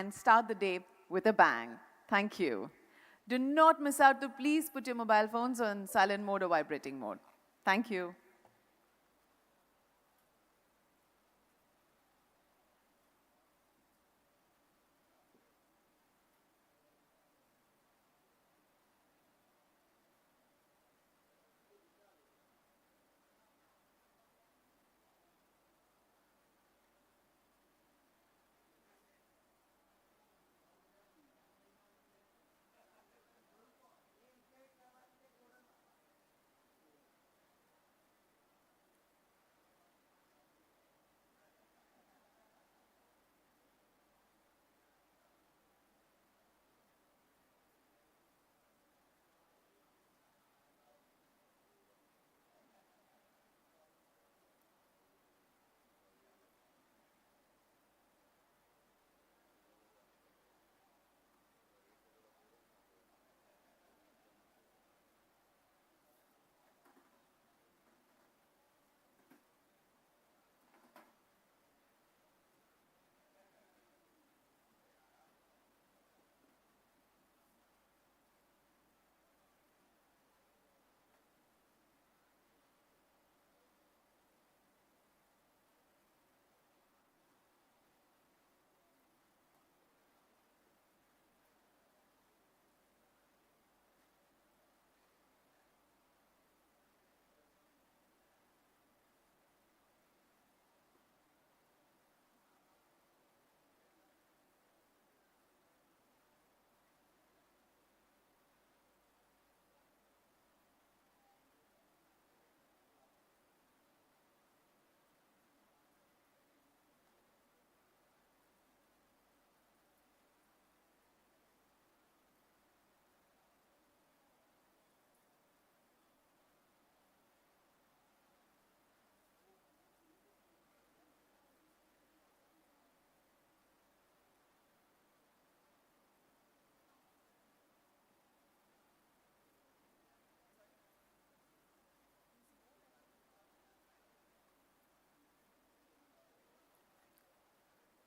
and start the day with a bang. Thank you. Do not miss out to please put your mobile phones on silent mode or vibrating mode. Thank you.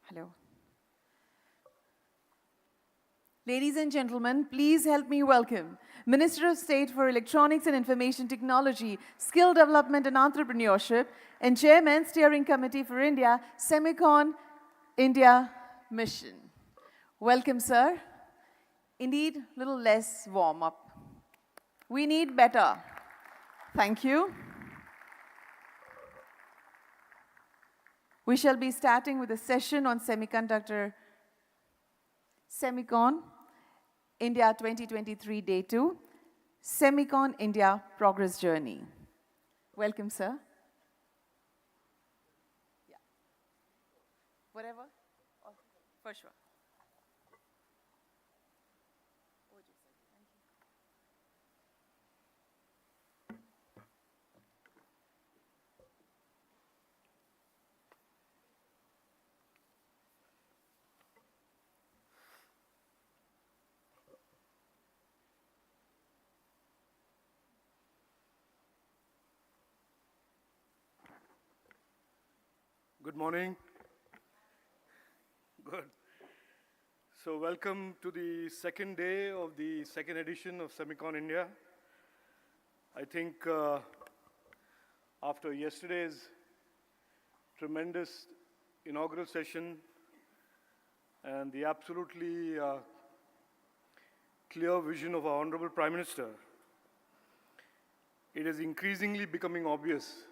Hello. Ladies and gentlemen, please help me welcome Minister of State for Electronics and Information Technology, Skill Development and Entrepreneurship, and Chairman Steering Committee for India, Semicon India Mission. Welcome, sir. Indeed, a little less warm-up. We need better. Thank you. We shall be starting with a session on Semiconductor Semicon India 2023 Day 2, Semicon India Progress Journey. Welcome, sir. Yeah. Whatever? Oh, for sure. Good morning. Good. So welcome to the second day of the second edition of Semicon India. I think after yesterday's tremendous inaugural session and the absolutely clear vision of our Honorable Prime Minister, it is increasingly becoming obvious,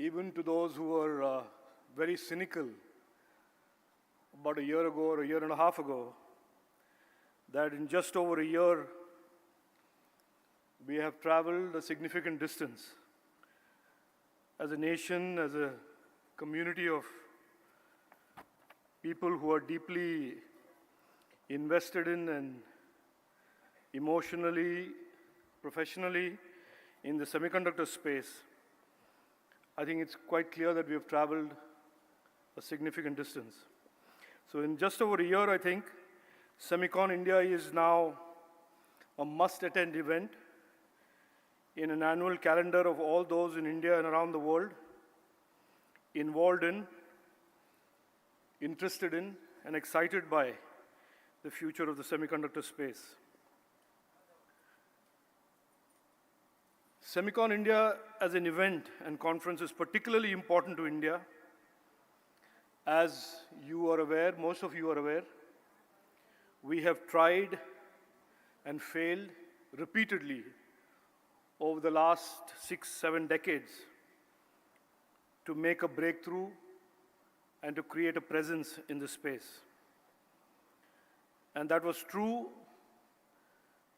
even to those who were very cynical about a year ago or a year and a half ago, that in just over a year, we have traveled a significant distance as a nation, as a community of people who are deeply invested in and emotionally, professionally in the semiconductor space. I think it's quite clear that we have traveled a significant distance. So in just over a year, I think, Semicon India is now a must-attend event in an annual calendar of all those in India and around the world involved in, interested in, and excited by the future of the semiconductor space. SemiconIndia as an event and conference is particularly important to India. As you are aware, most of you are aware, we have tried and failed repeatedly over the last 6-7 decades to make a breakthrough and to create a presence in the space. And that was true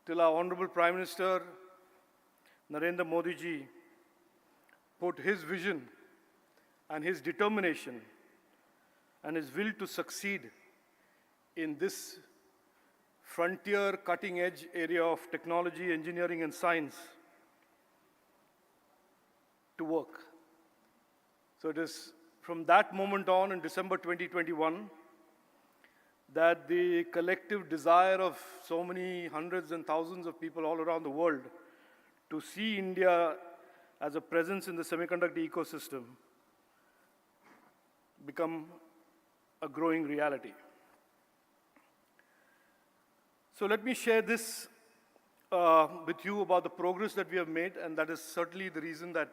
till our Honorable Prime Minister Narendra Modi ji put his vision and his determination and his will to succeed in this frontier, cutting-edge area of technology, engineering, and science to work. So it is from that moment on in December 2021 that the collective desire of so many hundreds and thousands of people all around the world to see India as a presence in the semiconductor ecosystem become a growing reality. So let me share this with you about the progress that we have made, and that is certainly the reason that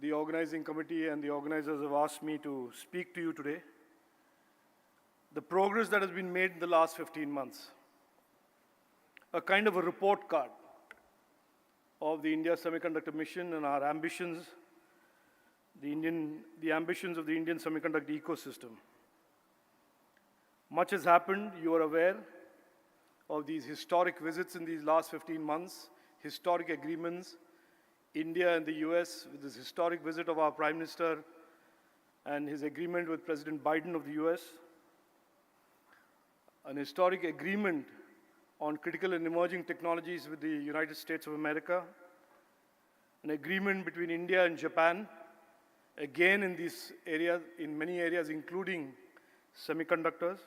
the organizing committee and the organizers have asked me to speak to you today. The progress that has been made in the last 15 months. A kind of a report card of the India Semiconductor Mission and our ambitions, the ambitions of the Indian semiconductor ecosystem. Much has happened, you are aware of these historic visits in these last 15 months, historic agreements, India and the US with this historic visit of our Prime Minister and his agreement with President Biden of the US, an historic agreement on critical and emerging technologies with the United States of America, an agreement between India and Japan, again in these areas, in many areas including semiconductors,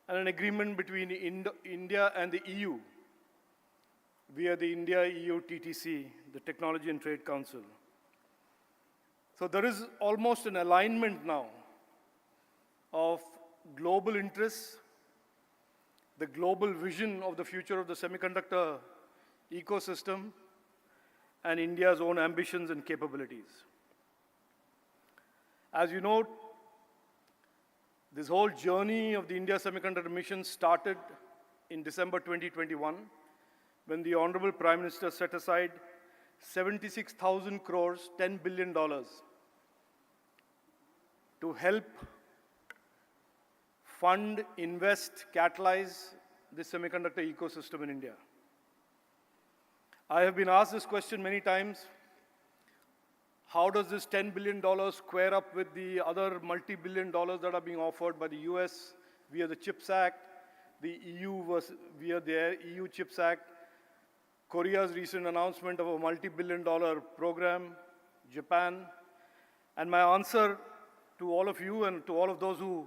and an agreement between India and the EU via the India-EU TTC, the Technology and Trade Council. So there is almost an alignment now of global interests, the global vision of the future of the semiconductor ecosystem, and India's own ambitions and capabilities. As you know, this whole journey of the India Semiconductor Mission started in December 2021, when the Honorable Prime Minister set aside 76,000 crores, $10 billion, to help fund, invest, catalyze the semiconductor ecosystem in India. I have been asked this question many times. How does this $10 billion square up with the other multi-billion dollars that are being offered by the US via the CHIPS Act, the EU via their EU CHIPS Act, Korea's recent announcement of a multi-billion dollar program, Japan? And my answer to all of you and to all of those who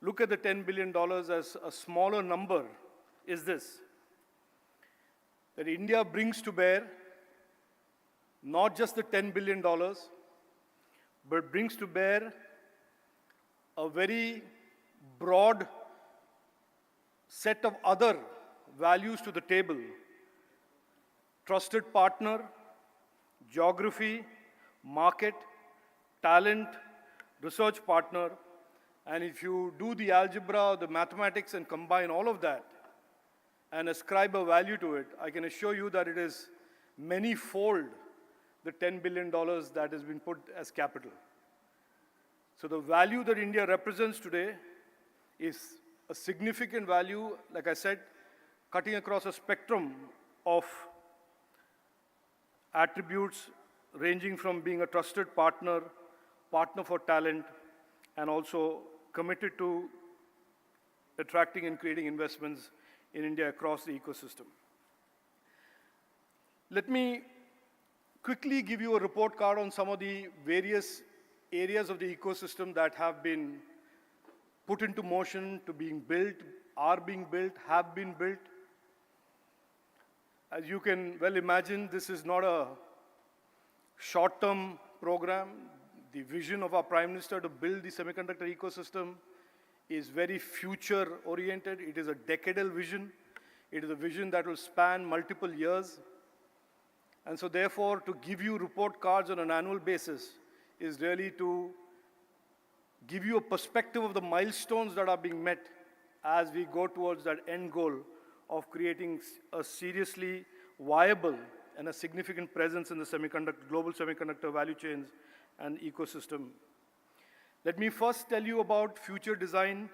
look at the $10 billion as a smaller number is this: that India brings to bear not just the $10 billion, but brings to bear a very broad set of other values to the table. Trusted partner, geography, market, talent, research partner, and if you do the algebra or the mathematics and combine all of that and ascribe a value to it, I can assure you that it is many-fold the $10 billion that has been put as capital. So the value that India represents today is a significant value, like I said, cutting across a spectrum of attributes ranging from being a trusted partner, partner for talent, and also committed to attracting and creating investments in India across the ecosystem. Let me quickly give you a report card on some of the various areas of the ecosystem that have been put into motion, to being built, are being built, have been built. As you can well imagine, this is not a short-term program. the vision of our Prime Minister to build the semiconductor ecosystem is very future-oriented. It is a decadal vision. It is a vision that will span multiple years. And so therefore, to give you report cards on an annual basis is really to give you a perspective of the milestones that are being met as we go towards that end goal of creating a seriously viable and a significant presence in the global semiconductor value chains and ecosystem. Let me first tell you about future design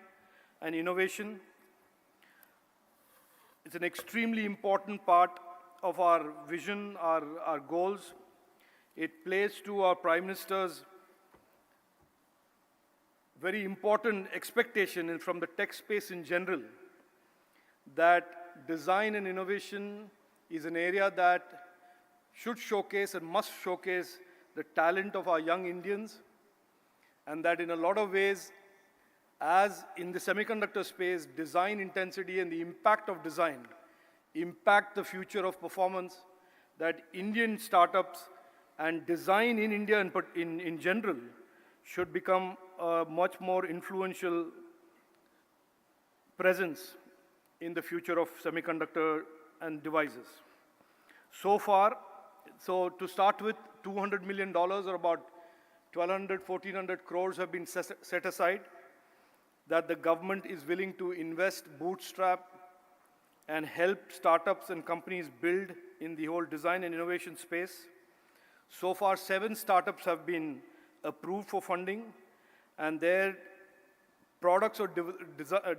and innovation. It's an extremely important part of our vision, our goals. It plays to our Prime Minister's very important expectation from the tech space in general, that design and innovation is an area that should showcase and must showcase the talent of our young Indians, and that in a lot of ways, as in the semiconductor space, design intensity and the impact of design impact the future of performance, that Indian startups and design in India in general should become a much more influential presence in the future of semiconductor and devices. So far, so to start with, $200 million or about 1,200, 1,400 crores have been set aside that the government is willing to invest, bootstrap, and help startups and companies build in the whole design and innovation space. So far, 7 startups have been approved for funding, and their products or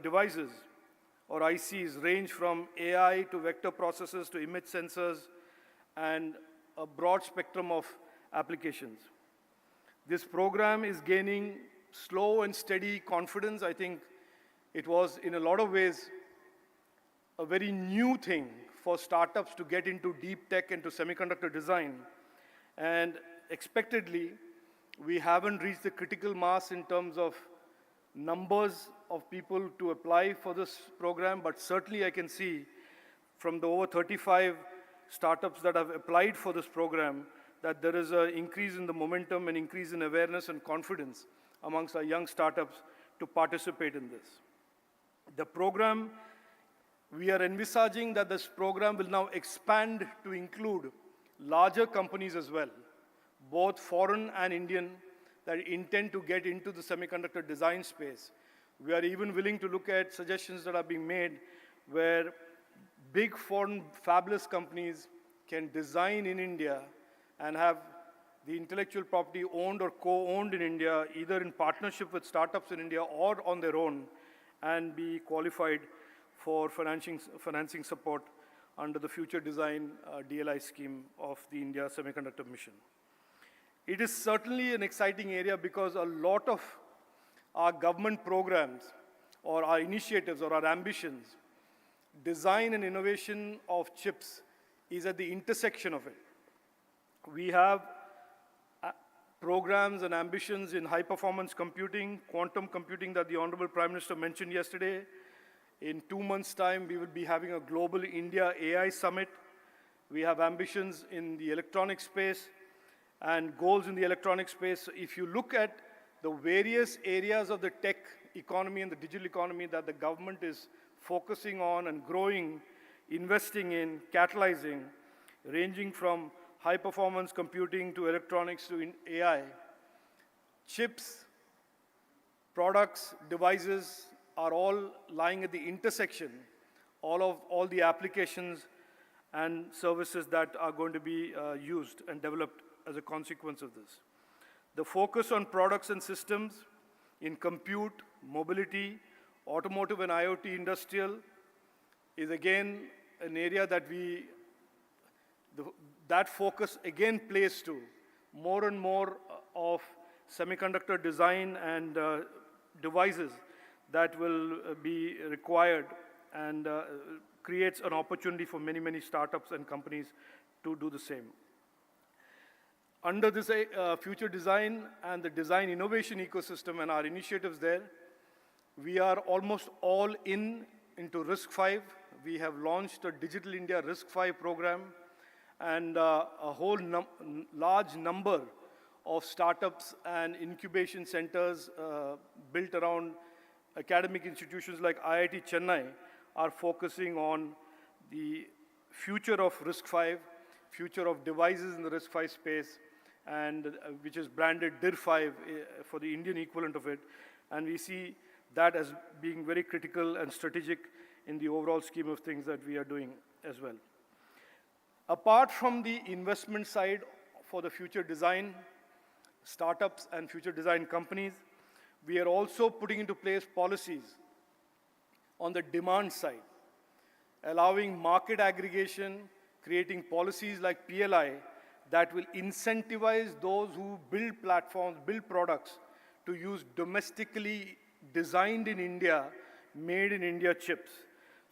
devices or ICs range from AI to vector processors to image sensors and a broad spectrum of applications. This program is gaining slow and steady confidence. I think it was, in a lot of ways, a very new thing for startups to get into deep tech and to semiconductor design. And expectedly, we haven't reached the critical mass in terms of numbers of people to apply for this program, but certainly I can see from the over 35 startups that have applied for this program that there is an increase in the momentum and increase in awareness and confidence amongst our young startups to participate in this. The program, we are envisaging that this program will now expand to include larger companies as well, both foreign and Indian, that intend to get into the semiconductor design space. We are even willing to look at suggestions that are being made where big foreign fabless companies can design in India and have the intellectual property owned or co-owned in India, either in partnership with startups in India or on their own, and be qualified for financing support under the Future Design DLI scheme of the India Semiconductor Mission. It is certainly an exciting area because a lot of our government programs or our initiatives or our ambitions, design and innovation of chips is at the intersection of it. We have programs and ambitions in high-performance computing, quantum computing that the Honorable Prime Minister mentioned yesterday. In 2 months' time, we will be having a global India AI Summit. We have ambitions in the electronic space and goals in the electronic space. If you look at the various areas of the tech economy and the digital economy that the government is focusing on and growing, investing in, catalyzing, ranging from high-performance computing to electronics to AI, chips, products, devices are all lying at the intersection, all the applications and services that are going to be used and developed as a consequence of this. The focus on products and systems in compute, mobility, automotive and IoT industrial is again an area that that focus again plays to more and more of semiconductor design and devices that will be required and creates an opportunity for many, many startups and companies to do the same. Under this future design and the design innovation ecosystem and our initiatives there, we are almost all into RISC-V. We have launched a Digital India RISC-V program, and a whole large number of startups and incubation centers built around academic institutions like IIT Chennai are focusing on the future of RISC-V, future of devices in the RISC-V space, and which is branded DIR-5 for the Indian equivalent of it. And we see that as being very critical and strategic in the overall scheme of things that we are doing as well. Apart from the investment side for the future design, startups and future design companies, we are also putting into place policies on the demand side, allowing market aggregation, creating policies like PLI that will incentivize those who build platforms, build products to use domestically designed in India, made in India chips.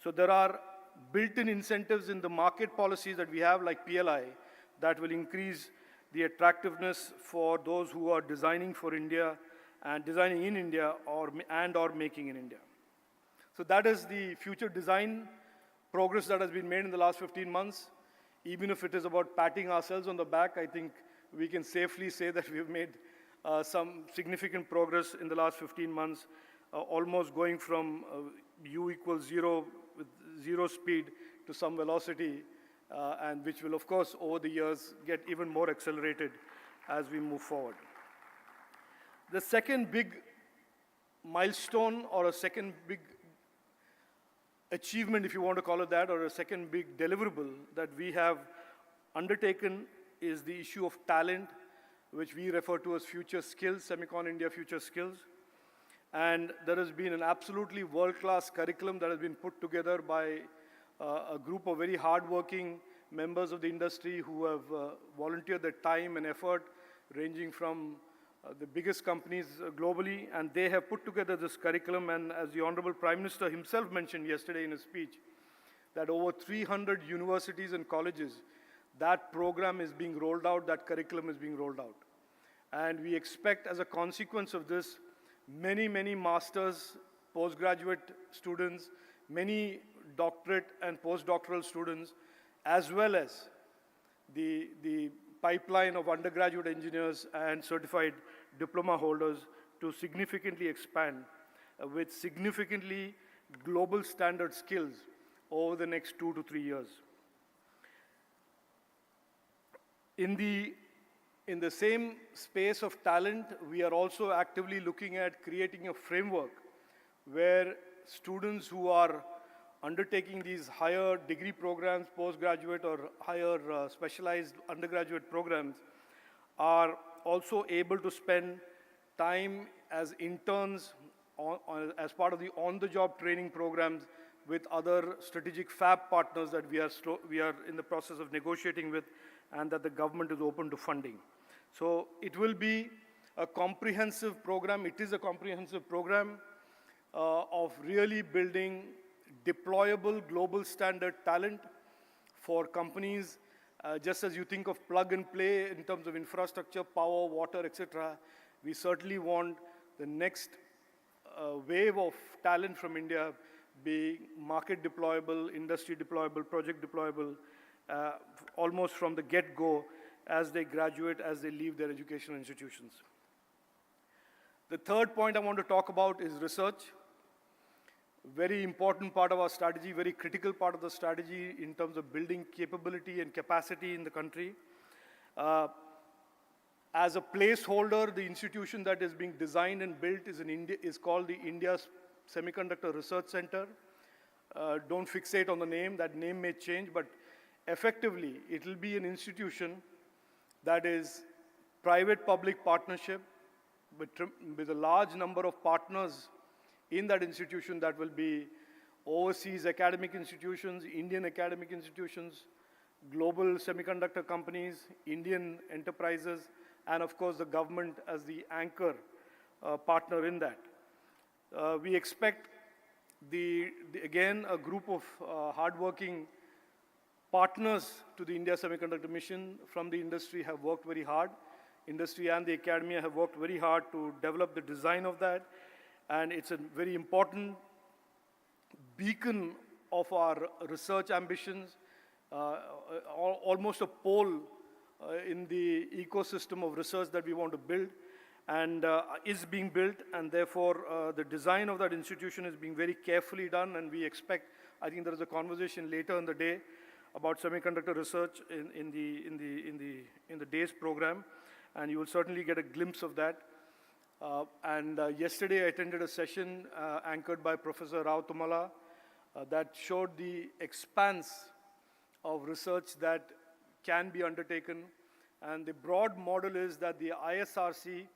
So there are built-in incentives in the market policies that we have like PLI that will increase the attractiveness for those who are designing for India and designing in India or making in India. So that is the future design progress that has been made in the last 15 months. Even if it is about patting ourselves on the back, I think we can safely say that we've made some significant progress in the last 15 months, almost going from U equals 0 with 0 speed to some velocity, and which will, of course, over the years get even more accelerated as we move forward. The second big milestone, or a second big achievement, if you want to call it that, or a second big deliverable that we have undertaken is the issue of talent, which we refer to as future skills, SemiconIndia future skills. And there has been an absolutely world-class curriculum that has been put together by a group of very hardworking members of the industry who have volunteered their time and effort, ranging from the biggest companies globally, and they have put together this curriculum. And as the Honorable Prime Minister himself mentioned yesterday in his speech, that over 300 universities and colleges, that program is being rolled out, that curriculum is being rolled out. And we expect, as a consequence of this, many, many masters, postgraduate students, many doctorate and postdoctoral students, as well as the pipeline of undergraduate engineers and certified diploma holders to significantly expand with significantly global standard skills over the next 2 to 3 years. In the same space of talent, we are also actively looking at creating a framework where students who are undertaking these higher degree programs, postgraduate or higher specialized undergraduate programs, are also able to spend time as interns as part of the on-the-job training programs with other strategic fab partners that we are in the process of negotiating with, and that the government is open to funding. So it will be a comprehensive program. It is a comprehensive program of really building deployable global standard talent for companies. Just as you think of plug and play in terms of infrastructure, power, water, etc., we certainly want the next wave of talent from India be market deployable, industry deployable, project deployable, almost from the get-go as they graduate, as they leave their educational institutions. The third point I want to talk about is research. Very important part of our strategy, very critical part of the strategy in terms of building capability and capacity in the country. As a placeholder, the institution that is being designed and built is called the India Semiconductor Research Center. Don't fixate on the name, that name may change, but effectively, it will be an institution that is private-public partnership with a large number of partners in that institution that will be overseas academic institutions, Indian academic institutions, global semiconductor companies, Indian enterprises, and of course the government as the anchor partner in that. We expect again, a group of hardworking partners to the India Semiconductor Mission from the industry have worked very hard. Industry and the academia have worked very hard to develop the design of that. And it's a very important beacon of our research ambitions, almost a pole in the ecosystem of research that we want to build and is being built, and therefore the design of that institution is being very carefully done, and we expect, I think there is a conversation later in the day about semiconductor research in the day's program, and you will certainly get a glimpse of that. Yesterday I attended a session anchored by Professor Rao Tumala that showed the expanse of research that can be undertaken, and the broad model is that the ISRC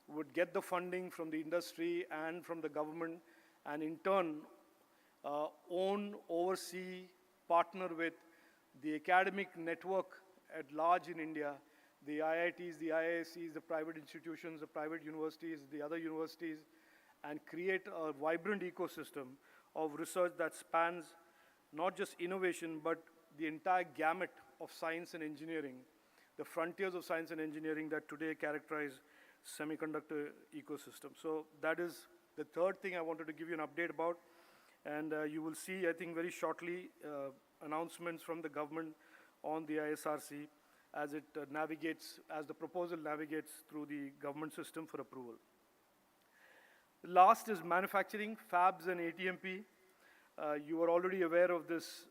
would get the funding from the industry and from the government, and in turn own, oversee, partner with the academic network at large in India, the IITs, the IISCs, the private institutions, the private universities, the other universities, and create a vibrant ecosystem of research that spans not just innovation, but the entire gamut of science and engineering, the frontiers of science and engineering that today characterize semiconductor ecosystem. So that is the third thing I wanted to give you an update about. And you will see, I think, very shortly announcements from the government on the ISRC as it navigates, as the proposal navigates through the government system for approval. The last is manufacturing, fabs and ATMP. You are already aware of this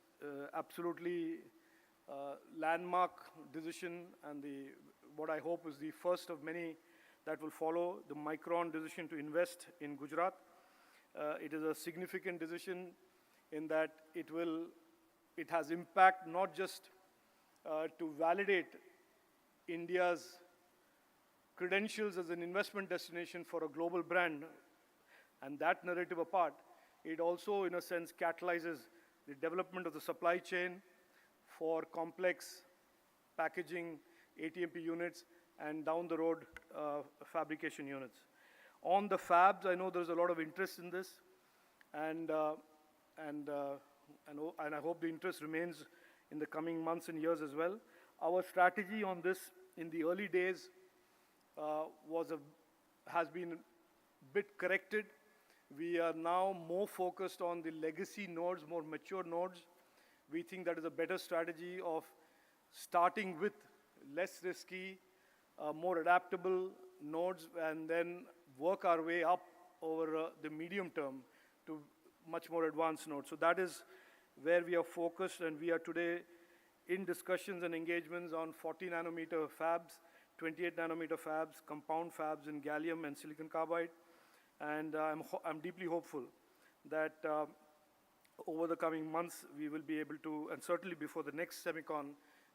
absolutely landmark decision, and what I hope is the first of many that will follow, the Micron decision to invest in Gujarat. It is a significant decision in that it has impact not just to validate India's credentials as an investment destination for a global brand, and that narrative apart, it also, in a sense, catalyzes the development of the supply chain for complex packaging, ATMP units, and down the road, fabrication units. On the fabs, I know there's a lot of interest in this, and I hope the interest remains in the coming months and years as well. Our strategy on this in the early days has been a bit corrected. We are now more focused on the legacy nodes, more mature nodes. We think that is a better strategy of starting with less risky, more adaptable nodes, and then work our way up over the medium term to much more advanced nodes. So that is where we are focused, and we are today in discussions and engagements on 40 nanometer fabs, 28 nanometer fabs, compound fabs in gallium and silicon carbide. And I'm deeply hopeful that over the coming months we will be able to, and certainly before the next Semicon,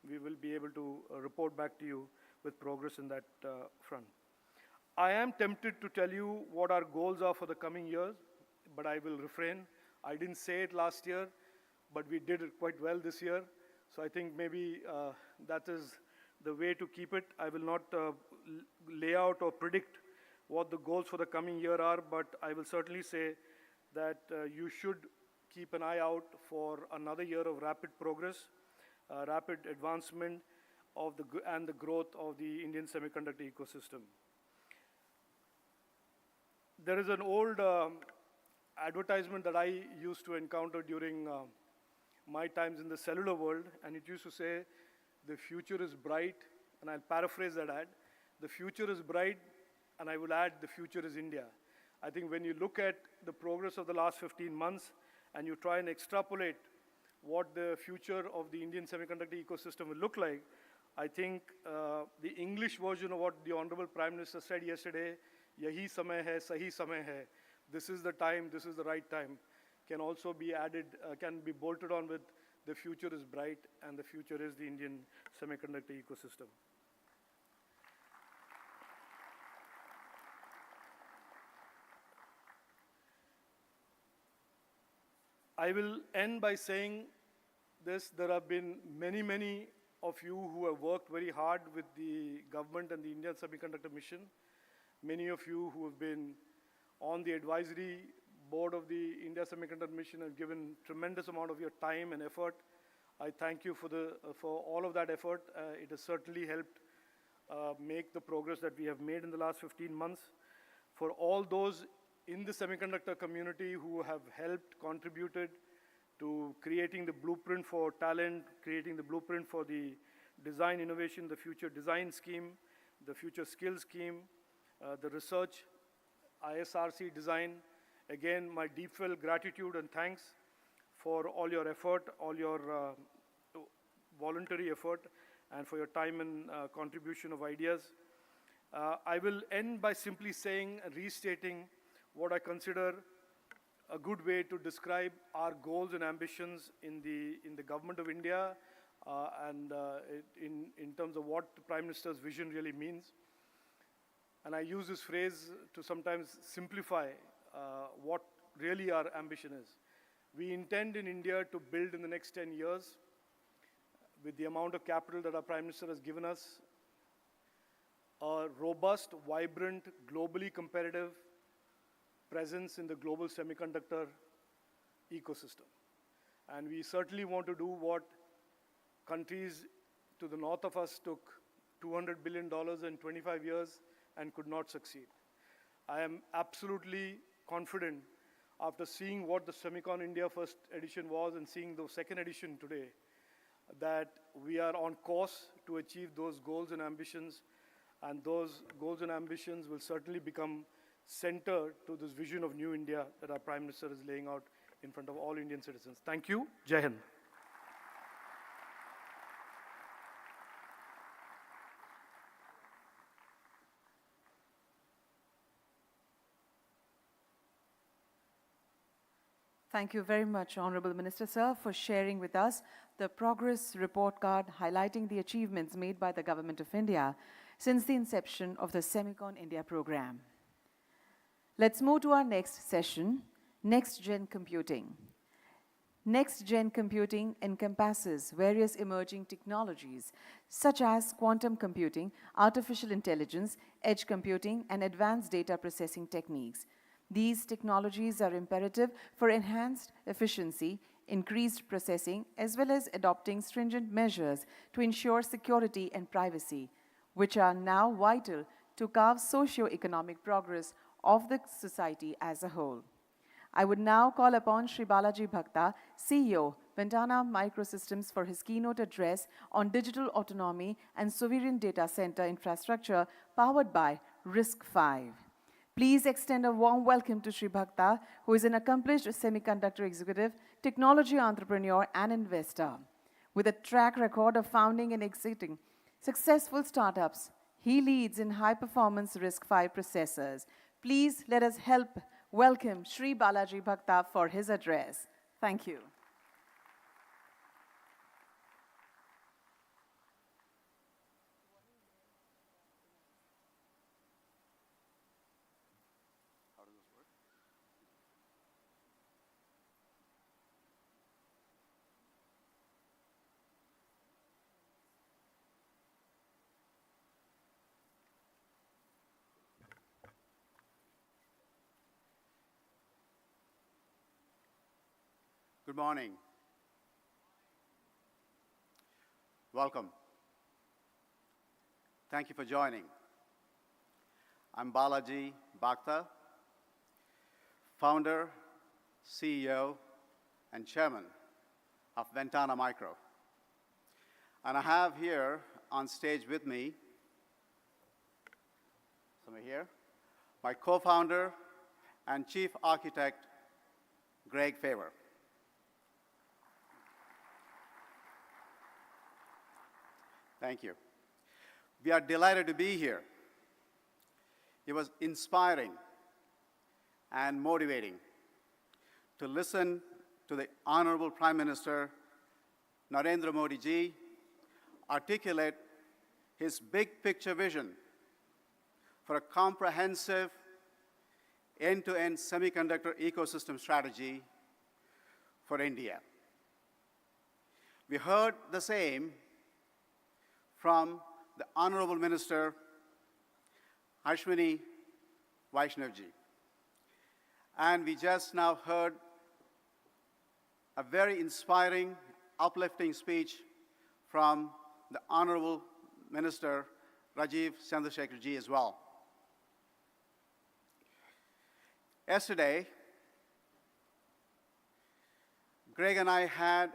we will be able to report back to you with progress in that front. I am tempted to tell you what our goals are for the coming years, but I will refrain. I didn't say it last year, but we did it quite well this year. So I think maybe that is the way to keep it. I will not lay out or predict what the goals for the coming year are, but I will certainly say that you should keep an eye out for another year of rapid progress, rapid advancement of and the growth of the Indian semiconductor ecosystem. There is an old advertisement that I used to encounter during my times in the cellular world, and it used to say, "The future is bright," and I'll paraphrase that ad. "The future is bright," and I will add, "the future is India." I think when you look at the progress of the last 15 months and you try and extrapolate what the future of the Indian semiconductor ecosystem will look like, I think the English version of what the Honorable Prime Minister said yesterday, "Yahi samay hai, sahi samay hai," this is the time, this is the right time, can also be added, can be bolted on with "the future is bright," and the future is the Indian semiconductor ecosystem. I will end by saying this: there have been many, many of you who have worked very hard with the government and the Indian Semiconductor Mission. Many of you who have been on the advisory board of the India Semiconductor Mission have given tremendous amount of your time and effort. I thank you for all of that effort. It has certainly helped make the progress that we have made in the last 15 months. For all those in the semiconductor community who have helped, contributed to creating the blueprint for talent, creating the blueprint for the design innovation, the future design scheme, the future skills scheme, the research, ISRC design. Again, my deep-felt gratitude and thanks for all your effort, all your voluntary effort, and for your time and contribution of ideas. I will end by simply saying, restating what I consider a good way to describe our goals and ambitions in the government of India, and in terms of what the Prime Minister's vision really means. And I use this phrase to sometimes simplify what really our ambition is. We intend in India to build in the next 10 years, with the amount of capital that our Prime Minister has given us, a robust, vibrant, globally competitive presence in the global semiconductor ecosystem. And we certainly want to do what countries to the north of us took $200 billion in 25 years and could not succeed. I am absolutely confident, after seeing what the SemiconIndia first edition was and seeing the second edition today, that we are on course to achieve those goals and ambitions, and those goals and ambitions will certainly become center to this vision of New India that our Prime Minister is laying out in front of all Indian citizens. Thank you. Jai Hind. Thank you very much, Honorable Minister, sir, for sharing with us the progress report card highlighting the achievements made by the Government of India since the inception of the SemiconIndia program. Let's move to our next session, Next-Gen Computing. Next-Gen Computing encompasses various emerging technologies such as quantum computing, artificial intelligence, edge computing, and advanced data processing techniques. These technologies are imperative for enhanced efficiency, increased processing, as well as adopting stringent measures to ensure security and privacy, which are now vital to carve socio-economic progress of the society as a whole. I would now call upon Shri Balaji Bhakta, CEO, Ventana Microsystems, for his keynote address on digital autonomy and sovereign data center infrastructure powered by RISC-V. Please extend a warm welcome to Shri Bhakta, who is an accomplished semiconductor executive, technology entrepreneur, and investor. With a track record of founding and exiting successful startups, he leads in high-performance RISC-V processors. Please let us welcome Shri Balaji Bhakta for his address. Thank you. Good morning. Welcome. Thank you for joining. I'm Balaji Bhakta, founder, CEO, and chairman of Ventana Micro. And I have here on stage with me, somebody here, my co-founder and chief architect, Greg Favor. Thank you. We are delighted to be here. It was inspiring and motivating to listen to the Honorable Prime Minister Narendra Modi ji articulate his big picture vision for a comprehensive end-to-end semiconductor ecosystem strategy for India. We heard the same from the Honorable Minister Ashwini Vaishnavji. And we just now heard a very inspiring, uplifting speech from the Honorable Minister Rajiv Chandrasekhar ji as well. Yesterday, Greg and I had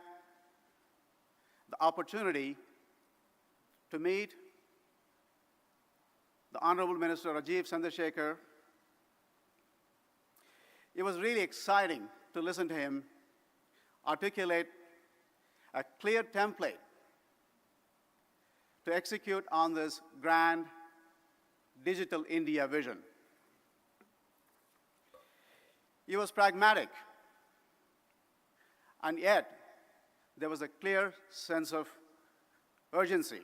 the opportunity to meet the Honorable Minister Rajiv Chandrasekhar. It was really exciting to listen to him articulate a clear template to execute on this grand digital India vision. He was pragmatic, and yet there was a clear sense of urgency.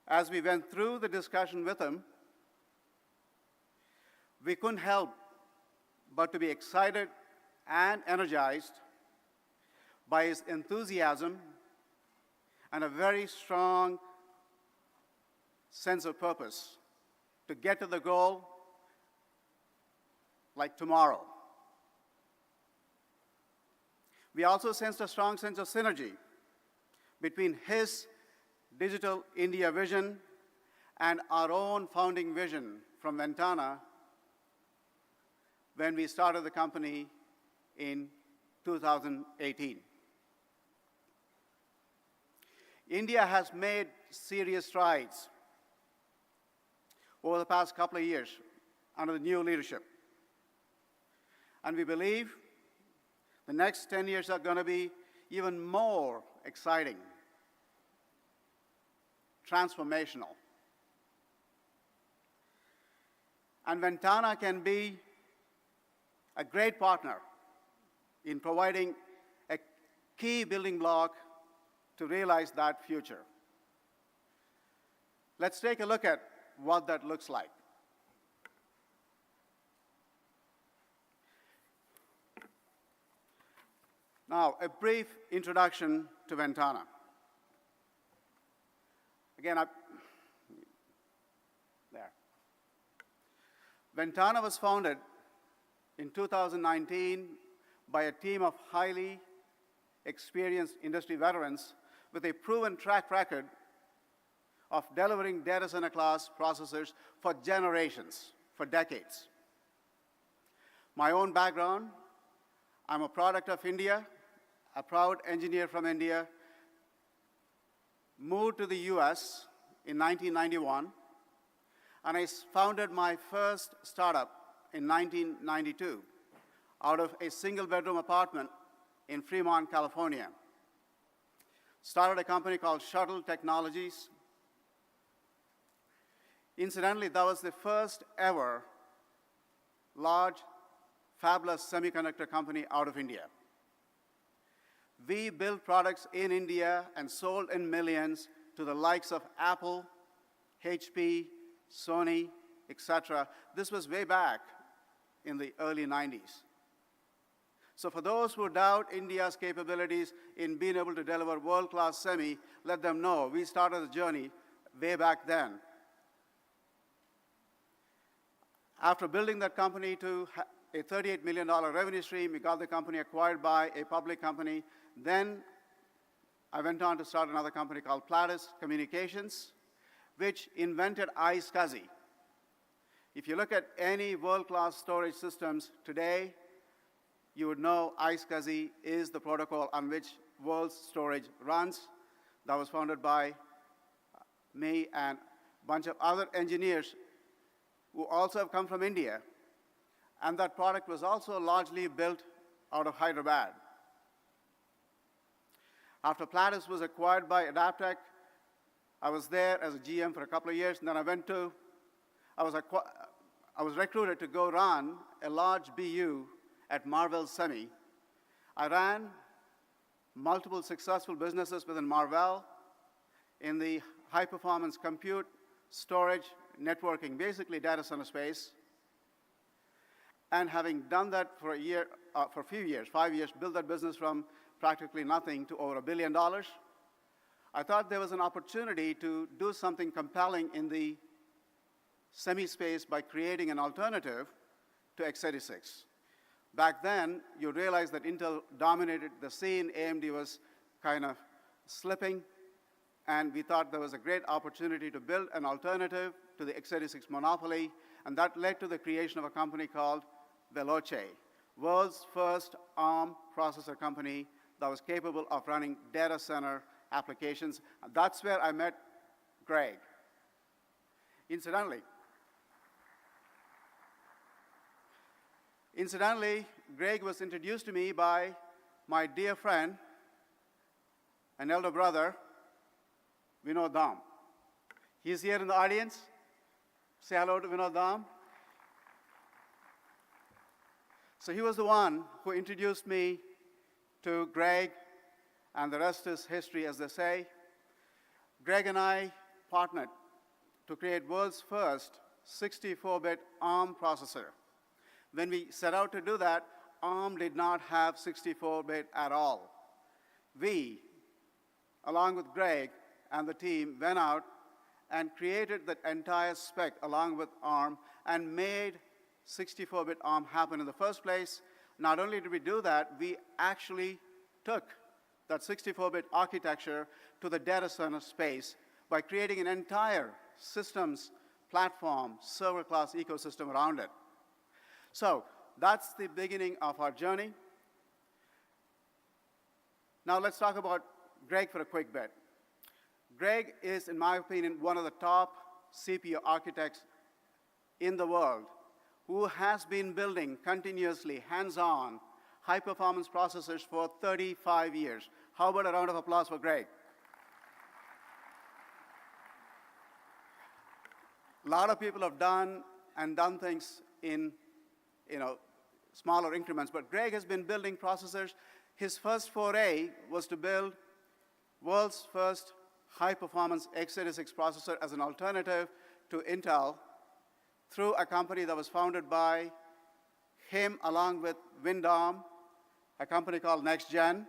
As we went through the discussion with him, we couldn't help but to be excited and energized by his enthusiasm and a very strong sense of purpose to get to the goal like tomorrow. We also sensed a strong sense of synergy between his digital India vision and our own founding vision from Ventana when we started the company in 2018. India has made serious strides over the past couple of years under the new leadership. And we believe the next 10 years are going to be even more exciting, transformational. And Ventana can be a great partner in providing a key building block to realize that future. Let's take a look at what that looks like. Now, a brief introduction to Ventana. Again, there. Ventana was founded in 2019 by a team of highly experienced industry veterans with a proven track record of delivering data center class processors for generations, for decades. My own background, I'm a product of India, a proud engineer from India, moved to the US in 1991, and I founded my first startup in 1992 out of a single-bedroom apartment in Fremont, California. Started a company called Shuttle Technologies. Incidentally, that was the first ever large, fabless semiconductor company out of India. We built products in India and sold in millions to the likes of Apple, HP, Sony, etc. This was way back in the early 90s. So for those who doubt India's capabilities in being able to deliver world-class semi, let them know we started the journey way back then. After building that company to a $38 million revenue stream, we got the company acquired by a public company. Then I went on to start another company called Plattis Communications, which invented ISRC. If you look at any world-class storage systems today, you would know ISRC is the protocol on which world storage runs. That was founded by me and a bunch of other engineers who also have come from India. And that product was also largely built out of Hyderabad. After Plattis was acquired by Adaptec, I was there as a GM for a couple of years, and then I was recruited to go run a large BU at Marvell Semi. I ran multiple successful businesses within Marvell in the high-performance compute, storage, networking, basically data center space. And having done that for a few years, 5 years, built that business from practically nothing to over $1 billion, I thought there was an opportunity to do something compelling in the semi space by creating an alternative to x86. Back then, you realize that Intel dominated the scene, AMD was kind of slipping, and we thought there was a great opportunity to build an alternative to the x86 monopoly, and that led to the creation of a company called Veloce, world's first ARM processor company that was capable of running data center applications. That's where I met Greg. Incidentally, Greg was introduced to me by my dear friend and elder brother, Vinod Dham. He's here in the audience. Say hello to Vinod Dham. So he was the one who introduced me to Greg, and the rest is history, as they say. Greg and I partnered to create world's first 64-bit ARM processor. When we set out to do that, ARM did not have 64-bit at all. We, along with Greg and the team, went out and created the entire spec along with ARM and made 64-bit ARM happen in the first place. Not only did we do that, we actually took that 64-bit architecture to the data center space by creating an entire systems platform, server-class ecosystem around it. So that's the beginning of our journey. Now let's talk about Greg for a quick bit. Greg is, in my opinion, one of the top CPU architects in the world who has been building continuously, hands-on, high-performance processors for 35 years. How about a round of applause for Greg? A lot of people have done things in smaller increments, but Greg has been building processors. His first foray was to build world's first high-performance x86 processor as an alternative to Intel through a company that was founded by him along with Windom, a company called NextGen.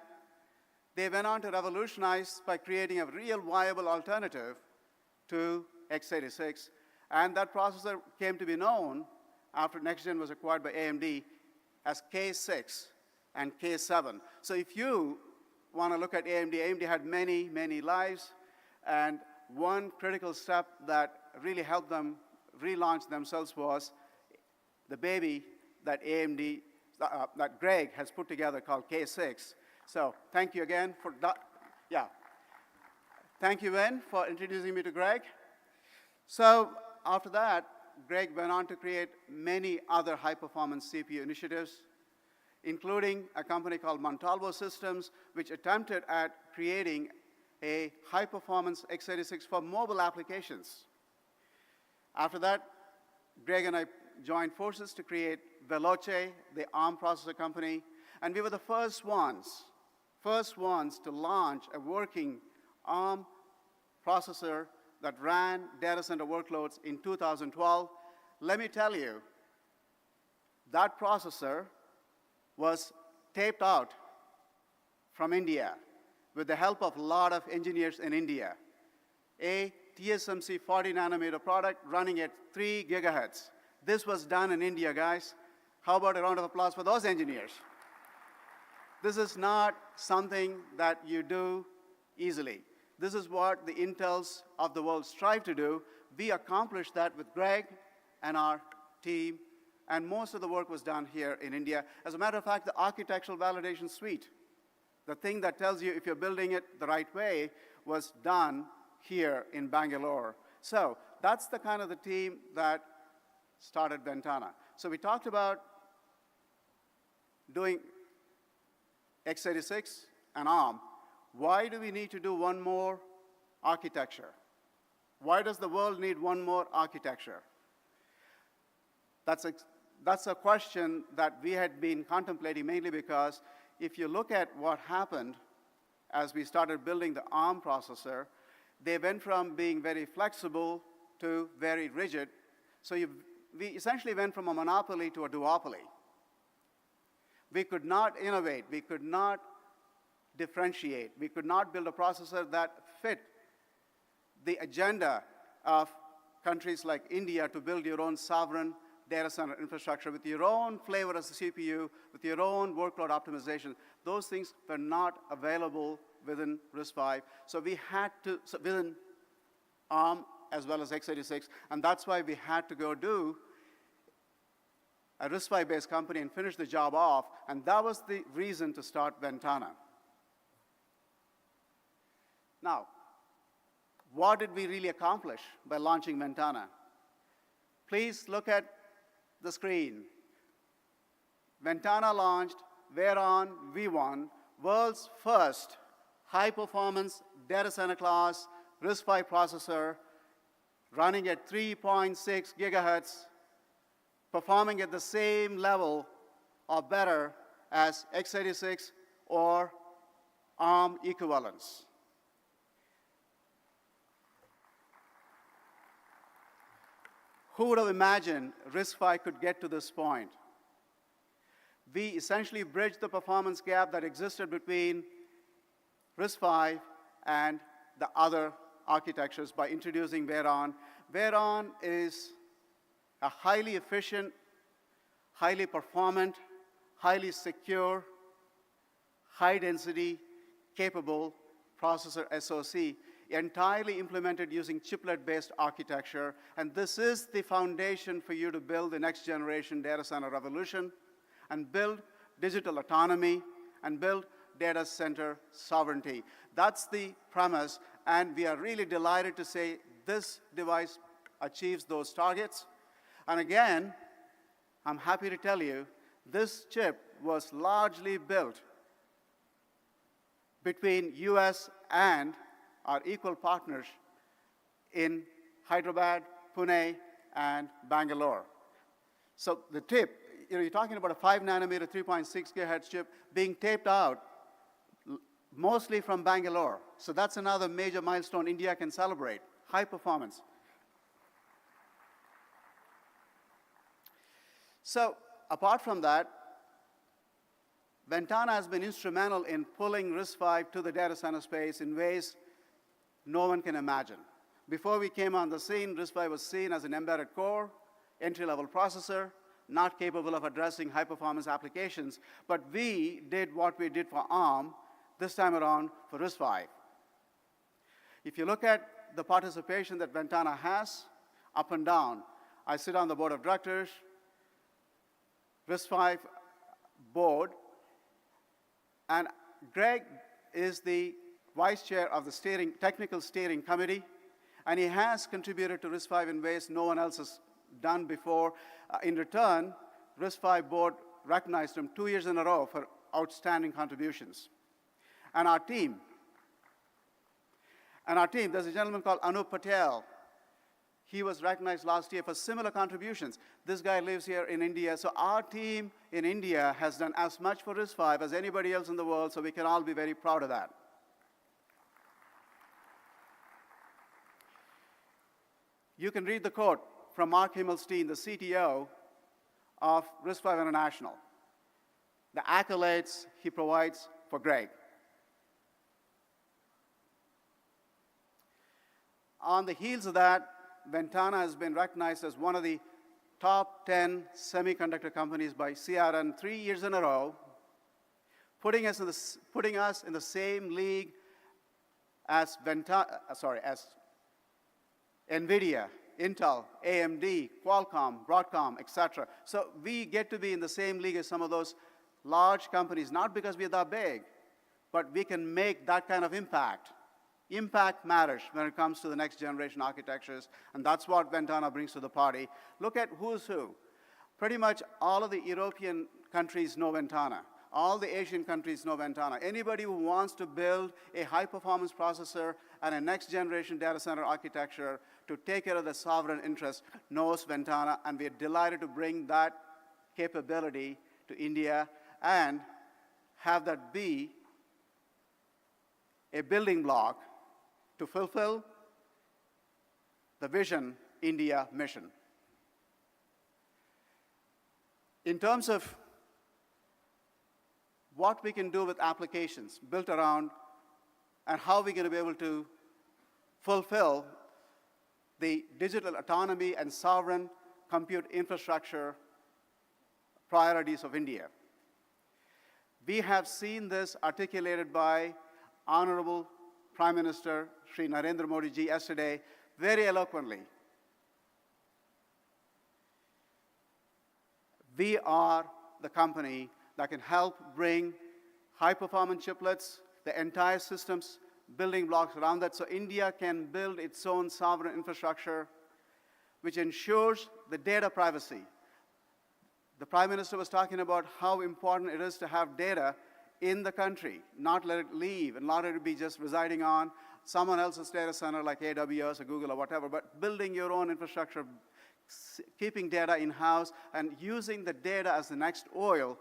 They went on to revolutionize by creating a real viable alternative to x86, and that processor came to be known after NextGen was acquired by AMD as K6 and K7. So if you want to look at AMD, AMD had many, many lives, and one critical step that really helped them relaunch themselves was the baby that AMD, that Greg has put together called K6. So thank you again for that. Yeah. Thank you, Wen, for introducing me to Greg. So after that, Greg went on to create many other high-performance CPU initiatives, including a company called Montalvo Systems, which attempted at creating a high-performance x86 for mobile applications. After that, Greg and I joined forces to create Veloce, the ARM processor company, and we were the first ones to launch a working ARM processor that ran data center workloads in 2012. Let me tell you, that processor was taped out from India with the help of a lot of engineers in India. A TSMC 40 nanometer product running at 3 gigahertz. This was done in India, guys. How about a round of applause for those engineers? This is not something that you do easily. This is what the Intels of the world strive to do. We accomplished that with Greg and our team, and most of the work was done here in India. As a matter of fact, the architectural validation suite, the thing that tells you if you're building it the right way, was done here in Bangalore. So that's the kind of the team that started Ventana. So we talked about doing x86 and ARM. Why do we need to do one more architecture? Why does the world need one more architecture? That's a question that we had been contemplating, mainly because if you look at what happened as we started building the ARM processor, they went from being very flexible to very rigid. So we essentially went from a monopoly to a duopoly. We could not innovate. We could not differentiate. We could not build a processor that fit the agenda of countries like India to build your own sovereign data center infrastructure with your own flavor as a CPU, with your own workload optimization. Those things were not available within RISC-V. So we had to, within ARM as well as x86, and that's why we had to go do a RISC-V-based company and finish the job off, and that was the reason to start Ventana. Now, what did we really accomplish by launching Ventana? Please look at the screen. Ventana launched Veyron V1, world's first high-performance data center class RISC-V processor running at 3.6 gigahertz, performing at the same level or better as x86 or ARM equivalents. Who would have imagined RISC-V could get to this point? We essentially bridged the performance gap that existed between RISC-V and the other architectures by introducing Veyron. Veyron is a highly efficient, highly performant, highly secure, high-density, capable processor SoC, entirely implemented using chiplet-based architecture. And this is the foundation for you to build the next generation data center revolution and build digital autonomy and build data center sovereignty. That's the premise, and we are really delighted to say this device achieves those targets. And again, I'm happy to tell you, this chip was largely built between US and our equal partners in Hyderabad, Pune, and Bangalore. So the tip, you're talking about a 5 nanometer, 3.6 gigahertz chip being taped out mostly from Bangalore. So that's another major milestone India can celebrate, high performance. So apart from that, Ventana has been instrumental in pulling RISC-V to the data center space in ways no one can imagine. Before we came on the scene, RISC-V was seen as an embedded core, entry-level processor, not capable of addressing high-performance applications. But we did what we did for ARM this time around for RISC-V. If you look at the participation that Ventana has, up and down, I sit on the board of directors, RISC-V board, and Greg is the vice chair of the technical steering committee, and he has contributed to RISC-V in ways no one else has done before. In return, RISC-V board recognized him 2 years in a row for outstanding contributions. And our team, there's a gentleman called Anup Patel. He was recognized last year for similar contributions. This guy lives here in India, so our team in India has done as much for RISC-V as anybody else in the world, so we can all be very proud of that. You can read the quote from Mark Himmelstein, the CTO of RISC-V International, the accolades he provides for Greg. On the heels of that, Ventana has been recognized as one of the top 10 semiconductor companies by CRN 3 years in a row, putting us in the same league as NVIDIA, Intel, AMD, Qualcomm, Broadcom, etc. So we get to be in the same league as some of those large companies, not because we're that big, but we can make that kind of impact. Impact matters when it comes to the next generation architectures, and that's what Ventana brings to the party. Look at who's who. Pretty much all of the European countries know Ventana. All the Asian countries know Ventana. Anybody who wants to build a high-performance processor and a next-generation data center architecture to take care of the sovereign interest knows Ventana, and we're delighted to bring that capability to India and have that be a building block to fulfill the Vision India mission. In terms of what we can do with applications built around and how we're going to be able to fulfill the digital autonomy and sovereign compute infrastructure priorities of India. We have seen this articulated by Honorable Prime Minister Shri Narendra Modi ji yesterday very eloquently. We are the company that can help bring high-performance chiplets, the entire systems building blocks around that, so India can build its own sovereign infrastructure, which ensures the data privacy. The Prime Minister was talking about how important it is to have data in the country, not let it leave, and not let it be just residing on someone else's data center like AWS or Google or whatever, but building your own infrastructure, keeping data in-house, and using the data as the next oil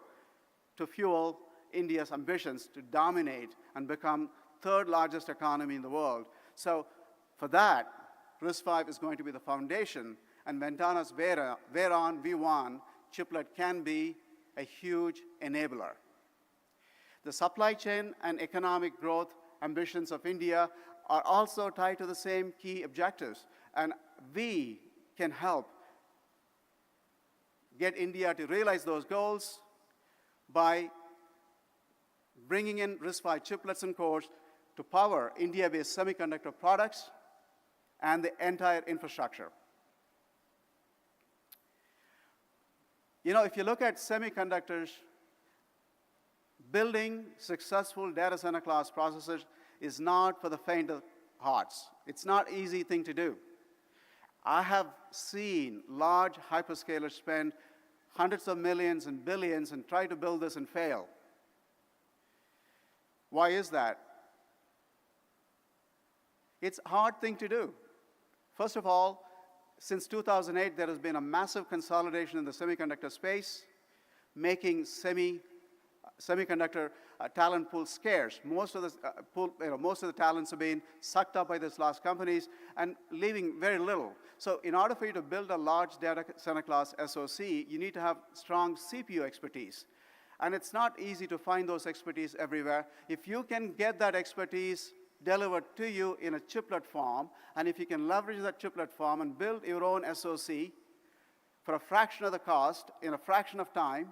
to fuel India's ambitions to dominate and become third largest economy in the world. So for that, RISC-V is going to be the foundation, and Ventana's Veyron V1 chiplet can be a huge enabler. The supply chain and economic growth ambitions of India are also tied to the same key objectives, and we can help get India to realize those goals by bringing in RISC-V chiplets and cores to power India-based semiconductor products and the entire infrastructure. You know, if you look at semiconductors, building successful data center class processors is not for the faint of hearts. It's not an easy thing to do. I have seen large hyperscalers spend hundreds of millions and billions and try to build this and fail. Why is that? It's a hard thing to do. First of all, since 2008, there has been a massive consolidation in the semiconductor space, making semiconductor talent pool scarce. Most of the talents have been sucked up by these large companies and leaving very little. So in order for you to build a large data center class SoC, you need to have strong CPU expertise. And it's not easy to find those expertise everywhere. If you can get that expertise delivered to you in a chiplet form, and if you can leverage that chiplet form and build your own SoC for a fraction of the cost in a fraction of time,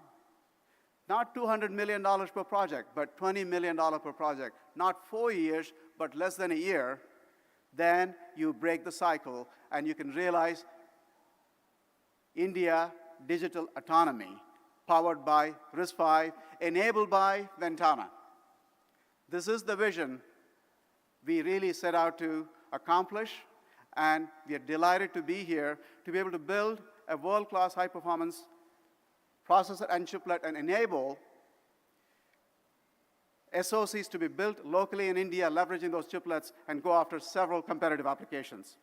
not $200 million per project, but $20 million per project, not 4 years, but less than a year, then you break the cycle and you can realize India digital autonomy powered by RISC-V, enabled by Ventana. This is the vision we really set out to accomplish, and we are delighted to be here to be able to build a world-class high-performance processor and chiplet and enable SoCs to be built locally in India, leveraging those chiplets, and go after several competitive applications.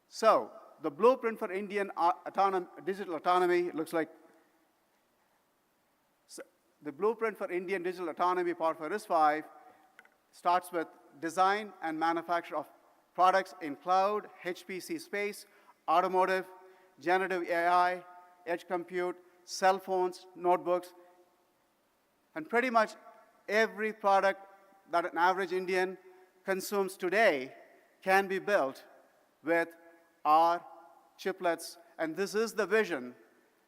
So the blueprint for Indian digital autonomy looks like the blueprint for Indian digital autonomy powered by RISC-V starts with design and manufacture of products in cloud, HPC space, automotive, generative AI, edge compute, cell phones, notebooks, and pretty much every product that an average Indian consumes today can be built with our chiplets, and this is the vision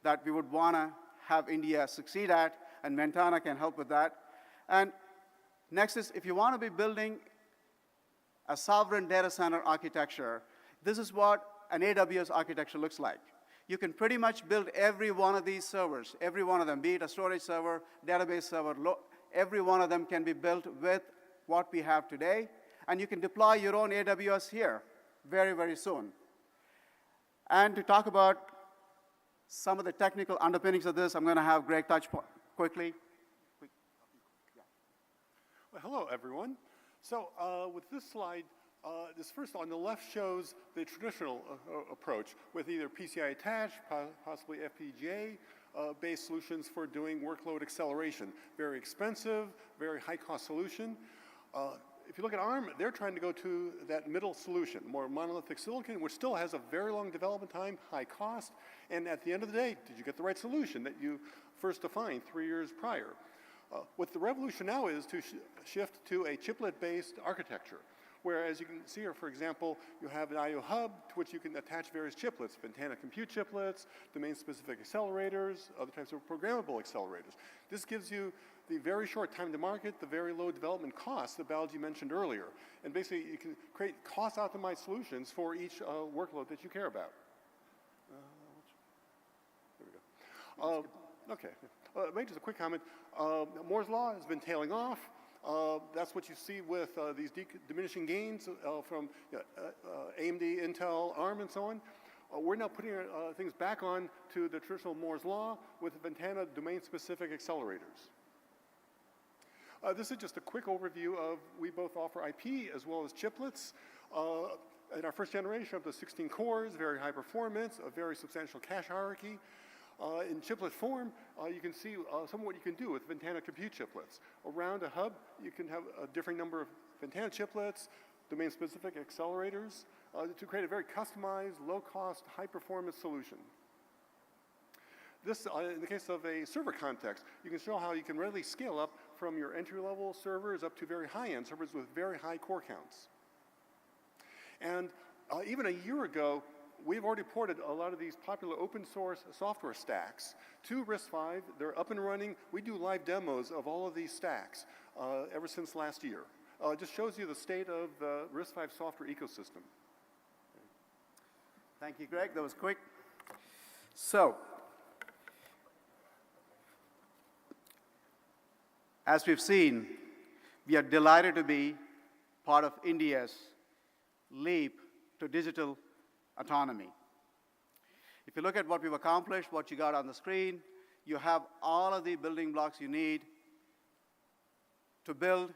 that we would want to have India succeed at, and Ventana can help with that. And next is, if you want to be building a sovereign data center architecture, this is what an AWS architecture looks like. You can pretty much build every one of these servers, every one of them, be it a storage server, database server, every one of them can be built with what we have today, and you can deploy your own AWS here very, very soon. And to talk about some of the technical underpinnings of this, I'm going to have Greg touch quickly. Well, hello, everyone. So with this slide, this first on the left shows the traditional approach with either PCI attached, possibly FPGA-based solutions for doing workload acceleration. Very expensive, very high-cost solution. If you look at ARM, they're trying to go to that middle solution, more monolithic silicon, which still has a very long development time, high cost, and at the end of the day, did you get the right solution that you first defined 3 years prior? What the revolution now is to shift to a chiplet-based architecture, where, as you can see here, for example, you have an I/O hub to which you can attach various chiplets, Ventana compute chiplets, domain-specific accelerators, other types of programmable accelerators. This gives you the very short time to market, the very low development costs that Balaji mentioned earlier. And basically, you can create cost-optimized solutions for each workload that you care about. There we go. Okay. Maybe just a quick comment. Moore's Law has been tailing off. That's what you see with these diminishing gains from AMD, Intel, ARM, and so on. We're now putting things back on to the traditional Moore's Law with Ventana domain-specific accelerators. This is just a quick overview of, we both offer IP as well as chiplets. In our first generation, up to 16 cores, very high performance, a very substantial cache hierarchy. In chiplet form, you can see some of what you can do with Ventana compute chiplets. Around a hub, you can have a differing number of Ventana chiplets, domain-specific accelerators, to create a very customized, low-cost, high-performance solution. This, in the case of a server context, you can show how you can readily scale up from your entry-level servers up to very high-end servers with very high core counts. And even a year ago, we've already ported a lot of these popular open source software stacks to RISC-V. They're up and running. We do live demos of all of these stacks ever since last year. It just shows you the state of the RISC-V software ecosystem. Thank you, Greg. That was quick. So, as we've seen, we are delighted to be part of India's leap to digital autonomy. If you look at what we've accomplished, what you got on the screen, you have all of the building blocks you need to build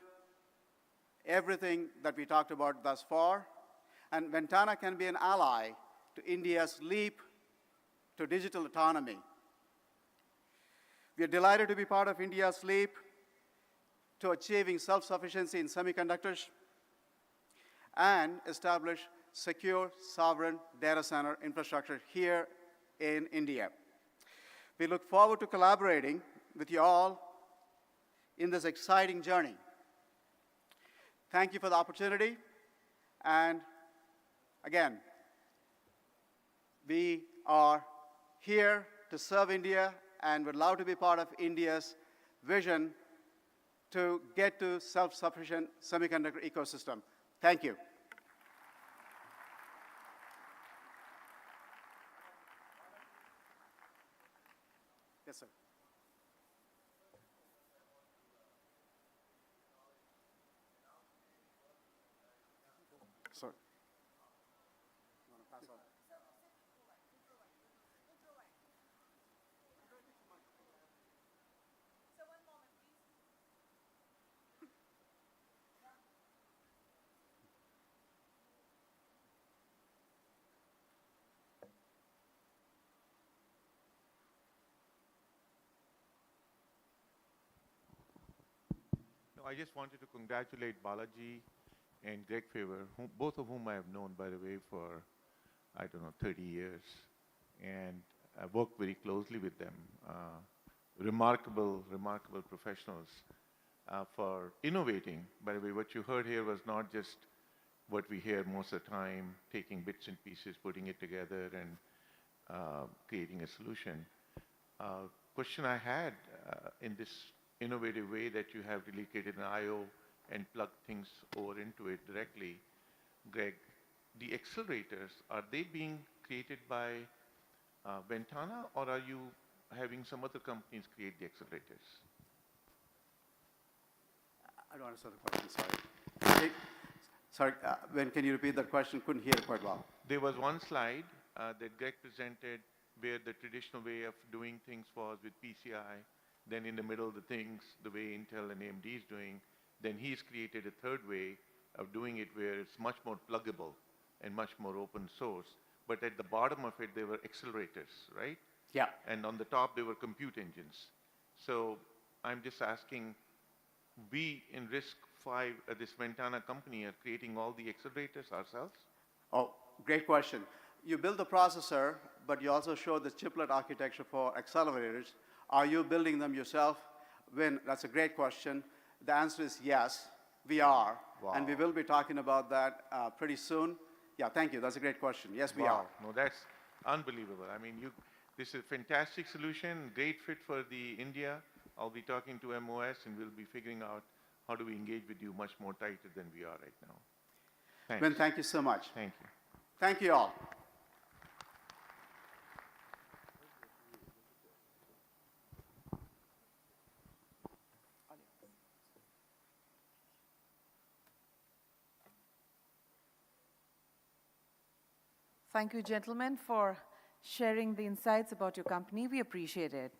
everything that we talked about thus far. And Ventana can be an ally to India's leap to digital autonomy. We are delighted to be part of India's leap to achieving self-sufficiency in semiconductors and establish secure, sovereign data center infrastructure here in India. We look forward to collaborating with you all in this exciting journey. Thank you for the opportunity. And again, we are here to serve India and would love to be part of India's vision to get to self-sufficient semiconductor ecosystem. Thank you. Yes, sir. Sir. You want to pass on? I just wanted to congratulate Balaji and Greg Favor, both of whom I have known, by the way, for, I don't know, 30 years. And I've worked very closely with them. Remarkable professionals for innovating. By the way, what you heard here was not just what we hear most of the time, taking bits and pieces, putting it together, and creating a solution. Question I had in this innovative way that you have really created an I/O and plugged things over into it directly, Greg, the accelerators, are they being created by Ventana, or are you having some other companies create the accelerators? I don't understand the question, sorry. Sorry, when can you repeat that question? Couldn't hear it quite well. There was one slide that Greg presented where the traditional way of doing things was with PCI. Then in the middle of the things, the way Intel and AMD is doing, then he's created a third way of doing it where it's much more pluggable and much more open source. But at the bottom of it, there were accelerators, right? Yeah. And on the top, there were compute engines. So I'm just asking, we in RISC-V, this Ventana company, are creating all the accelerators ourselves? Oh, great question. You build the processor, but you also show the chiplet architecture for accelerators. Are you building them yourself? Win, that's a great question. The answer is yes, we are. Wow. And we will be talking about that pretty soon. Yeah, thank you. That's a great question. Yes, we are. No, that's unbelievable. I mean, this is a fantastic solution, great fit for the India. I'll be talking to MOS, and we'll be figuring out how do we engage with you much more tighter than we are right now. Thanks. Win, thank you so much. Thank you. Thank you all. Thank you, gentlemen, for sharing the insights about your company. We appreciate it.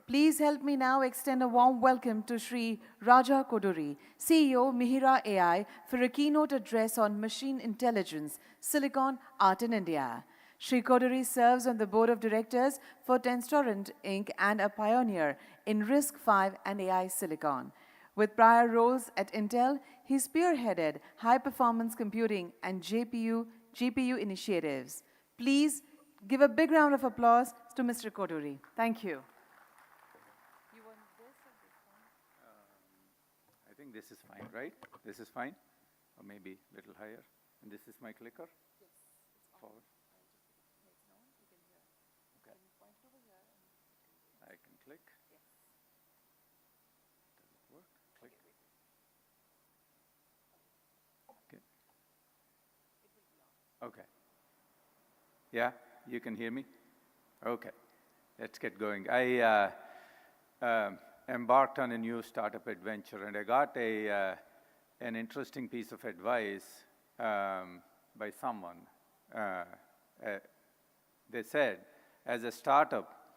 Please help me now extend a warm welcome to Sri Raja Koduri, CEO, Mihira AI, for a keynote address on machine intelligence, Silicon, Art in India. Sri Koduri serves on the board of directors for Tenstorrent Inc. and a pioneer in RISC-V and AI Silicon. With prior roles at Intel, he spearheaded high-performance computing and GPU initiatives. Please give a big round of applause to Mr. Koduri. Thank you. I think this is fine, right? This is fine? Or maybe a little higher? And this is my clicker? Yes. Forward. Okay. I can click. Yes. Does it work? Click. Okay. Okay. Yeah, you can hear me? Okay. Let's get going. I embarked on a new startup adventure, and I got an interesting piece of advice by someone. They said, as a startup,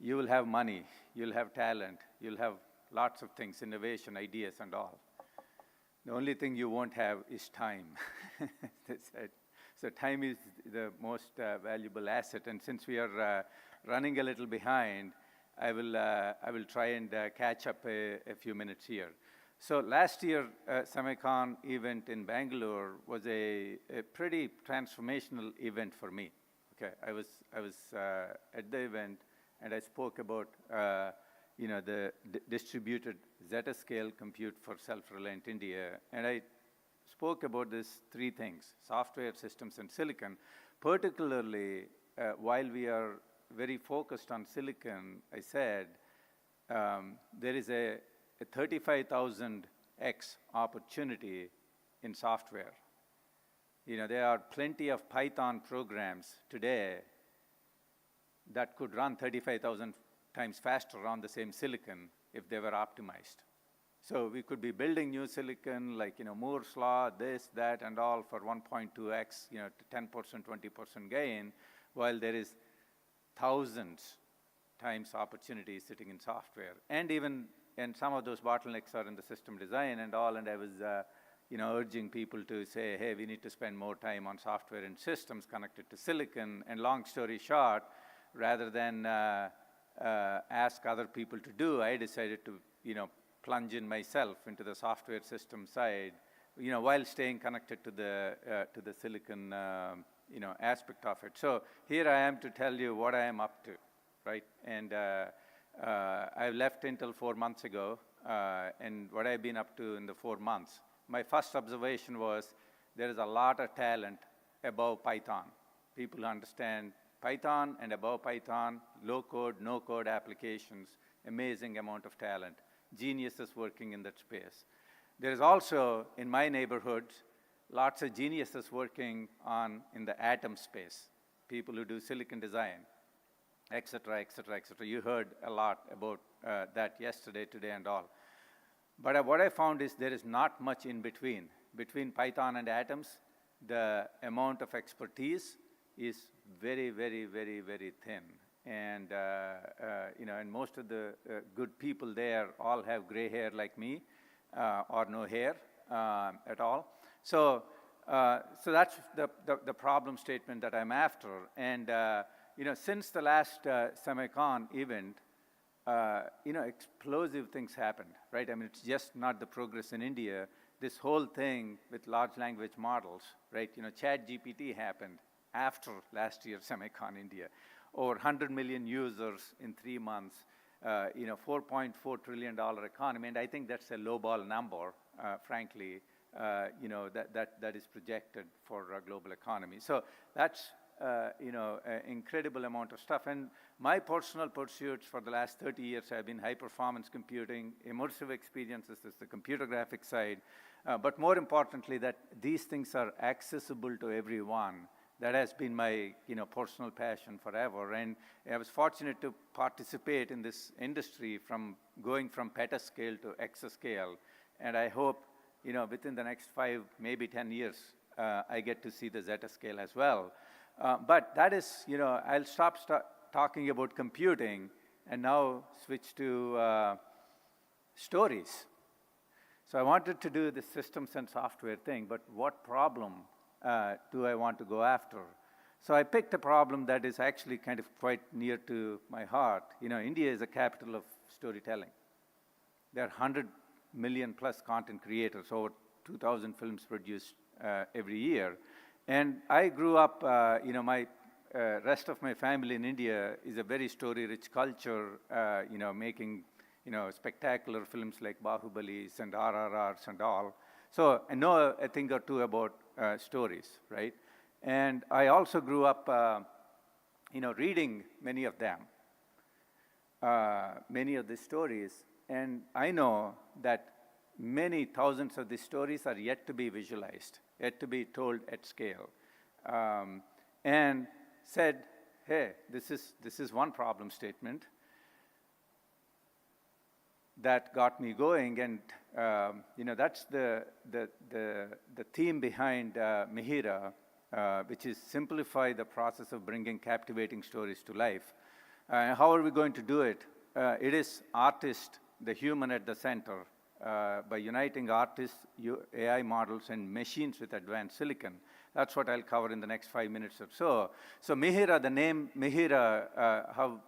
you will have money, you'll have talent, you'll have lots of things, innovation, ideas, and all. The only thing you won't have is time, they said. So time is the most valuable asset, and since we are running a little behind, I will try and catch up a few minutes here. So last year, Semicon event in Bangalore was a pretty transformational event for me. Okay, I was at the event, and I spoke about the distributed zettascale compute for self-reliant India, and I spoke about these three things: software, systems, and silicon. Particularly, while we are very focused on silicon, I said there is a 35,000x opportunity in software. There are plenty of Python programs today that could run 35,000 times faster on the same silicon if they were optimized. So we could be building new silicon like Moore's law, this, that, and all for 1.2x, 10%, 20% gain, while there is thousands times opportunities sitting in software. And some of those bottlenecks are in the system design and all, and I was urging people to say, hey, we need to spend more time on software and systems connected to silicon. And long story short, rather than ask other people to do, I decided to plunge in myself into the software system side, while staying connected to the silicon aspect of it. So here I am to tell you what I am up to, right? And I left Intel 4 months ago, and what I've been up to in the 4 months. My first observation was there is a lot of talent above Python. People who understand Python and above Python, low-code, no-code applications, amazing amount of talent, geniuses working in that space. There is also, in my neighborhoods, lots of geniuses working in the atom space, people who do silicon design, et cetera, et cetera, et cetera. You heard a lot about that yesterday, today, and all. But what I found is there is not much in between. Between Python and atoms, the amount of expertise is very, very, very, very thin. And and most of the good people there all have gray hair like me, or no hair at all. So that's the problem statement that I'm after. And since the last Semicon event, explosive things happened, right? I mean, it's just not the progress in India. This whole thing with large language models, right? ChatGPT happened after last year's SemiconIndia. Over 100 million users in 3 months, $4.4 trillion economy, and I think that's a lowball number, frankly, that is projected for a global economy. So that's, an incredible amount of stuff. And my personal pursuits for the last 30 years have been high-performance computing, immersive experiences is the computer graphics side, but more importantly, that these things are accessible to everyone. That has been my, personal passion forever. And I was fortunate to participate in this industry from going from petascale to exascale. And I hope, within the next 5, maybe 10 years, I get to see the Zeta scale as well. But that is, I'll stop talking about computing and now switch to stories. So I wanted to do the systems and software thing, but what problem do I want to go after? So I picked a problem that is actually kind of quite near to my heart. India is a capital of storytelling. There are 100 million plus content creators, over 2,000 films produced every year. And I grew up, my rest of my family in India is a very story-rich culture, making, spectacular films like Bahubalis and RRRs and all. So I know a thing or two about stories, right? And I also grew up, reading many of them, many of the stories. And I know that many thousands of these stories are yet to be visualized, yet to be told at scale. And said, hey, this is one problem statement that got me going. And, that's the theme behind Mihira, which is simplify the process of bringing captivating stories to life. How are we going to do it? It is artist, the human at the center, by uniting artists, AI models, and machines with advanced silicon. That's what I'll cover in the next 5 minutes or so. So Mihira, the name Mihira, how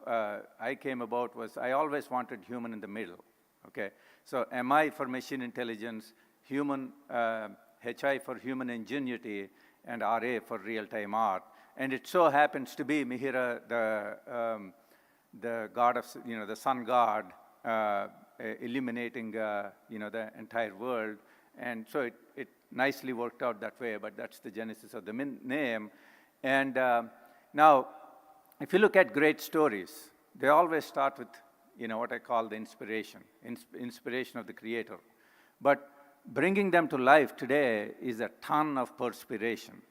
I came about was I always wanted human in the middle, okay? So MI for machine intelligence, human, HI for human ingenuity, and RA for real-time art. And it so happens to be Mihira, the god of, the sun god, illuminating, the entire world. And so it nicely worked out that way, but that's the genesis of the name. And now, if you look at great stories, they always start with, what I call the inspiration of the creator. But bringing them to life today is a ton of perspiration.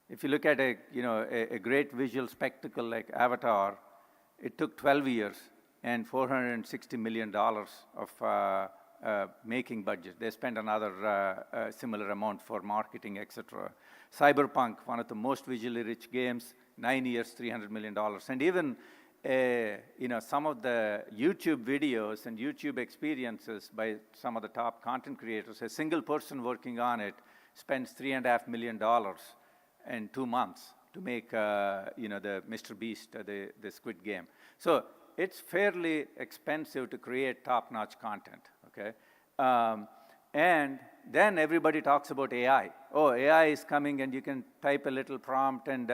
If you look at a great visual spectacle like Avatar, it took 12 years and $460 million of making budget. They spent another similar amount for marketing, etc. Cyberpunk, one of the most visually rich games, 9 years, $300 million. And even some of the YouTube videos and YouTube experiences by some of the top content creators, a single person working on it spends $3.5 million in 2 months to make the Mr. Beast, the Squid Game. So it's fairly expensive to create top-notch content, okay? And then everybody talks about AI. Oh, AI is coming and you can type a little prompt and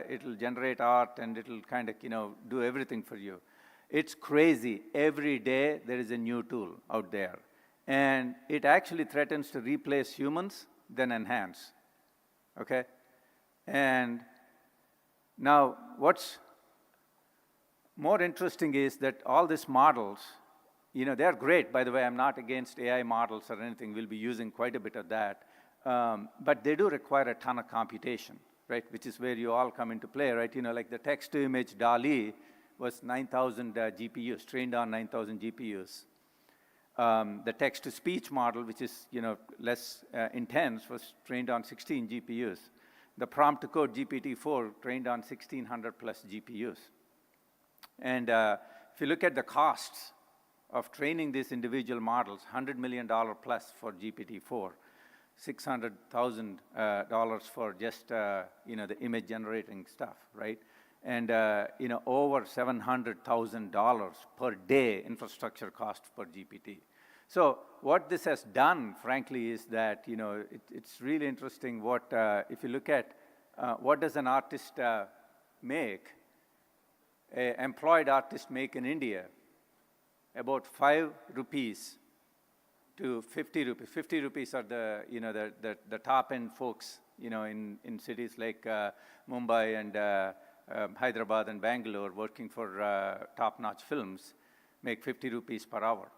it'll generate art and it'll kind of, do everything for you. It's crazy. Every day there is a new tool out there. And it actually threatens to replace humans, then enhance, okay? And now what's more interesting is that all these models, they're great. By the way, I'm not against AI models or anything. We'll be using quite a bit of that. But they do require a ton of computation, right? Which is where you all come into play, right? Like the text-to-image DALL-E was 9,000 GPUs, trained on 9,000 GPUs. The text-to-speech model, which is, less intense, was trained on 16 GPUs. The prompt-to-code GPT-4 trained on 1,600 plus GPUs. And if you look at the costs of training these individual models, $100 million plus for GPT-4, $600,000 for just the image generating stuff, right? And over $700,000 per day infrastructure cost for GPT. So what this has done, frankly, is that it's really interesting. What if you look at what does an artist make? An employed artist make in India about 5 rupees to 50 rupees. 50 rupees are the top end folks in cities like Mumbai and Hyderabad and Bangalore working for top-notch films make 50 rupees per hour.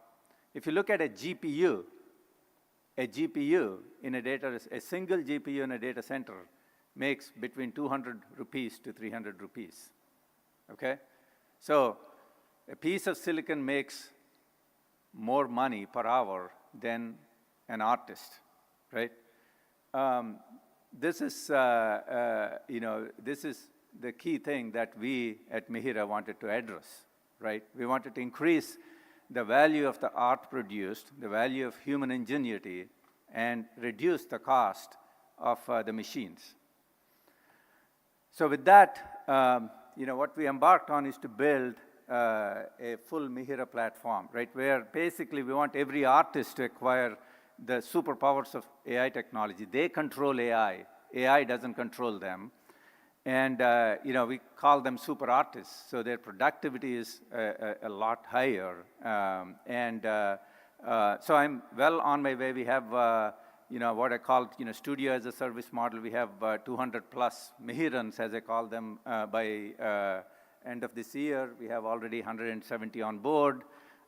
If you look at a GPU in a single GPU in a data center makes between 200 rupees to 300 rupees. Okay? So a piece of silicon makes more money per hour than an artist, right? this is, this is the key thing that we at Mihira wanted to address, right? We wanted to increase the value of the art produced, the value of human ingenuity, and reduce the cost of the machines. So with that, what we embarked on is to build a full Mihira platform, right? Where basically we want every artist to acquire the superpowers of AI technology. They control AI. AI doesn't control them. And, we call them super artists. So their productivity is a lot higher. So I'm well on my way. We have, what I call, studio as a service model. We have 200 plus Mihirans, as I call them, by end of this year. We have already 170 on board.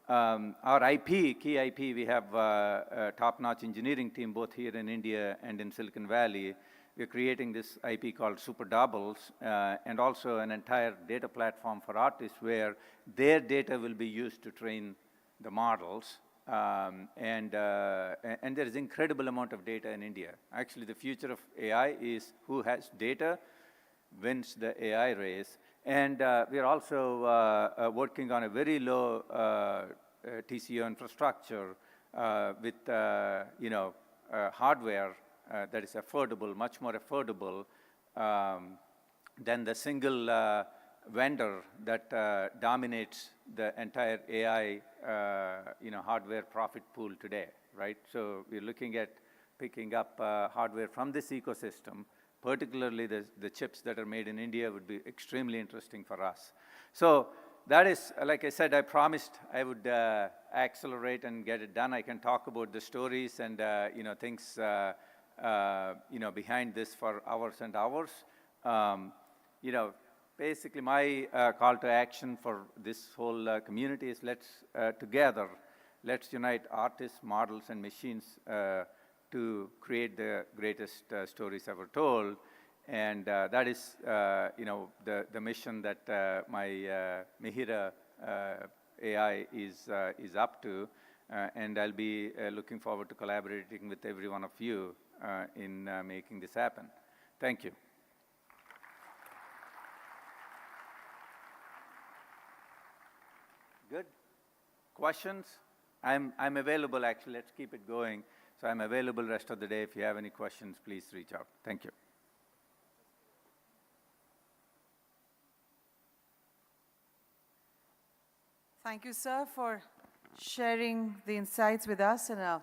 Our IP, key IP, we have a top-notch engineering team both here in India and in Silicon Valley. We're creating this IP called Super Doubles, and also an entire data platform for artists where their data will be used to train the models. And there is incredible amount of data in India. Actually, the future of AI is who has data wins the AI race. And we are also working on a very low TCO infrastructure with hardware that is affordable, much more affordable than the single vendor that dominates the entire AI hardware profit pool today, right? So we're looking at picking up hardware from this ecosystem. Particularly the chips that are made in India would be extremely interesting for us. So that is, like I said, I promised I would accelerate and get it done. I can talk about the stories and things behind this for hours and hours. Basically my call to action for this whole community is let's unite artists, models, and machines to create the greatest stories ever told. And that is, the mission that my Mihira AI is up to. And I'll be looking forward to collaborating with every one of you in making this happen. Thank you. Good. Questions? I'm available, actually. Let's keep it going. So I'm available rest of the day. If you have any questions, please reach out. Thank you. Thank you, sir, for sharing the insights with us in a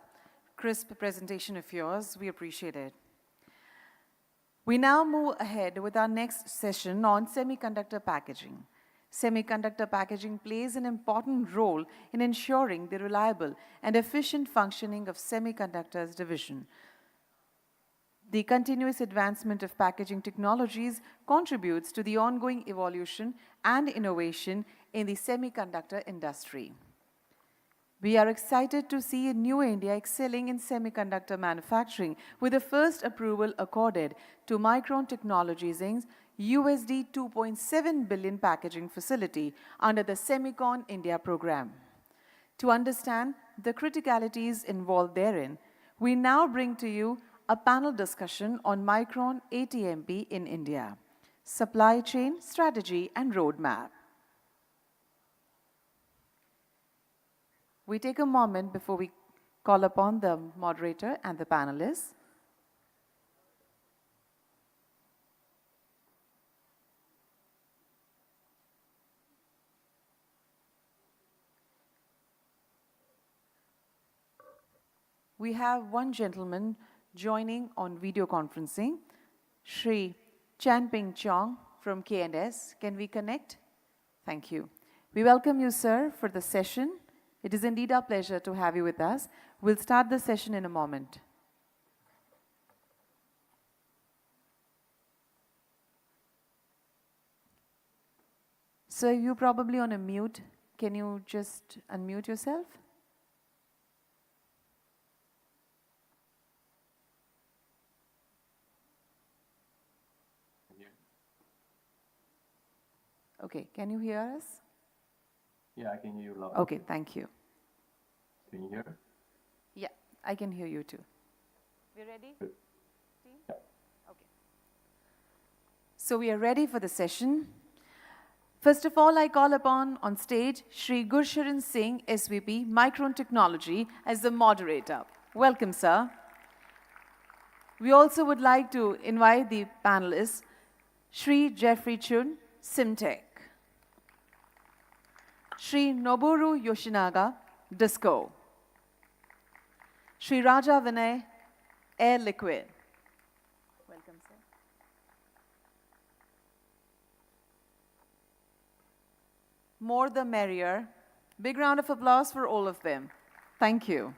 crisp presentation of yours. We appreciate it. We now move ahead with our next session on semiconductor packaging. Semiconductor packaging plays an important role in ensuring the reliable and efficient functioning of semiconductors division. The continuous advancement of packaging technologies contributes to the ongoing evolution and innovation in the semiconductor industry. We are excited to see New India excelling in semiconductor manufacturing with the first approval accorded to Micron Technologies Inc.'s USD 2.7 billion packaging facility under the SemiconIndia program. To understand the criticalities involved therein, we now bring to you a panel discussion on Micron ATMP in India, supply chain strategy and roadmap. We take a moment before we call upon the moderator and the panelists. We have one gentleman joining on video conferencing, Shri Chanping Chong from K&S. Can we connect? Thank you. We welcome you, sir, for the session. It is indeed our pleasure to have you with us. We'll start the session in a moment. Sir, you're probably on a mute. Can you just unmute yourself? Okay, can you hear us? Yeah, I can hear you loud. Okay, thank you. Can you hear? Yeah, I can hear you too. We ready? Good. Team? Yeah. Okay. So we are ready for the session. First of all, I call upon on stage Shri Gursharan Singh, SVP, Micron Technology, as the moderator. Welcome, sir. We also would like to invite the panelists, Shri Jeffrey Chun, Simtech, Shri Noboru Yoshinaga, Disco, Shri Raja Vinay, Air Liquid. Welcome, sir. More the merrier. Big round of applause for all of them. Thank you.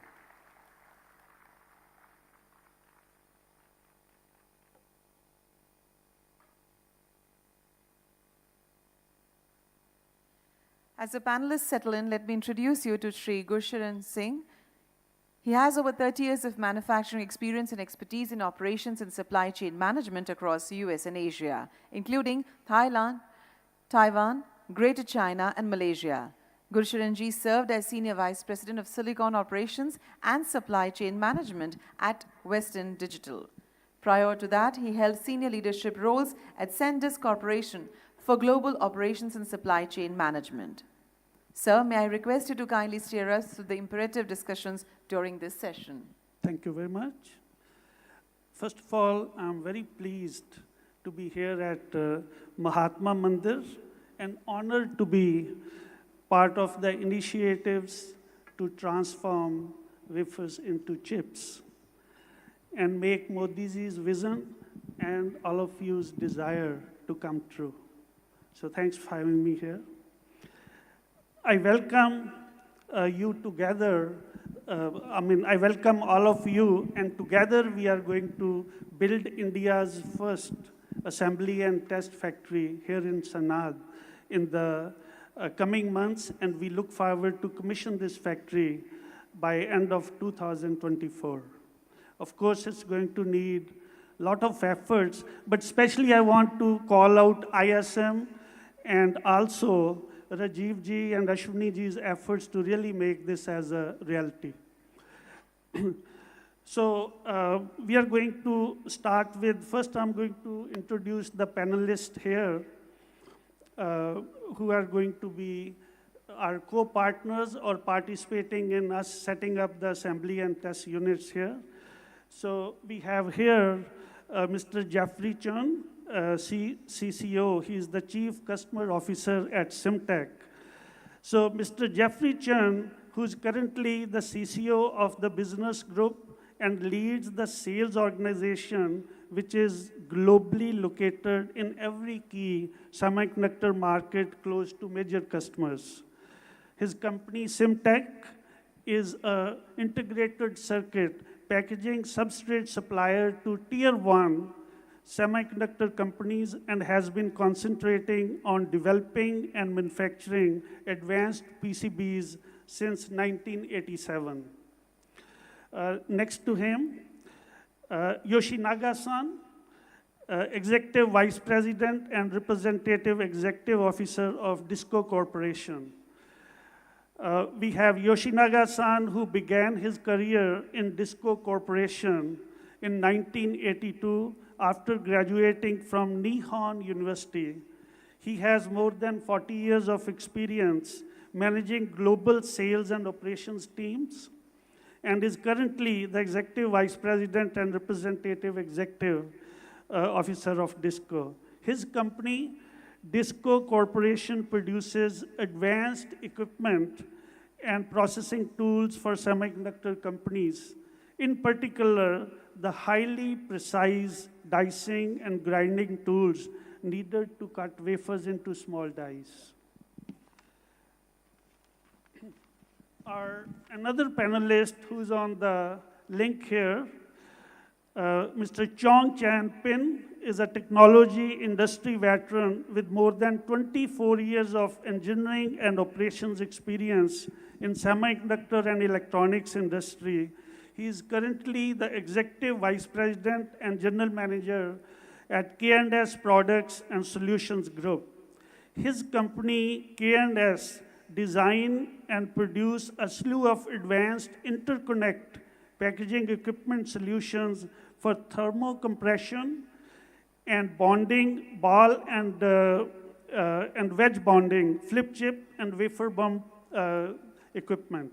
As the panelists settle in, let me introduce you to Shri Gursharan Singh. He has over 30 years of manufacturing experience and expertise in operations and supply chain management across the US and Asia, including Thailand, Taiwan, Greater China, and Malaysia. Gursharan ji served as Senior Vice President of Silicon Operations and Supply Chain Management at Western Digital. Prior to that, he held senior leadership roles at Sendisk Corporation for Global Operations and Supply Chain Management. Sir, may I request you to kindly steer us through the imperative discussions during this session. Thank you very much. First of all, I'm very pleased to be here at Mahatma Mandir and honored to be part of the initiatives to transform wafers into chips and make Modi's vision and all of you's desire to come true. So thanks for having me here. I welcome you together. I welcome all of you, and together we are going to build India's first assembly and test factory here in Sanad in the coming months, and we look forward to commission this factory by end of 2024. Of course, it's going to need a lot of efforts, but especially I want to call out ISM and also Rajiv ji and Ashwini ji's efforts to really make this as a reality. So we are going to start with, first I'm going to introduce the panelists here who are going to be our co-partners or participating in us setting up the assembly and test units here. So we have here Mr. Jeffrey Chun, CCO. He is the Chief Customer Officer at Simtech. So Mr. Jeffrey Chun, who is currently the CCO of the business group and leads the sales organization, which is globally located in every key semiconductor market close to major customers. His company, Simtech, is an integrated circuit packaging substrate supplier to Tier 1 semiconductor companies and has been concentrating on developing and manufacturing advanced PCBs since 1987. Next to him, Yoshinaga-san, Executive Vice President and Representative Executive Officer of Disco Corporation. We have Yoshinaga-san, who began his career in Disco Corporation in 1982 after graduating from Nihon University. He has more than 40 years of experience managing global sales and operations teams and is currently the Executive Vice President and Representative Executive Officer of Disco. His company, Disco Corporation, produces advanced equipment and processing tools for semiconductor companies. In particular, the highly precise dicing and grinding tools needed to cut wafers into small dies. Another panelist who's on the link here, Mr. Chong Chan Pin, is a technology industry veteran with more than 24 years of engineering and operations experience in semiconductor and electronics industry. He is currently the Executive Vice President and General Manager at K&S Products and Solutions Group. His company, K&S, design and produce a slew of advanced interconnect packaging equipment solutions for thermocompression and bonding, ball and wedge bonding, flip chip and wafer bump equipment.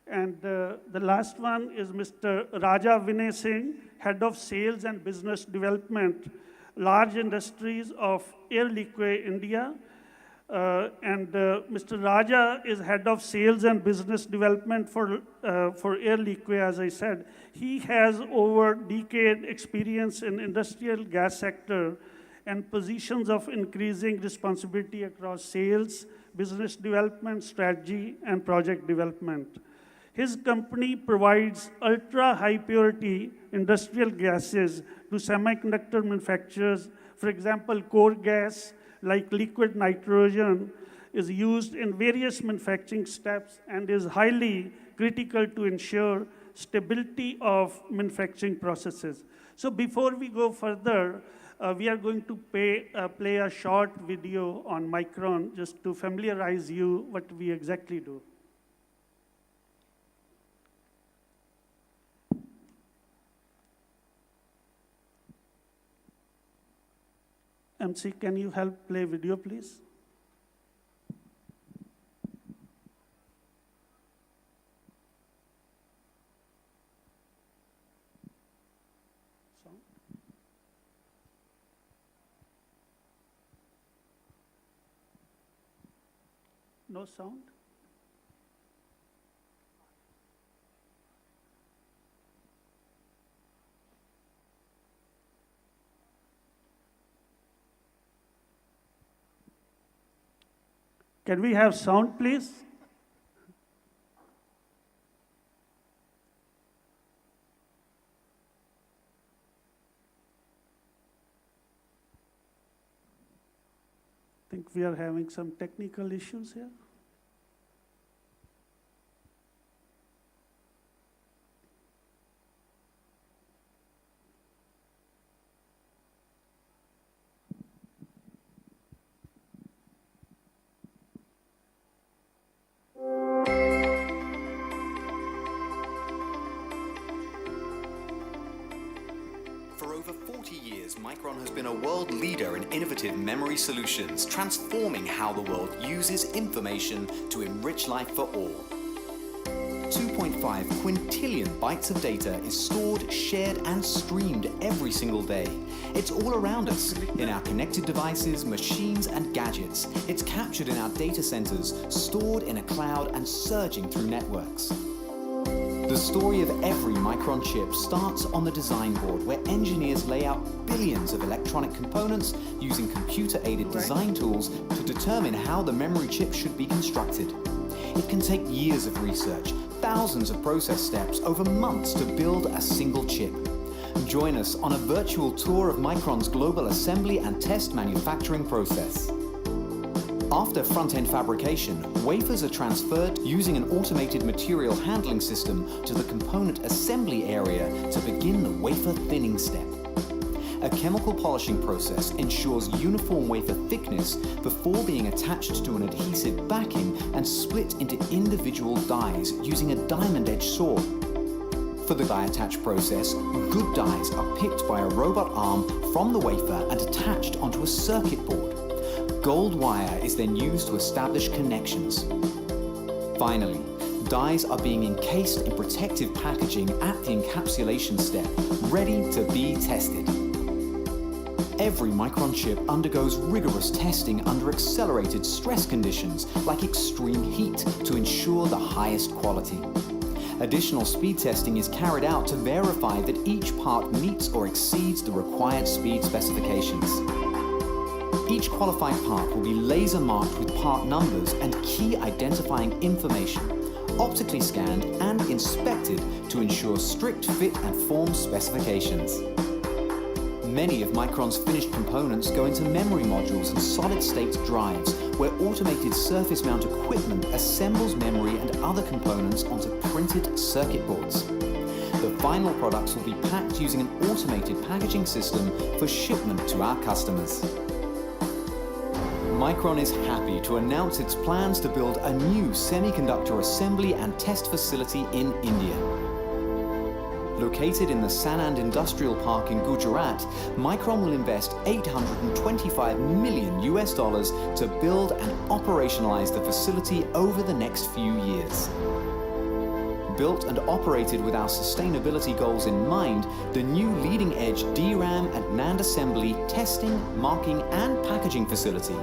And the last one is Mr. Raja Vinay Singh, Head of Sales and Business Development, Large Industries of Air Liquide India. Mr. Raja is Head of Sales and Business Development for Air Liquide, as I said. He has over decade experience in industrial gas sector and positions of increasing responsibility across sales, business development, strategy, and project development. His company provides ultra-high purity industrial gases to semiconductor manufacturers. For example, core gas, like liquid nitrogen, is used in various manufacturing steps and is highly critical to ensure stability of manufacturing processes. So before we go further, we are going to play a short video on Micron just to familiarize you what we exactly do. MC, can you help play video, please? Sound? No sound? Can we have sound, please? I think we are having some technical issues here. For over 40 years, Micron has been a world leader in innovative memory solutions, transforming how the world uses information to enrich life for all. 2.5 quintillion bytes of data is stored, shared, and streamed every single day. It's all around us, in our connected devices, machines, and gadgets. It's captured in our data centers, stored in a cloud, and surging through networks. The story of every Micron chip starts on the design board, where engineers lay out billions of electronic components using computer-aided design tools to determine how the memory chip should be constructed. It can take years of research, thousands of process steps, over months to build a single chip. Join us on a virtual tour of Micron's global assembly and test manufacturing process. After front-end fabrication, wafers are transferred using an automated material handling system to the component assembly area to begin the wafer thinning step. A chemical polishing process ensures uniform wafer thickness before being attached to an adhesive backing and split into individual dies using a diamond-edge saw. For the die attach process, good dies are picked by a robot arm from the wafer and attached onto a circuit board. Gold wire is then used to establish connections. Finally, dies are being encased in protective packaging at the encapsulation step, ready to be tested. Every Micron chip undergoes rigorous testing under accelerated stress conditions like extreme heat to ensure the highest quality. Additional speed testing is carried out to verify that each part meets or exceeds the required speed specifications. Each qualified part will be laser marked with part numbers and key identifying information, optically scanned and inspected to ensure strict fit and form specifications. Many of Micron's finished components go into memory modules and solid-state drives, where automated surface mount equipment assembles memory and other components onto printed circuit boards. The final products will be packed using an automated packaging system for shipment to our customers. Micron is happy to announce its plans to build a new semiconductor assembly and test facility in India. Located in the Sanand Industrial Park in Gujarat, Micron will invest $825 million to build and operationalize the facility over the next few years. Built and operated with our sustainability goals in mind, the new leading-edge DRAM and NAND assembly, testing, marking, and packaging facility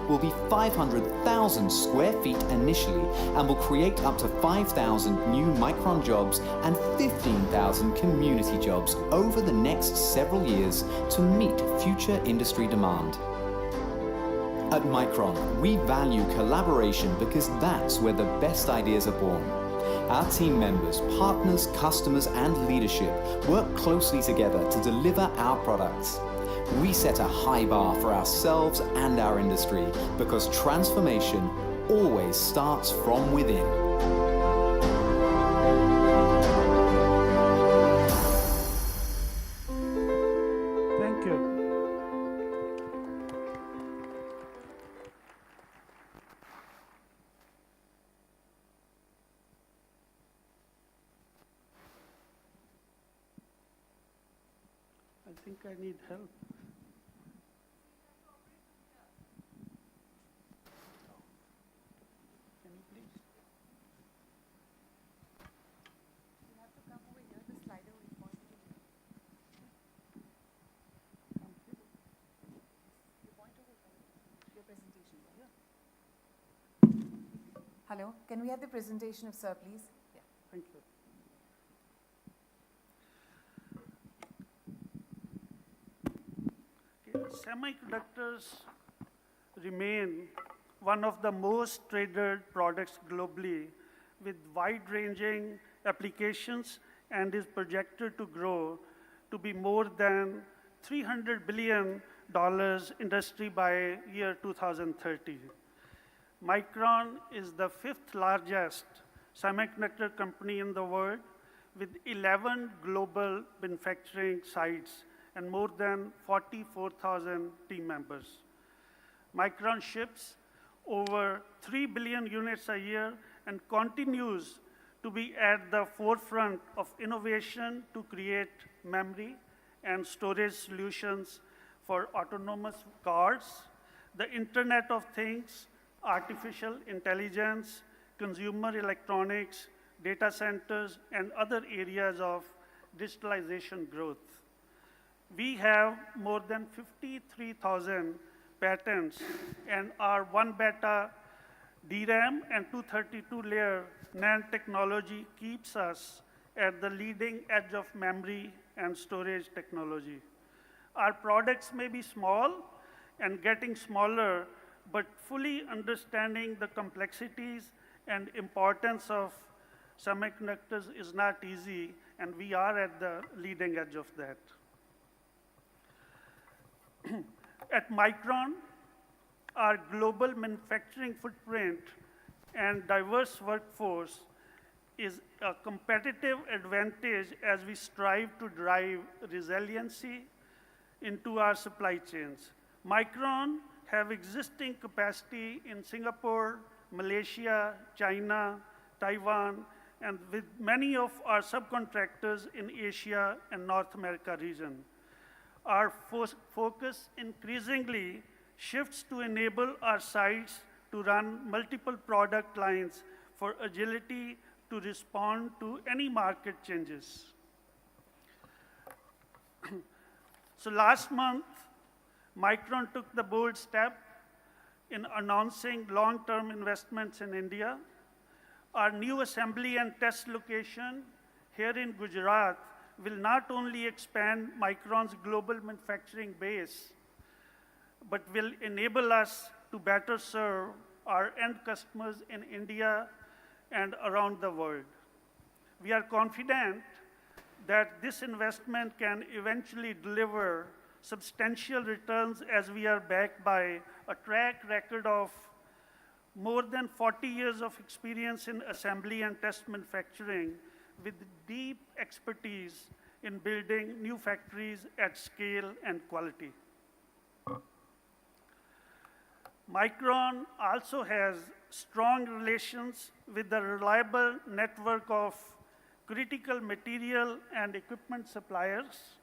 will be 500,000 square feet initially and will create up to 5,000 new Micron jobs and 15,000 community jobs over the next several years to meet future industry demand. At Micron, we value collaboration because that's where the best ideas are born. Our team members, partners, customers, and leadership work closely together to deliver our products. We set a high bar for ourselves and our industry because transformation always starts from within. Thank you. I think I need help. Can you please? You have to come over here, the slider will point to you. Come here. You point over here. Your presentation is here. Hello, can we have the presentation of Sir, please? Yeah. Thank you. Semiconductors remain one of the most traded products globally with wide-ranging applications and is projected to grow to be more than $300 billion industry by year 2030. Micron is the 5th largest semiconductor company in the world with 11 global manufacturing sites and more than 44,000 team members. Micron ships over 3 billion units a year and continues to be at the forefront of innovation to create memory and storage solutions for autonomous cars, the Internet of Things, artificial intelligence, consumer electronics, data centers, and other areas of digitalization growth. We have more than 53,000 patents, and our 1-beta DRAM and 232-layer NAND technology keeps us at the leading edge of memory and storage technology. Our products may be small and getting smaller, but fully understanding the complexities and importance of semiconductors is not easy, and we are at the leading edge of that. At Micron, our global manufacturing footprint and diverse workforce is a competitive advantage as we strive to drive resiliency into our supply chains. Micron have existing capacity in Singapore, Malaysia, China, Taiwan, and with many of our subcontractors in Asia and North America region. Our focus increasingly shifts to enable our sites to run multiple product lines for agility to respond to any market changes. So last month, Micron took the bold step in announcing long-term investments in India. Our new assembly and test location here in Gujarat will not only expand Micron's global manufacturing base, but will enable us to better serve our end customers in India and around the world. We are confident that this investment can eventually deliver substantial returns as we are backed by a track record of more than 40 years of experience in assembly and test manufacturing with deep expertise in building new factories at scale and quality. Micron also has strong relations with the reliable network of critical material and equipment suppliers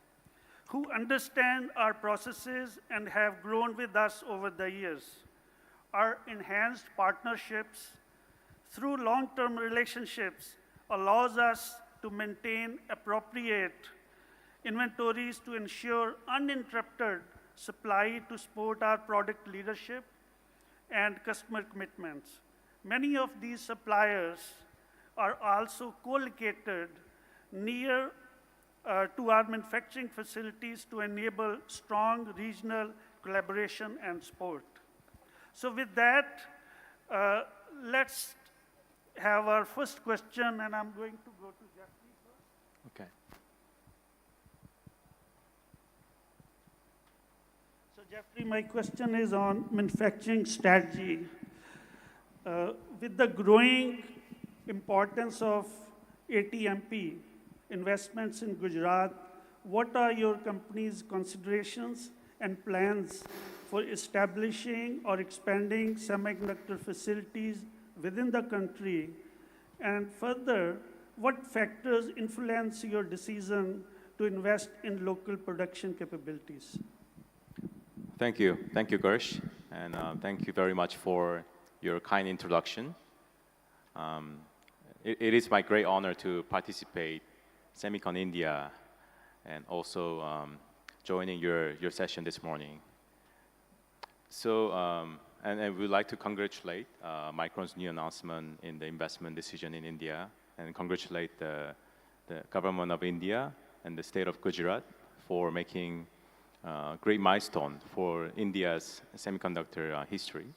who understand our processes and have grown with us over the years. Our enhanced partnerships through long-term relationships allows us to maintain appropriate inventories to ensure uninterrupted supply to support our product leadership and customer commitments. Many of these suppliers are also co-located near to our manufacturing facilities to enable strong regional collaboration and support. So with that, let's have our first question, and I'm going to go to Jeffrey first. Okay. So Jeffrey, my question is on manufacturing strategy. With the growing importance of ATMP, investments in Gujarat, what are your company's considerations and plans for establishing or expanding semiconductor facilities within the country? And further, what factors influence your decision to invest in local production capabilities? Thank you, Gersh, and thank you very much for your kind introduction. It is my great honor to participate SemiconIndia and also joining your session this morning. So, and we'd like to congratulate Micron's new announcement in the investment decision in India, and congratulate the government of India and the state of Gujarat for making great milestone for India's semiconductor history.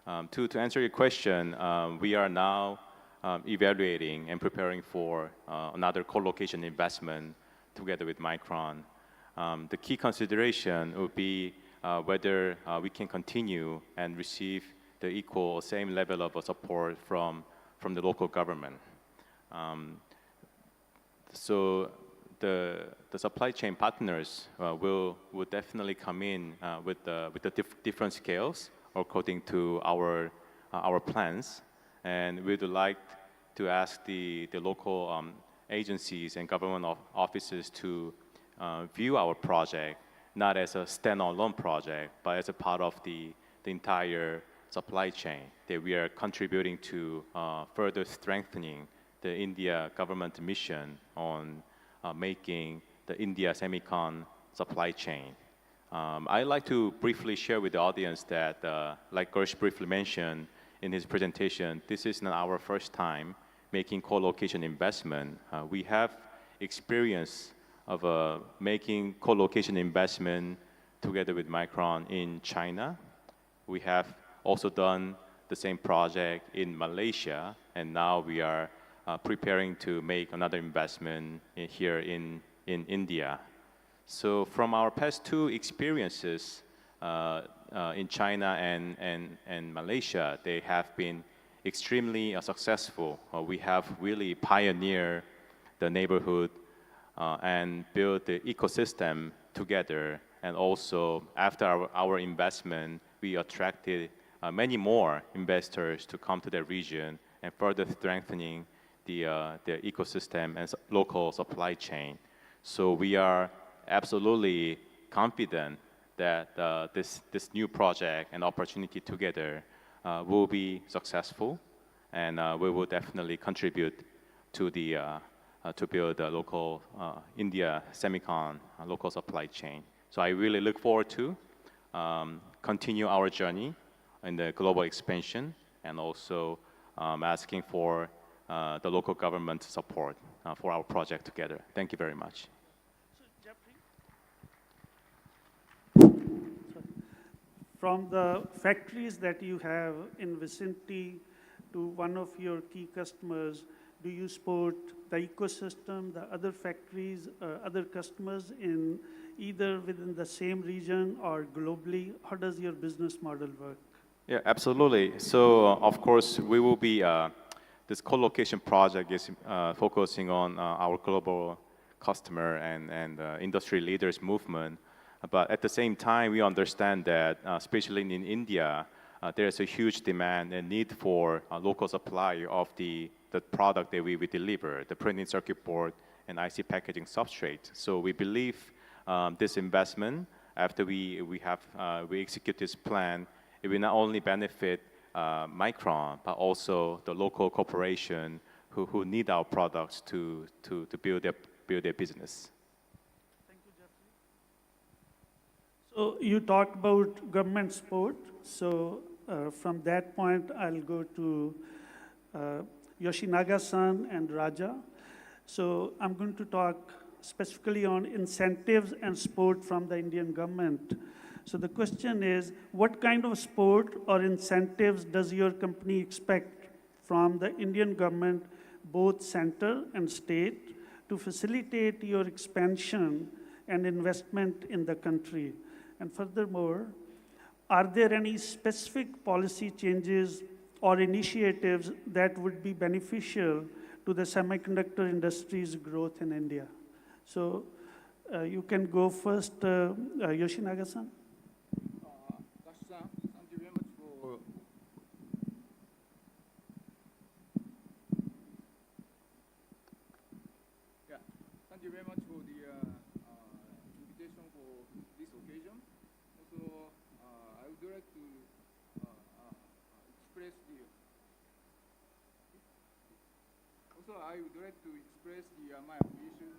To answer your question, we are now evaluating and preparing for another co-location investment together with Micron. The key consideration would be whether we can continue and receive the equal or same level of support from the local government. So the supply chain partners will definitely come in with the different scales according to our plans, and we would like to ask the local agencies and government offices to view our project not as a standalone project, but as a part of the entire supply chain that we are contributing to further strengthening the India government mission on making the India Semicon supply chain. I'd like to briefly share with the audience that, like Gersh briefly mentioned in his presentation, this is not our first time making co-location investment. We have experience of making co-location investment together with Micron in China. We have also done the same project in Malaysia, and now we are preparing to make another investment here in India. So from our past two experiences in China and Malaysia, they have been extremely successful. We have really pioneered the neighborhood and built the ecosystem together. And also, after our investment, we attracted many more investors to come to the region and further strengthening the ecosystem and local supply chain. So we are absolutely confident that this new project and opportunity together will be successful, and we will definitely contribute to to build a local India Semicon local supply chain. So I really look forward to continue our journey in the global expansion, and also asking for the local government support for our project together. Thank you very much. So, from the factories that you have in vicinity to one of your key customers, do you support the ecosystem, the other factories, other customers in either within the same region or globally? How does your business model work? Yeah, absolutely. So, of course, we will be, this co-location project is focusing on our global customer and industry leaders movement. But at the same time, we understand that, especially in India, there's a huge demand and need for local supply of the product that we deliver, the printed circuit board and IC packaging substrate. So we believe this investment, after we execute this plan, it will not only benefit Micron, but also the local corporation who need our products to build their business. Thank you, Jeffrey. So you talked about government support. So from that point, I'll go to Yoshinaga-san and Raja. So I'm going to talk specifically on incentives and support from the Indian government. So the question is, what kind of support or incentives does your company expect from the Indian government, both center and state, to facilitate your expansion and investment in the country? And furthermore, are there any specific policy changes or initiatives that would be beneficial to the semiconductor industry's growth in India? So you can go first, Yoshinaga-san. Thank you very much for thank you very much for the invitation for this occasion. Also, I would like to express my appreciation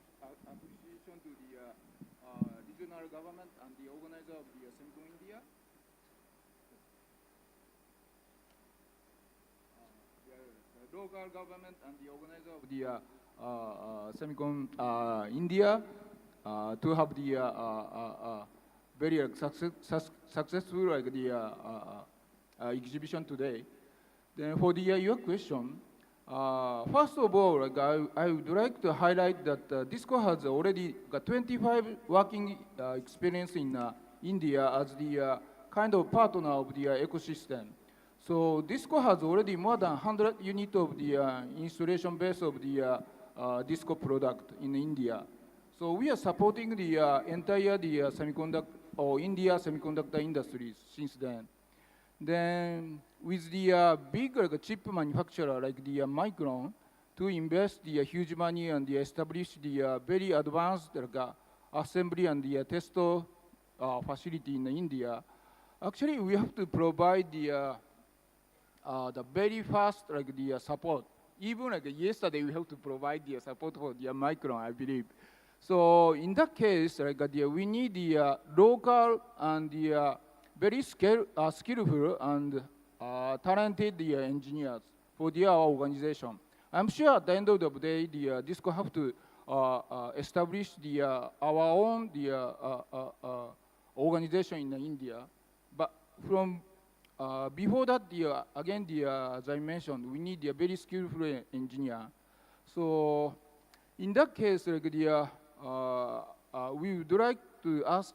to the regional government and the organizer of the SemiconIndia. The local government and the organizer of the SemiconIndia to have the very successful exhibition today. Then for your question, first of all, I would like to highlight that DISCO has already got 25 working experience in India as the kind of partner of the ecosystem. So DISCO has already more than 100 units of the installation base of the DISCO product in India. So we are supporting the entire semiconductor or India semiconductor industries since then. Then with the bigger chip manufacturer like the Micron to invest the huge money and establish the very advanced assembly and the test facility in India, actually we have to provide the very fast support. Even yesterday we have to provide the support for the Micron, I believe. So in that case, we need the local and the very skillful and talented engineers for our organization. I'm sure at the end of the day, the DISCO have to establish our own organization in India. But from before that, again, as I mentioned, we need a very skillful engineer. So in that case, we would like to ask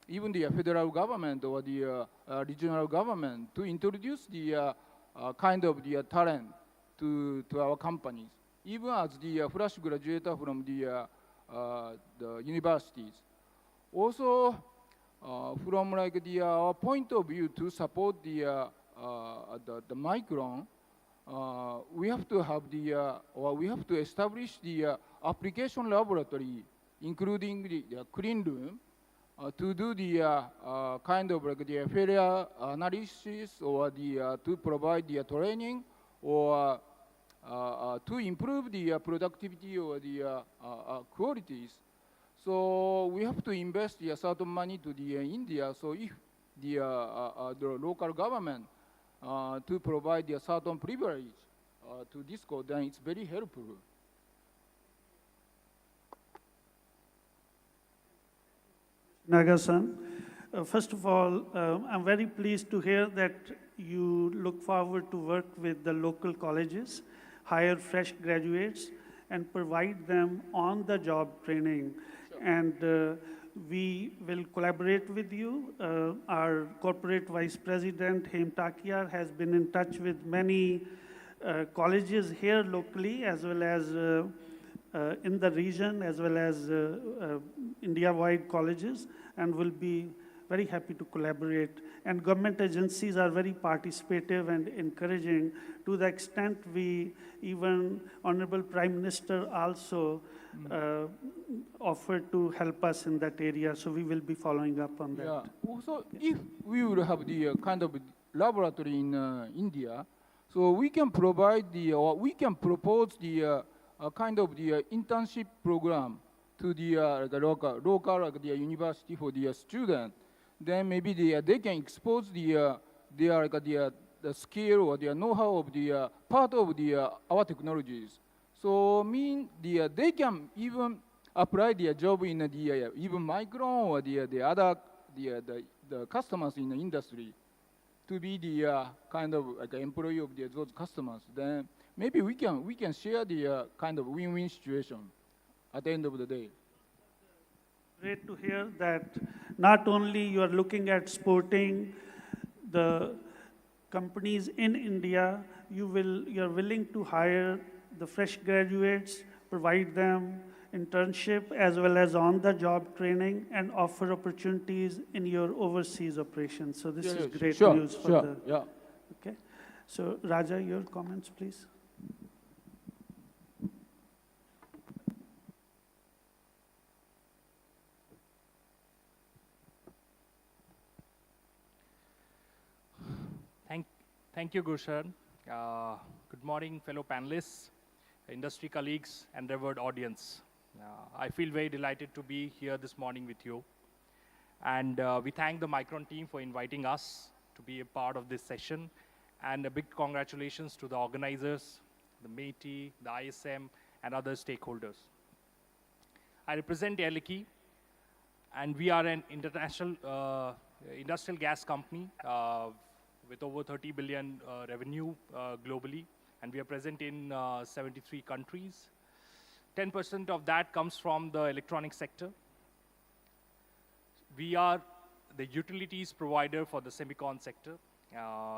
even the federal government or the regional government to introduce the kind of the talent to our companies, even as the fresh graduate from the universities. Also, from our point of view to support the Micron, we have to have we have to establish the application laboratory, including the clean room, to do the kind of the failure analysis or to provide the training or to improve the productivity or the qualities. So we have to invest a certain money to the India. So if the local government to provide a certain privilege to DISCO, then it's very helpful. Naga-san, first of all, I'm very pleased to hear that you look forward to work with the local colleges, hire fresh graduates, and provide them on-the-job training. Sure. And we will collaborate with you. Our corporate vice president, Hem Takiar, has been in touch with many colleges here locally, as well as in the region, as well as India-wide colleges, and will be very happy to collaborate. And government agencies are very participative and encouraging, to the extent even Honorable Prime Minister also offered to help us in that area. So we will be following up on that. Yeah. Also, if we will have the kind of laboratory in India, so we can provide or we can propose the kind of the internship program to the local the university for the student. Then maybe they can expose the skill or the know-how of the part of the our technologies. So they can even apply their job in the even Micron or the other the customers in the industry to be the kind of like employee of those customers. Then maybe we can share the kind of win-win situation at the end of the day. Great to hear that not only you are looking at supporting the companies in India, you're willing to hire the fresh graduates, provide them internship as well as on-the-job training, and offer opportunities in your overseas operations. So this is great news for the. Yeah. Okay. So Raja, your comments, please. Thank you, Gushan. Good morning, fellow panelists, industry colleagues, and revered audience. I feel very delighted to be here this morning with you. And we thank the Micron team for inviting us to be a part of this session. And a big congratulations to the organizers, the METI, the ISM, and other stakeholders. I represent Air Liquide, and we are an international industrial gas company with over 30 billion revenue globally, and we are present in 73 countries. 10% of that comes from the electronic sector. We are the utilities provider for the semicon sector.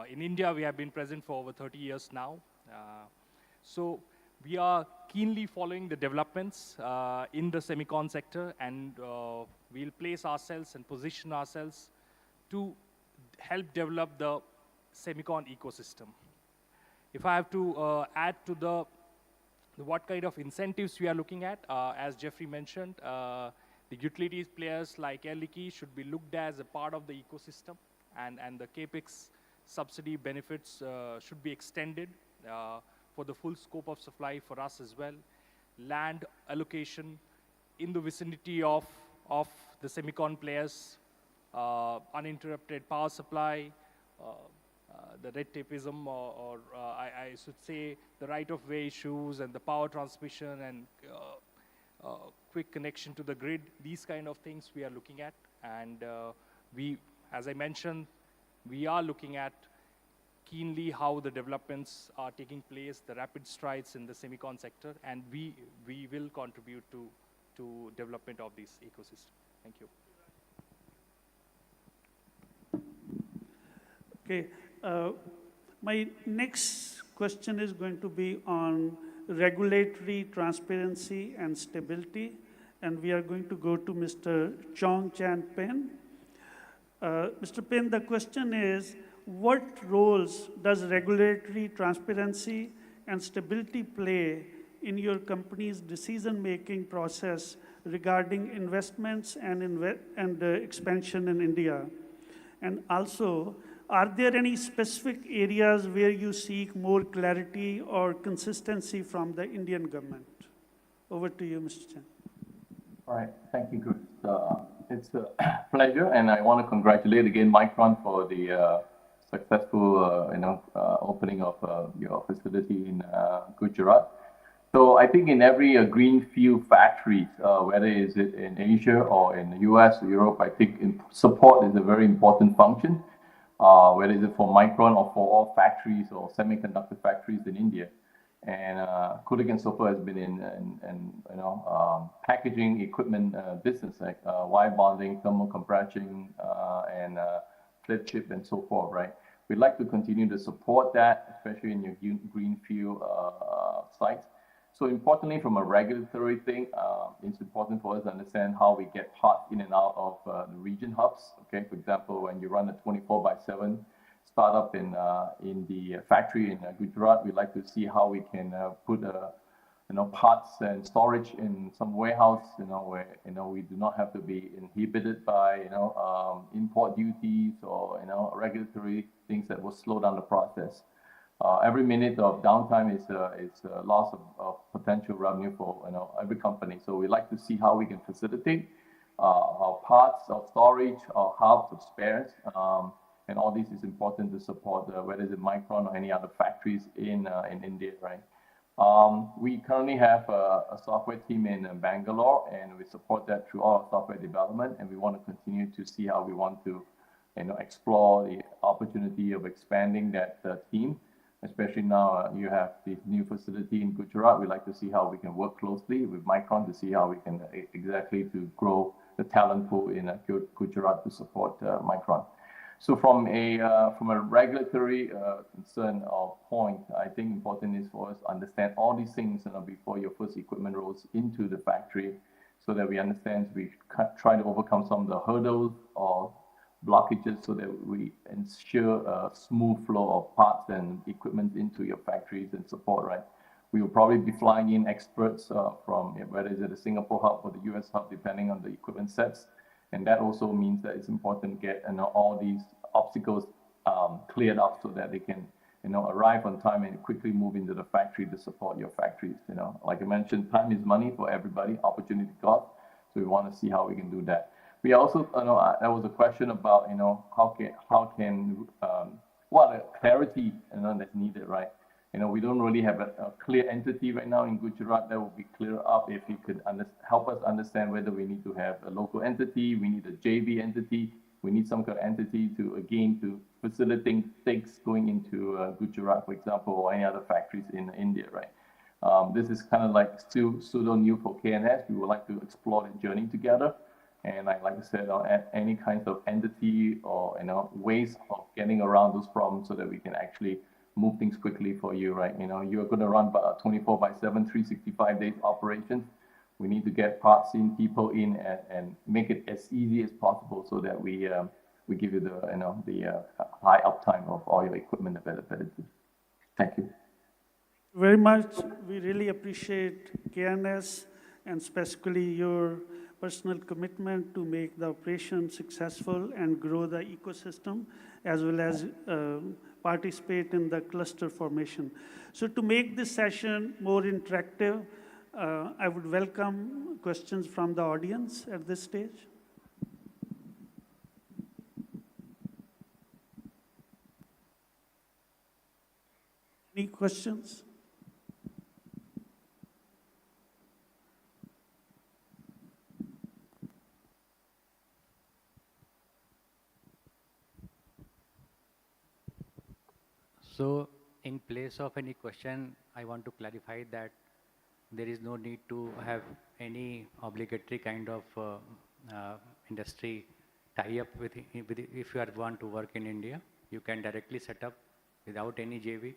In India, we have been present for over 30 years now. So we are keenly following the developments in the semicon sector, and we'll place ourselves and position ourselves to help develop the semicon ecosystem. If I have to add to what kind of incentives we are looking at, as Jeffrey mentioned, the utilities players like Air Liquide should be looked at as a part of the ecosystem, and the CAPEX subsidy benefits should be extended for the full scope of supply for us as well. Land allocation in the vicinity of the semicon players, uninterrupted power supply, the red tapeism, or I should say the right-of-way issues, and the power transmission, and quick connection to the grid. These kind of things we are looking at. And as I mentioned, we are looking at keenly how the developments are taking place, the rapid strides in the semicon sector, and we will contribute to development of this ecosystem. Thank you. Okay. My next question is going to be on regulatory transparency and stability, and we are going to go to Mr. Chong Chan Pen. Mr. Pen, the question is, what roles does regulatory transparency and stability play in your company's decision-making process regarding investments and expansion in India? And also, are there any specific areas where you seek more clarity or consistency from the Indian government? Over to you, Mr. Chen. All right, thank you, Chris. It's a pleasure, and I want to congratulate again Micron for the successful, opening of your facility in Gujarat. So I think in every greenfield factory, whether is it in Asia or in the US or Europe, I think support is a very important function. Whether is it for Micron or for all factories or semiconductor factories in India. And Kodak and Sofa has been in packaging equipment business, like wire bonding, thermal compression, and flip chip and so forth, right? We'd like to continue to support that, especially in your greenfield sites. So importantly, from a regulatory thing, it's important for us to understand how we get parts in and out of the region hubs. Okay, for example, when you run a 24/7 startup in the factory in Gujarat, we like to see how we can put parts and storage in some warehouse, where we do not have to be inhibited by import duties or regulatory things that will slow down the process. Every minute of downtime is a loss of potential revenue for every company. So we like to see how we can facilitate our parts, our storage, our hubs of spares, and all this is important to support whether it's Micron or any other factories in India, right? We currently have a software team in Bangalore, and we support that through all our software development, and we want to continue to see how we want to explore the opportunity of expanding that team. Especially now you have this new facility in Gujarat. We like to see how we can work closely with Micron to see how we can exactly to grow the talent pool in Gujarat to support Micron. So from a regulatory concern or point, I think important is for us to understand all these things before your first equipment rolls into the factory, so that we understand, we try to overcome some of the hurdles or blockages so that we ensure a smooth flow of parts and equipment into your factories and support, right? We will probably be flying in experts from whether it's the Singapore hub or the US hub, depending on the equipment sets. And that also means that it's important to get all these obstacles cleared up so that they can arrive on time and quickly move into the factory to support your factories. Like I mentioned, time is money for everybody, opportunity cost. So we want to see how we can do that. We also, there was a question about, what clarity, that's needed, right? We don't really have a clear entity right now in Gujarat. That will be clear up if you could help us understand whether we need to have a local entity, we need a JV entity, we need some kind of entity to facilitate things going into Gujarat, for example, or any other factories in India, right? This is kind of like still pseudo new for KNS. We would like to explore the journey together. And like I said, any kinds of entity or ways of getting around those problems so that we can actually move things quickly for you, right? You're going to run 24/7, 365 days operations. We need to get parts in, people in, and make it as easy as possible so that we give you the high uptime of all your equipment availability. Thank you. Very much. We really appreciate KNS and specifically your personal commitment to make the operation successful and grow the ecosystem, as well as participate in the cluster formation. So to make this session more interactive, I would welcome questions from the audience at this stage. Any questions? So in place of any question, I want to clarify that there is no need to have any obligatory kind of industry tie-up with if you want to work in India. You can directly set up without any JV,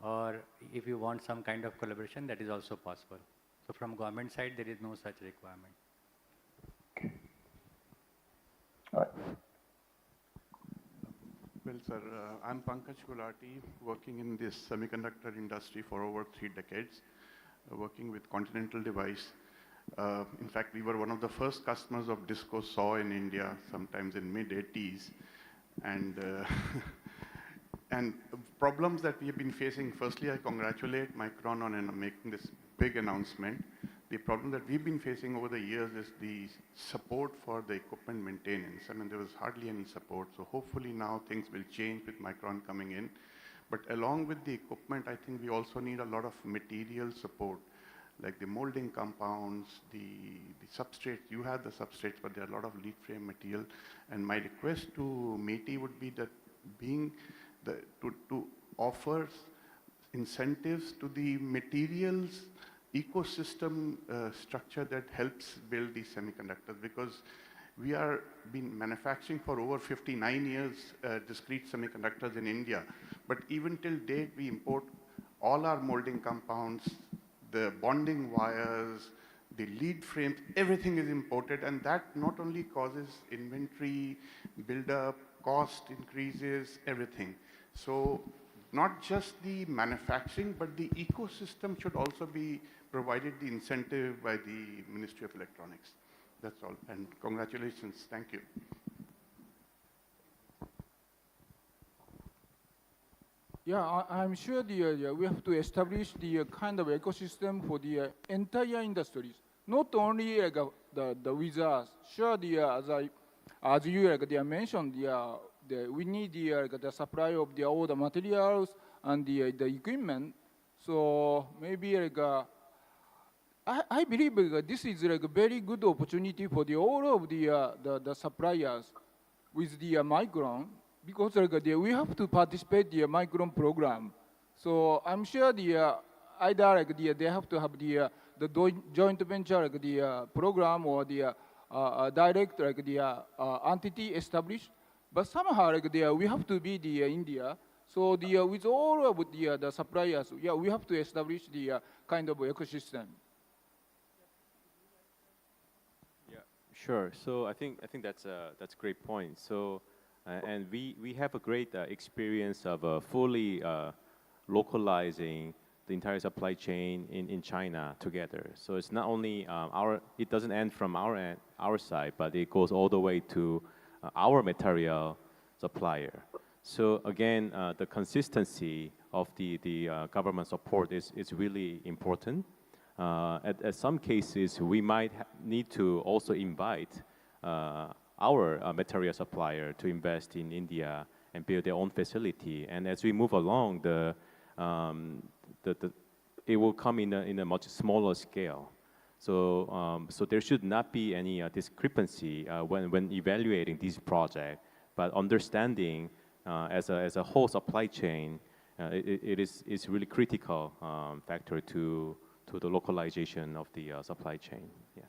or if you want some kind of collaboration, that is also possible. So from government side, there is no such requirement. Okay. All right. Well, sir, I'm Pankaj Gulati, working in this semiconductor industry for over 3 decades, working with Continental Device. In fact, we were one of the first customers of Disco SAW in India, sometimes in mid-80s. And problems that we have been facing, firstly, I congratulate Micron on making this big announcement. The problem that we've been facing over the years is the support for the equipment maintenance. I mean, there was hardly any support. So hopefully now things will change with Micron coming in. But along with the equipment, I think we also need a lot of material support, like the molding compounds, the substrates. You have the substrates, but there are a lot of lead frame material. And my request to MITI would be that to offer incentives to the materials ecosystem structure that helps build these semiconductors, because we are been manufacturing for over 59 years discrete semiconductors in India, but even till date we import all our molding compounds, the bonding wires, the lead frames, everything is imported, and that not only causes inventory buildup, cost increases, everything. So not just the manufacturing, but the ecosystem should also be provided the incentive by the Ministry of Electronics. That's all, and congratulations, thank you. Yeah, I'm sure we have to establish the kind of ecosystem for the entire industries, not only like, the with us. Sure, as you mentioned, we need the supply of all the materials and the equipment. So maybe I believe this is a very good opportunity for all of the suppliers with the Micron, because we have to participate in the Micron program. So I'm sure either they have to have the joint venture the program or the direct entity established. But somehow we have to be the India. So with all of the suppliers, yeah, we have to establish the kind of ecosystem. Yeah, sure. So I think that's a great point. So and we have a great experience of fully localizing the entire supply chain in China together. So it's not only it doesn't end from our side, but it goes all the way to our material supplier. So again, the consistency of the government support is really important. At some cases, we might need to also invite our material supplier to invest in India and build their own facility. And as we move along, it will come in a much smaller scale. So so there should not be any discrepancy when evaluating this project, but understanding as a whole supply chain, it is really critical factor to the localization of the supply chain. Yeah.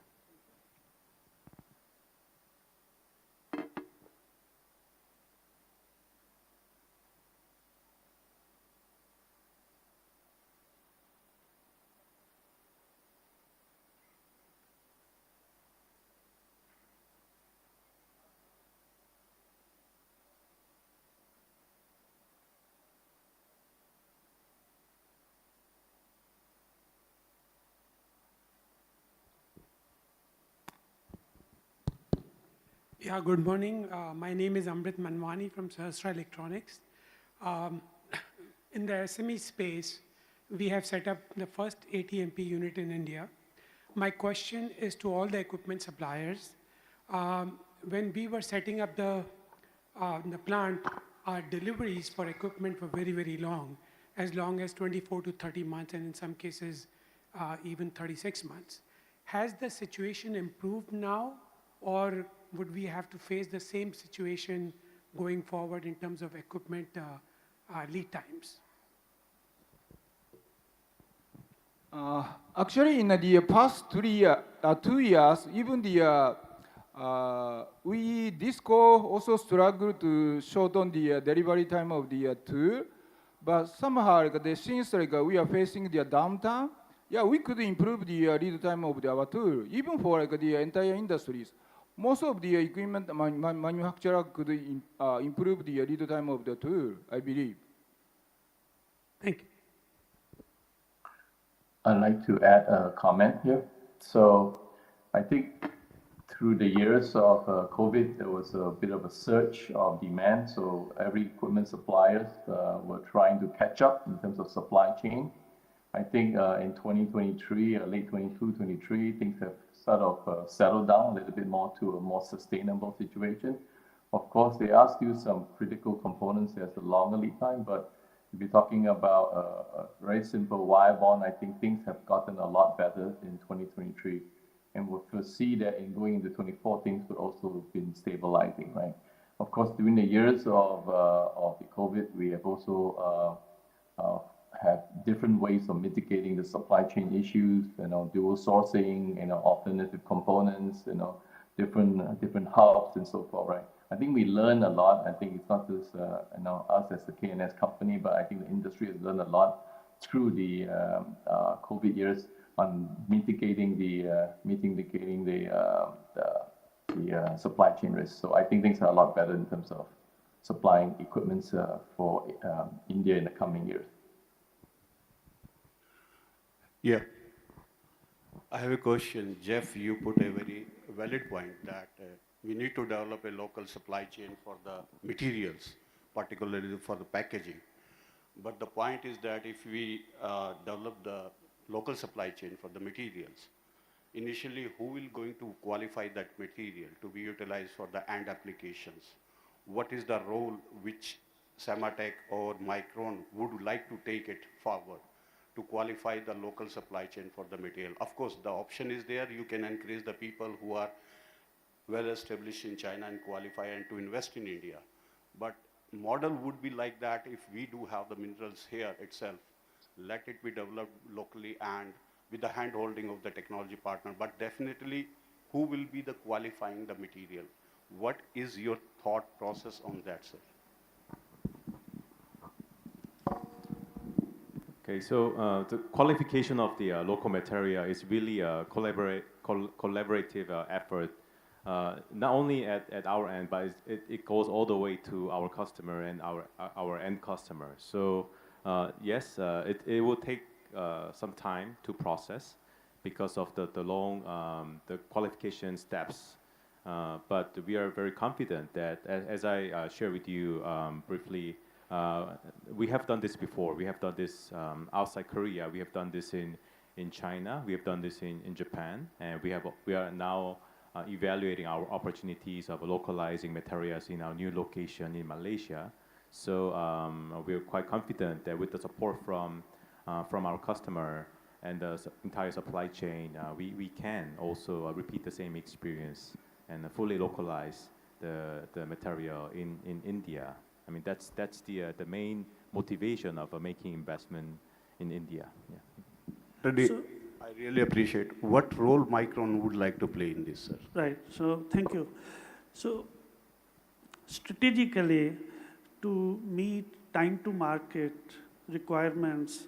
Yeah, good morning. My name is Amrit Manwani from Sahasra Electronics. In the SME space, we have set up the first ATMP unit in India. My question is to all the equipment suppliers. When we were setting up the plant, our deliveries for equipment were very, very long as 24 to 30 months, and in some cases, even 36 months. Has the situation improved now, or would we have to face the same situation going forward in terms of equipment lead times? Actually, in the past 2 years, even we Disco also struggled to shorten the delivery time of the tool, but somehow since we are facing the downturn, yeah, we could improve the lead time of our tool, even for the entire industries. Most of the equipment manufacturer could improve the lead time of the tool, I believe. Thank you. I'd like to add a comment here. So I think through the years of COVID, there was a bit of a surge of demand. So every equipment suppliers were trying to catch up in terms of supply chain. I think in 2023, late 22, 23, things have sort of settled down a little bit more to a more sustainable situation. Of course, there are still some critical components. There's a longer lead time, but if you're talking about a very simple wire bond, I think things have gotten a lot better in 2023. And we'll foresee that in going into 24, things would also have been stabilizing, right? Of course, during the years of the COVID, we have also have different ways of mitigating the supply chain issues, dual sourcing, alternative components, different hubs and so forth, right? I think we learned a lot. I think it's not just us as the K&S company, but I think the industry has learned a lot through the COVID years on mitigating the supply chain risk. So I think things are a lot better in terms of supplying equipments for India in the coming years. Yeah. I have a question. Jeff, you put a very valid point that we need to develop a local supply chain for the materials, particularly for the packaging. But the point is that if we develop the local supply chain for the materials, initially who will going to qualify that material to be utilized for the end applications? What is the role which Sematech or Micron would like to take it forward to qualify the local supply chain for the material? Of course, the option is there. You can encourage the people who are well established in China and qualify and to invest in India. But model would be like that if we do have the minerals here itself, let it be developed locally and with the hand holding of the technology partner. But definitely, who will be the qualifying the material? What is your thought process on that, sir? Okay, so the qualification of the local material is really a collaborative effort, not only at our end, but it goes all the way to our customer and our end customer. So yes, it will take some time to process because of the long the qualification steps. But we are very confident that, as I shared with you briefly, we have done this before. We have done this outside Korea. We have done this in China. We have done this in Japan, and we are now evaluating our opportunities of localizing materials in our new location in Malaysia. So we are quite confident that with the support from our customer and the entire supply chain, we can also repeat the same experience and fully localize the material in India. I mean, that's the main motivation of making investment in India. Yeah. So, I really appreciate. What role Micron would like to play in this, sir? Right. So thank you. So strategically, to meet time to market requirements,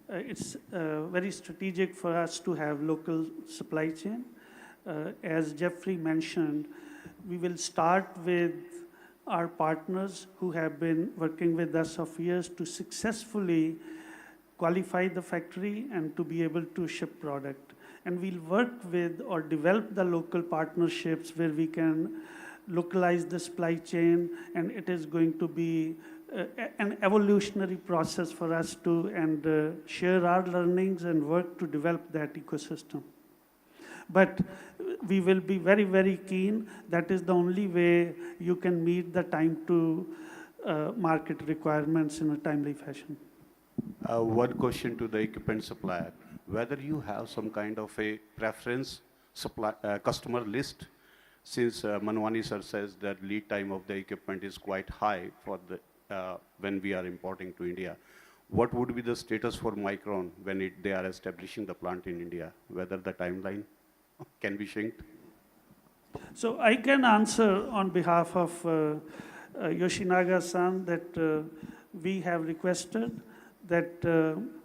it's very strategic for us to have local supply chain. As Jeffrey mentioned, we will start with our partners who have been working with us for years to successfully qualify the factory and to be able to ship product. And we'll work with or develop the local partnerships where we can localize the supply chain, and it is going to be an evolutionary process for us to share our learnings and work to develop that ecosystem. But we will be very, very keen. That is the only way you can meet the time to market requirements in a timely fashion. One question to the equipment supplier. Whether you have some kind of a preference customer list, since Manwani sir says that lead time of the equipment is quite high for the when we are importing to India. What would be the status for Micron when they are establishing the plant in India? Whether the timeline can be synced? So I can answer on behalf of Yoshinaga-san that we have requested that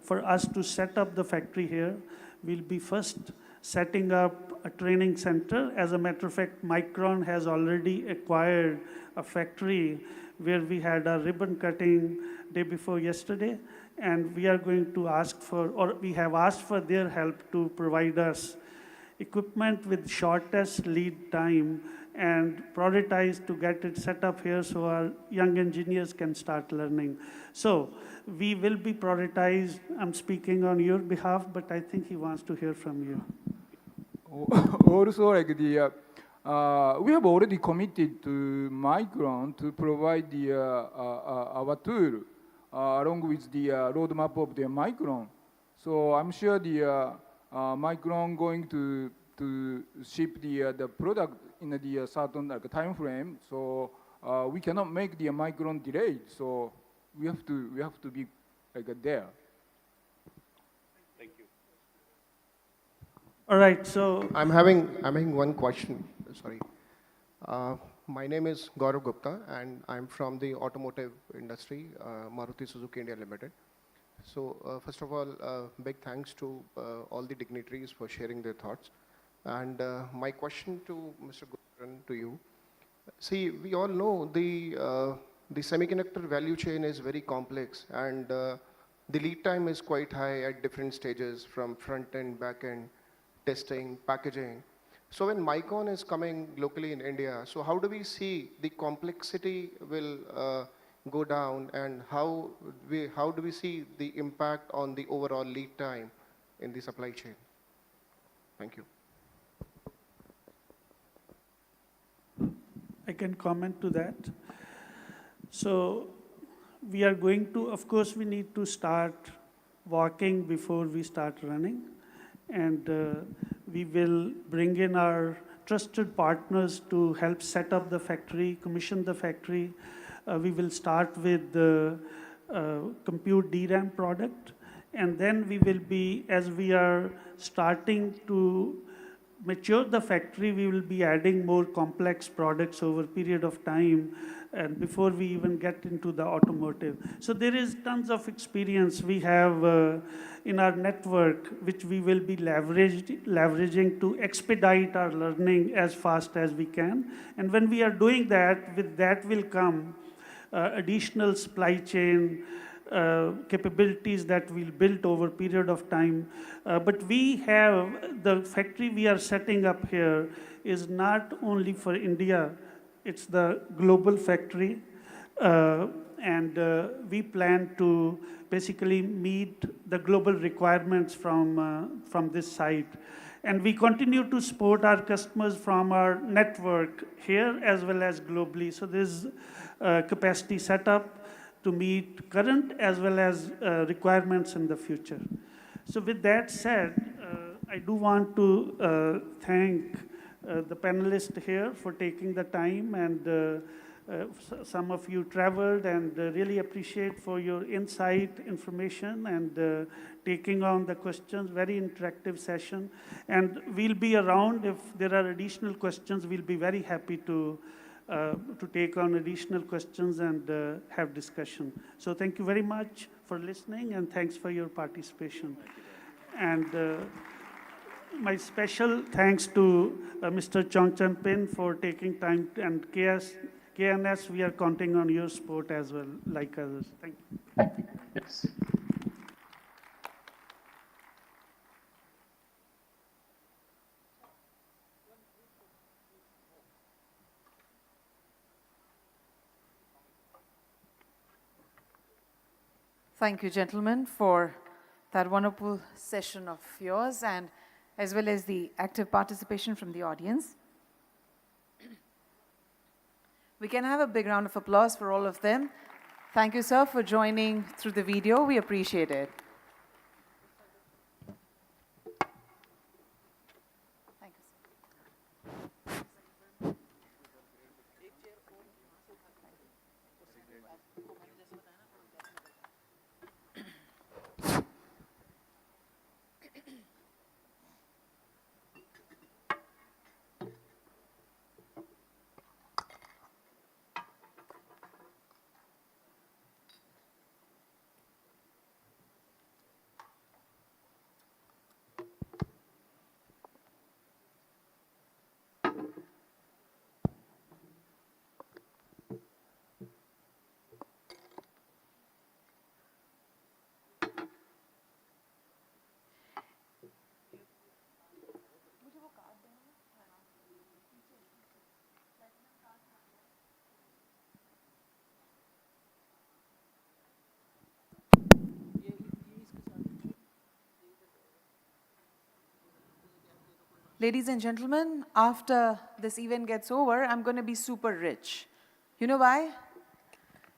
for us to set up the factory here, we'll be first setting up a training center. As a matter of fact, Micron has already acquired a factory where we had a ribbon cutting day before yesterday, and we are going to ask for, or we have asked for their help to provide us equipment with shortest lead time and prioritize to get it set up here so our young engineers can start learning. So we will be prioritized. I'm speaking on your behalf, but I think he wants to hear from you. Also, like we have already committed to Micron to provide our tool along with the roadmap of the Micron. So I'm sure the Micron going to ship the product in the certain time frame. So we cannot make the Micron delayed. So we have to be there. Thank you. All right. So I'm having one question. Sorry. My name is Gaurav Gupta, and I'm from the automotive industry, Maruti Suzuki India Limited. So first of all, big thanks to all the dignitaries for sharing their thoughts. And my question to Mr. Gurran, to you. See, we all know the semiconductor value chain is very complex, and the lead time is quite high at different stages, from front end, back end, testing, packaging. So when Micron is coming locally in India, so how do we see the complexity will go down, and how do we see the impact on the overall lead time in the supply chain? Thank you. I can comment to that. So we are going to, of course, we need to start walking before we start running. And we will bring in our trusted partners to help set up the factory, commission the factory. We will start with the compute DRAM product. And then we will be, as we are starting to mature the factory, we will be adding more complex products over a period of time, and before we even get into the automotive. So there is tons of experience we have in our network, which we will be leveraging to expedite our learning as fast as we can. And when we are doing that, with that will come additional supply chain capabilities that we'll build over a period of time. But we have, the factory we are setting up here is not only for India, it's the global factory. And we plan to basically meet the global requirements from this site. And we continue to support our customers from our network here as well as globally. So there's capacity set up to meet current as well as requirements in the future. So with that said, I do want to thank the panelists here for taking the time, and some of you traveled, and really appreciate for your insight, information, and taking on the questions. Very interactive session. And we'll be around if there are additional questions. We'll be very happy to take on additional questions and have discussion. So thank you very much for listening, and thanks for your participation. And my special thanks to Mr. Chongchan Pin for taking time, and KNS, we are counting on your support as well, like others. Thank you. Thank you. Yes. Thank you, gentlemen, for that wonderful session of yours, and as well as the active participation from the audience. We can have a big round of applause for all of them. Thank you, sir, for joining through the video. We appreciate it. Thank you, sir. Ladies and gentlemen, after this event gets over, I'm going to be super rich. You know why?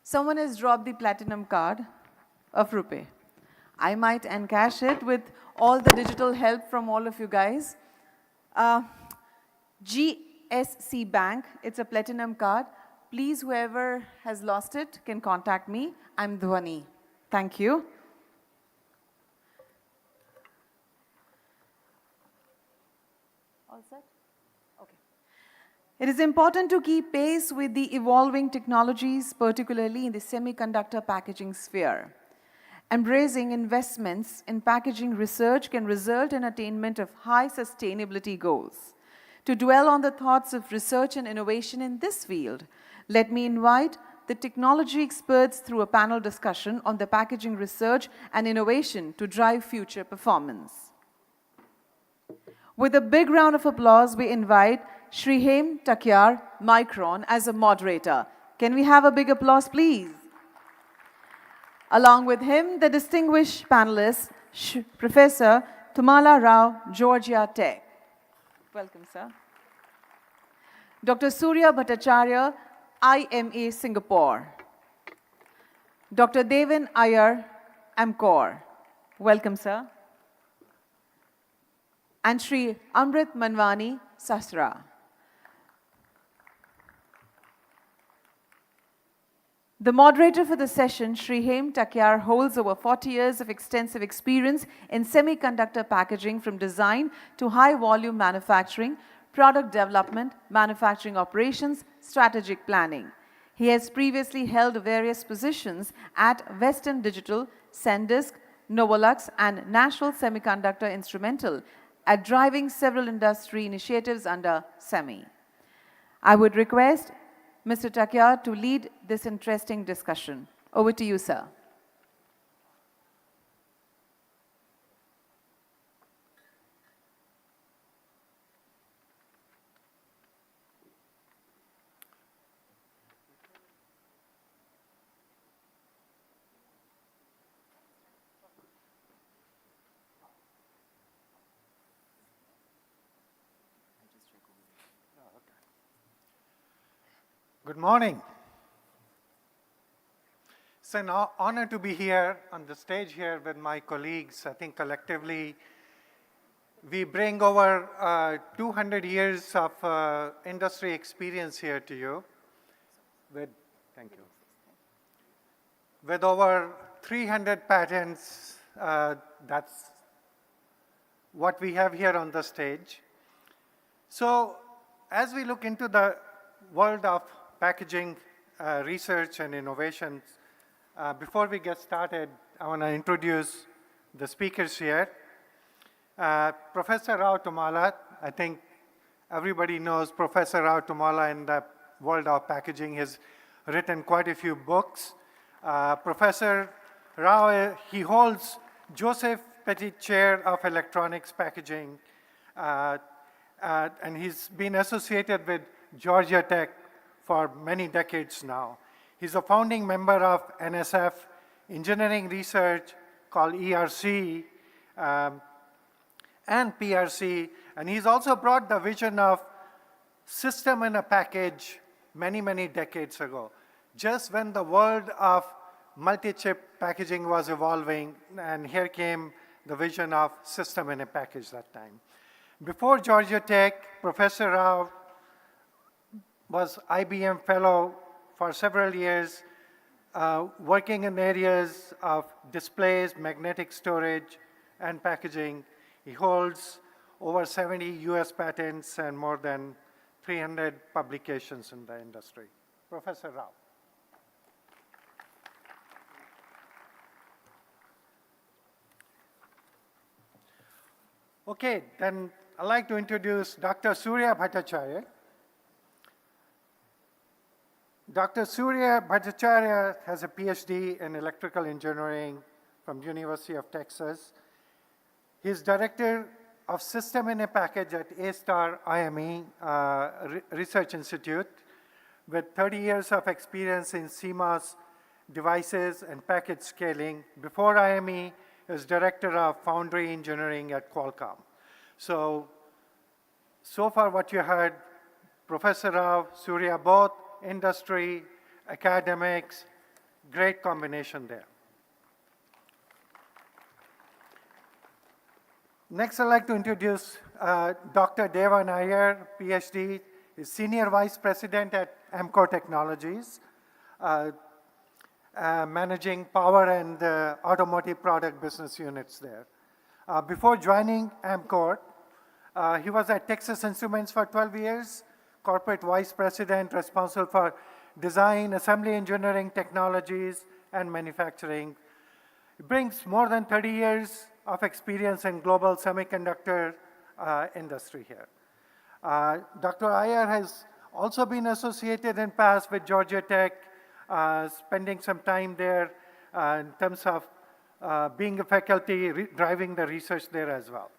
Someone has dropped the platinum card of Rupee. I might encash it with all the digital help from all of you guys. GSC Bank, it's a platinum card. Please, whoever has lost it can contact me. I'm Dhwani. Thank you. All set? Okay. It is important to keep pace with the evolving technologies, particularly in the semiconductor packaging sphere. Embracing investments in packaging research can result in attainment of high sustainability goals. To dwell on the thoughts of research and innovation in this field, let me invite the technology experts through a panel discussion on the packaging research and innovation to drive future performance. With a big round of applause, we invite Srihem Takyar, Micron, as a moderator. Can we have a big applause, please? Along with him, the distinguished panelist, Professor Tumala Rao, Georgia Tech. Welcome, sir. Dr. Surya Bhattacharya, IMA Singapore. Dr. Devin Iyer, AMCOR. Welcome, sir. And Sri Amrit Manwani, Sastra. The moderator for the session, Srihem Takyar, holds over 40 years of extensive experience in semiconductor packaging, from design to high-volume manufacturing, product development, manufacturing operations, strategic planning. He has previously held various positions at Western Digital, SanDisk, Novolux, and National Semiconductor Instrumental, at driving several industry initiatives under SEMI. I would request Mr. Takyar to lead this interesting discussion. Over to you, sir. Good morning. It's an honor to be here on the stage here with my colleagues. I think collectively we bring over 200 years of industry experience here to you. Thank you. With over 300 patents, that's what we have here on the stage. So as we look into the world of packaging research and innovations, before we get started, I want to introduce the speakers here. Professor Rao Tumala, I think everybody knows Professor Rao Tumala in the world of packaging. He's written quite a few books. Professor Rao, he holds Joseph Petit Chair of Electronics Packaging, and he's been associated with Georgia Tech for many decades now. He's a founding member of NSF engineering research called ERC and PRC, and he's also brought the vision of system in a package many, many decades ago, just when the world of multi-chip packaging was evolving, and here came the vision of system in a package that time. Before Georgia Tech, Professor Rao was IBM fellow for several years, working in areas of displays, magnetic storage, and packaging. He holds over 70 US patents and more than 300 publications in the industry. Professor Rao. Okay, then I'd like to introduce Dr. Surya Bhattacharya. Dr. Surya Bhattacharya has a PhD in electrical engineering from University of Texas. He's director of System in a Package at A-Star IME Research Institute with 30 years of experience in CMOS devices and package scaling. Before IME, he was director of foundry engineering at Qualcomm. So far what you heard, Professor Rao, Surya, both industry, academics, great combination there. Next, I'd like to introduce Dr. Devin Iyer, PhD, is Senior Vice President at AMCOR Technologies, managing power and automotive product business units there. Before joining AMCOR, he was at Texas Instruments for 12 years, Corporate Vice President responsible for design, assembly engineering technologies, and manufacturing. He brings more than 30 years of experience in global semiconductor industry here. Dr. Iyer has also been associated in past with Georgia Tech, spending some time there in terms of being a faculty, driving the research there as well.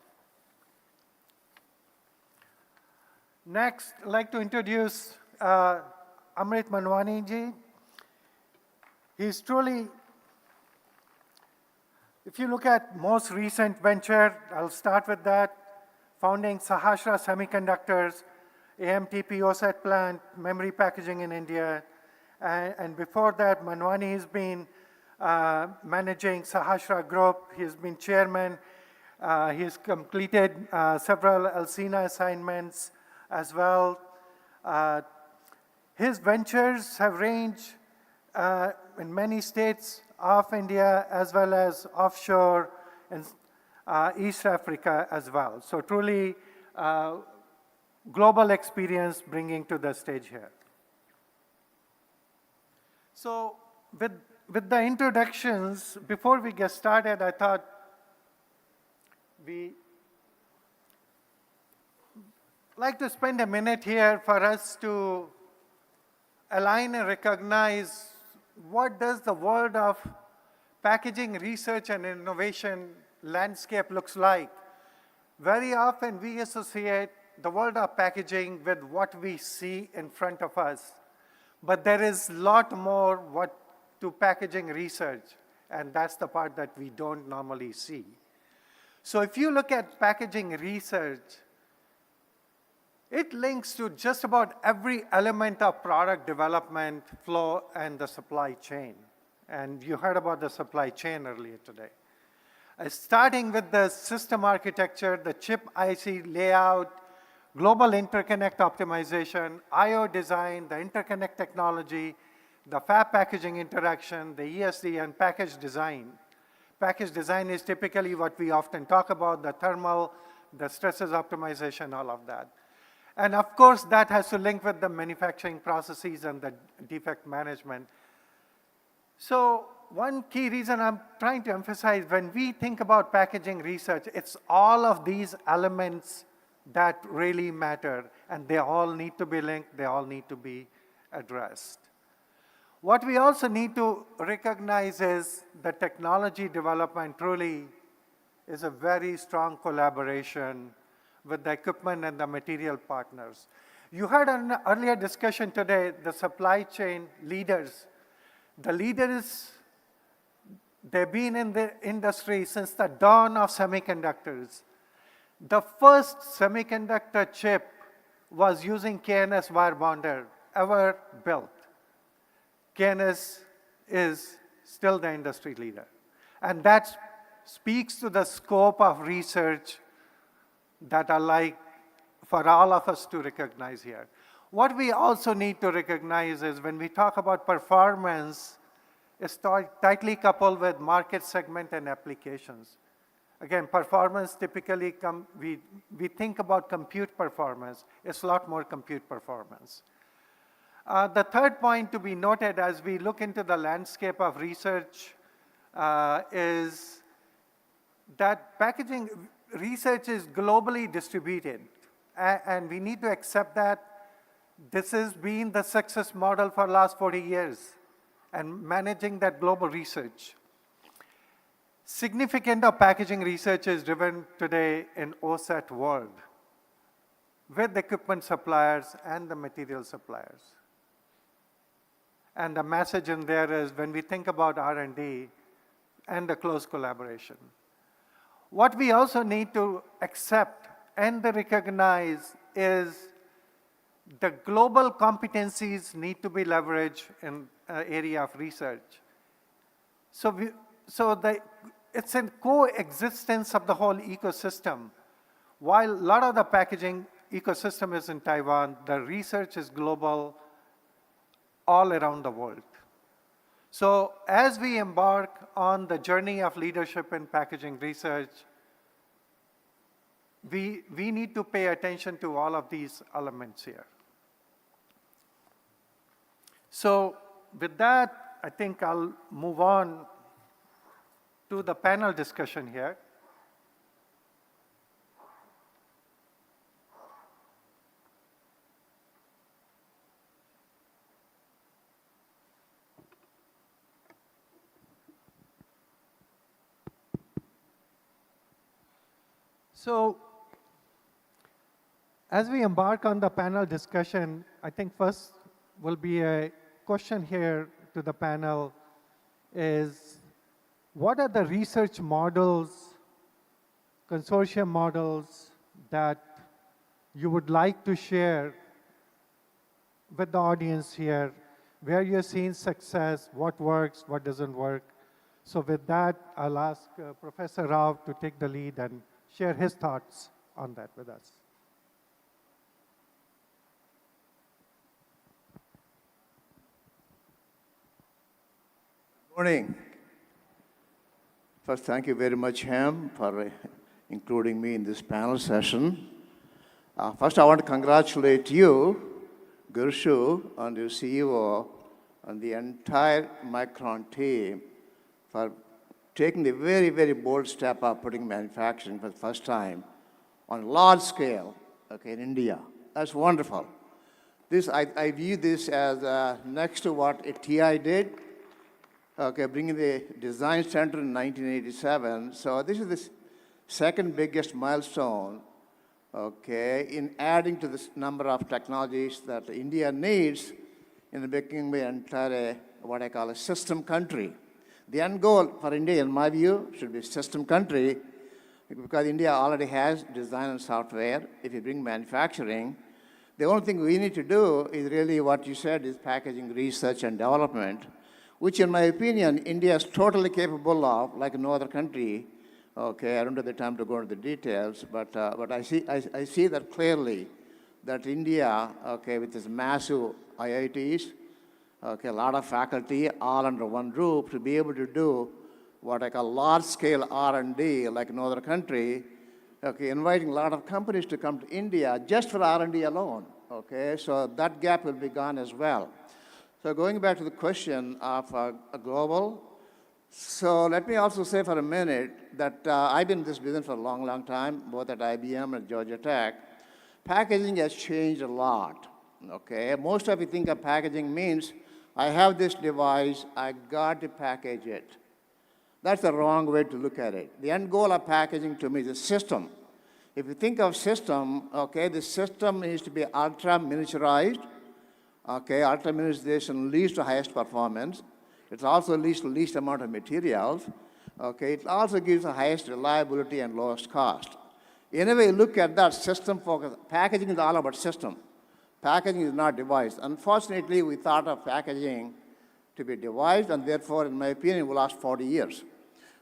Next, I'd like to introduce Amrit Manwani ji. He's truly, if you look at most recent venture, I'll start with that, founding Sahasra Semiconductors, ATMP OSAT plant, memory packaging in India. And before that, Manwani has been managing Sahasra Group. He's been chairman. He's completed several Alcina assignments as well. His ventures have ranged in many states of India as well as offshore in East Africa as well. So truly global experience bringing to the stage here. So with the introductions, before we get started, I thought we like to spend a minute here for us to align and recognize what does the world of packaging research and innovation landscape looks like. Very often we associate the world of packaging with what we see in front of us. But there is a lot more to packaging research, and that's the part that we don't normally see. So if you look at packaging research, it links to just about every element of product development, flow, and the supply chain. And you heard about the supply chain earlier today. Starting with the system architecture, the chip IC layout, global interconnect optimization, I/O design, the interconnect technology, the fab packaging interaction, the ESD, and package design. Package design is typically what we often talk about, the thermal, the stresses optimization, all of that. And of course, that has to link with the manufacturing processes and the defect management. So one key reason I'm trying to emphasize, when we think about packaging research, it's all of these elements that really matter, and they all need to be linked, they all need to be addressed. What we also need to recognize is the technology development truly is a very strong collaboration with the equipment and the material partners. You heard an earlier discussion today, the supply chain leaders. The leaders, they've been in the industry since the dawn of semiconductors. The first semiconductor chip was using KNS wire bonder ever built. KNS is still the industry leader. And that speaks to the scope of research that are like for all of us to recognize here. What we also need to recognize is when we talk about performance, it's tightly coupled with market segment and applications. Again, performance typically, we think about compute performance. It's a lot more compute performance. The third point to be noted as we look into the landscape of research is that packaging research is globally distributed. And we need to accept that this has been the success model for the last 40 years and managing that global research. Significant of packaging research is driven today in OSAT world with equipment suppliers and the material suppliers. And the message in there is when we think about R&D and the close collaboration. What we also need to accept and recognize is the global competencies need to be leveraged in area of research. It's a coexistence of the whole ecosystem. While a lot of the packaging ecosystem is in Taiwan, the research is global all around the world. So as we embark on the journey of leadership in packaging research, we need to pay attention to all of these elements here. So with that, I think I'll move on to the panel discussion here. So, as we embark on the panel discussion, I think first will be a question here to the panel is, what are the research models, consortium models that you would like to share with the audience here, where you're seeing success, what works, what doesn't work. So with that, I'll ask Professor Rao to take the lead and share his thoughts on that with us. Morning. First, thank you very much, Ham, for including me in this panel session. First, I want to congratulate you, Gurshu, and your CEO, and the entire Micron team for taking the very, very bold step of putting manufacturing for the first time on a large scale, okay, in India. That's wonderful. I view this as next to what TI did, okay, bringing the design center in 1987. So this is the second biggest milestone, okay, in adding to this number of technologies that India needs in becoming the entire, what I call a system country. The end goal for India, in my view, should be system country, because India already has design and software. If you bring manufacturing, the only thing we need to do is really what you said is packaging, research, and development, which in my opinion, India is totally capable of, like no other country. Okay, I don't have the time to go into the details, but I see that clearly, that India, okay, with its massive IITs, okay, a lot of faculty all under one roof to be able to do what I call large-scale R&D like no other country, okay, inviting a lot of companies to come to India just for R&D alone, okay? So that gap will be gone as well. So going back to the question of a global, so let me also say for a minute that I've been in this business for a long, long time, both at IBM and Georgia Tech. Packaging has changed a lot, okay? Most of you think of packaging means I have this device, I got to package it. That's the wrong way to look at it. The end goal of packaging to me is a system. If you think of system, okay, the system needs to be ultra miniaturized. Okay, ultra miniaturization leads to highest performance. It also leads to least amount of materials. Okay, it also gives the highest reliability and lowest cost. Anyway, look at that system focus. Packaging is all about system. Packaging is not device. Unfortunately, we thought of packaging to be device, and therefore, in my opinion, we lost 40 years.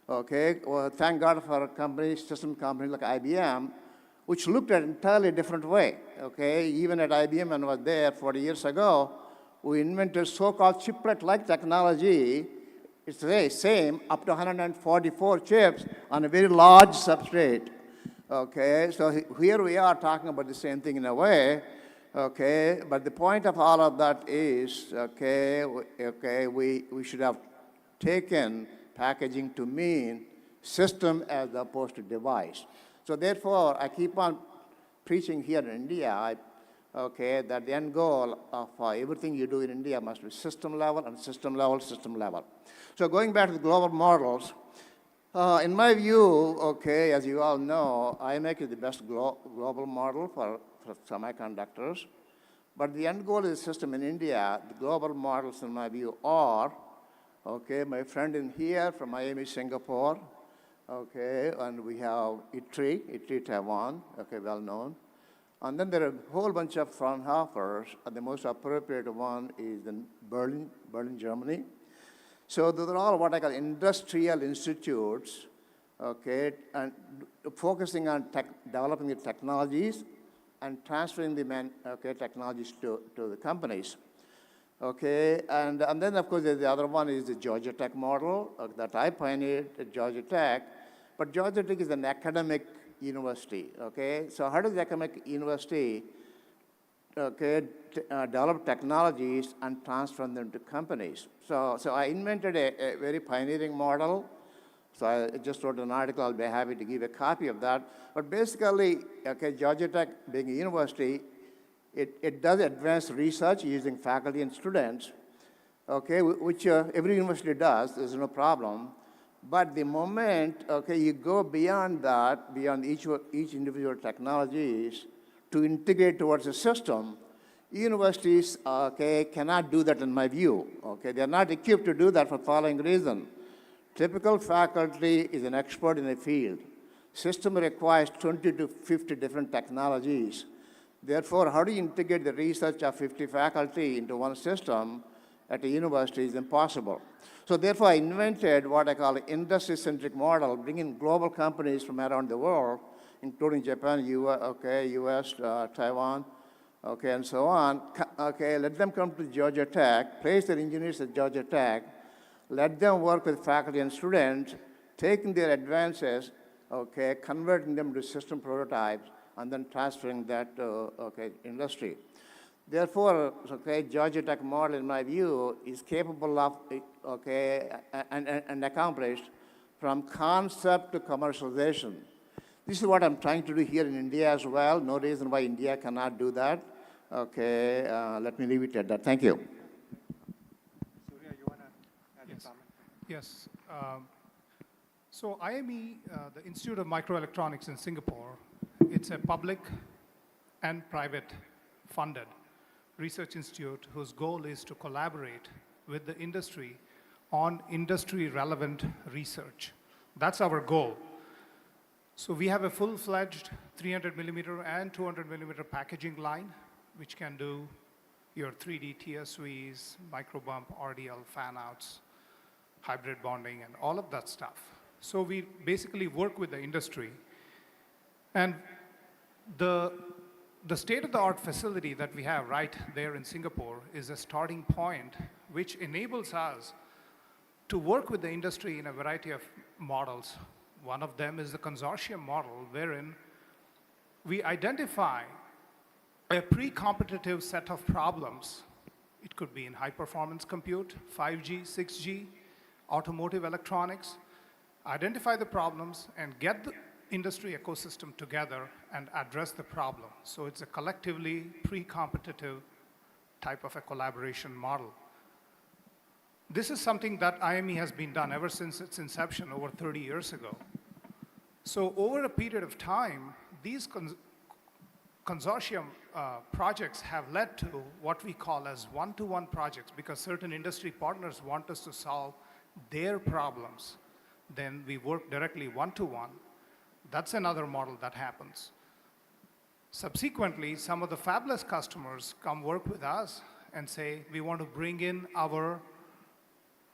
Okay, well, thank God for a company, system company like IBM, which looked at it entirely different way. Okay, even at IBM, when I was there 40 years ago, we invented so-called chiplet-like technology. It's the same, up to 144 chips on a very large substrate. Okay, so here we are talking about the same thing in a way. Okay, but the point of all of that is, we should have taken packaging to mean system as opposed to device. So therefore, I keep on preaching here in India, that the end goal of everything you do in India must be system level and system level, system level. So going back to the global models, in my view, as you all know, IMEC is the best global model for semiconductors. But the end goal is a system in India. The global models, in my view, are, my friend in here from Miami, Singapore, and we have ITRI Taiwan, well known. And then there are a whole bunch of Fraunhofers, and the most appropriate one is in Berlin, Germany. So those are all what I call industrial institutes, and focusing on developing the technologies and transferring the technologies to the companies. And then of course the other one is the Georgia Tech model that I pioneered at Georgia Tech. But Georgia Tech is an academic university. So how does the academic university develop technologies and transfer them to companies? So I invented a very pioneering model. So I just wrote an article. I'll be happy to give a copy of that. But basically, okay, Georgia Tech being a university, it does advanced research using faculty and students, okay, which every university does. There's no problem. But the moment, okay, you go beyond that, beyond each individual technologies to integrate towards a system, universities, okay, cannot do that in my view. Okay, they're not equipped to do that for the following reason. Typical faculty is an expert in a field. System requires 20 to 50 different technologies. Therefore, how do you integrate the research of 50 faculty into one system at a university is impossible. So therefore, I invented what I call an industry-centric model, bringing global companies from around the world, including Japan, US, Taiwan, okay, and so on. Okay, let them come to Georgia Tech, place their engineers at Georgia Tech, let them work with faculty and students, taking their advances, okay, converting them to system prototypes, and then transferring that to industry. Therefore, okay, Georgia Tech model, in my view, is capable of, okay, and accomplished from concept to commercialization. This is what I'm trying to do here in India as well. No reason why India cannot do that. Okay, let me leave it at that. Thank you. Surya, you want to add a comment? Yes. So IME, the Institute of Microelectronics in Singapore, it's a public and private funded research institute whose goal is to collaborate with the industry on industry-relevant research. That's our goal. So we have a full-fledged 300 millimeter and 200 millimeter packaging line, which can do your 3D TSVs, microbump, RDL, fan-outs, hybrid bonding, and all of that stuff. So we basically work with the industry. And the state-of-the-art facility that we have right there in Singapore is a starting point which enables us to work with the industry in a variety of models. One of them is the consortium model, wherein we identify a pre-competitive set of problems. It could be in high-performance compute, 5G, 6G, automotive electronics, identify the problems and get the industry ecosystem together and address the problem. So it's a collectively pre-competitive type of a collaboration model. This is something that IME has been done ever since its inception over 30 years ago. So over a period of time, these consortium projects have led to what we call as one-to-one projects, because certain industry partners want us to solve their problems. Then we work directly one-to-one. That's another model that happens. Subsequently, some of the fabless customers come work with us and say, we want to bring in our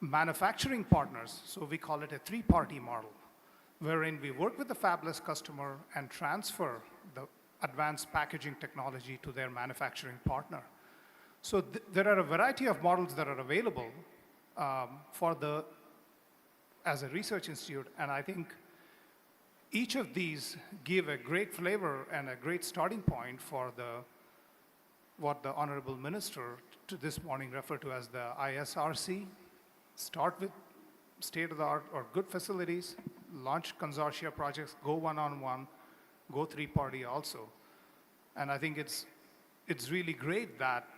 manufacturing partners. So we call it a three-party model, wherein we work with the fabless customer and transfer the advanced packaging technology to their manufacturing partner. So there are a variety of models that are available as a research institute, and I think each of these give a great flavor and a great starting point for what the Honorable Minister to this morning referred to as the ISRC. Start with state-of-the-art or good facilities, launch consortia projects, go one-on-one, go three-party also. And I think it's really great that,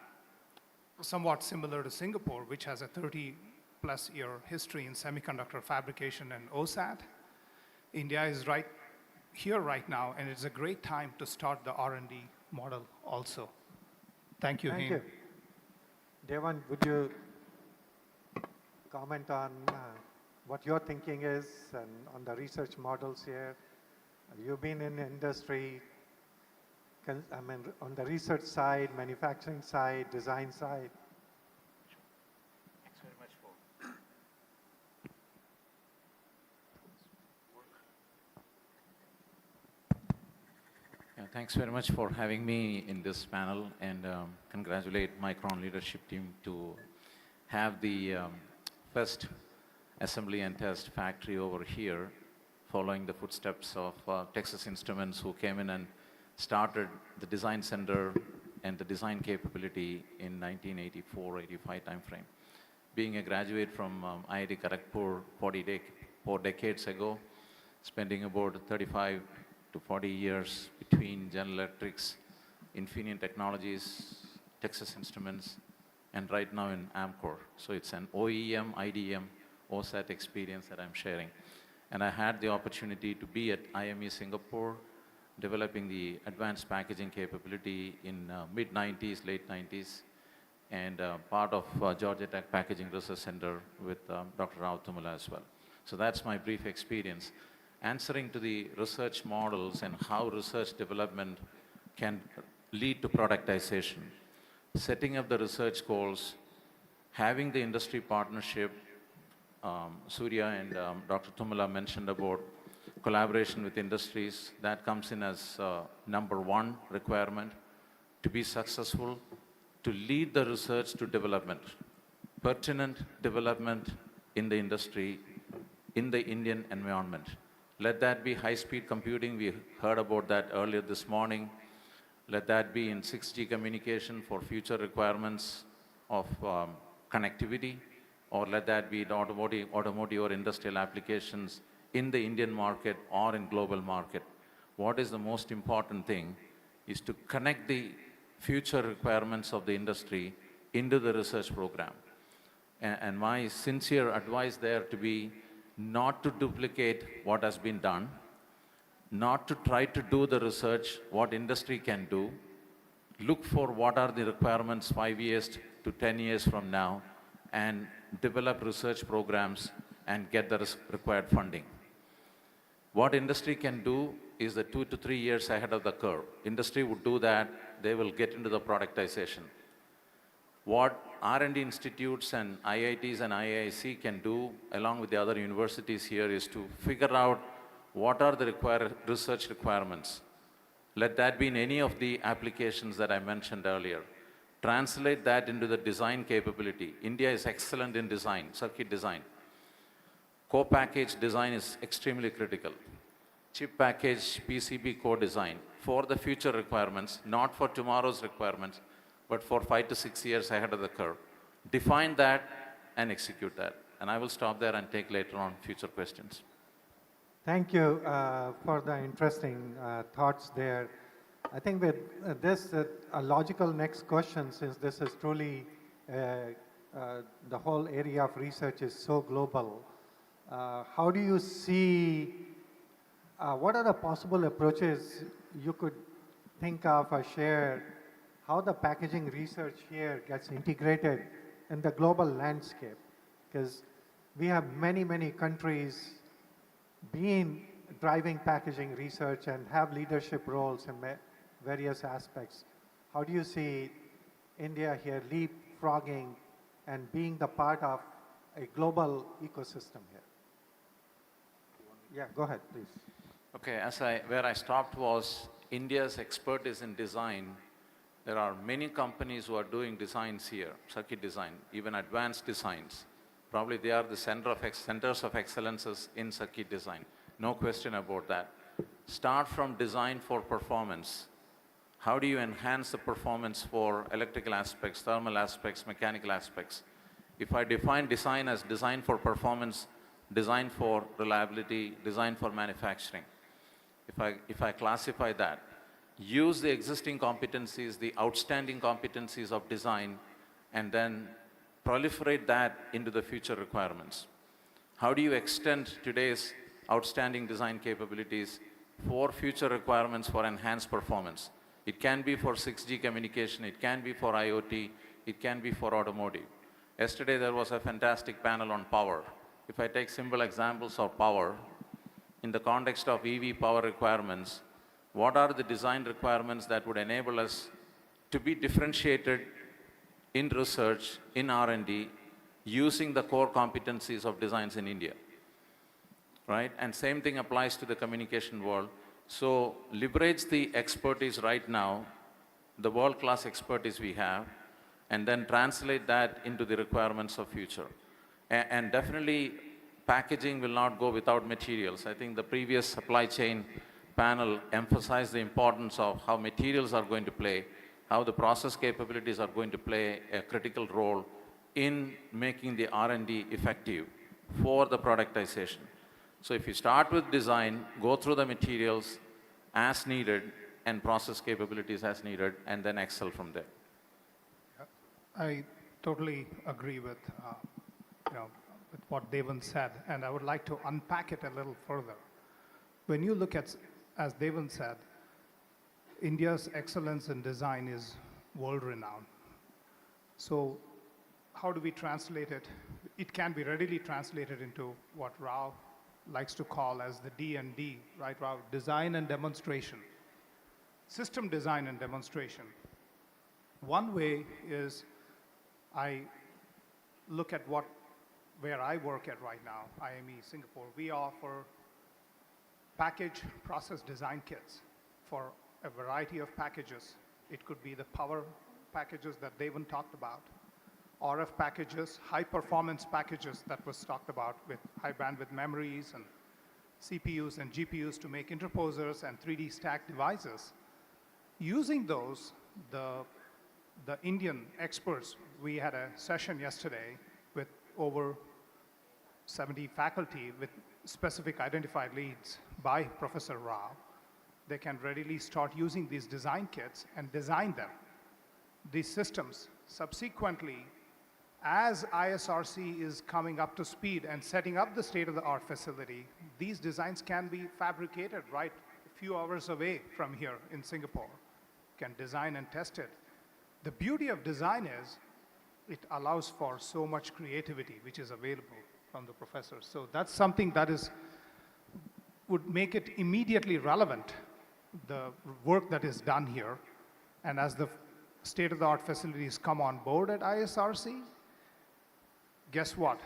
somewhat similar to Singapore, which has a 30-plus year history in semiconductor fabrication and OSAT, India is right here right now, and it's a great time to start the R&D model also. Thank you, Thank you. Devan, would you comment on what your thinking is and on the research models here? You've been in the industry, on the research side, manufacturing side, design side. Thanks very much for thanks very much for having me in this panel, and congratulate Micron leadership team to have the first assembly and test factory over here, following the footsteps of Texas Instruments, who came in and started the design center and the design capability in 1984-85 timeframe. Being a graduate from IIT Kharagpur, 40-day 4 decades ago, spending about 35 to 40 years between General Electric's, Infineon Technologies, Texas Instruments, and right now in Amcor. So it's an OEM, IDM, OSAT experience that I'm sharing. And I had the opportunity to be at IME Singapore, developing the advanced packaging capability in mid-90s, late 90s, and part of Georgia Tech Packaging Research Center with Dr. Autonomy as well. So that's my brief experience. Answering to the research models and how research development can lead to productization. Setting up the research goals, having the industry partnership, Surya and Dr. Tumala mentioned about collaboration with industries. That comes in as number one requirement to be successful, to lead the research to development, pertinent development in the industry, in the Indian environment. Let that be high-speed computing. We heard about that earlier this morning. Let that be in 6G communication for future requirements of connectivity, or let that be in automotive or industrial applications in the Indian market or in global market. What is the most important thing is to connect the future requirements of the industry into the research program. And my sincere advice there to be not to duplicate what has been done, not to try to do the research what industry can do, look for what are the requirements 5 years to 10 years from now, and develop research programs and get the required funding. What industry can do is the 2 to 3 years ahead of the curve. Industry would do that, they will get into the productization. What R&D institutes and IITs and IISc can do, along with the other universities here, is to figure out what are the research requirements. Let that be in any of the applications that I mentioned earlier. Translate that into the design capability. India is excellent in design, circuit design. Co-package design is extremely critical. Chip package, PCB co-design for the future requirements, not for tomorrow's requirements, but for 5 to 6 years ahead of the curve. Define that and execute that. And I will stop there and take later on future questions. Thank you for the interesting thoughts there. I think with this, a logical next question, since this is truly the whole area of research is so global, how do you see, what are the possible approaches you could think of or share, how the packaging research here gets integrated in the global landscape? Because we have many, many countries driving packaging research and have leadership roles in various aspects. How do you see India here leapfrogging and being the part of a global ecosystem here? Yeah, go ahead, please. Okay, where I stopped was India's expertise in design. There are many companies who are doing designs here, circuit design, even advanced designs. Probably they are the centers of excellences in circuit design. No question about that. Start from design for performance. How do you enhance the performance for electrical aspects, thermal aspects, mechanical aspects? If I define design as design for performance, design for reliability, design for manufacturing, if I classify that, use the existing competencies, the outstanding competencies of design, and then proliferate that into the future requirements. How do you extend today's outstanding design capabilities for future requirements for enhanced performance? It can be for 6G communication, it can be for IoT, it can be for automotive. Yesterday there was a fantastic panel on power. If I take simple examples of power, in the context of EV power requirements, what are the design requirements that would enable us to be differentiated in research, in R&D, using the core competencies of designs in India, right? And same thing applies to the communication world. So leverage the expertise right now, the world-class expertise we have, and then translate that into the requirements of future. And definitely, packaging will not go without materials. I think the previous supply chain panel emphasized the importance of how materials are going to play, how the process capabilities are going to play a critical role in making the R&D effective for the productization. So if you start with design, go through the materials as needed and process capabilities as needed, and then excel from there. I totally agree with, with what Devan said, and I would like to unpack it a little further. When you look at, as Devan said, India's excellence in design is world-renowned. So how do we translate it? It can be readily translated into what Rao likes to call as the D&D, right, Rao? Design and demonstration. System design and demonstration. One way is I look at where I work at right now, IME Singapore. We offer package process design kits for a variety of packages. It could be the power packages that Devan talked about, RF packages, high performance packages that was talked about with high bandwidth memories and CPUs and GPUs to make interposers and 3D stacked devices. Using those, the Indian experts, we had a session yesterday with over 70 faculty with specific identified leads by Professor Rao. They can readily start using these design kits and design them. These systems subsequently, as ISRC is coming up to speed and setting up the state-of-the-art facility, these designs can be fabricated right a few hours away from here in Singapore. Can design and test it. The beauty of design is it allows for so much creativity which is available from the professors. So that's something that would make it immediately relevant, the work that is done here. And as the state-of-the-art facilities come on board at ISRC, guess what?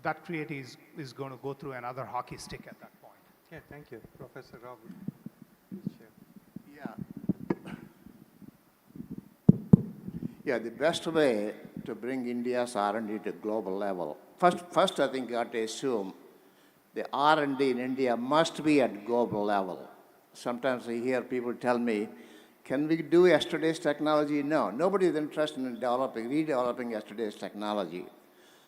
That creativity is going to go through another hockey stick at that point. Yeah, thank you. Professor Rao. Yeah, the best way to bring India's R&D to global level. First, I think you have to assume the R&D in India must be at global level. Sometimes I hear people tell me, can we do yesterday's technology? No, nobody is interested in redeveloping yesterday's technology.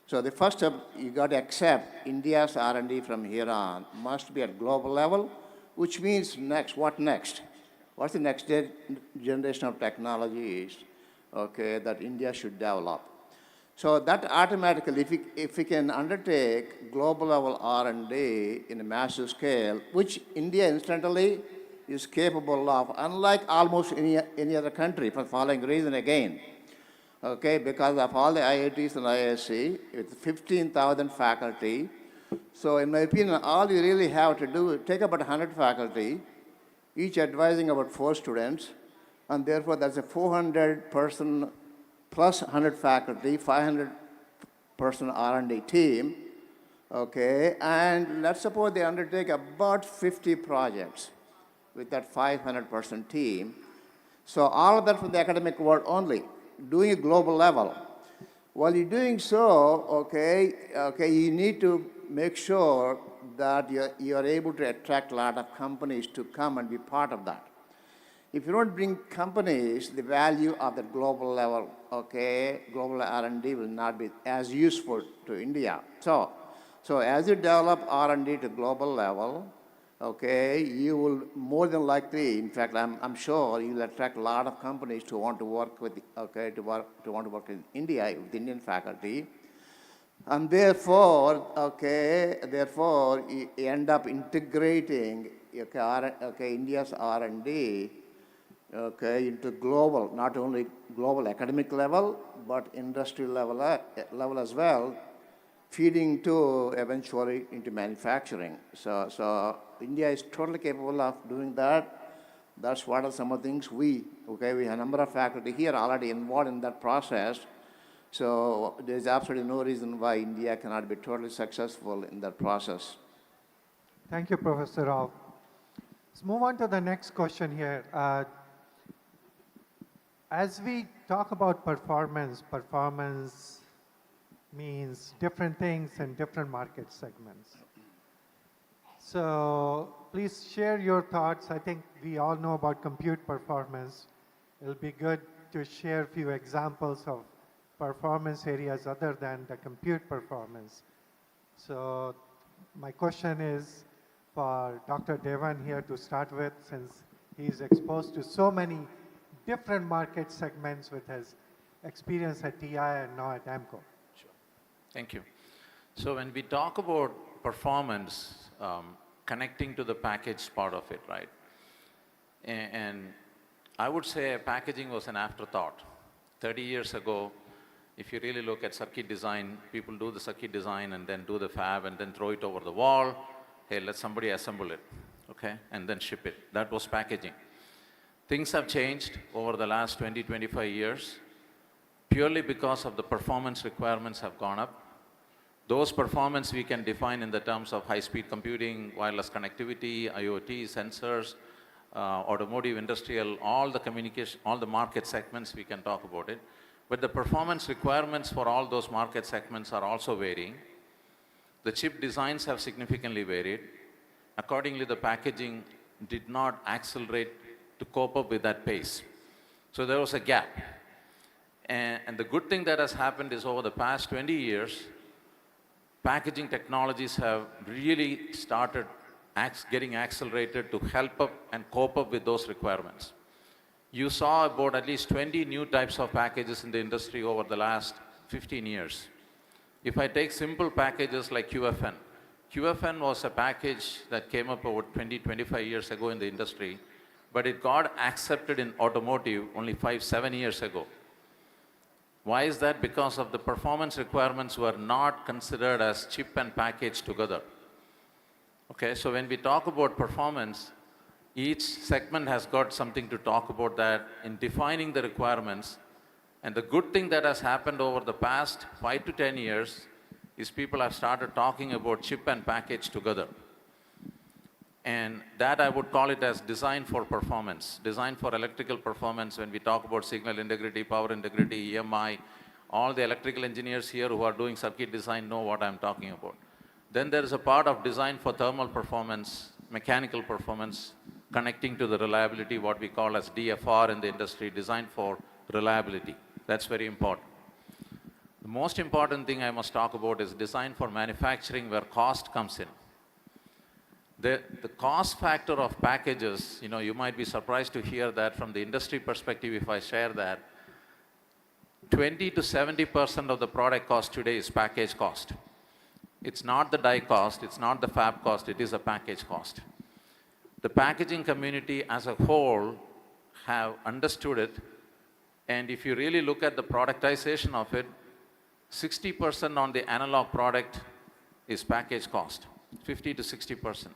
So the first step, you got to accept India's R&D from here on must be at global level, which means next, what next? What's the next generation of technologies, okay, that India should develop? So that automatically, if we can undertake global level R&D in a massive scale, which India incidentally is capable of, unlike almost any other country, for the following reason again. Okay, because of all the IITs and ISC, with 15,000 faculty. So in my opinion, all you really have to do is take about 100 faculty, each advising about 4 students, and therefore that's a 400-person plus 100 faculty, 500-person R&D team, okay? And let's suppose they undertake about 50 projects with that 500-person team. So all of that from the academic world only, doing a global level. While you're doing so, okay, you need to make sure that you're able to attract a lot of companies to come and be part of that. If you don't bring companies, the value of the global level, okay, global R&D will not be as useful to India. So as you develop R&D to global level, okay, you will more than likely, in fact, I'm sure you'll attract a lot of companies to want to work with, okay, to want to work in India with Indian faculty. And therefore, you end up integrating, India's R&D, into global, not only global academic level, but industry level as well, feeding to eventually into manufacturing. So India is totally capable of doing that. That's what are some of the things we have a number of faculty here already involved in that process. So there's absolutely no reason why India cannot be totally successful in that process. Thank you, Professor Rao. Let's move on to the next question here. As we talk about performance means different things in different market segments. So please share your thoughts. I think we all know about compute performance. It'll be good to share a few examples of performance areas other than the compute performance. So My question is for Dr. Devan here to start with, since he's exposed to so many different market segments with his experience at TI and now at AMCO. Sure. Thank you. So when we talk about performance, connecting to the package part of it, right? And I would say packaging was an afterthought. 30 years ago, if you really look at circuit design, people do the circuit design and then do the fab and then throw it over the wall. Hey, let somebody assemble it, okay? And then ship it. That was packaging. Things have changed over the last 20, 25 years, purely because of the performance requirements have gone up. Those performance we can define in the terms of high-speed computing, wireless connectivity, IoT, sensors, automotive, industrial, all the communication, all the market segments, we can talk about it. But the performance requirements for all those market segments are also varying. The chip designs have significantly varied. Accordingly, the packaging did not accelerate to cope up with that pace. So there was a gap. And the good thing that has happened is over the past 20 years, packaging technologies have really started getting accelerated to help up and cope up with those requirements. You saw about at least 20 new types of packages in the industry over the last 15 years. If I take simple packages like QFN, QFN was a package that came up about 20, 25 years ago in the industry, but it got accepted in automotive only 5, 7 years ago. Why is that? Because of the performance requirements were not considered as chip and package together. Okay, so when we talk about performance, each segment has got something to talk about that in defining the requirements. And the good thing that has happened over the past 5 to 10 years is people have started talking about chip and package together. And that I would call it as design for performance, design for electrical performance. When we talk about signal integrity, power integrity, EMI, all the electrical engineers here who are doing circuit design know what I'm talking about. Then there is a part of design for thermal performance, mechanical performance, connecting to the reliability, what we call as DFR in the industry, design for reliability. That's very important. The most important thing I must talk about is design for manufacturing, where cost comes in. The cost factor of packages, you might be surprised to hear that from the industry perspective if I share that. 20 to 70% of the product cost today is package cost. It's not the die cost, it's not the fab cost, it is a package cost. The packaging community as a whole have understood it, and if you really look at the productization of it, 60% on the analog product is package cost, 50 to 60%.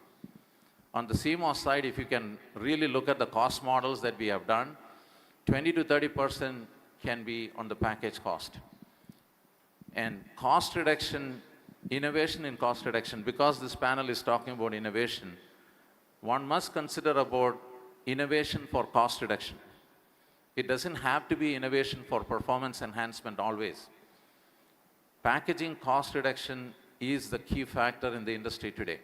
On the CMOS side, if you can really look at the cost models that we have done, 20 to 30% can be on the package cost. And cost reduction, innovation in cost reduction, because this panel is talking about innovation, one must consider about innovation for cost reduction. It doesn't have to be innovation for performance enhancement always. Packaging cost reduction is the key factor in the industry today.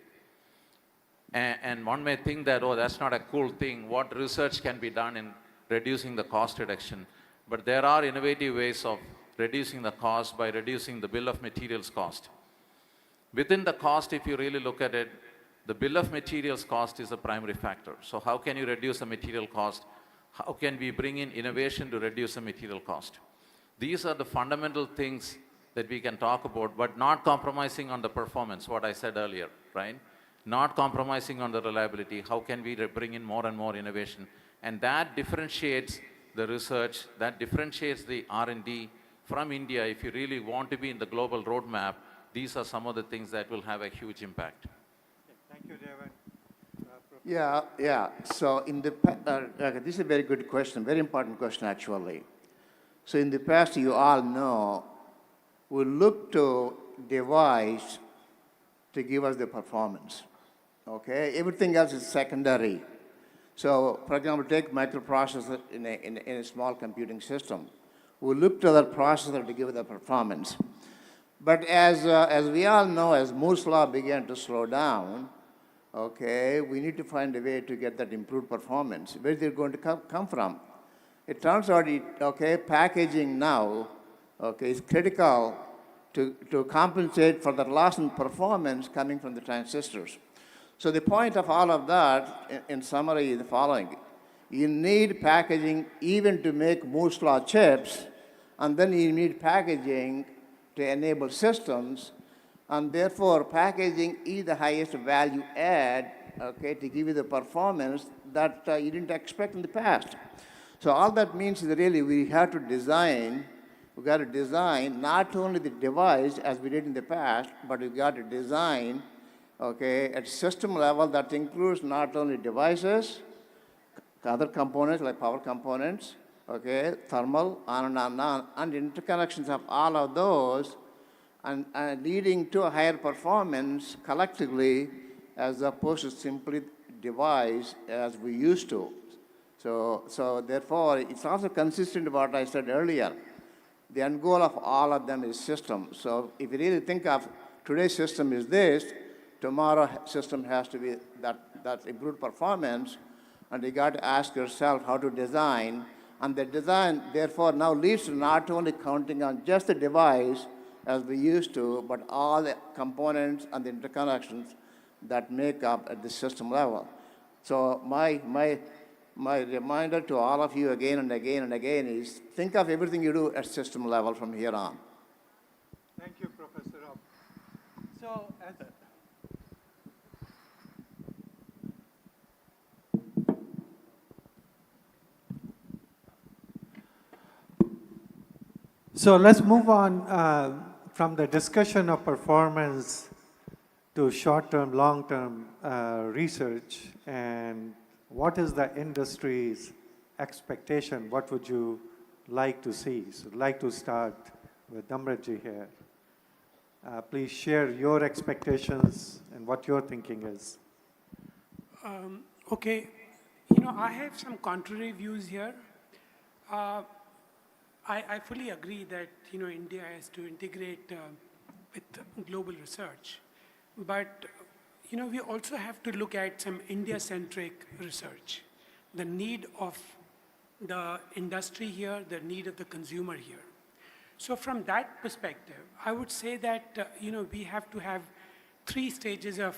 And one may think that, oh, that's not a cool thing. What research can be done in reducing the cost reduction? But there are innovative ways of reducing the cost by reducing the bill of materials cost. Within the cost, if you really look at it, the bill of materials cost is a primary factor. So how can you reduce the material cost? How can we bring in innovation to reduce the material cost? These are the fundamental things that we can talk about, but not compromising on the performance, what I said earlier, right? Not compromising on the reliability. How can we bring in more and more innovation? And that differentiates the research, that differentiates the R&D from India. If you really want to be in the global roadmap, these are some of the things that will have a huge impact. Thank you, Devan. Yeah. So this is a very good question, very important question actually. So in the past, you all know, we look to device to give us the performance. Okay, everything else is secondary. So, for example, take microprocessor in a small computing system. We look to that processor to give the performance. But as we all know, as Moore's law began to slow down, okay, we need to find a way to get that improved performance. Where is it going to come from? It turns out, packaging now, is critical to compensate for the loss in performance coming from the transistors. So the point of all of that, in summary, is the following. You need packaging even to make Moore's law chips, and then you need packaging to enable systems, and therefore packaging is the highest value add, okay, to give you the performance that you didn't expect in the past. So all that means is really we have to design, we've got to design not only the device as we did in the past, but we've got to design, okay, at system level that includes not only devices, other components like power components, okay, thermal, on and on and on, and interconnections of all of those, and leading to a higher performance collectively as opposed to simply device as we used to. So therefore, it's also consistent with what I said earlier. The end goal of all of them is system. So if you really think of today's system is this, tomorrow system has to be that improved performance, and you got to ask yourself how to design. And the design, therefore, now leads to not only counting on just the device as we used to, but all the components and the interconnections that make up at the system level. So my reminder to all of you again and again and again is think of everything you do at system level from here on. Thank you, Professor Rob. So, So let's move on from the discussion of performance to short-term, long-term research, and what is the industry's expectation? What would you like to see? So I'd like to start with Amritji here. Please share your expectations and what your thinking is. Okay, I have some contrary views here. I fully agree that India has to integrate with global research, but we also have to look at some India-centric research, the need of the industry here, the need of the consumer here. So from that perspective, I would say that we have to have 3 stages of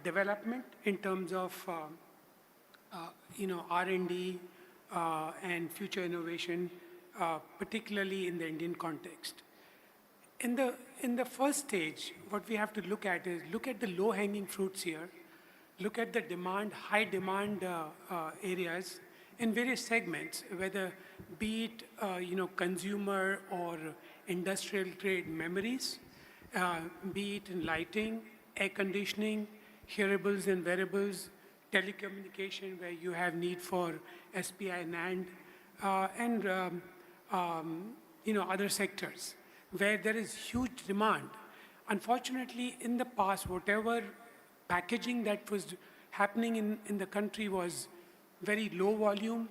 development in terms of R&D and future innovation, particularly in the Indian context. In the first stage, what we have to look at is look at the low-hanging fruits here, look at the demand, high demand areas in various segments, whether be it consumer or industrial grade memories, be it in lighting, air conditioning, hearables and wearables, telecommunication where you have need for SPI NAND, and other sectors where there is huge demand. Unfortunately, in the past, whatever packaging that was happening in the country was very low volume,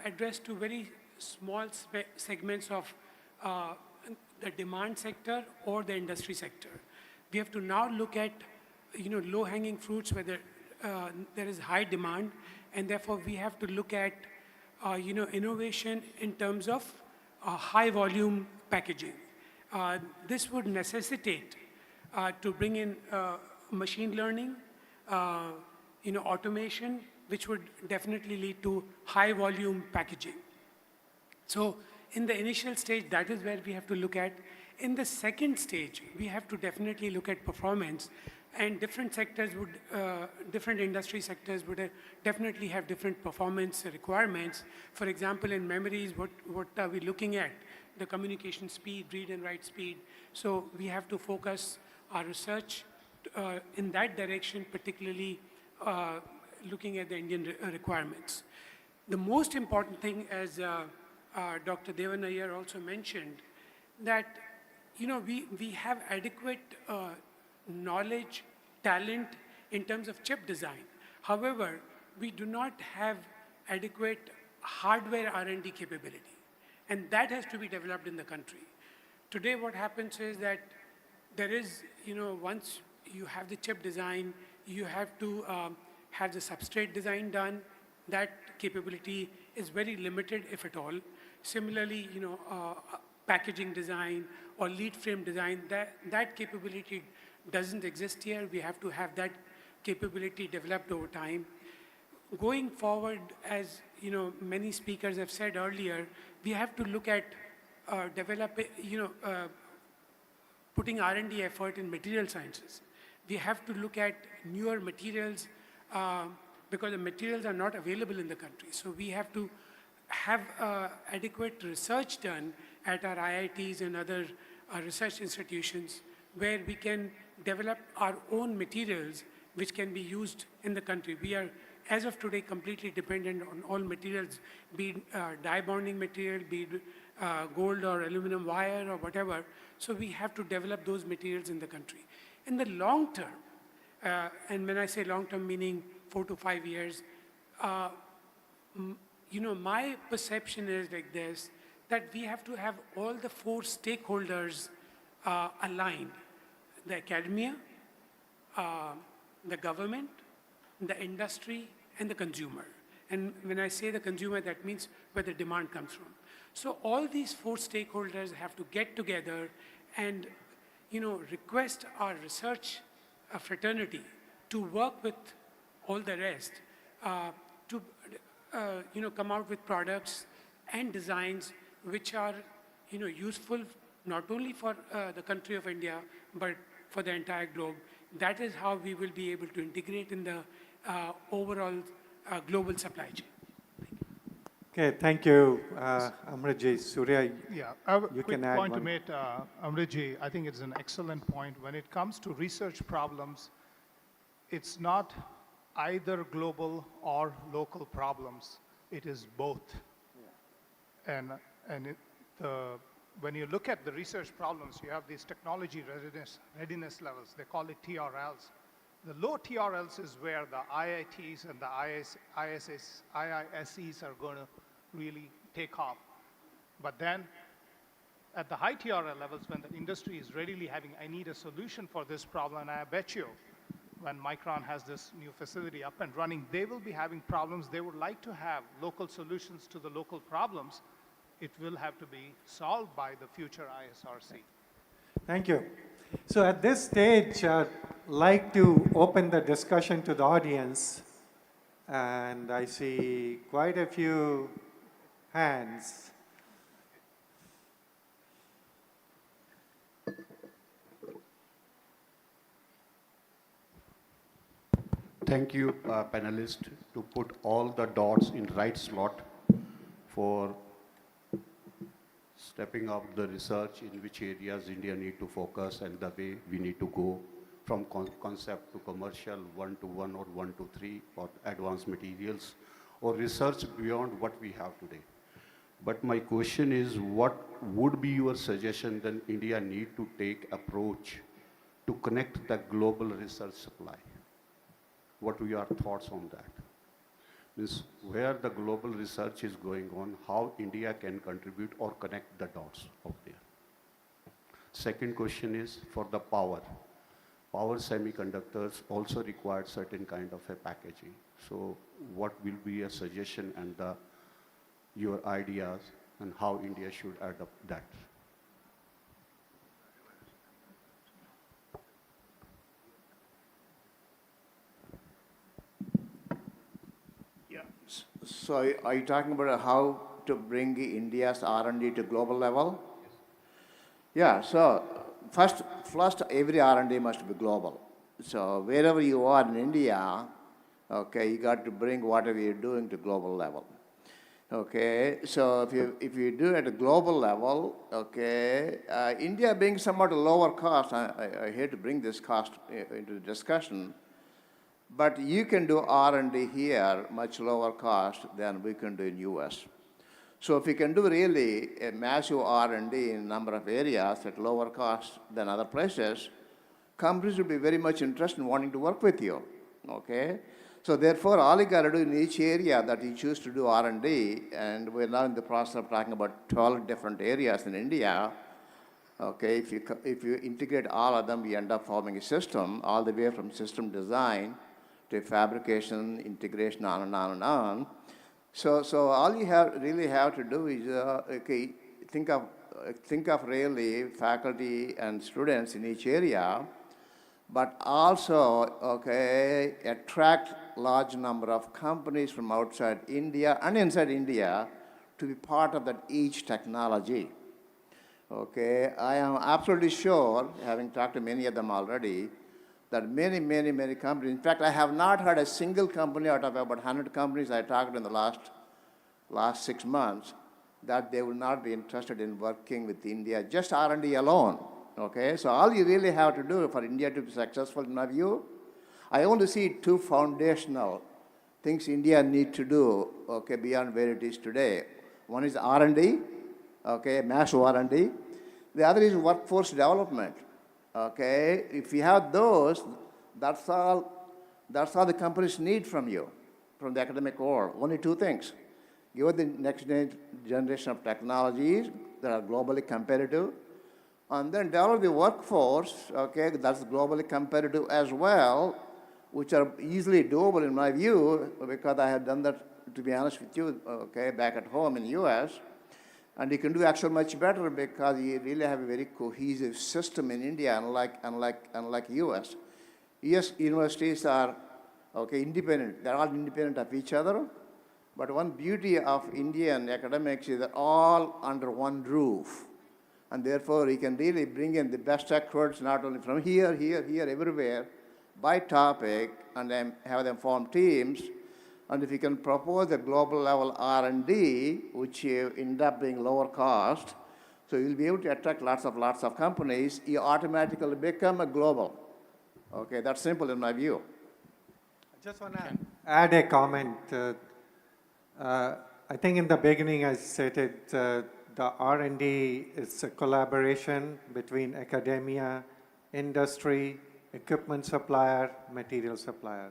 addressed to very small segments of the demand sector or the industry sector. We have to now look at low-hanging fruits where there is high demand, and therefore we have to look at innovation in terms of high volume packaging. This would necessitate to bring in machine learning, automation, which would definitely lead to high volume packaging. So in the initial stage, that is where we have to look at. In the second stage, we have to definitely look at performance, and different sectors would, different industry sectors would definitely have different performance requirements. For example, in memories, what are we looking at? The communication speed, read and write speed. So we have to focus our research in that direction, particularly looking at the Indian requirements. The most important thing, as Dr. Devan Iyer also mentioned, that we have adequate knowledge, talent in terms of chip design. However, we do not have adequate hardware R&D capability, and that has to be developed in the country. Today, what happens is that there is, once you have the chip design, you have to have the substrate design done. That capability is very limited, if at all. Similarly, packaging design or lead frame design. That capability doesn't exist here. We have to have that capability developed over time. Going forward, as many speakers have said earlier, we have to look at putting R&D effort in material sciences. We have to look at newer materials because the materials are not available in the country. So we have to have adequate research done at our IITs and other research institutions where we can develop our own materials which can be used in the country. We are, as of today, completely dependent on all materials, be it die bonding material, be it gold or aluminum wire or whatever. So we have to develop those materials in the country. In the long term, and when I say long term, meaning 4 to 5 years, my perception is like this, that we have to have all the 4 stakeholders aligned: the academia, the government, the industry, and the consumer. And when I say the consumer, that means where the demand comes from. So all these 4 stakeholders have to get together and request our research fraternity to work with all the rest to come out with products and designs which are useful not only for the country of India, but for the entire globe. That is how we will be able to integrate in the overall global supply chain. Okay, thank you, Amritji. Surya, yeah, I have a you quick can add point one. to make, Amritji. I think it's an excellent point. When it comes to research problems, it's not either global or local problems. It is both. Yeah. When you look at the research problems, you have these technology readiness levels. They call it TRLs. The low TRLs is where the IITs and the IISCs are going to really take off. But then at the high TRL levels, when the industry is readily having, I need a solution for this problem, and I bet you when Micron has this new facility up and running, they will be having problems. They would like to have local solutions to the local problems. It will have to be solved by the future ISRC. Thank you. So at this stage, I'd like to open the discussion to the audience. And I see quite a few hands. Thank you, panelists, to put all the dots in right slot for stepping up the research in which areas India need to focus and the way we need to go from concept to commercial, 1 to 1 or 1 to 3, or advanced materials, or research beyond what we have today. But my question is, what would be your suggestion that India need to take approach to connect the global research supply? What are your thoughts on that? Means where the global research is going on, how India can contribute or connect the dots out there. Second question is for the power. Power semiconductors also require certain kind of a packaging. So what will be a suggestion and your ideas and how India should adopt that? So are you talking about how to bring India's R&D to global level? Yeah, so first every R&D must be global. So wherever you are in India, okay, you got to bring whatever you're doing to global level. Okay, so if you do at a global level, okay, India being somewhat a lower cost, I hate to bring this cost into the discussion, but you can do R&D here much lower cost than we can do in US. So if you can do really a massive R&D in a number of areas at lower cost than other places, companies will be very much interested in wanting to work with you, okay? So therefore, all you got to do in each area that you choose to do R&D, and we're now in the process of talking about 12 different areas in India, okay? If you integrate all of them, you end up forming a system, all the way from system design to fabrication, integration, on and on and on. So all you really have to do is, okay, think of think of really faculty and students in each area, but also, okay, attract large number of companies from outside India and inside India to be part of that each technology. Okay, I am absolutely sure, having talked to many of them already, that many, many, many companies, in fact, I have not heard a single company out of about 100 companies I talked to in the last 6 months, that they will not be interested in working with India, just R&D alone. Okay, so all you really have to do for India to be successful, in my view, I only see 2 foundational things India need to do, okay, beyond where it is today. One is R&D, okay, massive R&D. The other is workforce development. Okay, if you have those, that's all the companies need from you, from the academic world. Only 2 things. Give the next generation of technologies that are globally competitive, and then develop the workforce, okay, that's globally competitive as well, which are easily doable in my view, because I have done that, to be honest with you, okay, back at home in the US. And you can do actually much better because you really have a very cohesive system in India, unlike US. US universities are, okay, independent. They're all independent of each other. But one beauty of Indian academics is they're all under one roof. And therefore, you can really bring in the best experts, not only from here, everywhere, by topic, and then have them form teams. And if you can propose a global level R&D, which end up being lower cost, so you'll be able to attract lots of companies, you automatically become a global. Okay, that's simple in my view. I just want to add a comment. I think in the beginning I stated the R&D is a collaboration between academia, industry, equipment supplier, material supplier.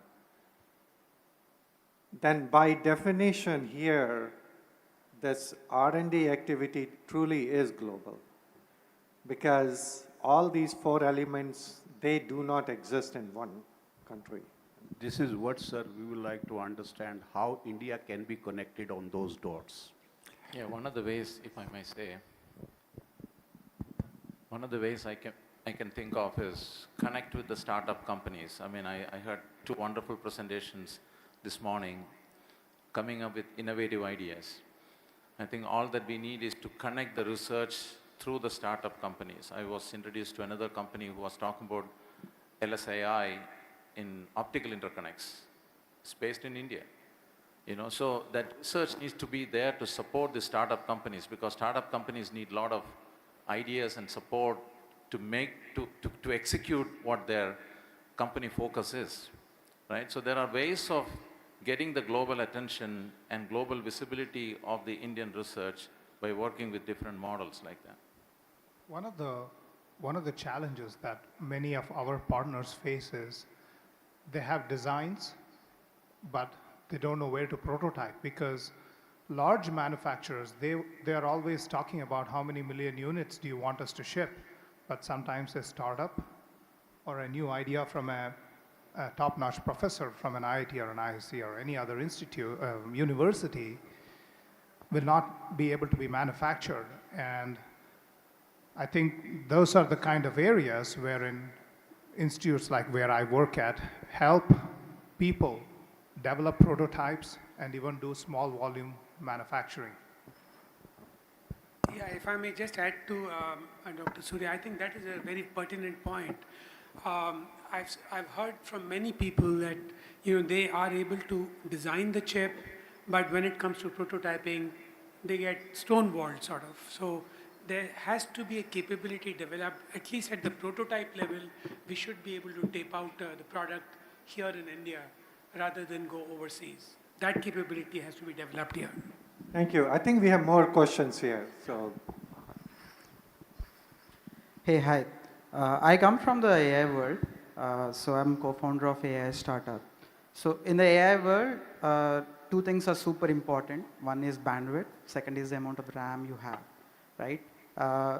Then by definition here, this R&D activity truly is global, because all these 4 elements, they do not exist in one country. This is what, sir, we would like to understand how India can be connected on those dots. Yeah, one of the ways, if I may say, one of the ways I can think of is connect with the startup companies. I mean, I heard 2 wonderful presentations this morning coming up with innovative ideas. I think all that we need is to connect the research through the startup companies. I was introduced to another company who was talking about LSAI in optical interconnects. It's based in India. You know, so that research needs to be there to support the startup companies, because startup companies need a lot of ideas and support to execute what their company focus is, right? So there are ways of getting the global attention and global visibility of the Indian research by working with different models like that. One of the challenges that many of our partners face is they have designs, but they don't know where to prototype, because large manufacturers, they are always talking about how many million units do you want us to ship, but sometimes a startup or a new idea from a top-notch professor from an IIT or an ISC or any other institute, university, will not be able to be manufactured. And I think those are the kind of areas wherein institutes like where I work at help people develop prototypes and even do small volume manufacturing. Yeah, if I may just add to Dr. Surya, I think that is a very pertinent point. I've heard from many people that they are able to design the chip, but when it comes to prototyping, they get stonewalled sort of. So there has to be a capability developed, at least at the prototype level. We should be able to tape out the product here in India rather than go overseas. That capability has to be developed here. Thank you. I think we have more questions here. So, hey, hi. I come from the AI world. So I'm co-founder of AI startup. So in the AI world, 2 things are super important. One is bandwidth. Second is the amount of RAM you have, right?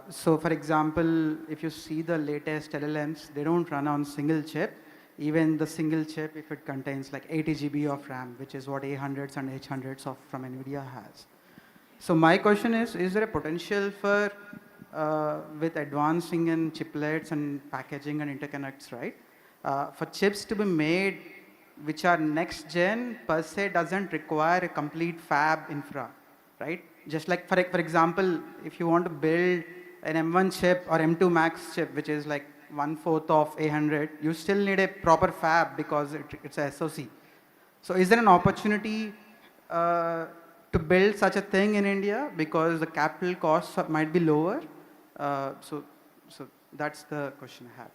So for example, if you see the latest LLMs, they don't run on single chip. Even the single chip, if it contains like 80 GB of RAM, which is what A100s and H100s from NVIDIA has. So my question is there a potential for with advancing in chiplets and packaging and interconnects, right? For chips to be made which are next gen per se doesn't require a complete fab infra, right? Just like for example, if you want to build an M1 chip or M2 Max chip, which is like 1/4 of A100, you still need a proper fab because it's a SoC. So is there an opportunity to build such a thing in India because the capital costs might be lower? So that's the question I have.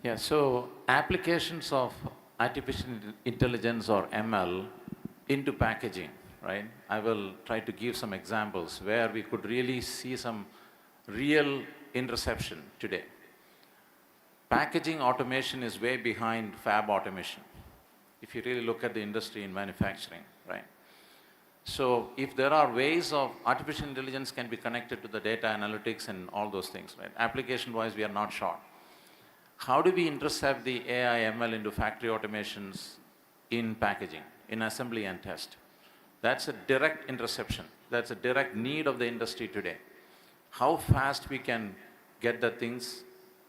Yeah, so applications of artificial intelligence or ML into packaging, right? I will try to give some examples where we could really see some real interception today. Packaging automation is way behind fab automation, if you really look at the industry in manufacturing, right? So if there are ways of artificial intelligence can be connected to the data analytics and all those things, right? Application-wise, we are not sure. How do we intercept the AI ML into factory automations in packaging, in assembly and test? That's a direct interception. That's a direct need of the industry today. How fast we can get the things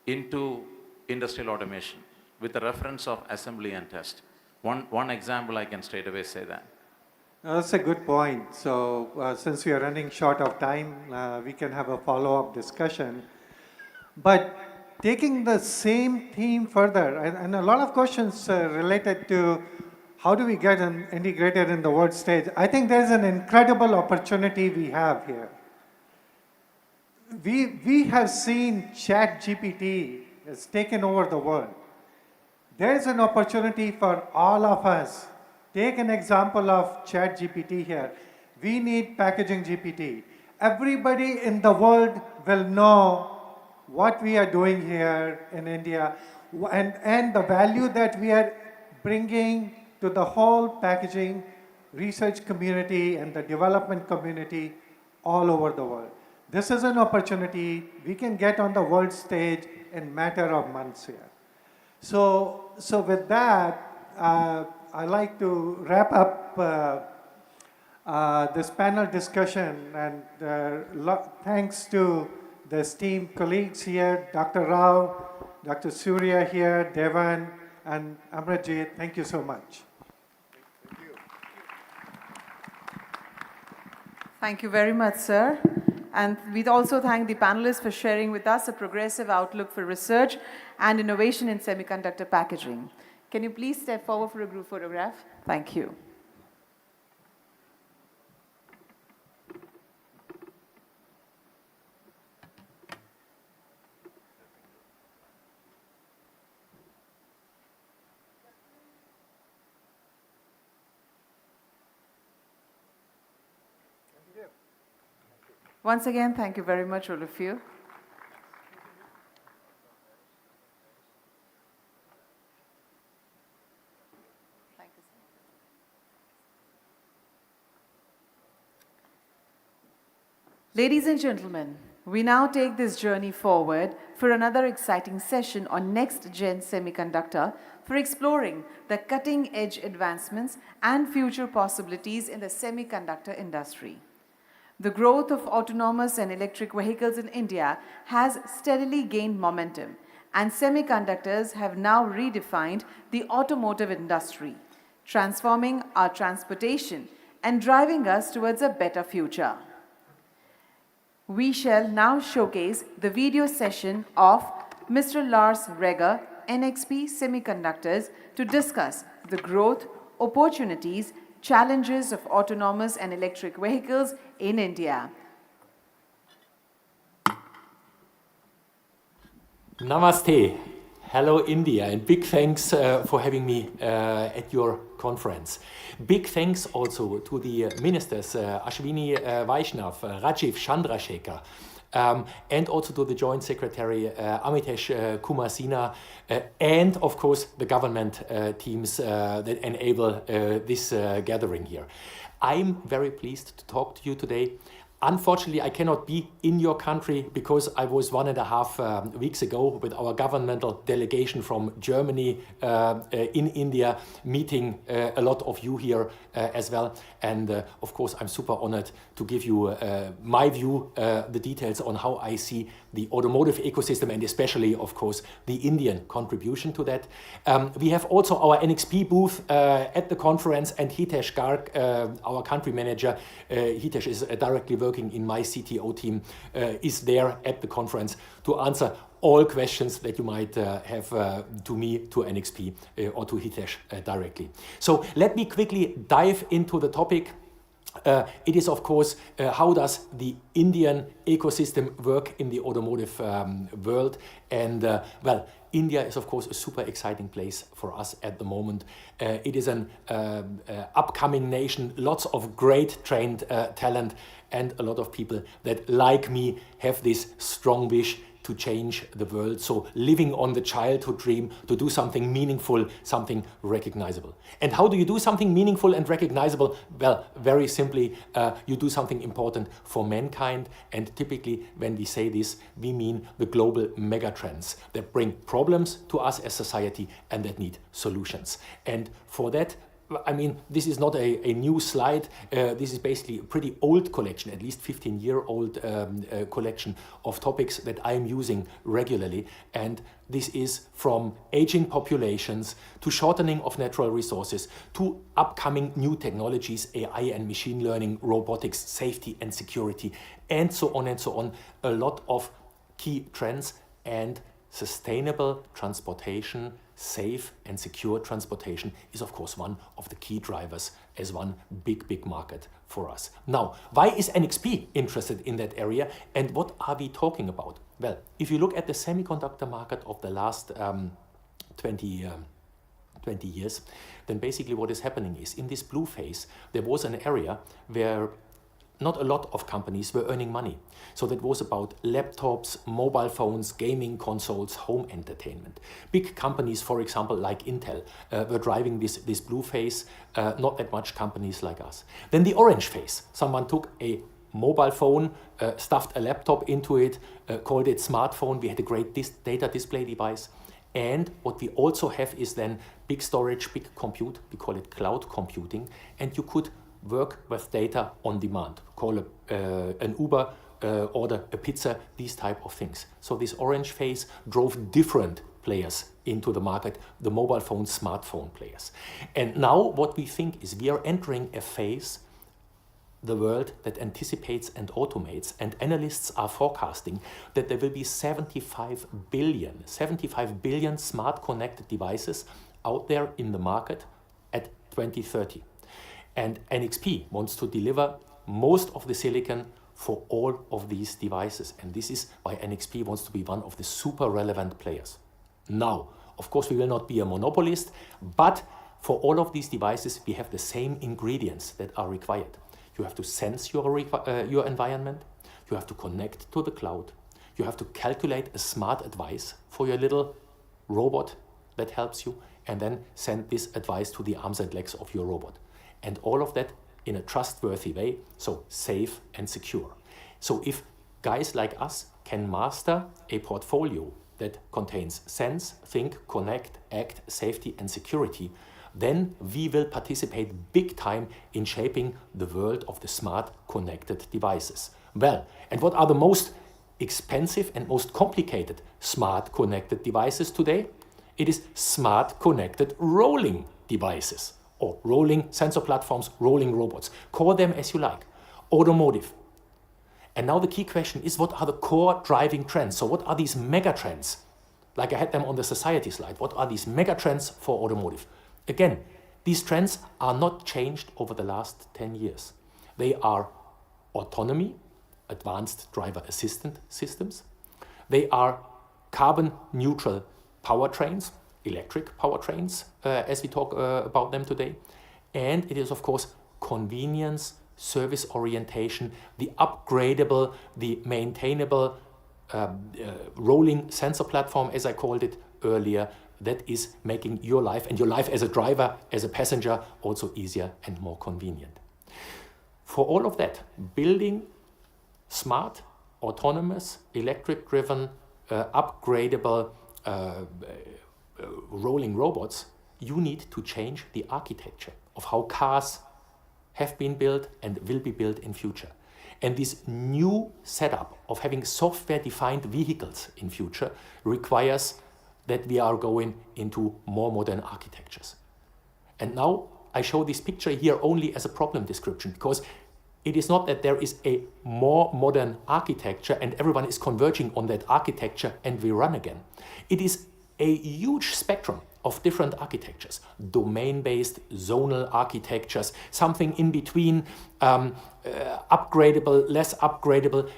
into industrial automation with the reference of assembly and test. One example, I can straight away say that. That's a good point. So since we are running short of time, we can have a follow-up discussion. But taking the same theme further, and a lot of questions related to how do we get integrated in the world stage, I think there's an incredible opportunity we have here. We have seen ChatGPT has taken over the world. There's an opportunity for all of us. Take an example of ChatGPT here. We need packaging GPT. Everybody in the world will know what we are doing here in India and the value that we are bringing to the whole packaging research community and the development community all over the world. This is an opportunity we can get on the world stage in matter of months here. So with that, I'd like to wrap up this panel discussion, and thanks to the esteemed colleagues here, Dr. Rao, Dr. Surya here, Devan, and Amritjit. Thank you so much. Thank you. Thank you very much, sir. And we'd also thank the panelists for sharing with us a progressive outlook for research and innovation in semiconductor packaging. Can you please step forward for a group photograph? Thank you. Once again, thank you very much, all of you. Thank you, sir. Ladies and gentlemen, we now take this journey forward for another exciting session on next-gen semiconductor for exploring the cutting-edge advancements and future possibilities in the semiconductor industry. The growth of autonomous and electric vehicles in India has steadily gained momentum, and semiconductors have now redefined the automotive industry, transforming our transportation and driving us towards a better future. We shall now showcase the video session of Mr. Lars Reger, NXP Semiconductors, to discuss the growth, opportunities, challenges of autonomous and electric vehicles in India. Namaste. Hello, India, and big thanks for having me at your conference. Big thanks also to the ministers Ashwini Vaishnav, Rajiv Chandrasekhar, and also to the Joint Secretary Amitesh Kumar Sinha, and of course the government teams that enable this gathering here. I'm very pleased to talk to you today. Unfortunately, I cannot be in your country because I was 1.5 weeks ago with our governmental delegation from Germany in India, meeting a lot of you here as well. And of course, I'm super honored to give you my view, the details on how I see the automotive ecosystem and especially, of course, the Indian contribution to that. We have also our NXP booth at the conference, and Hitesh Garg, our country manager, Hitesh is directly working in my CTO team, is there at the conference to answer all questions that you might have to me, to NXP, or to Hitesh directly. So let me quickly dive into the topic. It is, of course, how does the Indian ecosystem work in the automotive world? And, well, India is, of course, a super exciting place for us at the moment. It is an upcoming nation, lots of great trained talent, and a lot of people that, like me, have this strong wish to change the world. So living on the childhood dream to do something meaningful, something recognizable. And how do you do something meaningful and recognizable? Well, very simply, you do something important for mankind. And typically, when we say this, we mean the global megatrends that bring problems to us as society and that need solutions. And for that, I mean, this is not a new slide. This is basically a pretty old collection, at least 15-year-old collection of topics that I'm using regularly. And this is from aging populations to shortening of natural resources to upcoming new technologies, AI and machine learning, robotics, safety and security, and so on and so on. A lot of key trends and sustainable transportation, safe and secure transportation is, of course, one of the key drivers as one big market for us. Now, why is NXP interested in that area and what are we talking about? Well, if you look at the semiconductor market of the last 20 years, then basically what is happening is in this blue phase, there was an area where not a lot of companies were earning money. So that was about laptops, mobile phones, gaming consoles, home entertainment. Big companies, for example, like Intel, were driving this blue phase, not that much companies like us. Then the orange phase. Someone took a mobile phone, stuffed a laptop into it, called it smartphone. We had a great data display device. And what we also have is then big storage, big compute. We call it cloud computing. And you could work with data on demand, call an Uber, order a pizza, these type of things. So this orange phase drove different players into the market, the mobile phone, smartphone players. And now what we think is we are entering a phase, the world that anticipates and automates, and analysts are forecasting that there will be 75 billion smart connected devices out there in the market at 2030. And NXP wants to deliver most of the silicon for all of these devices. And this is why NXP wants to be one of the super relevant players. Now, of course, we will not be a monopolist, but for all of these devices, we have the same ingredients that are required. You have to sense your environment. You have to connect to the cloud. You have to calculate a smart advice for your little robot that helps you, and then send this advice to the arms and legs of your robot. And all of that in a trustworthy way, so safe and secure. So if guys like us can master a portfolio that contains sense, think, connect, act, safety and security, then we will participate big time in shaping the world of the smart connected devices. Well, and what are the most expensive and most complicated smart connected devices today? It is smart connected rolling devices, or rolling sensor platforms, rolling robots. Call them as you like. Automotive. And now the key question is, what are the core driving trends? So what are these mega trends? Like I had them on the society slide. What are these mega trends for automotive? Again, these trends are not changed over the last 10 years. They are autonomy, advanced driver assistant systems. They are carbon neutral powertrains, electric powertrains, as we talk about them today. And it is, of course, convenience, service orientation, the upgradable, the maintainable rolling sensor platform, as I called it earlier, that is making your life and your life as a driver, as a passenger, also easier and more convenient. For all of that, building smart, autonomous, electric-driven, upgradable rolling robots, you need to change the architecture of how cars have been built and will be built in future. And this new setup of having software-defined vehicles in future requires that we are going into more modern architectures. And now I show this picture here only as a problem description, because it is not that there is a more modern architecture and everyone is converging on that architecture and we run again. It is a huge spectrum of different architectures, domain-based, zonal architectures, something in between, upgradable, less upgradable.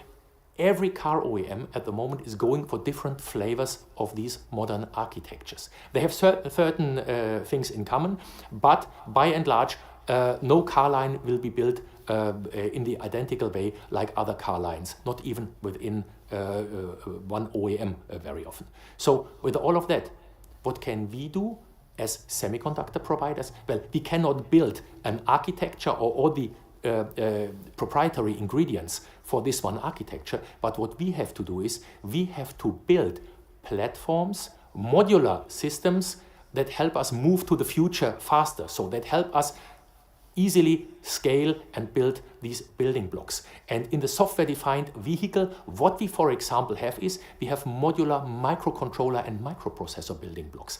Every car OEM at the moment is going for different flavors of these modern architectures. They have certain things in common, but by and large, no car line will be built in the identical way like other car lines, not even within one OEM very often. So with all of that, what can we do as semiconductor providers? Well, we cannot build an architecture or all the proprietary ingredients for this one architecture, but what we have to do is we have to build platforms, modular systems that help us move to the future faster, so that help us easily scale and build these building blocks. And in the software-defined vehicle, what we, for example, have is we have modular microcontroller and microprocessor building blocks.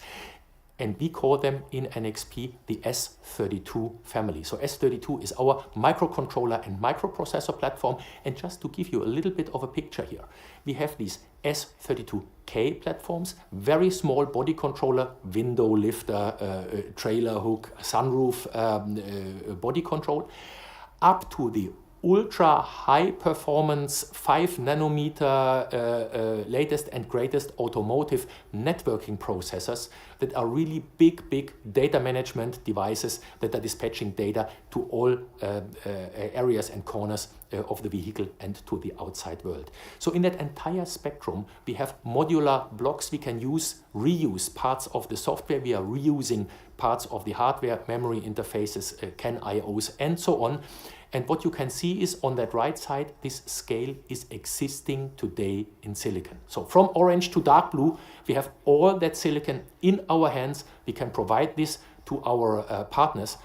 And we call them in NXP the S32 family. So S32 is our microcontroller and microprocessor platform. And just to give you a little bit of a picture here, we have these S32K platforms, very small body controller, window lifter, trailer hook, sunroof body control, up to the ultra high performance 5 nanometer latest and greatest automotive networking processors that are really big data management devices that are dispatching data to all areas and corners of the vehicle and to the outside world. So in that entire spectrum, we have modular blocks. We can reuse parts of the software. We are reusing parts of the hardware, memory interfaces, CAN IOs, and so on. And what you can see is on that right side, this scale is existing today in silicon. So from orange to dark blue, we have all that silicon in our hands. We can provide this to our partners.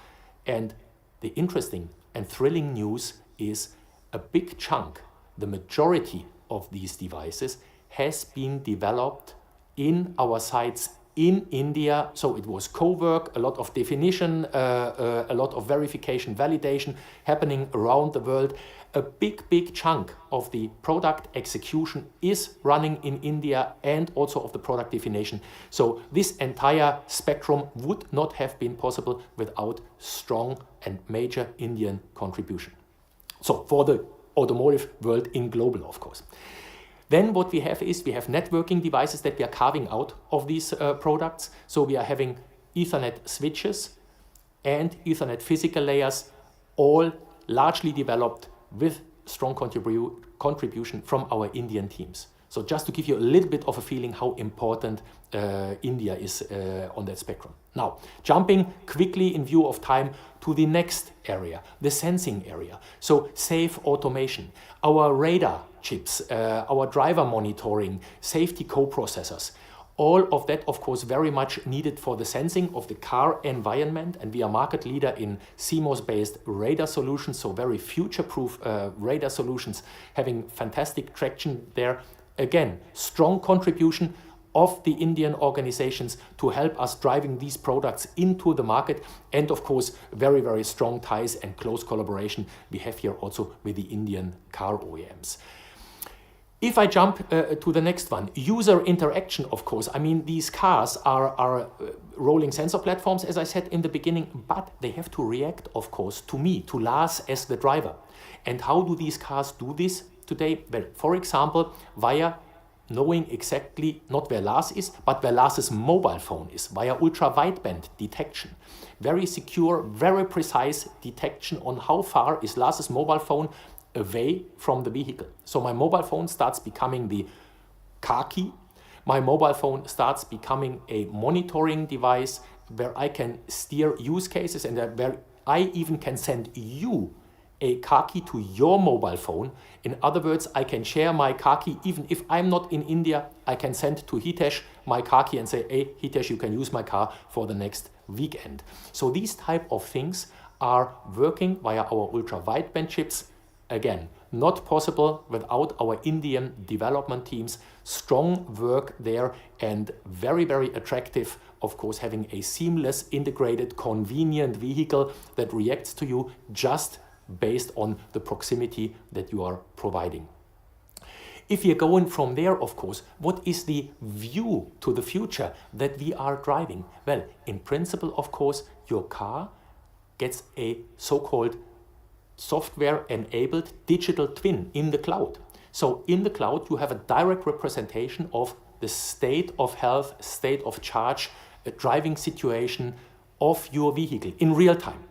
And the interesting and thrilling news is a big chunk, the majority of these devices has been developed in our sites in India. So it was co-work, a lot of definition, a lot of verification, validation happening around the world. A big chunk of the product execution is running in India and also of the product definition. So this entire spectrum would not have been possible without strong and major Indian contribution. So for the automotive world in global, of course. Then what we have is we have networking devices that we are carving out of these products. So we are having Ethernet switches and Ethernet physical layers, all largely developed with strong contribution from our Indian teams. So just to give you a little bit of a feeling how important India is on that spectrum. Now, jumping quickly in view of time to the next area, the sensing area. So safe automation, our radar chips, our driver monitoring, safety co-processors, all of that, of course, very much needed for the sensing of the car environment. And we are market leader in CMOS-based radar solutions, so very future-proof radar solutions, having fantastic traction there. Again, strong contribution of the Indian organizations to help us driving these products into the market. And of course, very strong ties and close collaboration we have here also with the Indian car OEMs. If I jump to the next one, user interaction, of course. I mean, these cars are rolling sensor platforms, as I said in the beginning, but they have to react, of course, to me, to Lars as the driver. And how do these cars do this today? Well, for example, via knowing exactly not where Lars is, but where Lars's mobile phone is, via ultra-wideband detection. Very secure, very precise detection on how far is Lars's mobile phone away from the vehicle. So my mobile phone starts becoming the car key. My mobile phone starts becoming a monitoring device where I can steer use cases and where I even can send you a car key to your mobile phone. In other words, I can share my car key even if I'm not in India. I can send to Hitesh my car key and say, hey, Hitesh, you can use my car for the next weekend. So these type of things are working via our ultra-wideband chips. Again, not possible without our Indian development teams. Strong work there and very, very attractive, of course, having a seamless, integrated, convenient vehicle that reacts to you just based on the proximity that you are providing. If you're going from there, of course, what is the view to the future that we are driving? Well, in principle, of course, your car gets a so-called software-enabled digital twin in the cloud. So in the cloud, you have a direct representation of the state of health, state of charge, a driving situation of your vehicle in real time.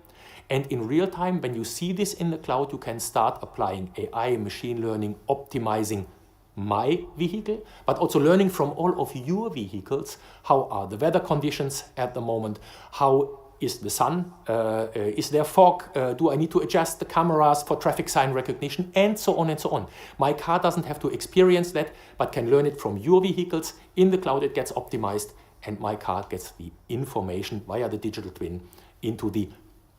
And in real time, when you see this in the cloud, you can start applying AI, machine learning, optimizing my vehicle, but also learning from all of your vehicles. How are the weather conditions at the moment? How is the sun? Is there fog? Do I need to adjust the cameras for traffic sign recognition? And so on and so on. My car doesn't have to experience that, but can learn it from your vehicles. In the cloud, it gets optimized, and my car gets the information via the digital twin into the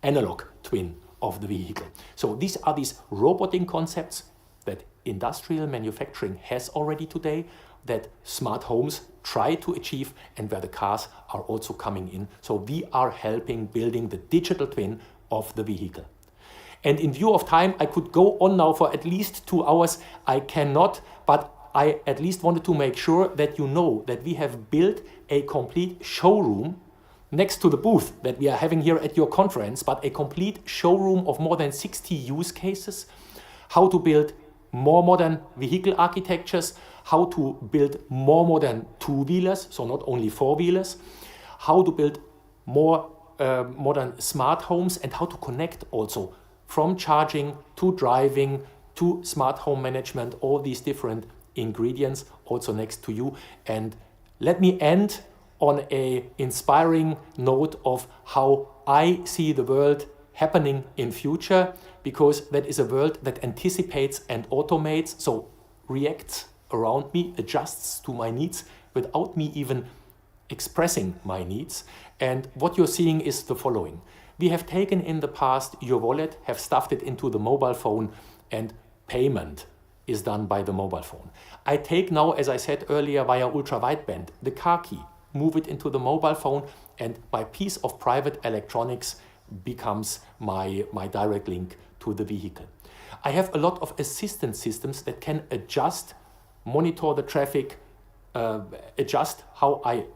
analog twin of the vehicle. So these are these roboting concepts that industrial manufacturing has already today, that smart homes try to achieve, and where the cars are also coming in. So we are helping building the digital twin of the vehicle. And in view of time, I could go on now for at least 2 hours. I cannot, but I at least wanted to make sure that you know that we have built a complete showroom next to the booth that we are having here at your conference, but a complete showroom of more than 60 use cases, how to build more modern vehicle architectures, how to build more modern two-wheelers, so not only four-wheelers, how to build more modern smart homes, and how to connect also from charging to driving to smart home management, all these different ingredients also next to you. And let me end on an inspiring note of how I see the world happening in future, because that is a world that anticipates and automates, so reacts around me, adjusts to my needs without me even expressing my needs. And what you're seeing is the following. We have taken in the past your wallet, have stuffed it into the mobile phone, and payment is done by the mobile phone. I take now, as I said earlier, via ultra-wideband, the car key, move it into the mobile phone, and my piece of private electronics becomes my direct link to the vehicle. I have a lot of assistance systems that can adjust, monitor the traffic, adjust how I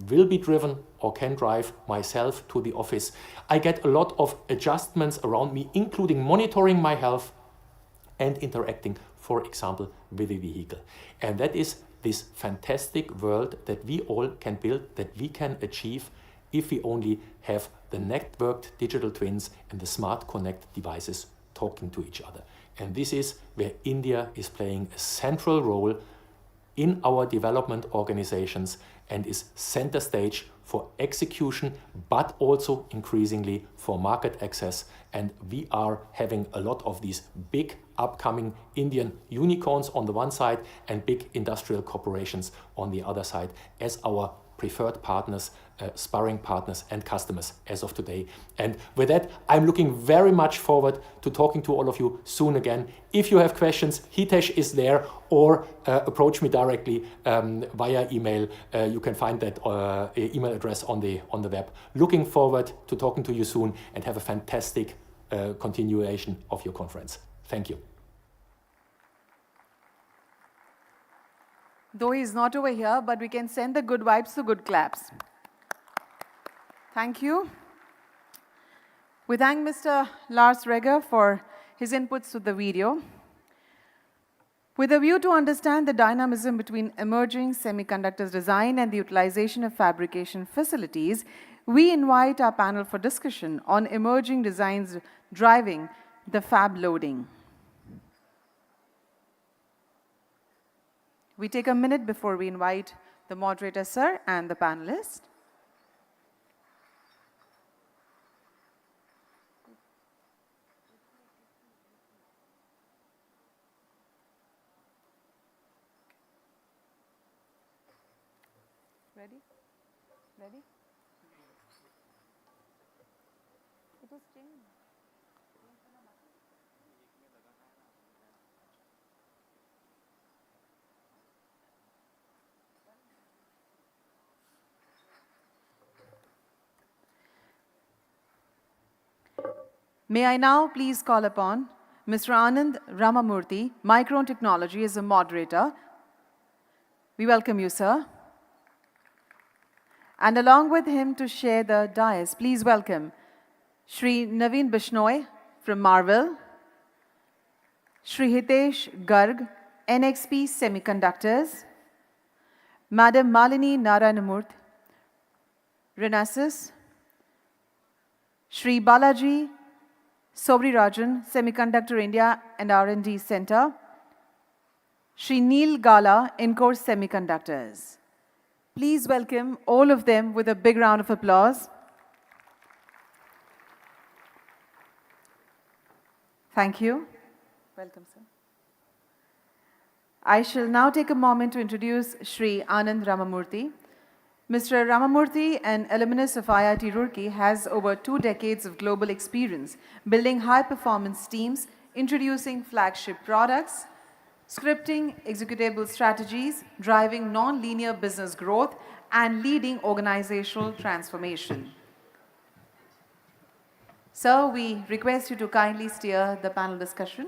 will be driven or can drive myself to the office. I get a lot of adjustments around me, including monitoring my health and interacting, for example, with the vehicle. And that is this fantastic world that we all can build, that we can achieve if we only have the networked digital twins and the smart connect devices talking to each other. And this is where India is playing a central role in our development organizations and is center stage for execution, but also increasingly for market access. And we are having a lot of these big upcoming Indian unicorns on the one side and big industrial corporations on the other side as our preferred partners, sparring partners and customers as of today. And with that, I'm looking very much forward to talking to all of you soon again. If you have questions, Hitesh is there, or approach me directly via email. You can find that email address on the web. Looking forward to talking to you soon, and have a fantastic continuation of your conference. Thank you. Though he's not over here, but we can send the good vibes to good claps. Thank you. We thank Mr. Lars Reger for his inputs to the video. With a view to understand the dynamism between emerging semiconductors design and the utilization of fabrication facilities, we invite our panel for discussion on emerging designs driving the fab loading. We take a minute before we invite the moderator, sir, and the panelists. Ready? Ready? It is changed. May I now please call upon Mr. Anand Ramamurthy, Micron Technology, as a moderator. We welcome you, sir. And along with him to share the dais, please welcome Shri Naveen Bishnoi from Marvell, Shri Hitesh Garg, NXP Semiconductors, Madam Malini Narayanamurthy, Renesas, Shri Balaji Sobrirajan, Semiconductor India and R&D Center, Shri Neil Gala, Encore Semiconductors. Please welcome all of them with a big round of applause. Thank you. Welcome, sir. I shall now take a moment to introduce Shri Anand Ramamurthy. Mr. Ramamurthy, an alumnus of IIT Roorkee, has over 2 decades of global experience building high-performance teams, introducing flagship products, scripting executable strategies, driving non-linear business growth, and leading organizational transformation. Sir, we request you to kindly steer the panel discussion.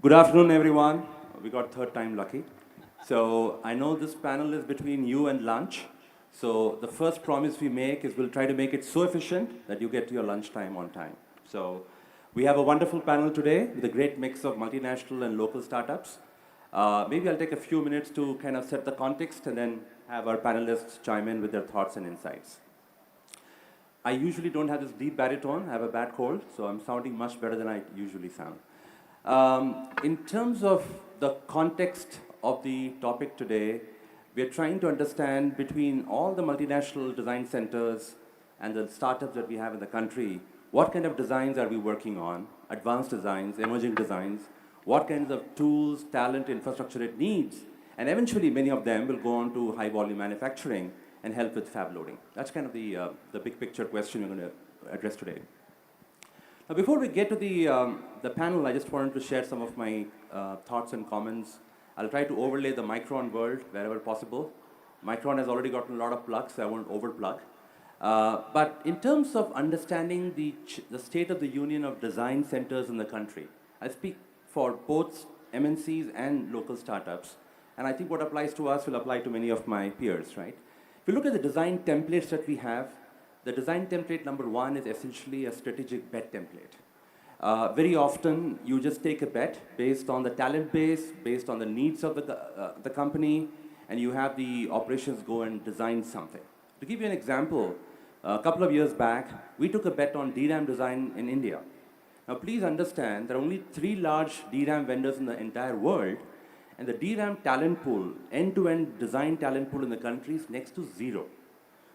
Good afternoon, everyone. We got third time lucky. So I know this panel is between you and lunch. So the first promise we make is we'll try to make it so efficient that you get to your lunchtime on time. So we have a wonderful panel today with a great mix of multinational and local startups. Maybe I'll take a few minutes to kind of set the context and then have our panelists chime in with their thoughts and insights. I usually don't have this deep baritone. I have a bad cold, so I'm sounding much better than I usually sound. In terms of the context of the topic today, we're trying to understand between all the multinational design centers and the startups that we have in the country, what kind of designs are we working on, advanced designs, emerging designs, what kinds of tools, talent, infrastructure it needs, and eventually many of them will go on to high volume manufacturing and help with fab loading. That's kind of the big picture question we're going to address today. Now, before we get to the panel, I just wanted to share some of my thoughts and comments. I'll try to overlay the Micron world wherever possible. Micron has already gotten a lot of plugs, so I won't overplug. But in terms of understanding the state of the union of design centers in the country, I speak for both MNCs and local startups. And I think what applies to us will apply to many of my peers, right? If you look at the design templates that we have, the design template number 1 is essentially a strategic bet template. Very often, you just take a bet based on the talent base, based on the needs of the company, and you have the operations go and design something. To give you an example, a couple of years back, we took a bet on DRAM design in India. Now, please understand there are only 3 large DRAM vendors in the entire world, and the DRAM talent pool, end-to-end design talent pool in the country is next to 0.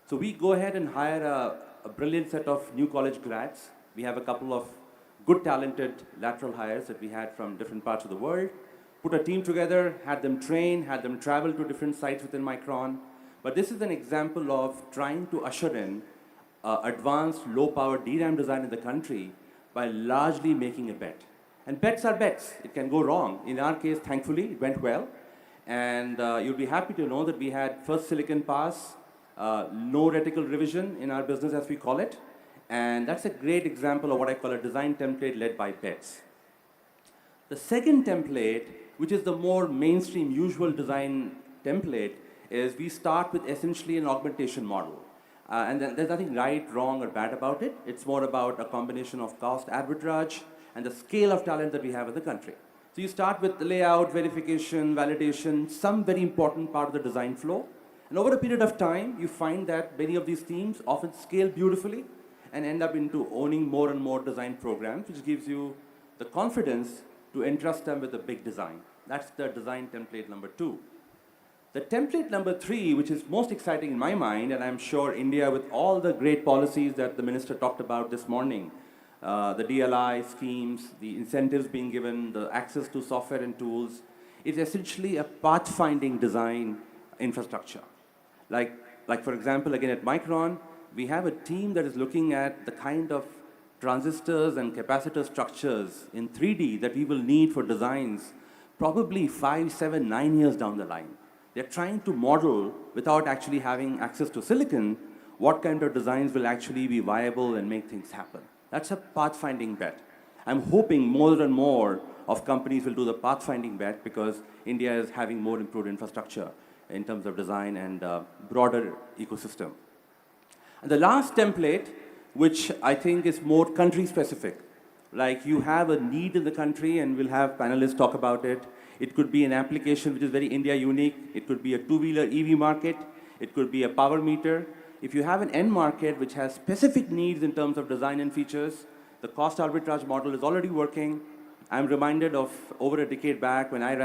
So we go ahead and hire a brilliant set of new college grads. We have a couple of good talented lateral hires that we had from different parts of the world. Put a team together, had them train, had them travel to different sites within Micron. But this is an example of trying to usher in advanced low-power DRAM design in the country by largely making a bet. And bets are bets. It can go wrong. In our case, thankfully, it went well. And you'll be happy to know that we had first silicon pass, no reticle revision in our business, as we call it. And that's a great example of what I call a design template led by bets. The second template, which is the more mainstream usual design template, is we start with essentially an augmentation model. And then there's nothing right, wrong, or bad about it. It's more about a combination of cost arbitrage and the scale of talent that we have in the country. So you start with the layout, verification, validation, some very important part of the design flow. And over a period of time, you find that many of these teams often scale beautifully and end up into owning more and more design programs, which gives you the confidence to entrust them with a big design. That's the design template number 2. The template number 3, which is most exciting in my mind, and I'm sure India, with all the great policies that the minister talked about this morning, the DLI schemes, the incentives being given, the access to software and tools, is essentially a pathfinding design infrastructure. Like for example, again at Micron, we have a team that is looking at the kind of transistors and capacitor structures in 3D that we will need for designs probably 5, 7, 9 years down the line. They're trying to model, without actually having access to silicon, what kind of designs will actually be viable and make things happen. That's a pathfinding bet. I'm hoping more and more of companies will do the pathfinding bet because India is having more improved infrastructure in terms of design and broader ecosystem. And the last template, which I think is more country specific, like you have a need in the country and we'll have panelists talk about it. It could be an application which is very India unique. It could be a two-wheeler EV market. It could be a power meter. If you have an end market which has specific needs in terms of design and features, the cost arbitrage model is already working. I'm reminded of over a decade back when I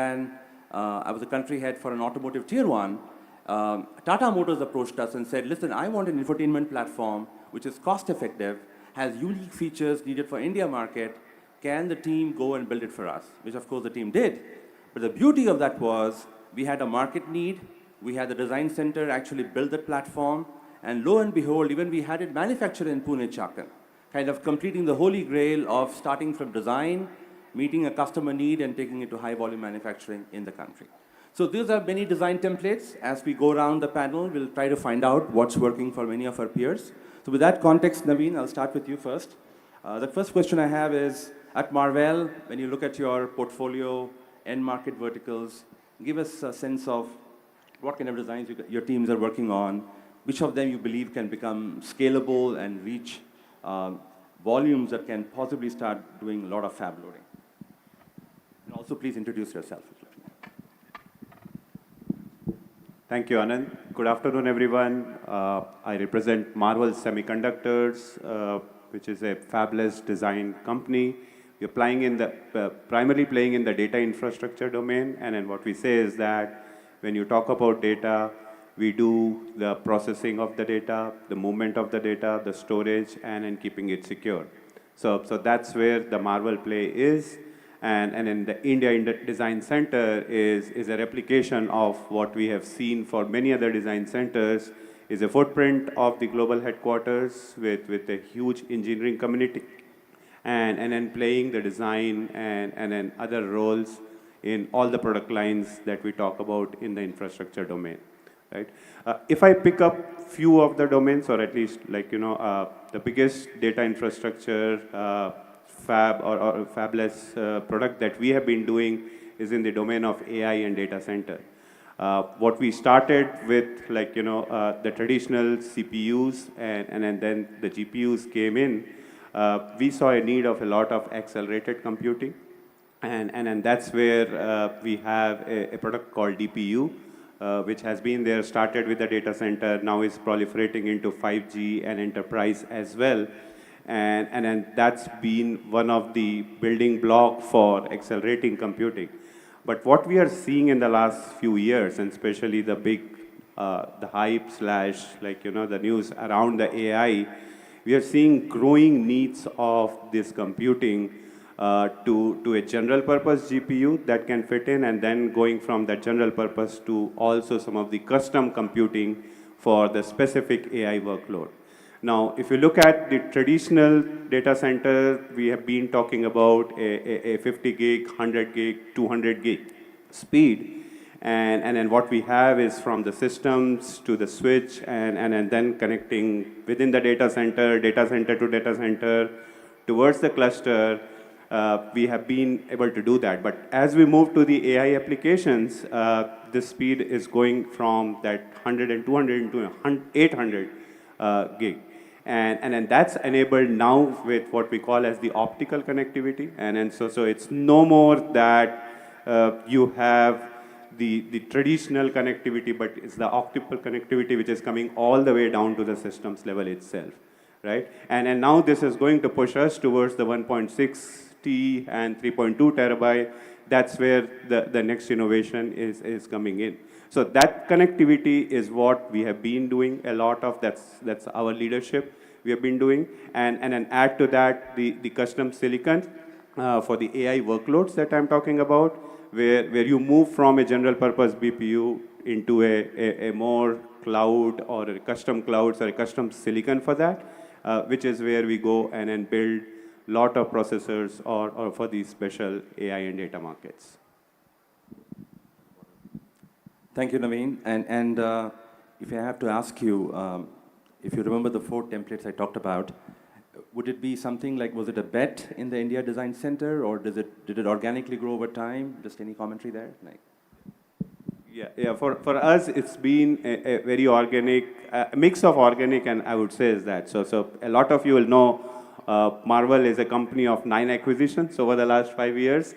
was a country head for an automotive tier 1. Tata Motors approached us and said, listen, I want an infotainment platform which is cost effective, has unique features needed for India market. Can the team go and build it for us? Which of course the team did. But the beauty of that was we had a market need. We had the design center actually build that platform. And lo and behold, even we had it manufactured in Pune, Chakan, kind of completing the holy grail of starting from design, meeting a customer need, and taking it to high volume manufacturing in the country. So these are many design templates. As we go around the panel, we'll try to find out what's working for many of our peers. So with that context, Naveen, I'll start with you first. The first question I have is, at Marvell, when you look at your portfolio, end market verticals, give us a sense of what kind of designs your teams are working on, which of them you believe can become scalable and reach volumes that can possibly start doing a lot of fab loading. And also please introduce yourself. Thank you, Anand. Good afternoon, everyone. I represent Marvell Semiconductors, which is a fabless design company. We're primarily playing in the data infrastructure domain, and then what we say is that when you talk about data, we do the processing of the data, the movement of the data, the storage, and then keeping it secure. So that's where the Marvell play is, and then the India Design Center is a replication of what we have seen for many other design centers, is a footprint of the global headquarters with a huge engineering community. And then playing the design and then other roles in all the product lines that we talk about in the infrastructure domain, right? If I pick up few of the domains, or at least the biggest data infrastructure fab or fabless product that we have been doing is in the domain of AI and data center. What we started with, the traditional CPUs and then the GPUs came in. We saw a need of a lot of accelerated computing, and that's where we have a product called DPU, which has been there, started with the data center, now is proliferating into 5G and enterprise as well. And that's been one of the building block for accelerating computing. But what we are seeing in the last few years, and especially the big, the hype / the news around the AI, we are seeing growing needs of this computing to a general purpose GPU that can fit in, and then going from that general purpose to also some of the custom computing for the specific AI workload. Now, if you look at the traditional data center, we have been talking about a 50 gig, 100 gig, 200 gig speed. And then what we have is from the systems to the switch and then connecting within the data center to data center, towards the cluster. We have been able to do that. But as we move to the AI applications, this speed is going from that 100 and 200 to 800 gig. And then that's enabled now with what we call as the optical connectivity. And then so it's no more that you have the traditional connectivity, but it's the optical connectivity which is coming all the way down to the systems level itself, right? And now this is going to push us towards the 1.6 260 and 3.2 terabyte, that's where the next innovation is coming in. So that connectivity is what we have been doing a lot of. That's our leadership we have been doing. And then add to that the custom silicon for the AI workloads that I'm talking about, where you move from a general purpose BPU into a more cloud or a custom clouds or a custom silicon for that, which is where we go and then build lot of processors or for these special AI and data markets. Thank you, Naveen. And if I have to ask you, if you remember the 4 templates I talked about, would it be something like, was it a bet in the India Design Center, or did it organically grow over time? Just any commentary there? Like. Yeah. For us, it's been a very organic, a mix of organic and I would say is that. So a lot of you will know Marvell is a company of 9 acquisitions over the last 5 years,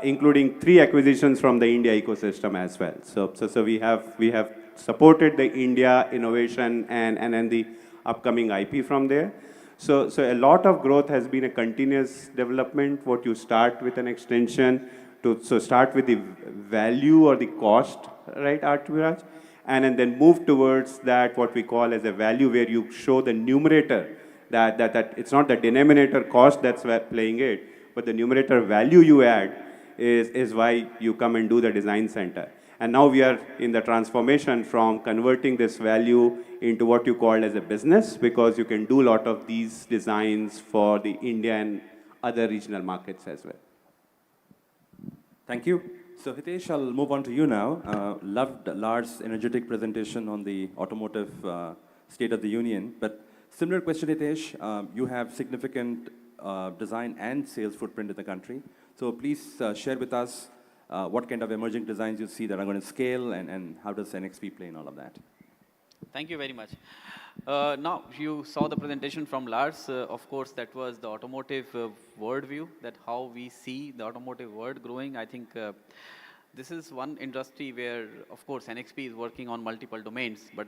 including 3 acquisitions from the India ecosystem as well. So we have supported the India innovation and the upcoming IP from there. So a lot of growth has been a continuous development. What you start with an extension so start with the value or the cost, right, Arturaj, and then move towards that what we call as a value, where you show the numerator that it's not the denominator cost that's playing it, but the numerator value you add is why you come and do the design center. And now we are in the transformation from converting this value into what you call as a business, because you can do a lot of these designs for the India and other regional markets as well. Thank you. So Hitesh, I'll move on to you now. Loved Lars' energetic presentation on the automotive State of the Union. But similar question, Hitesh. You have significant design and sales footprint in the country. So please share with us what kind of emerging designs you see that are going to scale, and how does NXP play in all of that? Thank you very much. Now, you saw the presentation from Lars. Of course, that was the automotive world view, that how we see the automotive world growing. I think this is one industry where, of course, NXP is working on multiple domains, but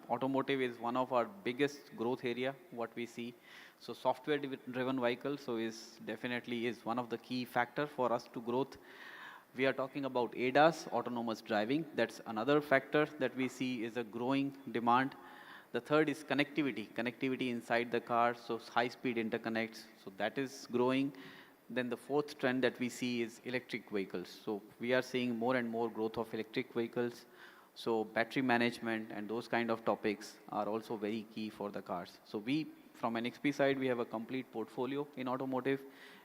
automotive is one of our biggest growth area, what we see. So software-driven vehicles is definitely one of the key factor for us to growth. We are talking about ADAS, autonomous driving. That's another factor that we see is a growing demand. The third is connectivity inside the car, so high-speed interconnects, so that is growing. Then the fourth trend that we see is electric vehicles. So we are seeing more and more growth of electric vehicles. So battery management and those kind of topics are also very key for the cars. So we, from NXP side, we have a complete portfolio in automotive,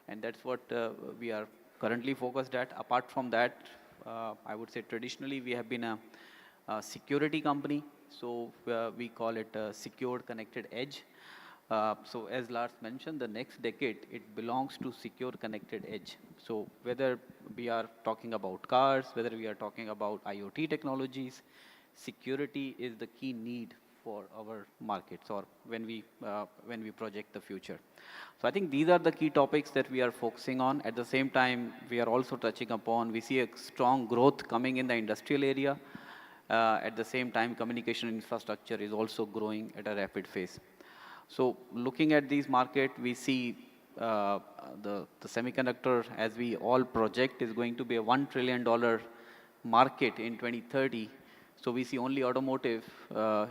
and that's what we are currently focused at. Apart from that, I would say traditionally we have been a security company. So we call it a secured connected edge. So as Lars mentioned, the next decade, it belongs to secure connected edge. So whether we are talking about cars, whether we are talking about IoT technologies, security is the key need for our markets, or when we project the future. So I think these are the key topics that we are focusing on. At the same time, we are also touching upon, we see a strong growth coming in the industrial area. At the same time, communication infrastructure is also growing at a rapid pace. So looking at these markets, we see the semiconductor, as we all project, is going to be a $1 trillion market in 2030. So we see only automotive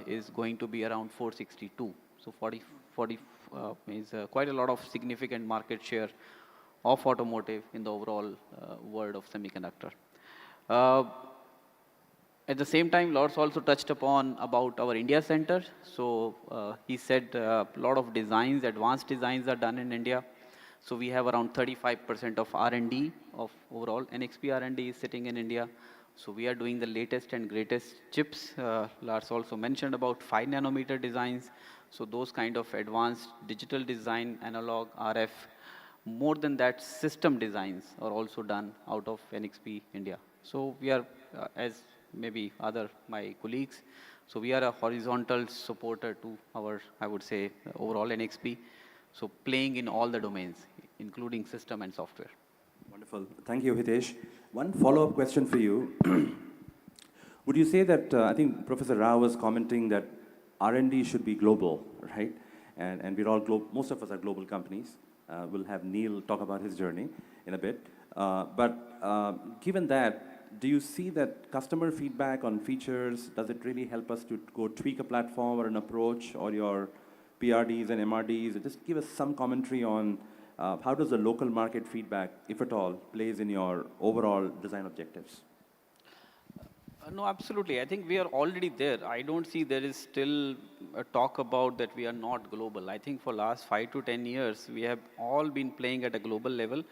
is going to be around 462. So 40 is quite a lot of significant market share of automotive in the overall world of semiconductor. At the same time, Lars also touched upon about our India center. So he said a lot of designs, advanced designs are done in India. So we have around 35% of R&D of overall NXP R&D is sitting in India. So we are doing the latest and greatest chips. Lars also mentioned about 5 nanometer designs. So those kind of advanced digital design, analog, RF, more than that, system designs are also done out of NXP India. So we are, as maybe my colleagues, so we are a horizontal supporter to our, I would say, overall NXP. So playing in all the domains, including system and software. Wonderful. Thank you, Hitesh. One follow-up question for you. Would you say that, I think Professor Rao was commenting that R&D should be global, right? And we're all most of us are global companies. We'll have Neil talk about his journey in a bit. Given that, do you see that customer feedback on features, does it really help us to go tweak a platform or an approach, or your PRDs and MRDs? Just give us some commentary on how does the local market feedback, if at all, plays in your overall design objectives? No, absolutely. I think we are already there. I don't see there is still a talk about that we are not global. I think for last 5 to 10 years, we have all been playing at a global level.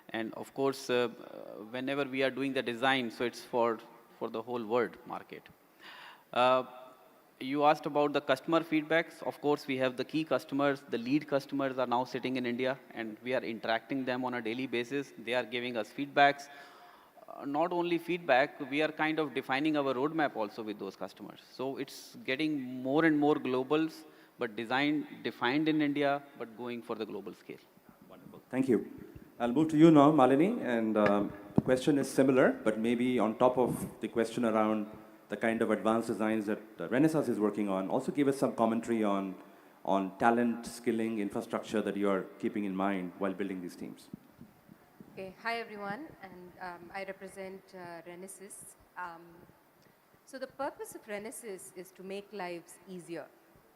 And of course, whenever we are doing the design, so it's for the whole world market. You asked about the customer feedbacks. Of course, we have the key customers. The lead customers are now sitting in India, and we are interacting them on a daily basis. They are giving us feedbacks. Not only feedback, we are kind of defining our roadmap also with those customers. So it's getting more and more globals, but defined in India, but going for the global scale. Wonderful. Thank you. I'll move to you now, Malini, and the question is similar, but maybe on top of the question around the kind of advanced designs that Renesas is working on, also give us some commentary on talent, skilling, infrastructure that you are keeping in mind while building these teams. Okay, hi everyone, and I represent Renesas. So the purpose of Renesas is to make lives easier.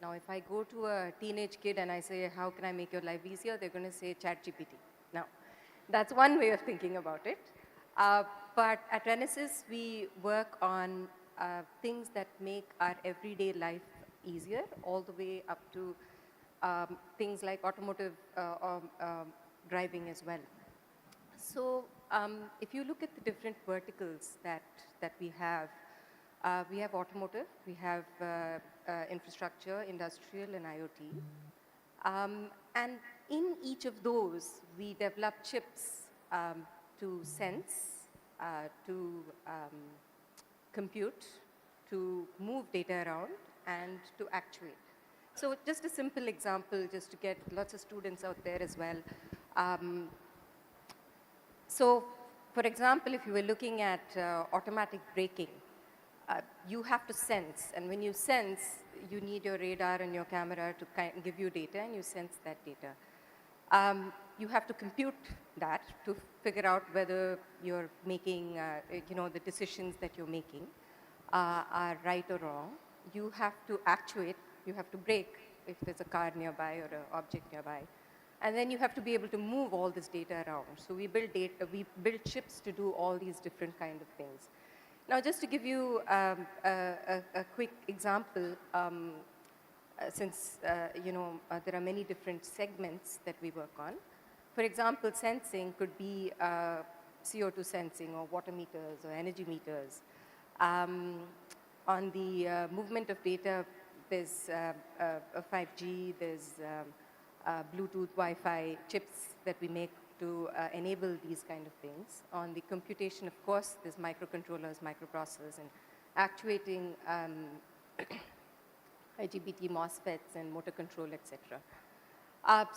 Now, if I go to a teenage kid and I say, how can I make your life easier? They're going to say ChatGPT. Now, that's one way of thinking about it. But at Renesas, we work on things that make our everyday life easier, all the way up to things like automotive driving as well. So if you look at the different verticals that we have automotive, we have infrastructure, industrial, and IoT. And in each of those, we develop chips to sense, to compute, to move data around, and to actuate. So just a simple example, just to get lots of students out there as well. So, for example, if you were looking at automatic braking, you have to sense, and when you sense, you need your radar and your camera to give you data, and you sense that data. You have to compute that to figure out whether you're making, the decisions that you're making are right or wrong. You have to actuate, you have to brake if there's a car nearby or an object nearby. And then you have to be able to move all this data around. So we build chips to do all these different kind of things. Now, just to give you a quick example, since there are many different segments that we work on. For example, sensing could be CO2 sensing or water meters or energy meters. On the movement of data, there's 5G, there's Bluetooth, Wi-Fi chips that we make to enable these kind of things. On the computation, of course, there's microcontrollers, microprocessors, and actuating IGBT, MOSFETs, and motor control, etc.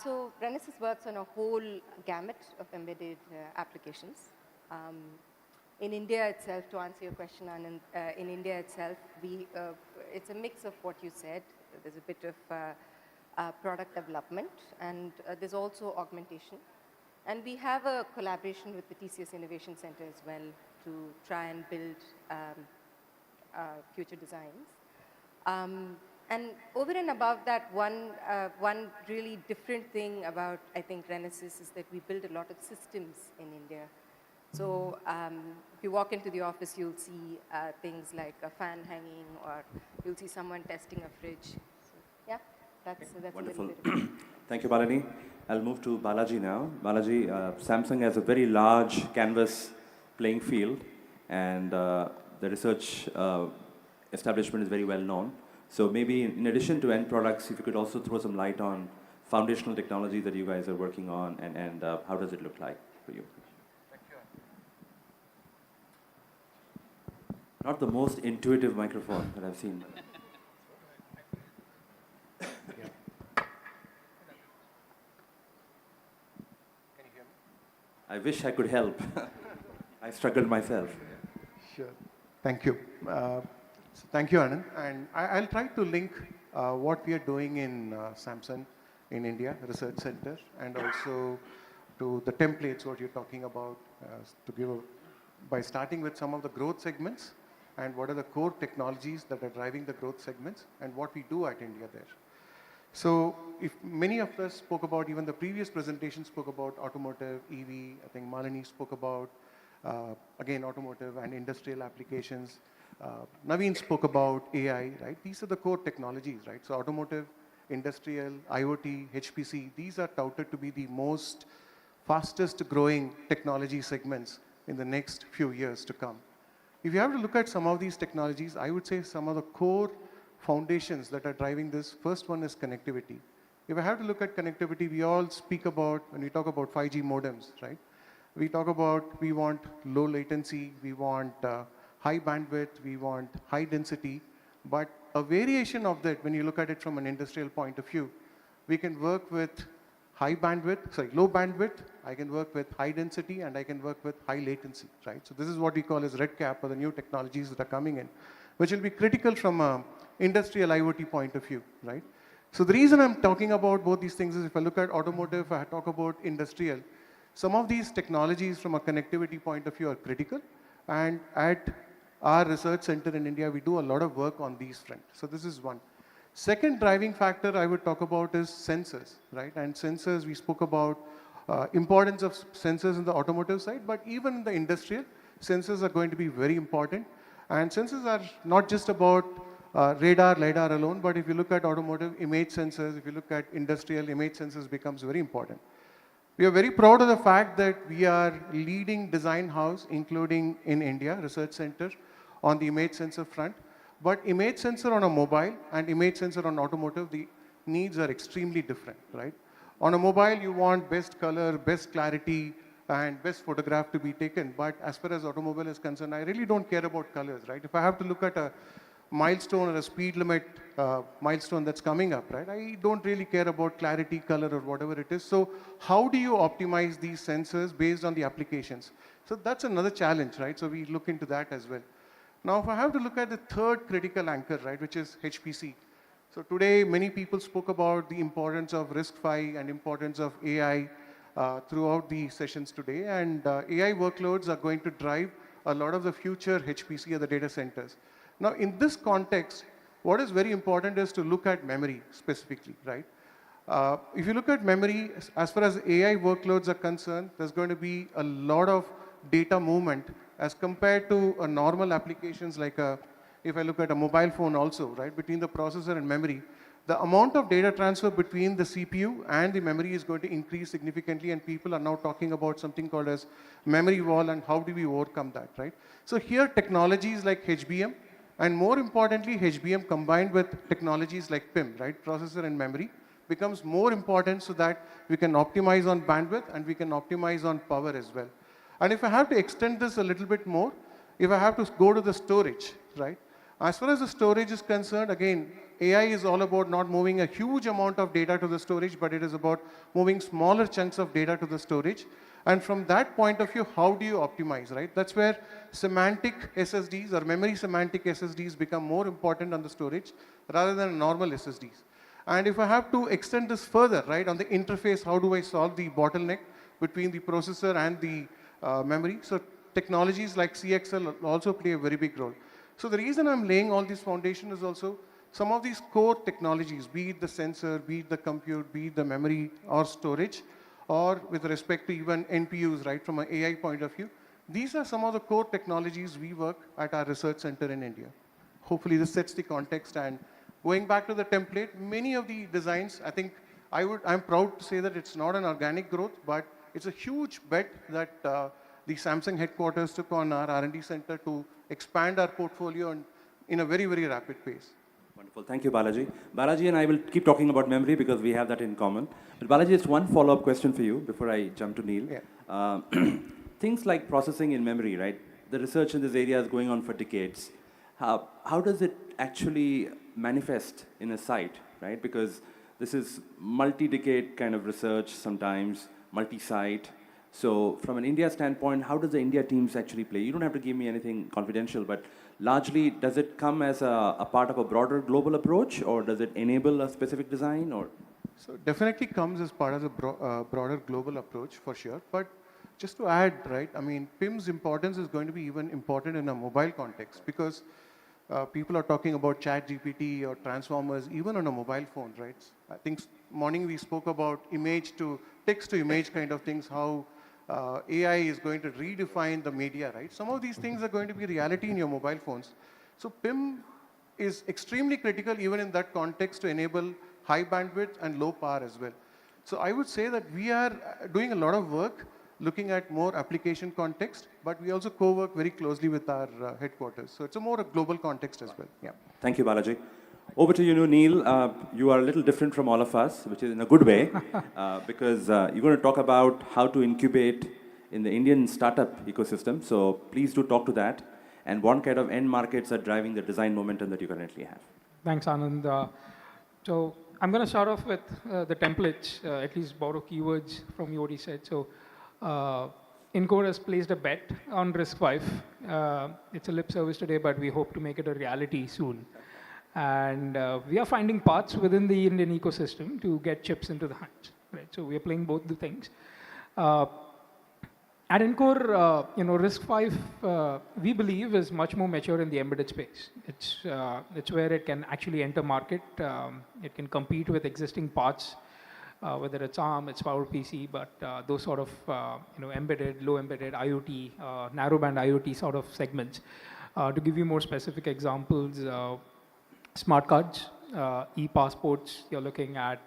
So Renesas works on a whole gamut of embedded applications. In India itself, to answer your question, in India itself, it's a mix of what you said. There's a bit of product development, and there's also augmentation. And we have a collaboration with the TCS Innovation Center as well to try and build future designs. And over and above that, one really different thing about, I think, Renesas is that we build a lot of systems in India. So if you walk into the office, you'll see things like a fan hanging, or you'll see someone testing a fridge. So, yeah, that's Wonderful. a little bit of it. Thank you, Balini. I'll move to Balaji now. Balaji, Samsung has a very large canvas playing field, and the research establishment is very well known. So maybe in addition to end products, if you could also throw some light on foundational technology that you guys are working on, and how does it look like for you? Thank you. Not the most intuitive microphone that I've seen. I wish I could help. I struggled myself. Sure. Thank you. So thank you, Anand. And I'll try to link what we are doing in Samsung in India, research center, and also to the templates, what you're talking about, by starting with some of the growth segments and what are the core technologies that are driving the growth segments and what we do at India there. So if many of us spoke about, even the previous presentation spoke about automotive, EV, I think Malini spoke about, again, automotive and industrial applications. Naveen spoke about AI, right? These are the core technologies, right? So automotive, industrial, IoT, HPC, these are touted to be the most fastest growing technology segments in the next few years to come. If you have to look at some of these technologies, I would say some of the core foundations that are driving this, first one is connectivity. If I have to look at connectivity, we all speak about, when we talk about 5G modems, right? We talk about, we want low latency, we want high bandwidth, we want high density, but a variation of that, when you look at it from an industrial point of view, we can work with low bandwidth, I can work with high density, and I can work with high latency, right? So this is what we call as red cap, or the new technologies that are coming in, which will be critical from an industrial IoT point of view, right? So the reason I'm talking about both these things is if I look at automotive, if I talk about industrial, some of these technologies from a connectivity point of view are critical, and at our research center in India, we do a lot of work on these fronts. So this is one. Second driving factor I would talk about is sensors, right? And sensors, we spoke about importance of sensors in the automotive side, but even in the industrial, sensors are going to be very important. And sensors are not just about radar, LiDAR alone, but if you look at automotive image sensors, if you look at industrial image sensors becomes very important. We are very proud of the fact that we are leading design house, including in India, research center, on the image sensor front. But image sensor on a mobile and image sensor on automotive, the needs are extremely different, right? On a mobile, you want best color, best clarity, and best photograph to be taken. But as far as automobile is concerned, I really don't care about colors, right? If I have to look at a milestone or a speed limit milestone that's coming up, right? I don't really care about clarity, color, or whatever it is. So how do you optimize these sensors based on the applications? So that's another challenge, right? So we look into that as well. Now, if I have to look at the third critical anchor, right, which is HPC. So today, many people spoke about the importance of RISC-V and importance of AI throughout the sessions today. And AI workloads are going to drive a lot of the future HPC at the data centers. Now, in this context, what is very important is to look at memory specifically, right? If you look at memory, as far as AI workloads are concerned, there's going to be a lot of data movement as compared to a normal applications like if I look at a mobile phone also, right, between the processor and memory, the amount of data transfer between the CPU and the memory is going to increase significantly, and people are now talking about something called as memory wall and how do we overcome that, right? So here technologies like HBM, and more importantly, HBM combined with technologies like PIM, right, processor and memory, becomes more important so that we can optimize on bandwidth and we can optimize on power as well. And if I have to extend this a little bit more, if I have to go to the storage, right? As far as the storage is concerned, again, AI is all about not moving a huge amount of data to the storage, but it is about moving smaller chunks of data to the storage. And from that point of view, how do you optimize, right? That's where semantic SSDs or memory semantic SSDs become more important on the storage rather than normal SSDs. And if I have to extend this further, right, on the interface, how do I solve the bottleneck between the processor and the memory? So technologies like CXL also play a very big role. So the reason I'm laying all this foundation is also some of these core technologies, be it the sensor, be it the compute, be it the memory or storage, or with respect to even NPUs, right, from an AI point of view. These are some of the core technologies we work at our research center in India. Hopefully this sets the context, and going back to the template, many of the designs, I think I'm proud to say that it's not an organic growth, but it's a huge bet that the Samsung headquarters took on our R&D center to expand our portfolio in a very, very rapid pace. Wonderful. Thank you, Balaji. Balaji and I will keep talking about memory because we have that in common. But Balaji, just one follow-up question for you before I jump to Neil. Yeah. Things like processing in memory, right? The research in this area is going on for decades. How does it actually manifest in a site, right? Because this is multi-decade kind of research sometimes, multi-site. So from an India standpoint, how does the India teams actually play? You don't have to give me anything confidential, but largely, does it come as a part of a broader global approach, or does it enable a specific design? Or So definitely comes as part of the broader global approach for sure. But just to add, right, I mean, PIM's importance is going to be even important in a mobile context because people are talking about chat GPT or transformers even on a mobile phone, right? I think morning we spoke about image to text to image kind of things, how AI is going to redefine the media, right? Some of these things are going to be reality in your mobile phones. So PIM is extremely critical even in that context to enable high bandwidth and low power as well. So I would say that we are doing a lot of work looking at more application context, but we also co-work very closely with our headquarters. So it's a more global context as well. Yeah. Thank you, Balaji. Over to you, Neil. You are a little different from all of us, which is in a good way, because you're going to talk about how to incubate in the Indian startup ecosystem. So please do talk to that, and what kind of end markets are driving the design momentum that you currently have. Thanks, Anand. So I'm going to start off with the templates, at least borrow keywords from what he said. So Encore has placed a bet on RISC-V. It's a lip service today, but we hope to make it a reality soon. And we are finding paths within the Indian ecosystem to get chips into the hands. Right? So we are playing both the things. At Encore, RISC-V, we believe, is much more mature in the embedded space. It's where it can actually enter market. It can compete with existing parts, whether it's ARM, it's PowerPC, but those sort of embedded, low embedded IoT, narrowband IoT sort of segments. To give you more specific examples, smart cards, e-passports, you're looking at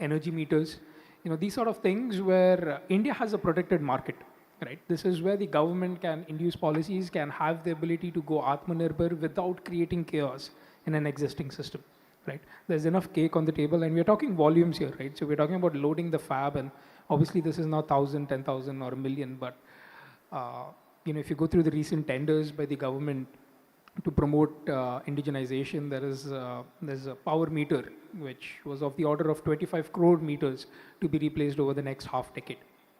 energy meters, these sort of things where India has a protected market. Right? This is where the government can induce policies, can have the ability to go Atmanirbhar without creating chaos in an existing system. Right? There's enough cake on the table, and we're talking volumes here, right? So we're talking about loading the fab, and obviously this is not 1,000, 10,000, or 1 million, but if you go through the recent tenders by the government to promote indigenization, there's a power meter which was of the order of 25 crore meters to be replaced over the next half decade.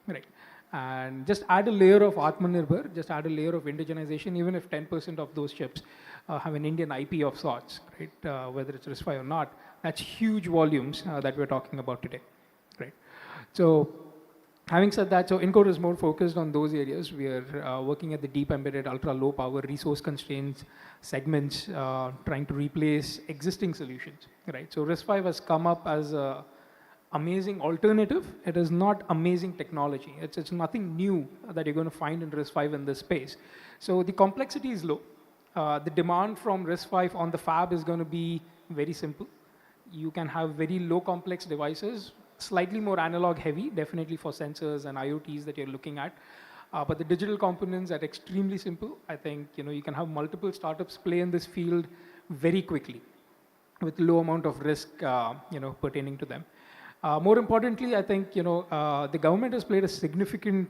Right? And just add a layer of Atmanirbhar, just add a layer of indigenization, even if 10% of those chips have an Indian IP of sorts, right? Whether it's RISC-V or not, that's huge volumes that we're talking about today, right? So having said that, so Encore is more focused on those areas. We are working at the deep embedded, ultra low power, resource constraints segments, trying to replace existing solutions, right? So RISC-V has come up as a amazing alternative. It is not amazing technology. It's nothing new that you're going to find in RISC-V in this space. So the complexity is low. The demand from RISC-V on the fab is going to be very simple. You can have very low complex devices, slightly more analog heavy, definitely for sensors and IoTs that you're looking at. But the digital components are extremely simple. I think you can have multiple startups play in this field very quickly with low amount of risk pertaining to them. More importantly, I think the government has played a significant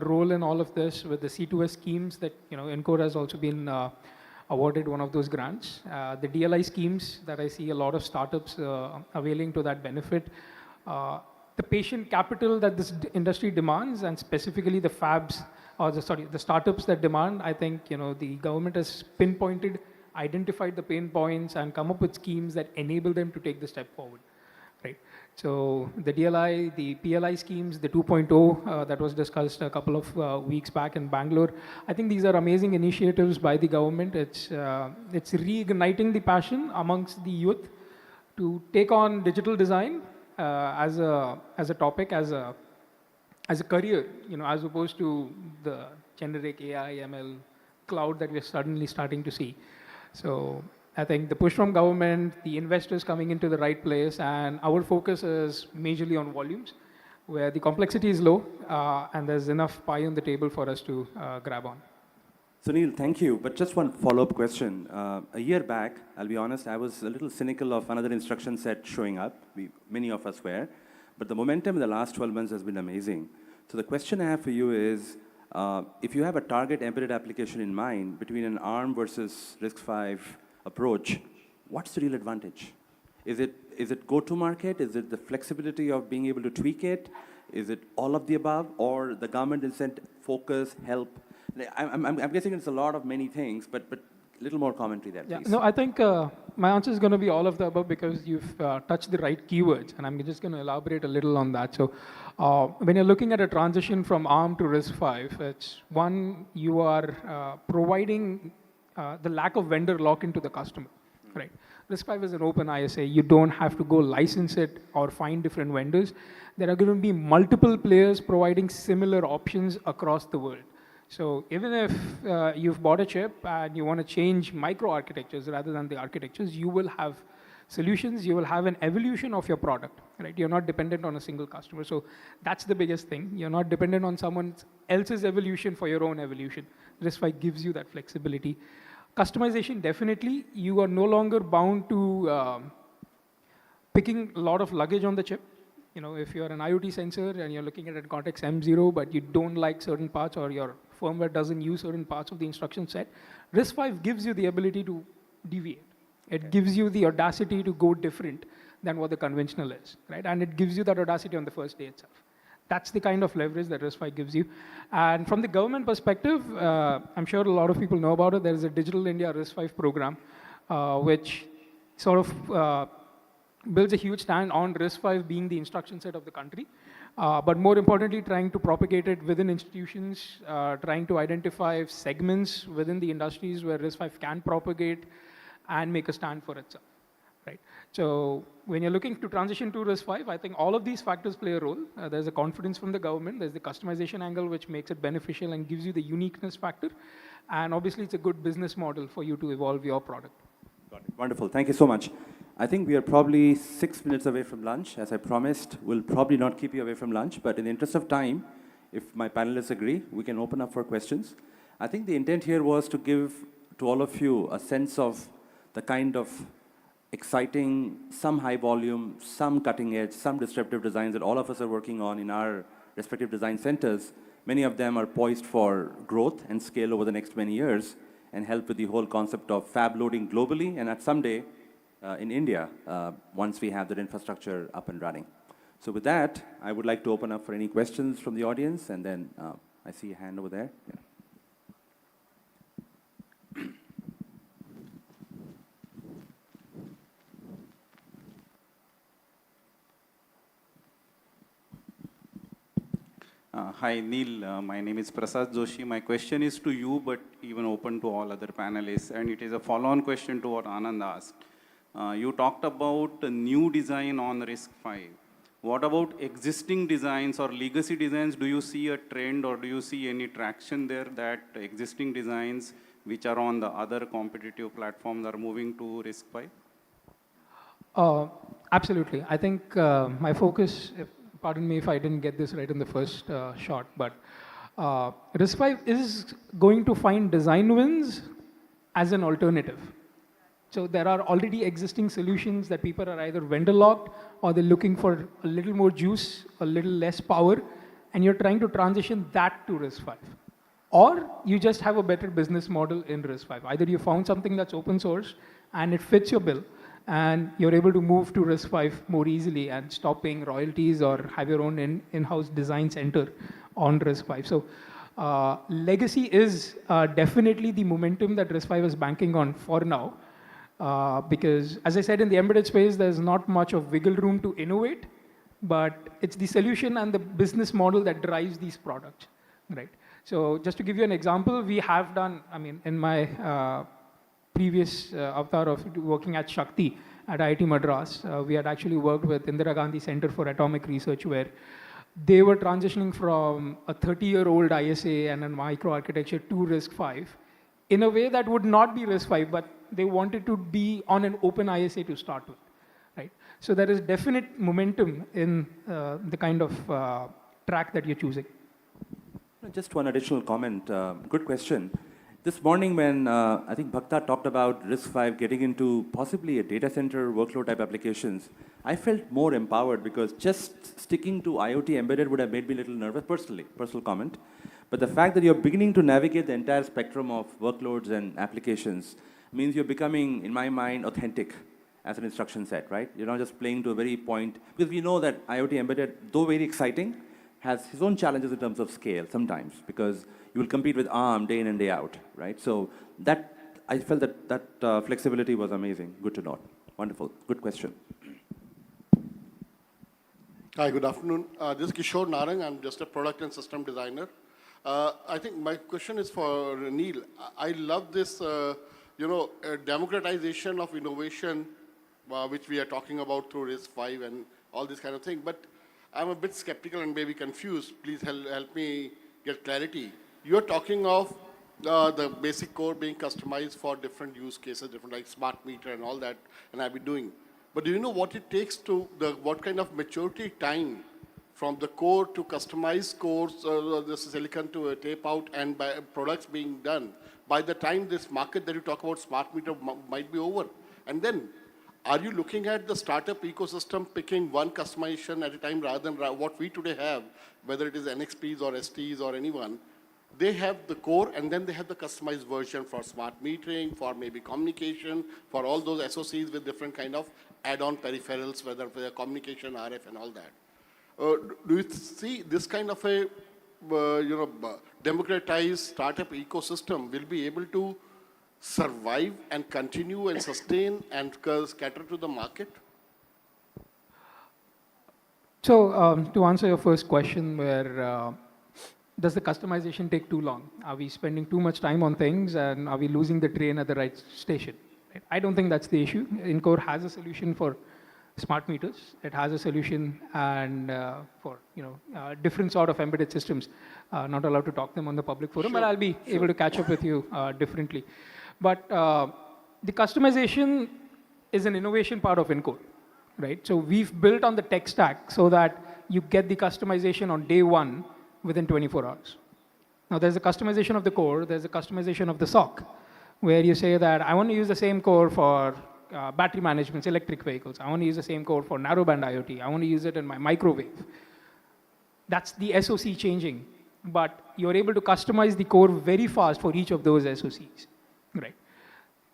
role in all of this with the C2S schemes that Encore has also been awarded one of those grants. The DLI schemes that I see a lot of startups availing to that benefit. The patient capital that this industry demands, and specifically the fabs, or the startups that demand, I think the government has pinpointed, identified the pain points, and come up with schemes that enable them to take the step forward. Right. So the DLI, the PLI schemes, the 2.0 that was discussed a couple of weeks back in Bangalore, I think these are amazing initiatives by the government. It's reigniting the passion amongst the youth to take on digital design as a topic, as a career, as opposed to the generic AI, ML, cloud that we're suddenly starting to see. So I think the push from government, the investors coming into the right place, and our focus is majorly on volumes, where the complexity is low and there's enough pie on the table for us to grab on. So Neil, thank you. But just one follow-up question. A year back, I'll be honest, I was a little cynical of another instruction set showing up. Many of us were. But the momentum in the last 12 months has been amazing. So the question I have for you is, if you have a target embedded application in mind between an ARM versus RISC-V approach, what's the real advantage? Is it go-to-market? Is it the flexibility of being able to tweak it? Is it all of the above? Or the government incent focus, help? I'm guessing it's a lot of many things, but a little more commentary there, please. No, I think my answer is going to be all of the above because you've touched the right keywords, and I'm just going to elaborate a little on that. So when you're looking at a transition from ARM to RISC-V, it's one, you are providing the lack of vendor lock-in to the customer, right? RISC-V is an open ISA. You don't have to go license it or find different vendors. There are going to be multiple players providing similar options across the world. So even if you've bought a chip and you want to change microarchitectures rather than the architectures, you will have solutions, you will have an evolution of your product, right? You're not dependent on a single customer. So that's the biggest thing. You're not dependent on someone else's evolution for your own evolution. RISC-V gives you that flexibility. Customization, definitely. You are no longer bound to picking a lot of luggage on the chip. You know, if you're an IoT sensor and you're looking at a Cortex M0, but you don't like certain parts or your firmware doesn't use certain parts of the instruction set, RISC-V gives you the ability to deviate. It gives you the audacity to go different than what the conventional is, right? And it gives you that audacity on the first day itself. That's the kind of leverage that RISC-V gives you. And from the government perspective, I'm sure a lot of people know about it. There is a Digital India RISC-V program, which sort of builds a huge stand on RISC-V being the instruction set of the country. But more importantly, trying to propagate it within institutions, trying to identify segments within the industries where RISC-V can propagate and make a stand for itself, right? So when you're looking to transition to RISC-V, I think all of these factors play a role. There's a confidence from the government, there's the customization angle, which makes it beneficial and gives you the uniqueness factor. And obviously, it's a good business model for you to evolve your product. Got it. Wonderful. Thank you so much. I think we are probably 6 minutes away from lunch. As I promised, we'll probably not keep you away from lunch, but in the interest of time, if my panelists agree, we can open up for questions. I think the intent here was to give to all of you a sense of the kind of exciting, some high volume, some cutting edge, some disruptive designs that all of us are working on in our respective design centers. Many of them are poised for growth and scale over the next many years and help with the whole concept of fab loading globally and at someday in India, once we have that infrastructure up and running. So with that, I would like to open up for any questions from the audience, and then I see a hand over there. Yeah. Hi, Neil. My name is Prasad Joshi. My question is to you, but even open to all other panelists, and it is a follow-on question to what Anand asked. You talked about a new design on RISC-V. What about existing designs or legacy designs? Do you see a trend or do you see any traction there that existing designs which are on the other competitive platforms are moving to RISC-V? Absolutely. I think my focus, pardon me if I didn't get this right in the first shot, but RISC-V is going to find design wins as an alternative. So there are already existing solutions that people are either vendor locked or they're looking for a little more juice, a little less power, and you're trying to transition that to RISC-V. Or you just have a better business model in RISC-V. Either you found something that's open source and it fits your bill, and you're able to move to RISC-V more easily and stop paying royalties or have your own in-house design center on RISC-V. So legacy is definitely the momentum that RISC-V is banking on for now. Because as I said, in the embedded space, there's not much of wiggle room to innovate, but it's the solution and the business model that drives these products, right? So just to give you an example, we have done, I mean, in my previous avatar of working at Shakti at IIT Madras, we had actually worked with Indira Gandhi Center for Atomic Research, where they were transitioning from a 30-year-old ISA and a microarchitecture to RISC-V in a way that would not be RISC-V, but they wanted to be on an open ISA to start with, right? So there is definite momentum in the kind of track that you're choosing. Just one additional comment. Good question. This morning when I think Bhakta talked about RISC-V getting into possibly a data center workload type applications, I felt more empowered because just sticking to IoT embedded would have made me a little nervous personally, personal comment. But the fact that you're beginning to navigate the entire spectrum of workloads and applications means you're becoming, in my mind, authentic as an instruction set, right? You're not just playing to a very point, because we know that IoT embedded, though very exciting, has its own challenges in terms of scale sometimes, because you will compete with ARM day in and day out, right? So that I felt that flexibility was amazing. Good to know. Wonderful. Good question. Hi, good afternoon. This is Kishore Narang. I'm just a product and system designer. I think my question is for Neil. I love this, democratization of innovation, which we are talking about through RISC-V and all this kind of thing. But I'm a bit skeptical and maybe confused. Please help me get clarity. You're talking of the basic core being customized for different use cases, different like smart meter and all that, and I've been doing. But do you know what it takes to, what kind of maturity time from the core to customized cores, the silicon to a tape out and by products being done, by the time this market that you talk about, smart meter, might be over? And then, are you looking at the startup ecosystem picking one customization at a time rather than what we today have, whether it is NXPs or STs or anyone? They have the core and then they have the customized version for smart metering, for maybe communication, for all those SoCs with different kind of add-on peripherals, whether for communication, RF and all that. Do you see this kind of a democratized startup ecosystem will be able to survive and continue and sustain and cater to the market? So to answer your first question, where does the customization take too long? Are we spending too much time on things and are we losing the train at the right station? I don't think that's the issue. Encore has a solution for smart meters. It has a solution and for different sort of embedded systems. Not allowed to talk them on the public forum, but I'll be able to catch up with you differently. But the customization is an innovation part of Encore, right? So we've built on the tech stack so that you get the customization on day one within 24 hours. Now there's a customization of the core, there's a customization of the SoC, where you say that I want to use the same core for battery management, electric vehicles. I want to use the same core for narrowband IoT. I want to use it in my microwave. That's the SoC changing, but you're able to customize the core very fast for each of those SoCs, right?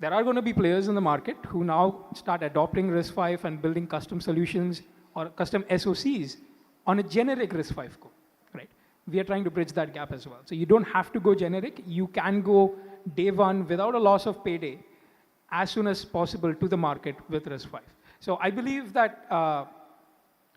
There are going to be players in the market who now start adopting RISC-V and building custom solutions or custom SoCs on a generic RISC-V core, right? We are trying to bridge that gap as well. So you don't have to go generic. You can go day one without a loss of payday as soon as possible to the market with RISC-V. So I believe that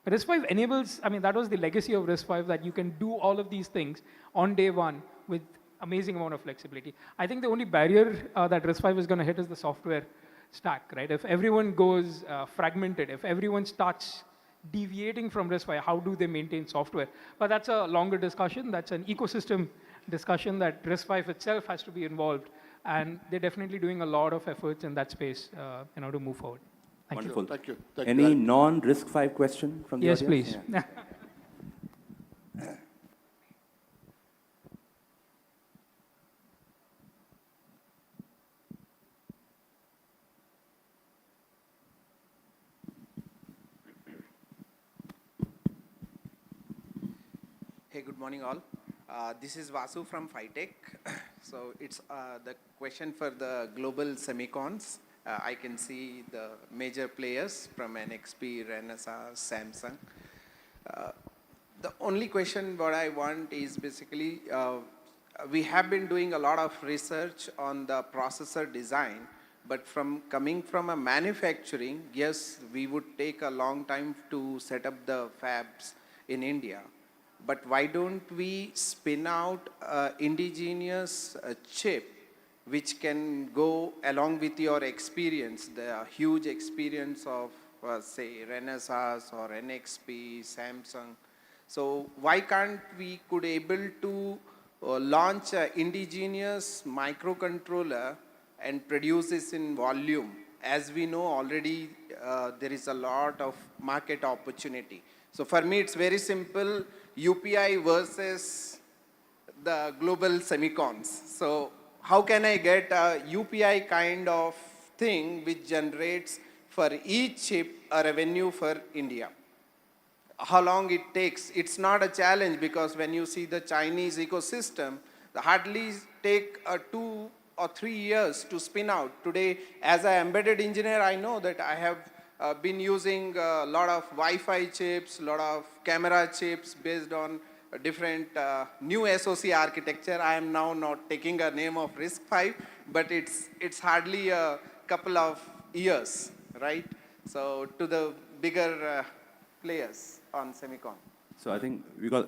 RISC-V enables, that was the legacy of RISC-V, that you can do all of these things on day one with amazing amount of flexibility. I think the only barrier that RISC-V is going to hit is the software stack, right? If everyone goes fragmented, if everyone starts deviating from RISC-V, how do they maintain software? But that's a longer discussion. That's an ecosystem discussion that RISC-V itself has to be involved. And they're definitely doing a lot of efforts in that space in order to move forward. Wonderful. You. Thank you. Any non-RISC-V question from the audience? Yes, please. Yeah. Hey, good morning all. This is Vasu from Phytech. So it's the question for the global semicons. I can see the major players from NXP, Renesas, Samsung. The only question what I want is basically, we have been doing a lot of research on the processor design, but coming from a manufacturing, yes, we would take a long time to set up the fabs in India. But why don't we spin out indigenous chip which can go along with your experience, the huge experience of say Renesas or NXP, Samsung. So why can't we could able to launch an indigenous microcontroller and produce this in volume? As we know already, there is a lot of market opportunity. So for me, it's very simple. UPI versus the global semicons. So how can I get a UPI kind of thing which generates for each chip a revenue for India? How long it takes? It's not a challenge because when you see the Chinese ecosystem, they hardly take 2 or 3 years to spin out. Today, as an embedded engineer, I know that I have been using a lot of Wi-Fi chips, a lot of camera chips based on different new SoC architecture. I am now not taking a name of RISC-V, but it's hardly a couple of years, right? So to the bigger players on Semicon. So I think we got.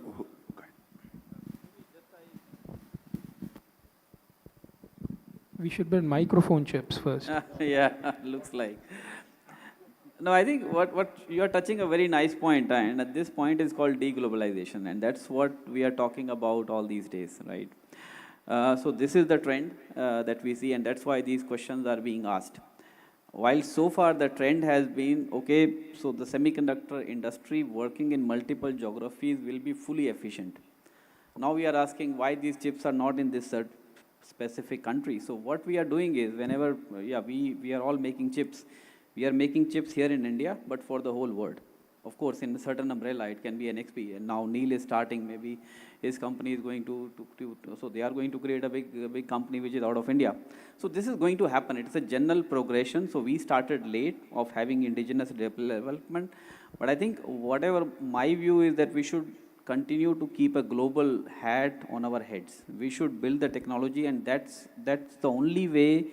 We should build microphone chips first. Yeah, looks like. No, I think what you are touching a very nice point, and at this point is called deglobalization, and that's what we are talking about all these days, right? So this is the trend that we see, and that's why these questions are being asked. While so far the trend has been, okay, so the semiconductor industry working in multiple geographies will be fully efficient. Now we are asking why these chips are not in this specific country. So what we are doing is whenever, we are all making chips. We are making chips here in India, but for the whole world. Of course, in a certain umbrella, it can be NXP. And now Neil is starting, maybe his company is going so they are going to create a big company which is out of India. So this is going to happen. It's a general progression. So we started late of having indigenous development. But I think whatever my view is that we should continue to keep a global hat on our heads. We should build the technology, and that's the only way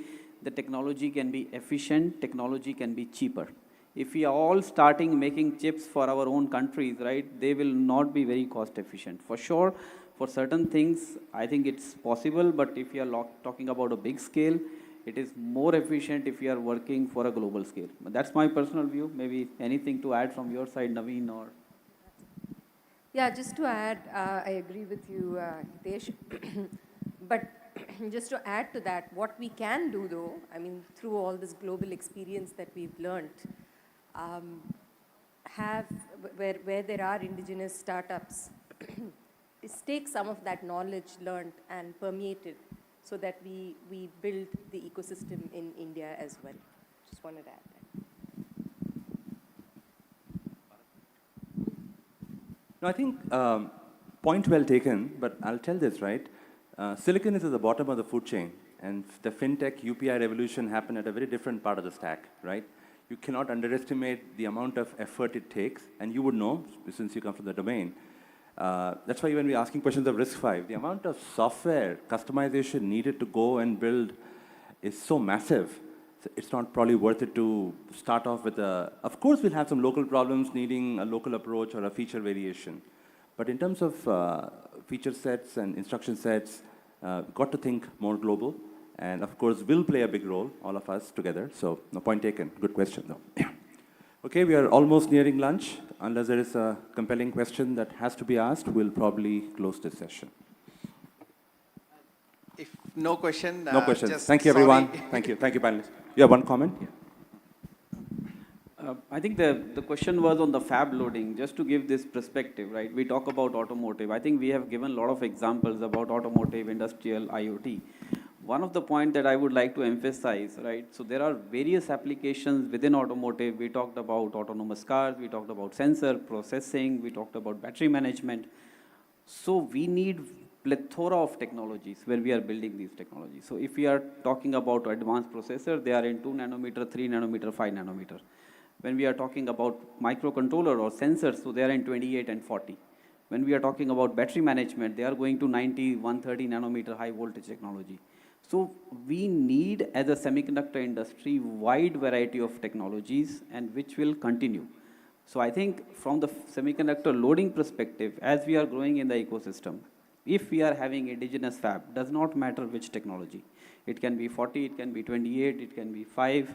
the technology can be efficient, technology can be cheaper. If we are all starting making chips for our own countries, right, they will not be very cost efficient. For sure, for certain things, I think it's possible, but if you are talking about a big scale, it is more efficient if you are working for a global scale. But that's my personal view. Maybe anything to add from your side, Naveen, or? Yeah, just to add, I agree with you, Hitesh. But just to add to that, what we can do though, I mean, through all this global experience that we've learned, where there are indigenous startups, is take some of that knowledge learned and permeate it so that we build the ecosystem in India as well. Just wanted to add that. No, I think point well taken, but I'll tell this, right? Silicon is at the bottom of the food chain, and the fintech UPI revolution happened at a very different part of the stack, right? You cannot underestimate the amount of effort it takes, and you would know, since you come from the domain. That's why when we're asking questions of RISC-V, the amount of software customization needed to go and build is so massive. So it's not probably worth it to start off with of course we'll have some local problems needing a local approach or a feature variation. But in terms of feature sets and instruction sets, got to think more global. And of course, we'll play a big role, all of us together. So, no, point taken. Good question, though. Yeah. Okay, we are almost nearing lunch. Unless there is a compelling question that has to be asked, we'll probably close this session. If no question, no questions. Just thank you, everyone. Thank you. Thank you, panelists. You have one comment? Yeah. I think the question was on the fab loading. Just to give this perspective, right? We talk about automotive. I think we have given a lot of examples about automotive, industrial, IoT. One of the points that I would like to emphasize, right? So there are various applications within automotive. We talked about autonomous cars. We talked about sensor processing. We talked about battery management. So we need plethora of technologies where we are building these technologies. So if we are talking about advanced processor, they are in 2 nanometer, 3 nanometer, 5 nanometer. When we are talking about microcontroller or sensors, so they are in 28 and 40. When we are talking about battery management, they are going to 90, 130 nanometer high voltage technology. So we need, as a semiconductor industry, wide variety of technologies, and which will continue. So I think from the semiconductor loading perspective, as we are growing in the ecosystem, if we are having indigenous fab, does not matter which technology. It can be 40, it can be 28, it can be 5.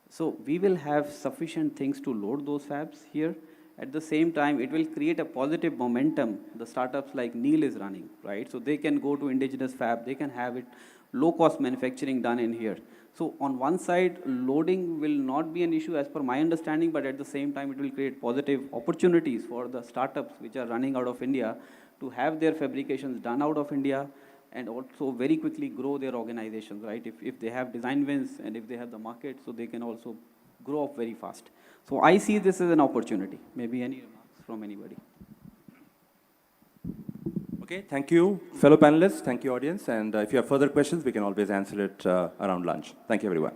So we will have sufficient things to load those fabs here. At the same time, it will create a positive momentum. The startups like Neil is running, right? So they can go to indigenous fab, they can have it low-cost manufacturing done in here. So on one side, loading will not be an issue as per my understanding, but at the same time, it will create positive opportunities for the startups which are running out of India to have their fabrications done out of India and also very quickly grow their organizations, right? If they have design wins and if they have the market, so they can also grow up very fast. So I see this as an opportunity. Maybe any remarks from anybody? Okay, thank you, fellow panelists. Thank you, audience. And if you have further questions, we can always answer it around lunch. Thank you, everyone.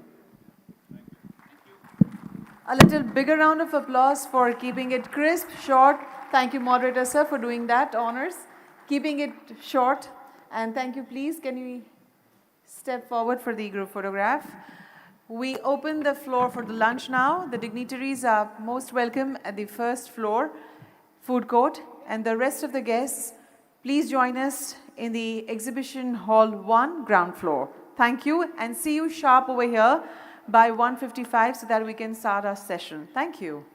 A little bigger round of applause for keeping it crisp, short. Thank you, moderator, sir, for doing that honors. Keeping it short. And thank you, please. Can we step forward for the group photograph. We open the floor for the lunch now. The dignitaries are most welcome at the first floor, food court, and the rest of the guests, please join us in the exhibition hall 1, ground floor. Thank you, and see you sharp over here by 1:55 so that we can start our session. Thank you.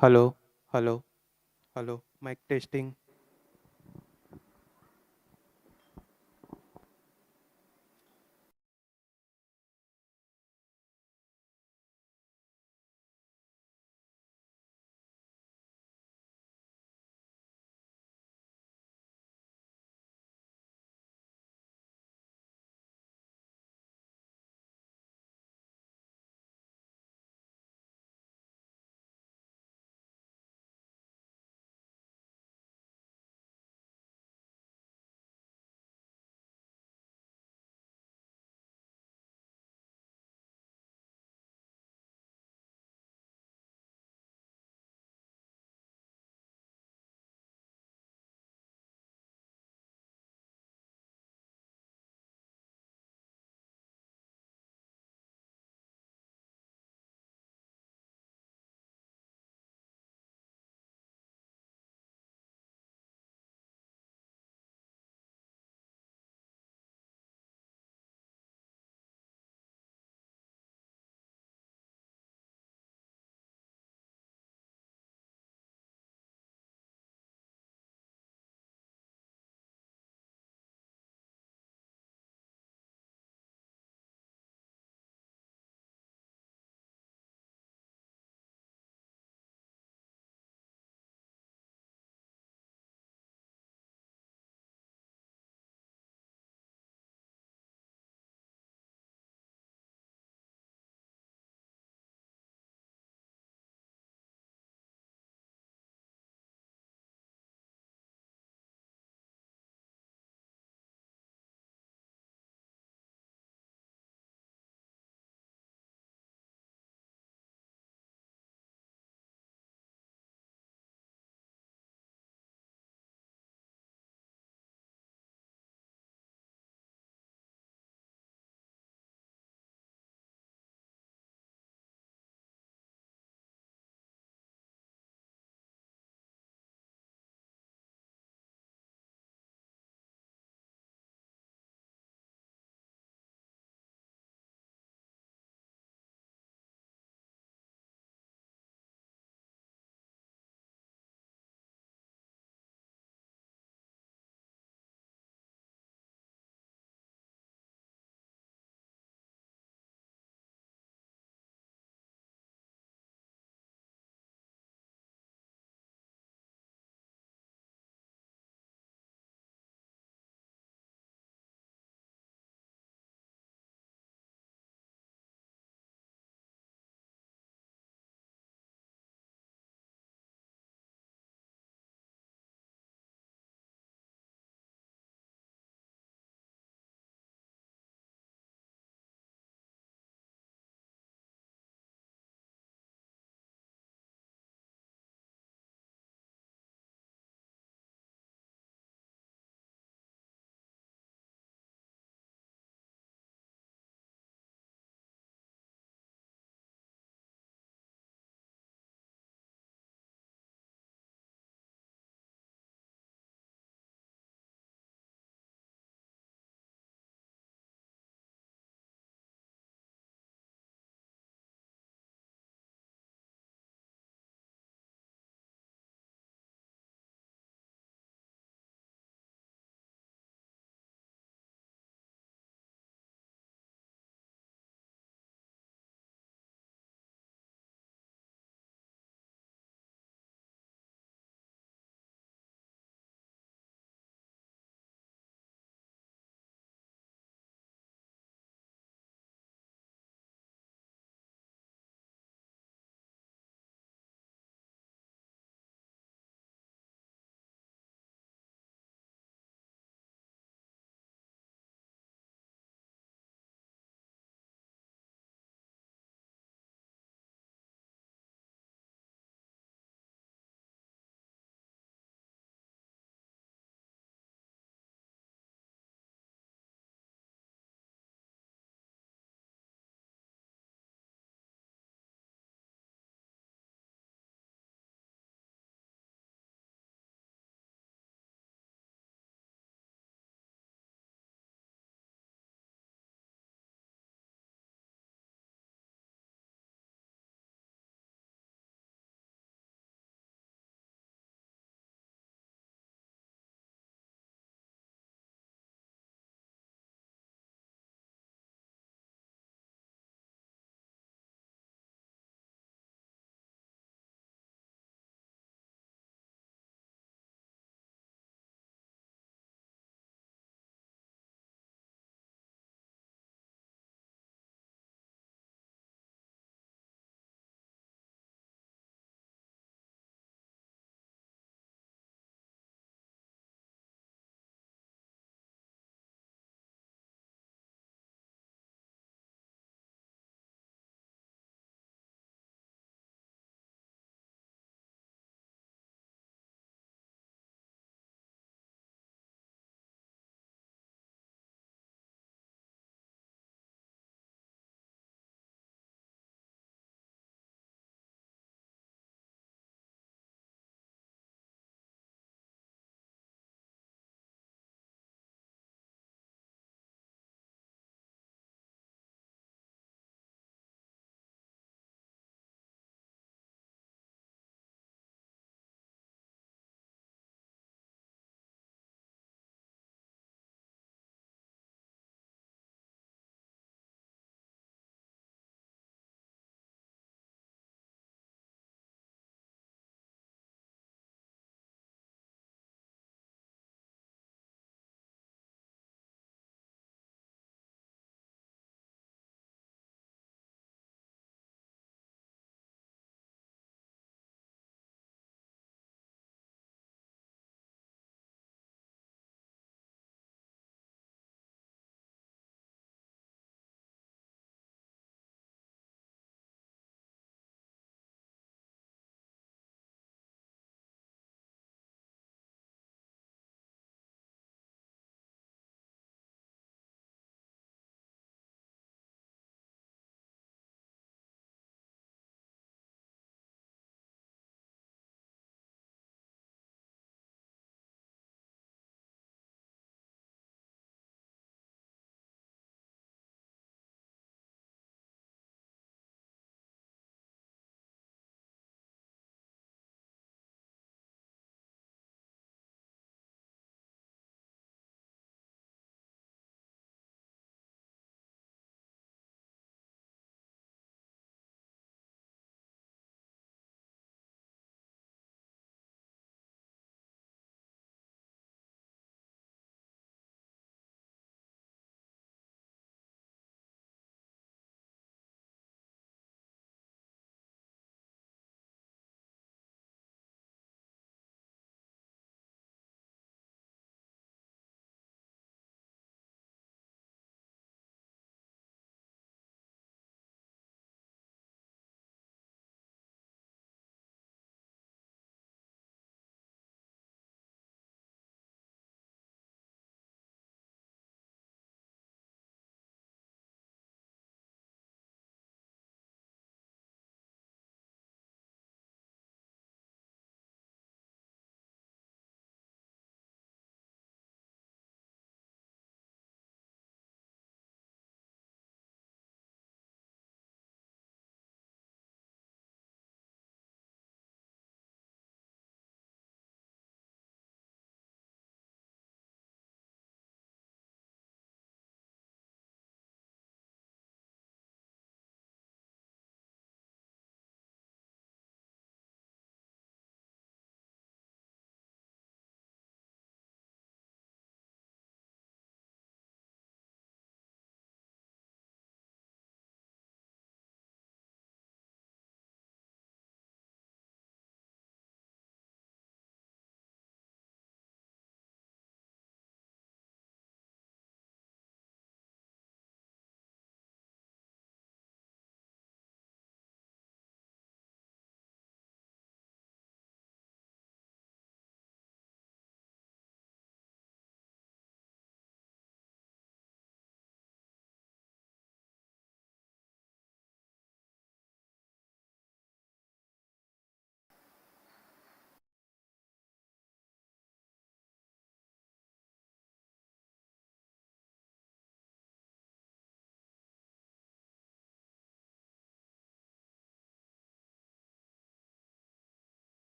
Hello, hello, hello, mic testing.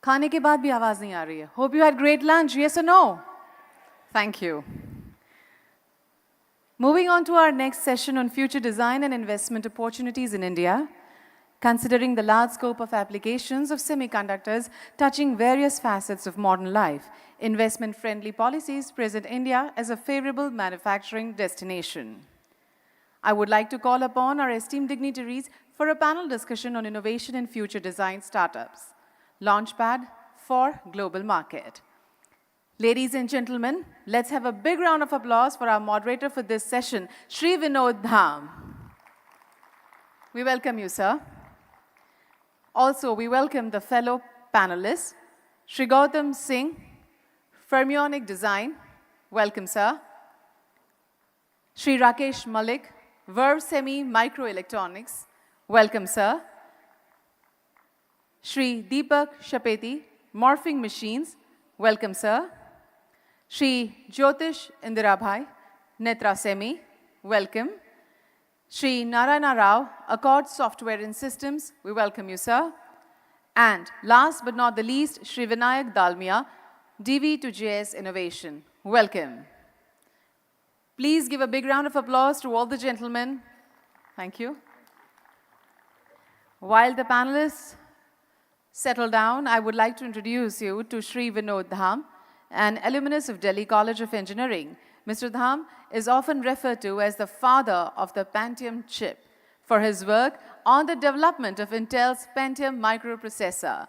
खाने के बाद भी आवाज नहीं आ रही है. Hope you had great lunch. Yes or no? Thank you. Moving on to our next session on future design and investment opportunities in India, considering the large scope of applications of semiconductors touching various facets of modern life, investment-friendly policies present India as a favorable manufacturing destination. I would like to call upon our esteemed dignitaries for a panel discussion on innovation in future design startups. Launchpad for global market. Ladies and gentlemen, let's have a big round of applause for our moderator for this session, Shri Vinod Dham. We welcome you, sir. Also, we welcome the fellow panelists, Shri Gautam Singh, Fermionic Design. Welcome, sir. Shri Rakesh Malik, Verve Semi Microelectronics. Welcome, sir. Shri Deepak Shapeti, Morphing Machines. Welcome, sir. Shri Jyotish Indirabhai, Netra Semi. Welcome. Shri Narayana Rao, Accord Software and Systems. We welcome you, sir. And last but not the least, Shri Vinayak Dalmia, DV to JS Innovation. Welcome. Please give a big round of applause to all the gentlemen. Thank you. While the panelists settle down, I would like to introduce you to Shri Vinod Dham, an alumnus of Delhi College of Engineering. Mr. Dham is often referred to as the father of the Pentium chip for his work on the development of Intel's Pentium microprocessor,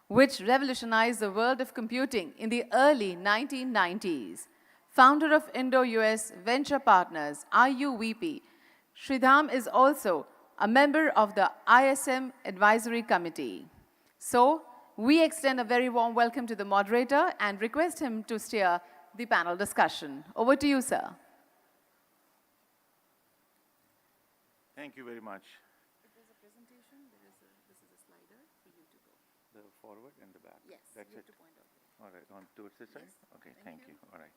which revolutionized the world of computing in the early 1990s. Founder of Indo-US Venture Partners, IUVP, Shri Dham is also a member of the ISM Advisory Committee. So, we extend a very warm welcome to the moderator and request him to steer the panel discussion. Over to you, sir. Thank you very much. If there's a presentation, this is a slider for you to go. The forward and the back? Yes, that's you it. have to point out there. All right, on towards this side? Yes. Okay, thank you. All right.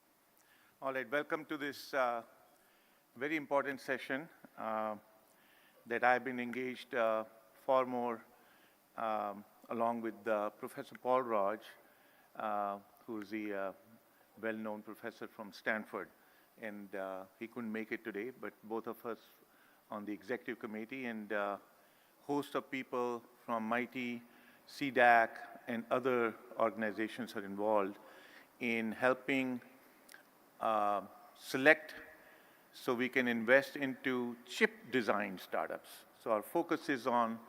All right, welcome to this very important session that I've been engaged far more along with Professor Paul Raj, who's the well-known professor from Stanford. And he couldn't make it today, but both of us on the executive committee and a host of people from MIT, CDAC, and other organizations are involved in helping select so we can invest into chip design startups. So our focus is on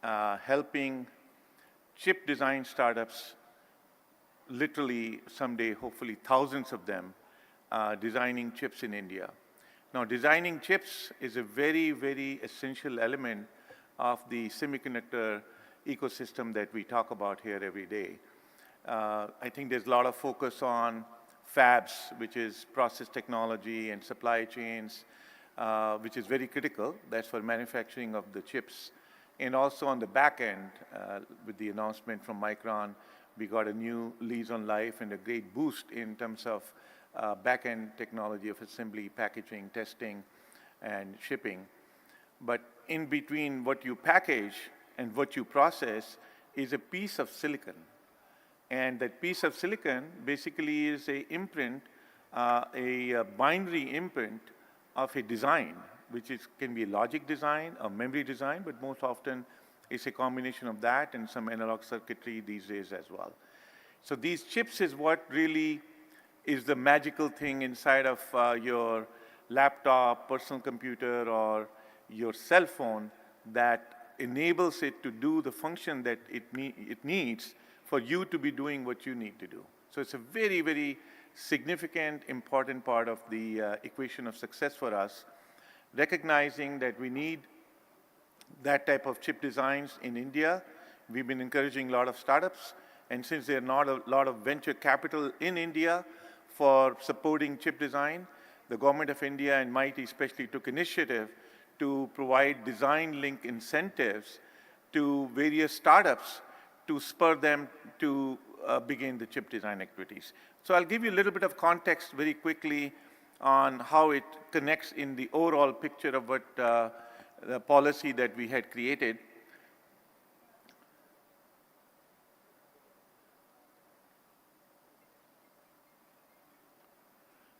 helping chip design startups, literally someday, hopefully thousands of them, designing chips in India. Now, designing chips is a very, very essential element of the semiconductor ecosystem that we talk about here every day. I think there's a lot of focus on fabs, which is process technology and supply chains, which is very critical. That's for manufacturing of the chips. And also on the back end, with the announcement from Micron, we got a new lease on life and a great boost in terms of back-end technology of assembly, packaging, testing, and shipping. But in between what you package and what you process is a piece of silicon. And that piece of silicon basically is a imprint, a binary imprint of a design, which can be a logic design, a memory design, but most often it's a combination of that and some analog circuitry these days as well. So these chips is what really is the magical thing inside of your laptop, personal computer, or your cell phone that enables it to do the function that it needs for you to be doing what you need to do. So it's a very, very significant, important part of the equation of success for us, recognizing that we need that type of chip designs in India. We've been encouraging a lot of startups, and since there are not a lot of venture capital in India for supporting chip design, the government of India and MIT especially took initiative to provide design link incentives to various startups to spur them to begin the chip design activities. So I'll give you a little bit of context very quickly on how it connects in the overall picture of what the policy that we had created.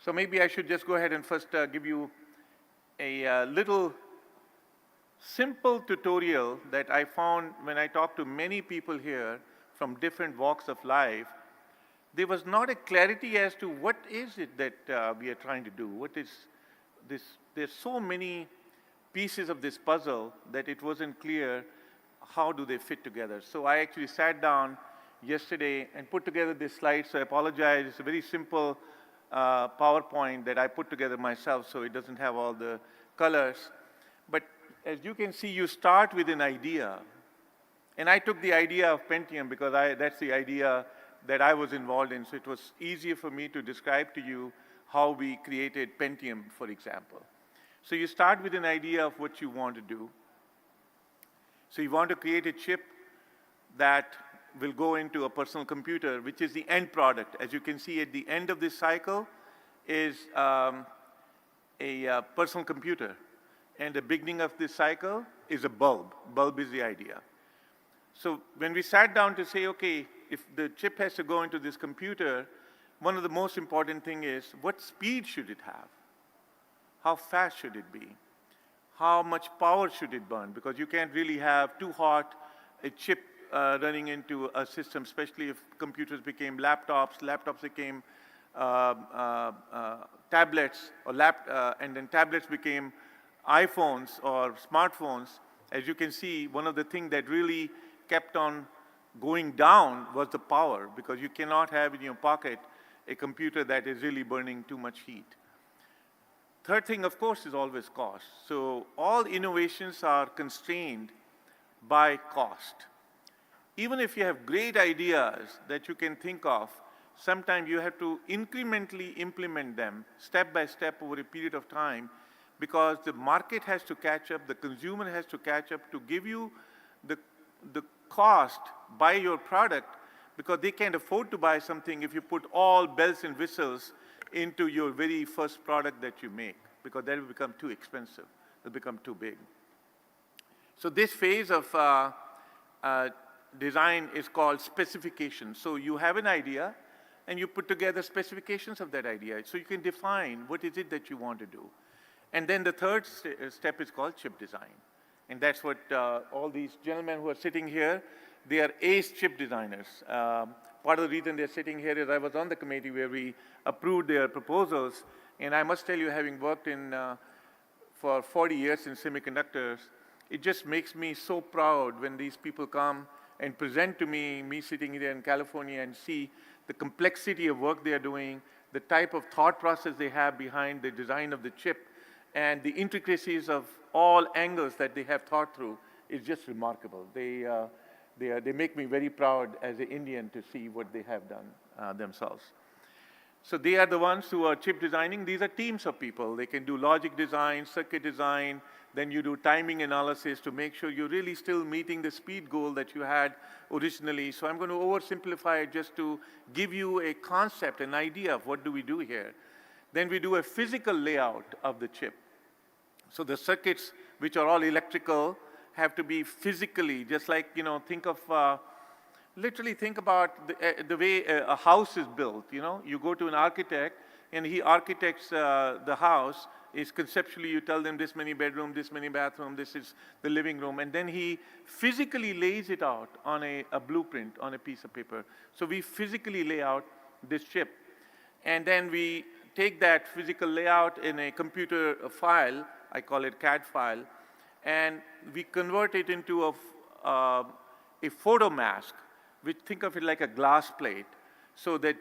So maybe I should just go ahead and first give you a little simple tutorial that I found when I talked to many people here from different walks of life. There was not a clarity as to what is it that we are trying to do. What is this? There's so many pieces of this puzzle that it wasn't clear how do they fit together. So I actually sat down yesterday and put together this slide. So I apologize. It's a very simple PowerPoint that I put together myself, so it doesn't have all the colors. But as you can see, you start with an idea. And I took the idea of Pentium because that's the idea that I was involved in. So it was easier for me to describe to you how we created Pentium, for example. So you start with an idea of what you want to do. So you want to create a chip that will go into a personal computer, which is the end product. As you can see, at the end of this cycle is a personal computer. And the beginning of this cycle is a bulb. Bulb is the idea. So when we sat down to say, okay, if the chip has to go into this computer, one of the most important thing is what speed should it have? How fast should it be? How much power should it burn? Because you can't really have too hot a chip running into a system, especially if computers became laptops, laptops became tablets, and then tablets became iPhones or smartphones. As you can see, one of the things that really kept on going down was the power, because you cannot have in your pocket a computer that is really burning too much heat. Third thing, of course, is always cost. So all innovations are constrained by cost. Even if you have great ideas that you can think of, sometimes you have to incrementally implement them step by step over a period of time, because the market has to catch up, the consumer has to catch up to give you the cost, buy your product, because they can't afford to buy something if you put all bells and whistles into your very first product that you make, because that will become too expensive. It will become too big. So this phase of design is called specification. So you have an idea, and you put together specifications of that idea. So you can define what is it that you want to do. And then the third step is called chip design. And that's what all these gentlemen who are sitting here, they are ace chip designers. Part of the reason they're sitting here is I was on the committee where we approved their proposals. And I must tell you, having worked for 40 years in semiconductors, it just makes me so proud when these people come and present to me sitting here in California, and see the complexity of work they are doing, the type of thought process they have behind the design of the chip, and the intricacies of all angles that they have thought through is just remarkable. They make me very proud as an Indian to see what they have done themselves. So they are the ones who are chip designing. These are teams of people. They can do logic design, circuit design, then you do timing analysis to make sure you're really still meeting the speed goal that you had originally. So I'm going to oversimplify it just to give you a concept, an idea of what do we do here. Then we do a physical layout of the chip. So the circuits, which are all electrical, have to be physically, just like, literally think about the way a house is built. You go to an architect, and he architects the house. Is conceptually, you tell them this many bedroom, this many bathroom, this is the living room, and then he physically lays it out on a blueprint on a piece of paper. So we physically lay out this chip, and then we take that physical layout in a computer file, I call it CAD file, and we convert it into a photo mask, which think of it like a glass plate, so that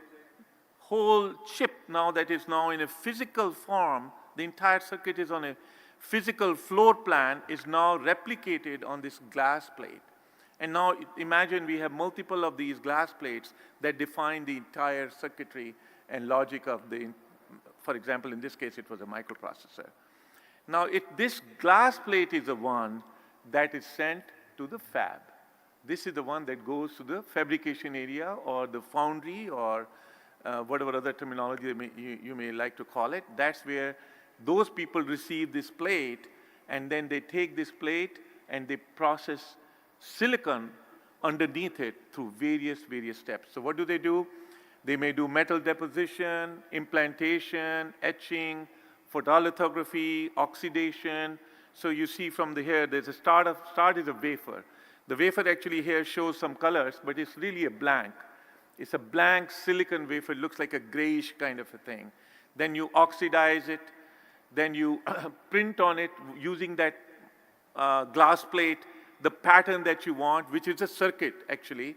whole chip now that is now in a physical form, the entire circuit is on a physical floor plan, is now replicated on this glass plate. And now imagine we have multiple of these glass plates that define the entire circuitry and logic of for example, in this case, it was a microprocessor. Now, this glass plate is the one that is sent to the fab. This is the one that goes to the fabrication area or the foundry or whatever other terminology you may like to call it. That's where those people receive this plate, and then they take this plate and they process silicon underneath it through various steps. So what do? They may do metal deposition, implantation, etching, photolithography, oxidation. So you see from here, there's a start is a wafer. The wafer actually here shows some colors, but it's really a blank. It's a blank silicon wafer. It looks like a grayish kind of a thing. Then you oxidize it. Then you print on it using that glass plate the pattern that you want, which is a circuit actually.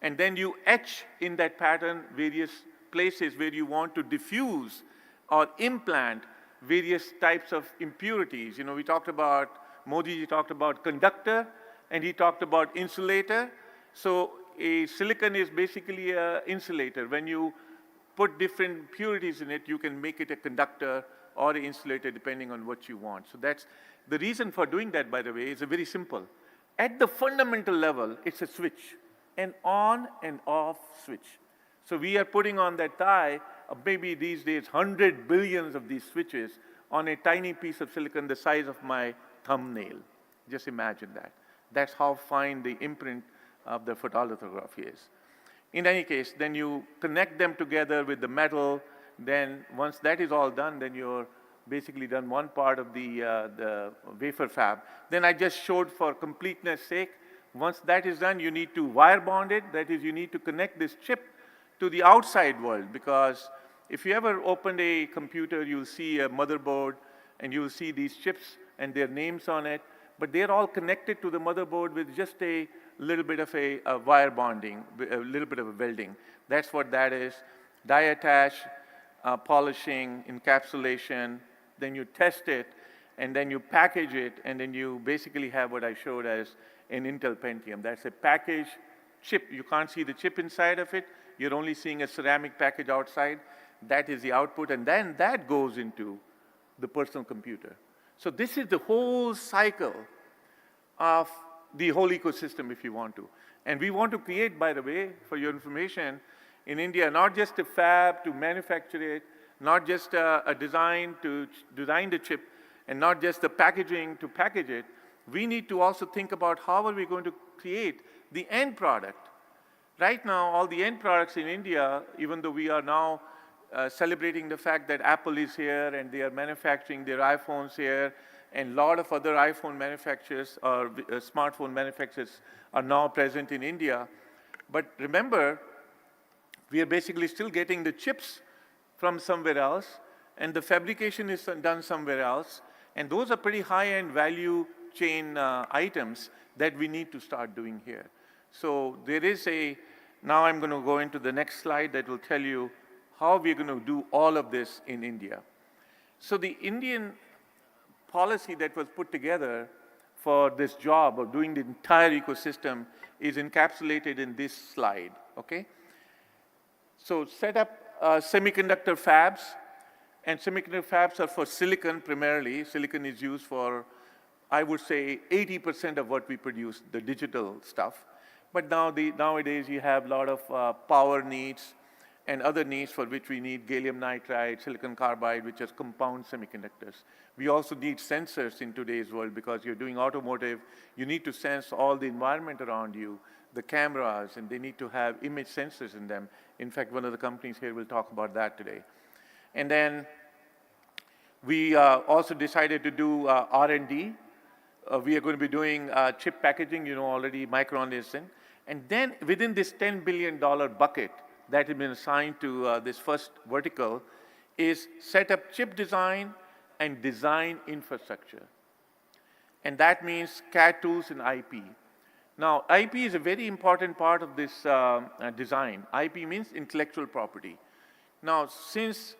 And then you etch in that pattern various places where you want to diffuse or implant various types of impurities. You know, we talked about, Modi talked about conductor, and he talked about insulator. So a silicon is basically an insulator. When you put different impurities in it, you can make it a conductor or an insulator depending on what you want. So that's the reason for doing that, by the way, is very simple. At the fundamental level, it's a switch, an on and off switch. So we are putting on that die, maybe these days 100 billions of these switches on a tiny piece of silicon the size of my thumbnail. Just imagine that. That's how fine the imprint of the photolithography is. In any case, then you connect them together with the metal. Then once that is all done, then you're basically done one part of the wafer fab. Then I just showed for completeness sake, once that is done, you need to wire bond it. That is, you need to connect this chip to the outside world, because if you ever opened a computer, you'll see a motherboard and you'll see these chips and their names on it, but they're all connected to the motherboard with just a little bit of a wire bonding, a little bit of a welding. That's what that is. Die attach, polishing, encapsulation, then you test it, and then you package it, and then you basically have what I showed as an Intel Pentium. That's a package chip. You can't see the chip inside of it. You're only seeing a ceramic package outside. That is the output, and then that goes into the personal computer. So this is the whole cycle of the whole ecosystem, if you want to. And we want to create, by the way, for your information, in India, not just a fab to manufacture it, not just a design to design the chip, and not just the packaging to package it. We need to also think about how are we going to create the end product. Right now, all the end products in India, even though we are now celebrating the fact that Apple is here and they are manufacturing their iPhones here, and a lot of other iPhone manufacturers or smartphone manufacturers are now present in India. But remember, we are basically still getting the chips from somewhere else, and the fabrication is done somewhere else, and those are pretty high-end value chain items that we need to start doing here. So there is now I'm going to go into the next slide that will tell you how we're going to do all of this in India. So the Indian policy that was put together for this job of doing the entire ecosystem is encapsulated in this slide, okay? So set up semiconductor fabs, and semiconductor fabs are for silicon primarily. Silicon is used for, I would say, 80% of what we produce, the digital stuff. But nowadays you have a lot of power needs and other needs for which we need gallium nitride, silicon carbide, which is compound semiconductors. We also need sensors in today's world because you're doing automotive. You need to sense all the environment around you, the cameras, and they need to have image sensors in them. In fact, one of the companies here will talk about that today. And then we also decided to do R&D. We are going to be doing chip packaging, you know, already Micron is in. And then within this $10 billion bucket that has been assigned to this first vertical is set up chip design and design infrastructure. And that means CAD tools and IP. Now, IP is a very important part of this design. IP means intellectual property. Now, since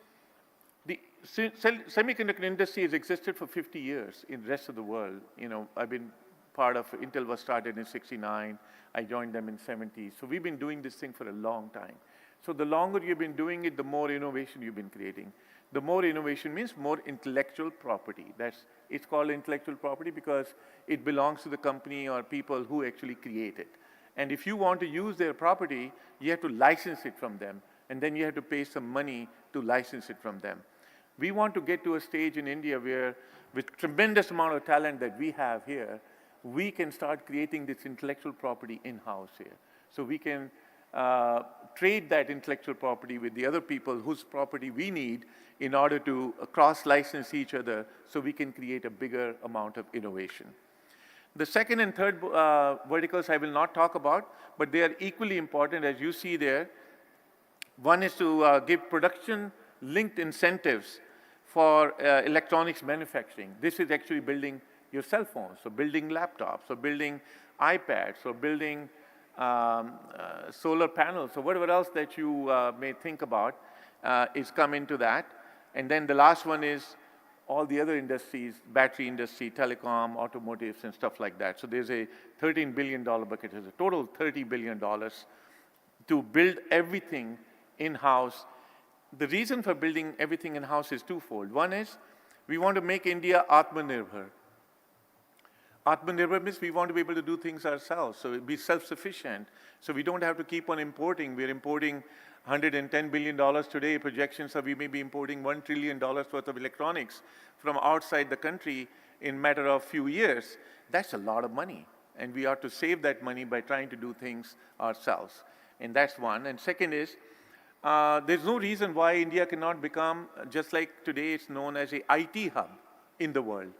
the semiconductor industry has existed for 50 years in the rest of the world, you know, I've been part of, Intel was started in '69, I joined them in '70s. So we've been doing this thing for a long time. So the longer you've been doing it, the more innovation you've been creating. The more innovation means more intellectual property. It's called intellectual property because it belongs to the company or people who actually create it. And if you want to use their property, you have to license it from them. And then you have to pay some money to license it from them. We want to get to a stage in India where, with tremendous amount of talent that we have here, we can start creating this intellectual property in-house here. So we can trade that intellectual property with the other people whose property we need in order to cross-license each other so we can create a bigger amount of innovation. The second and third verticals I will not talk about, but they are equally important as you see there. One is to give production-linked incentives for electronics manufacturing. This is actually building your cell phones, so building laptops, or building iPads, or building solar panels, or whatever else that you may think about is come into that. And then the last one is all the other industries, battery industry, telecom, automotives, and stuff like that. So there's a $13 billion bucket. There's a total $30 billion to build everything in-house. The reason for building everything in-house is twofold. One is we want to make India Atmanirbhar. Atmanirbhar means we want to be able to do things ourselves, so be self-sufficient. So we don't have to keep on importing. We're importing $110 billion today. Projections are we may be importing $1 trillion worth of electronics from outside the country in a matter of few years. That's a lot of money. And we ought to save that money by trying to do things ourselves. And that's one. And second is, there's no reason why India cannot become, just like today it's known as a IT hub in the world.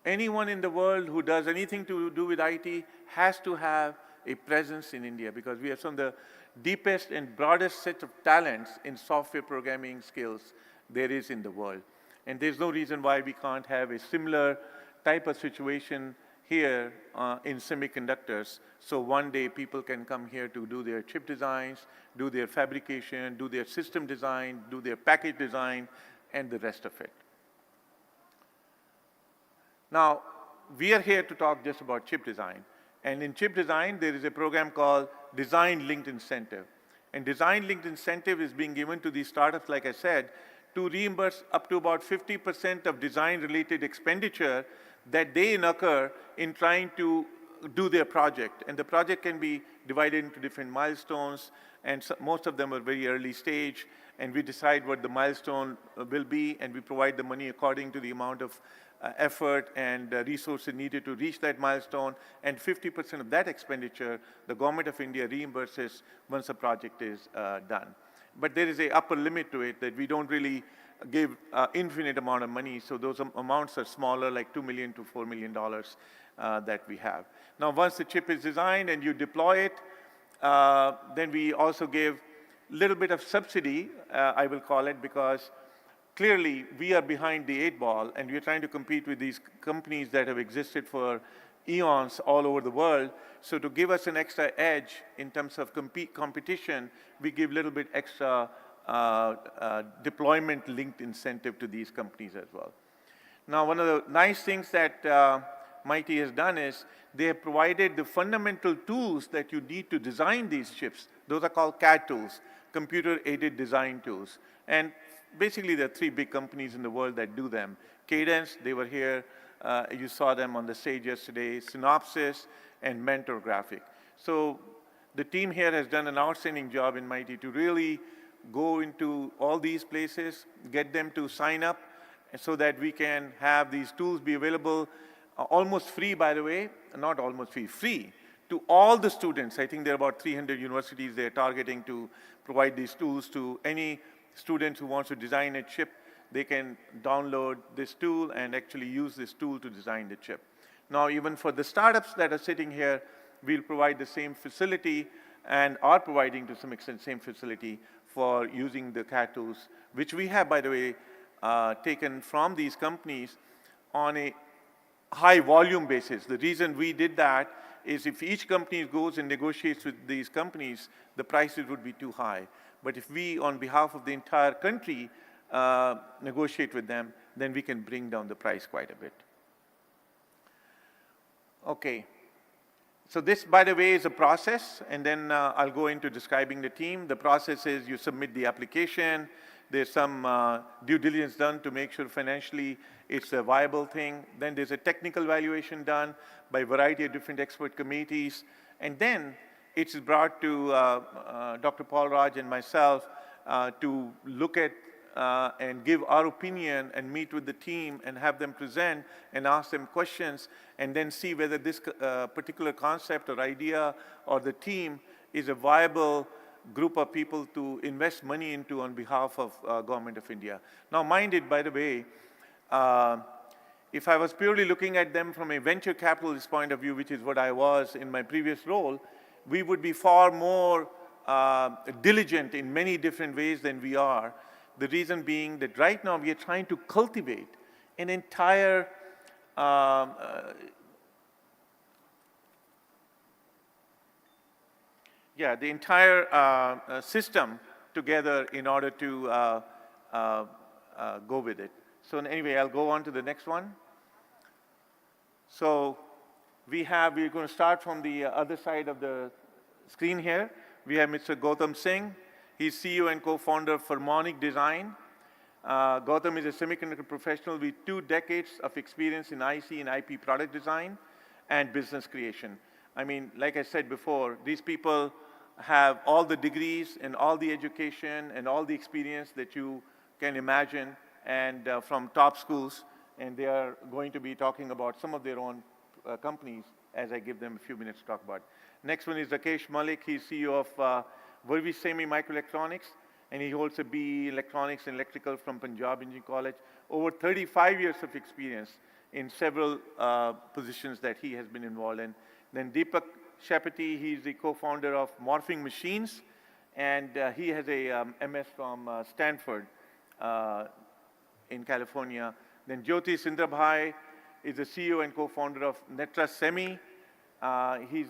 Anyone in the world who does anything to do with IT has to have a presence in India because we have some of the deepest and broadest set of talents in software programming skills there is in the world. And there's no reason why we can't have a similar type of situation here in semiconductors. So one day people can come here to do their chip designs, do their fabrication, do their system design, do their package design, and the rest of it. Now, we are here to talk just about chip design. And in chip design, there is a program called Design Linked Incentive. And Design Linked Incentive is being given to these startups, like I said, to reimburse up to about 50% of design-related expenditure that they incur in trying to do their project. And the project can be divided into different milestones, and so most of them are very early stage. And we decide what the milestone will be, and we provide the money according to the amount of effort and resources needed to reach that milestone, and 50% of that expenditure, the government of India reimburses once a project is done. But there is an upper limit to it that we don't really give infinite amount of money, so those amounts are smaller, like $2 million to $4 million that we have. Now, once the chip is designed and you deploy it, then we also give a little bit of subsidy, I will call it, because clearly, we are behind the 8-ball, and we are trying to compete with these companies that have existed for eons all over the world. So to give us an extra edge in terms of competition, we give a little bit extra deployment-linked incentive to these companies as well. Now, one of the nice things that MIT has done is they have provided the fundamental tools that you need to design these chips. Those are called CAD tools, computer-aided design tools. And basically, there are 3 big companies in the world that do them. Cadence, they were here. You saw them on the stage yesterday. Synopsys and Mentor Graphic. So the team here has done an outstanding job in MIT to really go into all these places, get them to sign up so that we can have these tools be available almost free, by the way, not almost free, free to all the students. I think there are about 300 universities they're targeting to provide these tools to any students who wants to design a chip. They can download this tool and actually use this tool to design the chip. Now, even for the startups that are sitting here, we'll provide the same facility and are providing to some extent same facility for using the CAD tools, which we have, by the way, taken from these companies on a high volume basis. The reason we did that is if each company goes and negotiates with these companies, the prices would be too high. But if we, on behalf of the entire country, negotiate with them, then we can bring down the price quite a bit. Okay. So this, by the way, is a process, and then I'll go into describing the team. The process is you submit the application. There's some due diligence done to make sure financially it's a viable thing. Then there's a technical evaluation done by a variety of different expert committees. And then it's brought to Dr. Paul Raj and myself to look at and give our opinion and meet with the team and have them present and ask them questions and then see whether this particular concept or idea or the team is a viable group of people to invest money into on behalf of Government of India. Now, mind it, by the way, if I was purely looking at them from a venture capitalist point of view, which is what I was in my previous role, we would be far more diligent in many different ways than we are. The reason being that right now we are trying to cultivate an entire the entire system together in order to go with it. So anyway, I'll go on to the next one. So we're going to start from the other side of the screen here. We have Mr. Gautam Singh. He's CEO and co-founder of Harmonic Design. Gautam is a semiconductor professional with 2 decades of experience in IC and IP product design and business creation. I mean, like I said before, these people have all the degrees and all the education and all the experience that you can imagine, and from top schools, and they are going to be talking about some of their own companies as I give them a few minutes to talk about. Next one is Rakesh Malik. He's CEO of Vervi Semi Microelectronics, and he holds a BE Electronics and Electrical from Punjab Engineering College. Over 35 years of experience in several positions that he has been involved in. Then Deepak Shapati, he's the co-founder of Morphing Machines, and he has a MS from Stanford in California. Then Jyoti Sindrabhai is the CEO and co-founder of Netra Semi. He's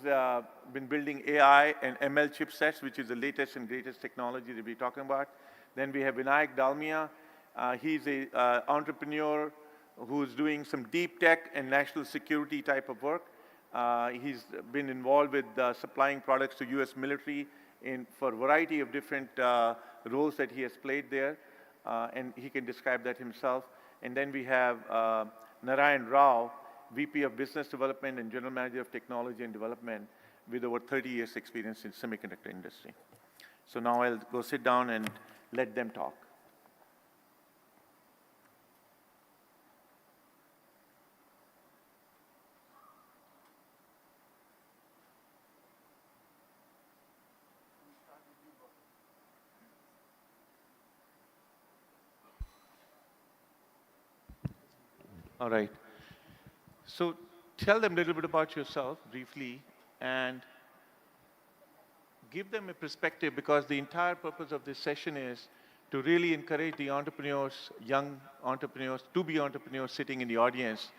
been building AI and ML chipsets, which is the latest and greatest technology that we're talking about. Then we have Vinayak Dalmia. He's an entrepreneur who's doing some deep tech and national security type of work. He's been involved with supplying products to US military for a variety of different roles that he has played there, and he can describe that himself. And then we have Narayan Rao, VP of Business Development and General Manager of Technology and Development with over 30 years experience in semiconductor industry. So now I'll go sit down and let them talk. All right. So tell them a little bit about yourself briefly and give them a perspective, because the entire purpose of this session is to really encourage the entrepreneurs, young entrepreneurs, to be entrepreneurs sitting in the audience,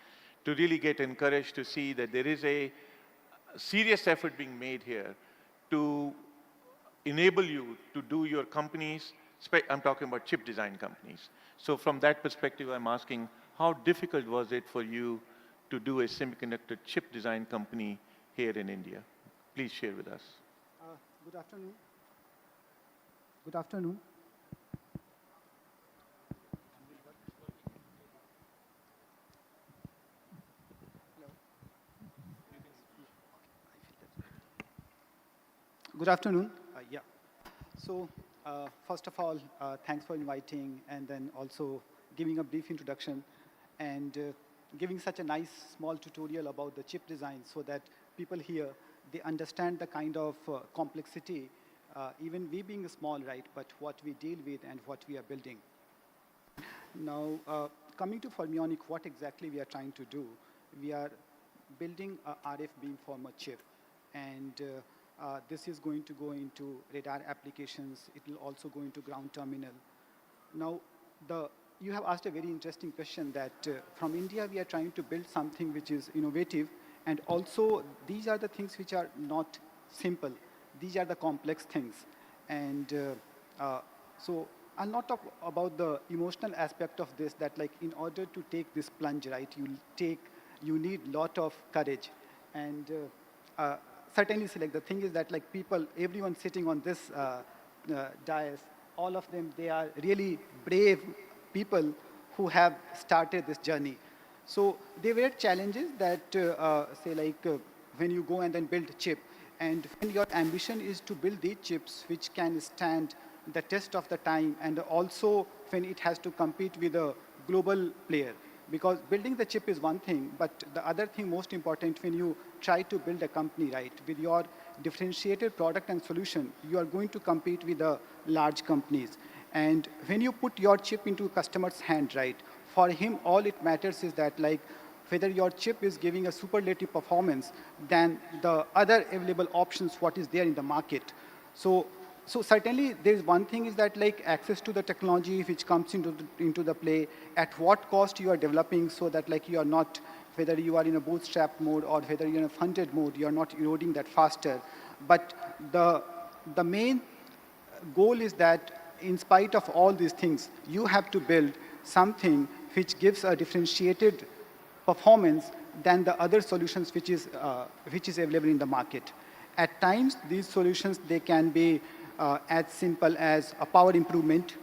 to really get encouraged to see that there is a serious effort being made here to enable you to do your companies. I'm talking about chip design companies. So from that perspective, I'm asking, how difficult was it for you to do a semiconductor chip design company here in India? Please share with us. Good afternoon. Good afternoon. Hello. Good afternoon. Yeah. So first of all, thanks for inviting, and then also giving a brief introduction and giving such a nice small tutorial about the chip design so that people here, they understand the kind of complexity, even we being small, right, but what we deal with and what we are building. Now, coming to Fermionic, what exactly we are trying to do, we are building a RF beamformer chip, and this is going to go into radar applications. It will also go into ground terminal. Now, you have asked a very interesting question that from India, we are trying to build something which is innovative, and also these are the things which are not simple. These are the complex things. And so I'll not talk about the emotional aspect of this, that like in order to take this plunge, right, you need a lot of courage. And certainly, like the thing is that like people, everyone sitting on this dais, all of them, they are really brave people who have started this journey. So there were challenges that say like when you go and then build a chip, and when your ambition is to build these chips which can stand the test of the time, and also when it has to compete with a global player. Because building the chip is one thing, but the other thing most important when you try to build a company, right, with your differentiated product and solution, you are going to compete with the large companies. And when you put your chip into customer's hand, right, for him, all it matters is that like whether your chip is giving a superlative performance than the other available options, what is there in the market. So certainly there's one thing is that like access to the technology which comes into the play, at what cost you are developing so that like you are not, whether you are in a bootstrap mode or whether you're in a funded mode, you are not eroding that faster. But the main goal is that in spite of all these things, you have to build something which gives a differentiated performance than the other solutions which is available in the market. At times, these solutions, they can be as simple as a power improvement.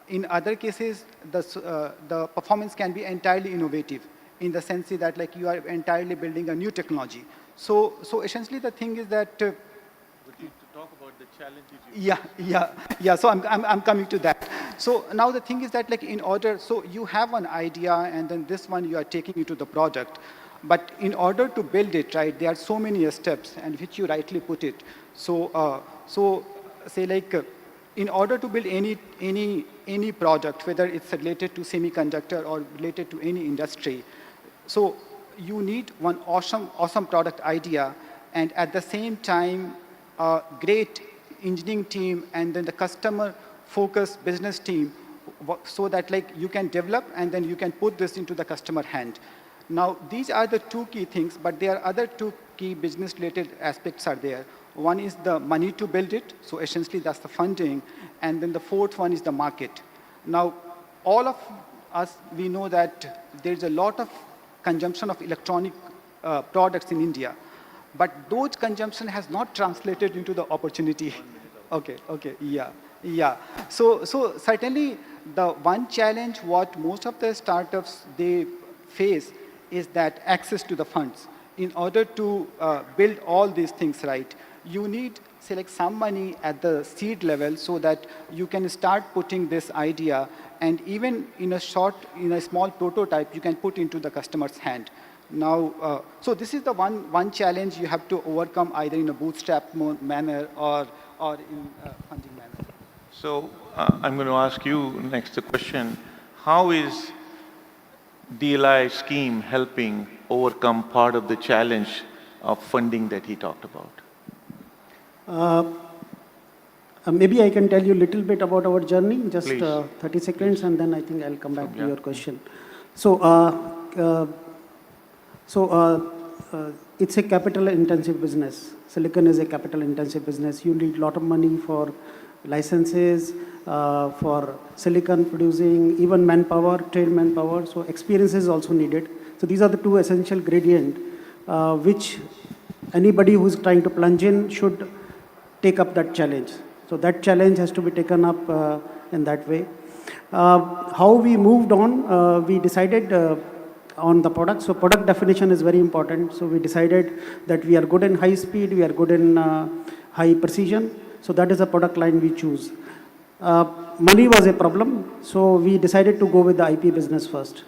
In other cases, the performance can be entirely innovative in the sense that like you are entirely building a new technology. So essentially the thing is that We need to talk about the challenges. yeah. So I'm coming to that. So now the thing is that like in order, so you have an idea and then this one you are taking into the product. But in order to build it, right, there are so many steps and which you rightly put it. So say like in order to build any product, whether it's related to semiconductor or related to any industry, so you need one awesome product idea and at the same time a great engineering team and then the customer focused business team so that like you can develop and then you can put this into the customer hand. Now these are the two key things, but there are other two key business related aspects are there. One is the money to build it, so essentially that's the funding, and then the fourth one is the market. Now all of us, we know that there's a lot of consumption of electronic products in India, but those consumption has not translated into the opportunity. Okay, yeah. So certainly the one challenge what most of the startups they face is that access to the funds. In order to build all these things right, you need say like some money at the seed level so that you can start putting this idea and even in a small prototype you can put into the customer's hand. Now, so this is the one challenge you have to overcome either in a bootstrap manner or in a funding manner. So I'm going to ask you next the question, how is DLI scheme helping overcome part of the challenge of funding that he talked about? Maybe I can tell you a little bit about our journey, just 30 seconds, Please. and then I think I'll come back to your question. It's a capital-intensive business. Silicon is a capital-intensive business. You need a lot of money for licenses, for silicon producing, even manpower, trained manpower. So experience is also needed. So these are the two essential ingredients which anybody who is trying to plunge in should take up that challenge. So that challenge has to be taken up in that way. How we moved on, we decided on the product. So product definition is very important. So we decided that we are good in high speed, we are good in high precision. So that is a product line we choose. Money was a problem, so we decided to go with the IP business first.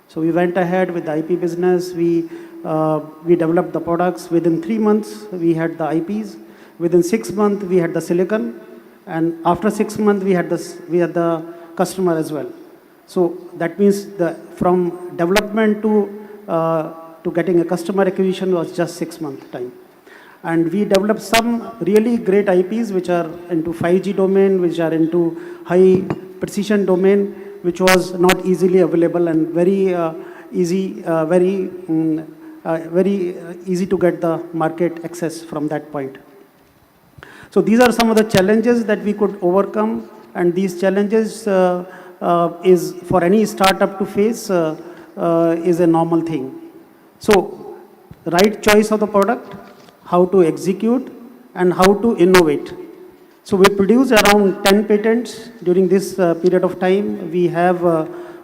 So we went ahead with the IP business. We developed the products. Within 3 months, we had the IPs. Within 6 months, we had the silicon. And after 6 months, we had the customer as well. So that means from development to getting a customer acquisition was just 6 months time. And we developed some really great IPs which are into 5G domain, which are into high precision domain, which was not easily available and very easy to get the market access from that point. So these are some of the challenges that we could overcome, and these challenges is for any startup to face is a normal thing. So right choice of the product, how to execute, and how to innovate. So we produced around 10 patents during this period of time. We have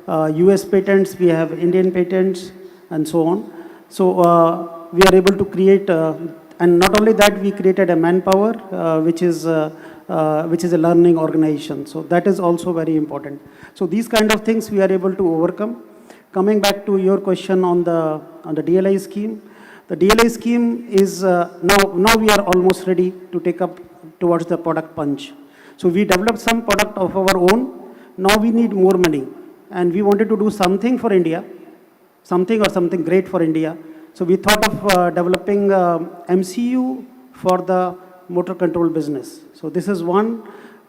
US patents, we have Indian patents, and so on. So we are able to create, and not only that, we created a manpower, which is a learning organization. So that is also very important. So these kind of things we are able to overcome. coming back to your question on the DLI scheme, the DLI scheme is now we are almost ready to take up towards the product punch. So we developed some product of our own. Now we need more money, and we wanted to do something for India, something great for India. So we thought of developing MCU for the motor control business. So this is one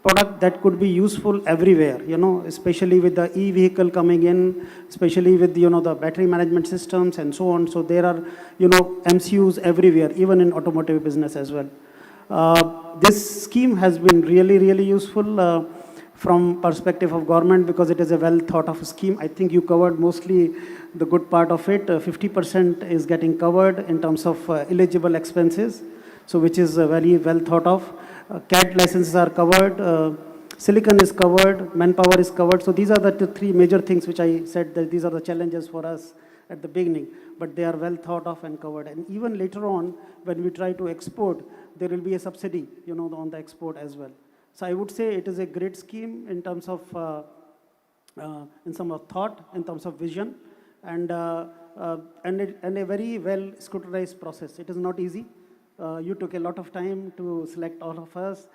product that could be useful everywhere, especially with the e-vehicle coming in, especially with, the battery management systems and so on. So there are, MCUs everywhere, even in automotive business as well. This scheme has been really, really useful from perspective of government because it is a well thought of scheme. I think you covered mostly the good part of it. 50% is getting covered in terms of eligible expenses, so which is very well thought of. CAD licenses are covered, silicon is covered, manpower is covered. So these are the three major things which I said that these are the challenges for us at the beginning, but they are well thought of and covered. And even later on, when we try to export, there will be a subsidy, on the export as well. So I would say it is a great scheme in terms of thought, in terms of vision, and a very well scrutinized process. It is not easy. You took a lot of time to select all of us.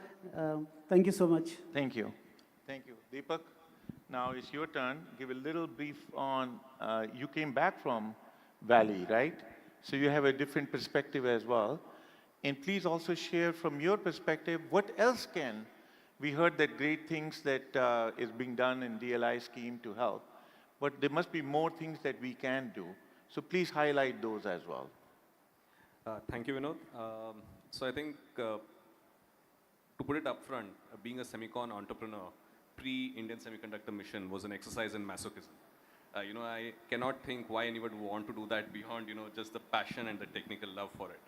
Thank you so much. Thank you. Thank you. Deepak, now it's your turn. Give a little brief on, you came back from Valley, right? So you have a different perspective as well. And please also share from your perspective, what else can, we heard that great things that is being done in DLI scheme to help, but there must be more things that we can do. So please highlight those as well. Thank you, Vinod. So I think, to put it up front, being a Semicon entrepreneur, pre-Indian Semiconductor mission was an exercise in masochism. I cannot think why anyone would want to do that beyond, just the passion and the technical love for it.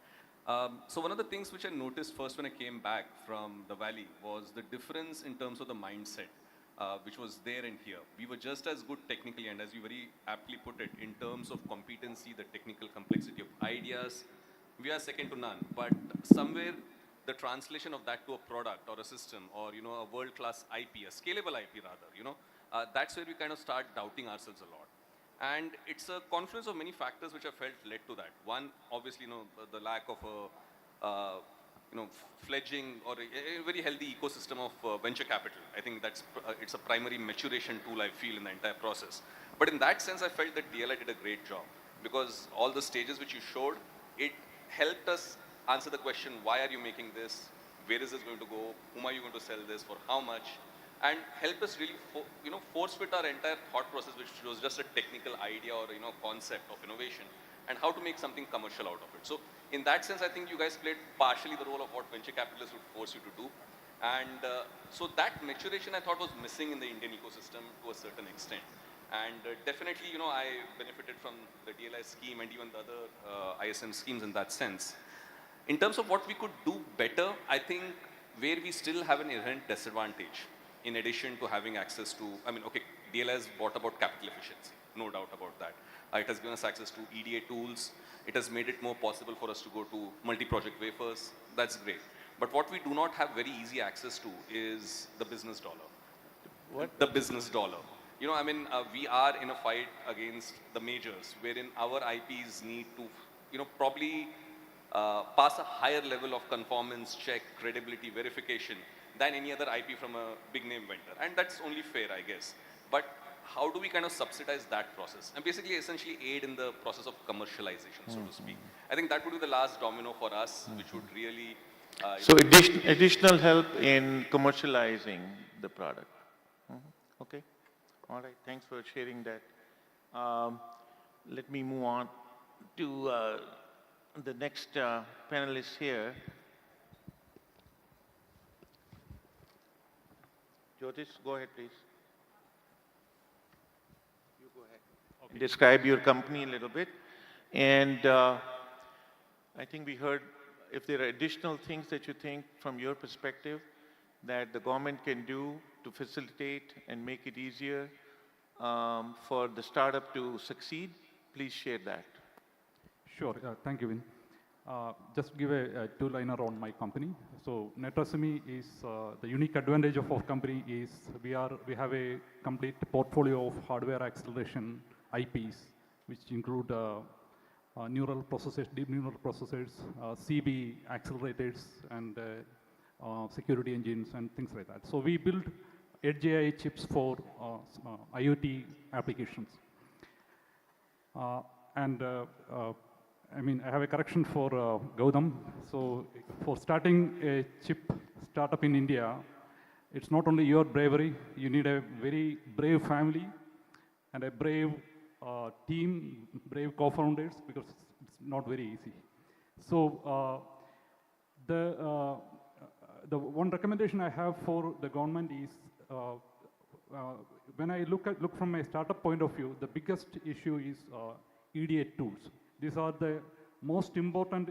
So one of the things which I noticed first when I came back from the Valley was the difference in terms of the mindset, which was there and here. We were just as good technically, and as you very aptly put it, in terms of competency, the technical complexity of ideas, we are second to none. But somewhere, the translation of that to a product or a system or, a world-class IP, a scalable IP rather, that's where we kind of start doubting ourselves a lot. And it's a confluence of many factors which I felt led to that. One, obviously, the lack of a, fledging or a very healthy ecosystem of venture capital. I think that's it's a primary maturation tool, I feel, in the entire process. But in that sense, I felt that DLI did a great job because all the stages which you showed, it helped us answer the question, why are you making this? Where is this going to go? Whom are you going to sell this for? How much? And help us really, force fit our entire thought process, which was just a technical idea or, concept of innovation, and how to make something commercial out of it. So in that sense, I think you guys played partially the role of what venture capitalists would force you to do. And so that maturation I thought was missing in the Indian ecosystem to a certain extent. And definitely, I benefited from the DLI scheme and even the other ISM schemes in that sense. In terms of what we could do better, I think where we still have an inherent disadvantage, in addition to having access to, DLI has brought about capital efficiency, no doubt about that. It has given us access to EDA tools. It has made it more possible for us to go to multi-project wafers. That's great. But what we do not have very easy access to is the business dollar. What? The business dollar. We are in a fight against the majors, wherein our IPs need to, probably pass a higher level of conformance, check, credibility, verification than any other IP from a big name vendor. And that's only fair, I guess. But how do we kind of subsidize that process? And basically, essentially aid in the process of commercialization, so to speak. I think that would be the last domino for us, which would really... so additional help in commercializing the product. Okay. All right. Thanks for sharing that. Let me move on to the next panelist here. Jyotish, go ahead, please. You go ahead. Okay. Describe your company a little bit. And I think we heard if there are additional things that you think from your perspective that the government can do to facilitate and make it easier for the startup to succeed, please share that. Sure. Thank you, Vin. Just give a two-liner on my company. So NetRSME is the unique advantage of our company is we have a complete portfolio of hardware acceleration IPs, which include neural processors, deep neural processors, CB accelerators, and security engines and things like that. So we build edge AI chips for IoT applications. I mean, I have a correction for Gautam. So for starting a chip startup in India, it's not only your bravery, you need a very brave family and a brave team, brave co-founders, because it's not very easy. So the one recommendation I have for the government is, when I look from a startup point of view, the biggest issue is EDA tools. These are the most important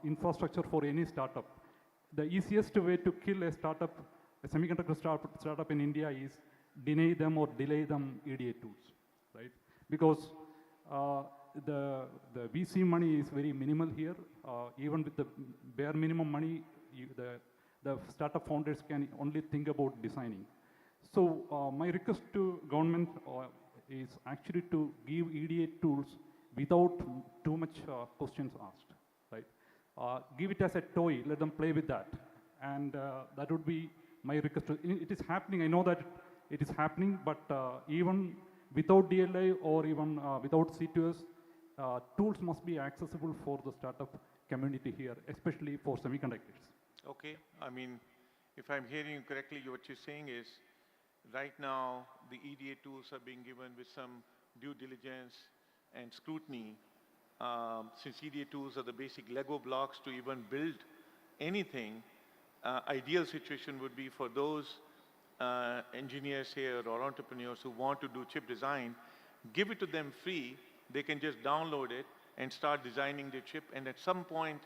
infrastructure for any startup. The easiest way to kill a startup, a semiconductor startup in India, is deny them or delay them EDA tools, right? Because the VC money is very minimal here. Even with the bare minimum money, the startup founders can only think about designing. So my request to government is actually to give EDA tools without too much questions asked, right? Give it as a toy, let them play with that. And that would be my request. It is happening, I know that it is happening, but even without DLI or even without C2S, tools must be accessible for the startup community here, especially for semiconductors. Okay, I mean, if I'm hearing you correctly, what you're saying is, right now, the EDA tools are being given with some due diligence and scrutiny. Since EDA tools are the basic Lego blocks to even build anything, ideal situation would be for those engineers here or entrepreneurs who want to do chip design, give it to them free. They can just download it and start designing the chip. And at some point,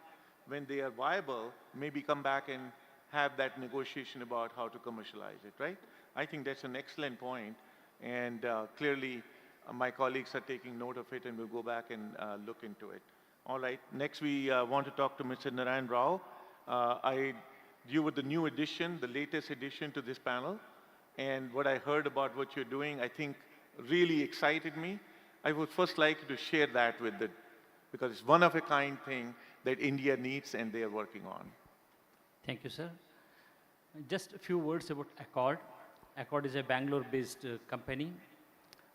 when they are viable, maybe come back and have that negotiation about how to commercialize it, right? I think that's an excellent point. And clearly, my colleagues are taking note of it, and we'll go back and look into it. All right, next we want to talk to Mr. Narayan Rao. You were the new addition, the latest addition to this panel. And what I heard about what you're doing, I think really excited me. I would first like to share that with it, because it's one of a kind thing that India needs and they are working on. Thank you, sir. Just a few words about Accord. Accord is a Bangalore-based company.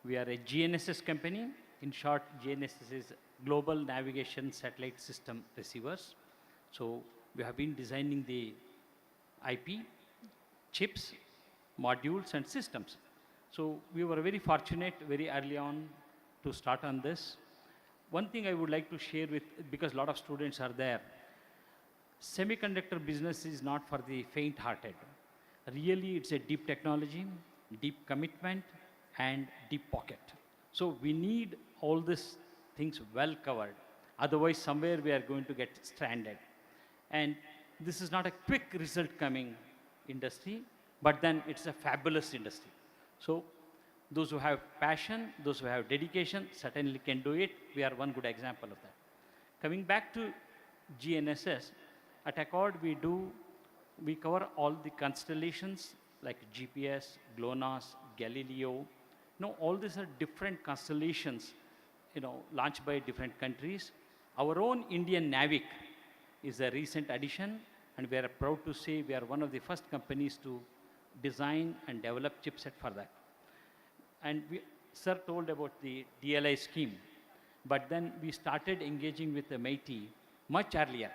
We are a GNSS company. In short, GNSS is Global Navigation Satellite System Receivers. So we have been designing the IP, chips, modules, and systems. So we were very fortunate very early on to start on this. One thing I would like to share with, because a lot of students are there, semiconductor business is not for the faint-hearted. Really, it's a deep technology, deep commitment, and deep pocket. So we need all these things well covered. Otherwise, somewhere we are going to get stranded. And this is not a quick result coming industry, but then it's a fabulous industry. So those who have passion, those who have dedication, certainly can do it. We are one good example of that. Coming back to GNSS, at Accord we cover all the constellations like GPS, GLONASS, Galileo. All these are different constellations, launched by different countries. Our own Indian NAVIC is a recent addition, and we are proud to say we are one of the first companies to design and develop chipset for that. And sir told about the DLI scheme, but then we started engaging with the MIT much earlier.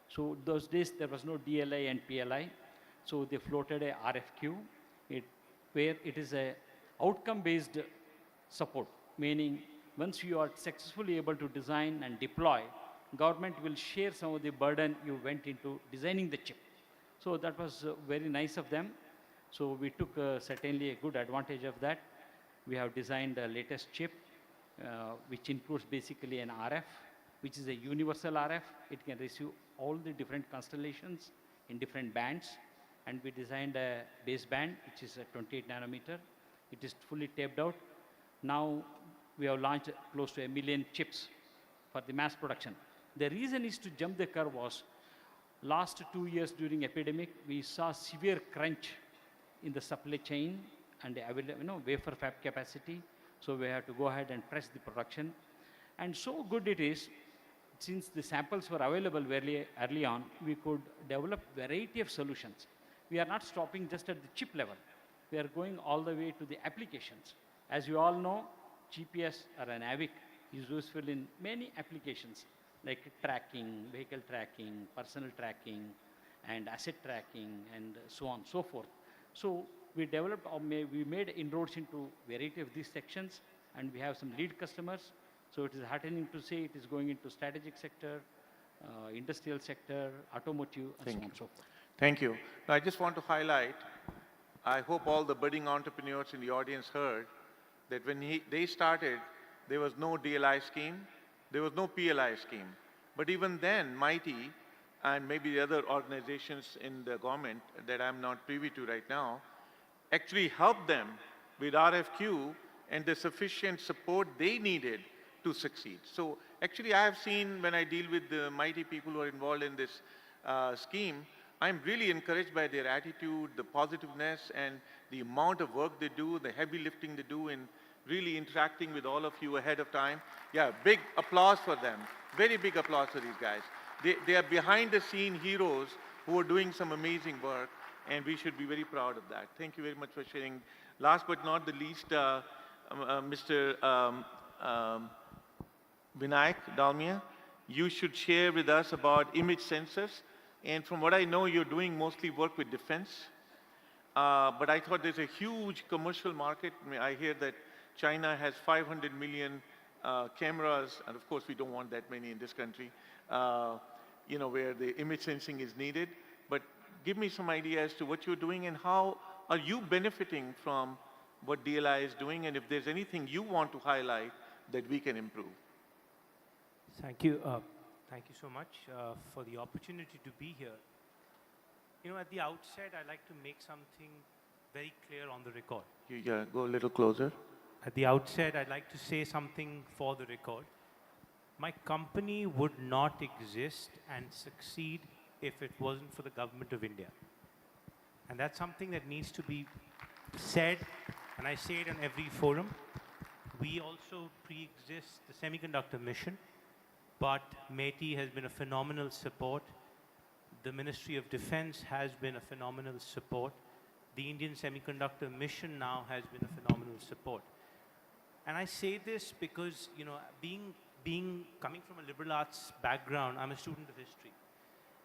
So those days there was no DLI and PLI, so they floated a RFQ, where it is a outcome-based support, meaning once you are successfully able to design and deploy, government will share some of the burden you went into designing the chip. So that was very nice of them. So we took certainly a good advantage of that. We have designed the latest chip, which includes basically an RF, which is a universal RF. It can receive all the different constellations in different bands. And we designed a baseband, which is a 28 nanometer. It is fully taped out. Now we have launched close to 1 million chips for the mass production. The reason is to jump the curve was, last 2 years during epidemic, we saw severe crunch in the supply chain and wafer fab capacity. So we have to go ahead and press the production. And so good it is, since the samples were available very early on, we could develop variety of solutions. We are not stopping just at the chip level. We are going all the way to the applications. As you all know, GPS or an AVIC is useful in many applications like tracking, vehicle tracking, personal tracking, and asset tracking, and so on and so forth. So we developed, or we made inroads into variety of these sections, and we have some lead customers. So it is heartening to say it is going into strategic sector, industrial sector, automotive, and so on and so forth. Thank you. Now, I just want to highlight, I hope all the budding entrepreneurs in the audience heard that when they started, there was no DLI scheme, there was no PLI scheme. But even then, MITI and maybe the other organizations in the government that I'm not privy to right now, actually helped them with RFQ and the sufficient support they needed to succeed. So actually I have seen when I deal with the MITI people who are involved in this scheme, I'm really encouraged by their attitude, the positiveness, and the amount of work they do, the heavy lifting they do in really interacting with all of you ahead of time. Yeah, big applause for them. Very big applause for these guys. They are behind the scene heroes who are doing some amazing work, and we should be very proud of that. Thank you very much for sharing. Last but not the least, Mr. Vinayak Dalmia, you should share with us about image sensors. And from what I know, you're doing mostly work with defense. But I thought there's a huge commercial market. I mean, I hear that China has 500 million cameras, and of course we don't want that many in this country, you know, where the image sensing is needed. But give me some idea as to what you're doing and how are you benefiting from what DLI is doing, and if there's anything you want to highlight that we can improve. Thank you. Thank you so much for the opportunity to be here. You know, at the outset, I'd like to make something very clear on the record. Yeah, go a little closer. At the outset, I'd like to say something for the record. My company would not exist and succeed if it wasn't for the government of India. And that's something that needs to be said, and I say it in every forum. We also pre-exist the semiconductor mission, but METI has been a phenomenal support. The Ministry of Defense has been a phenomenal support. The Indian Semiconductor Mission now has been a phenomenal support. And I say this because, you know, coming from a liberal arts background, I'm a student of history.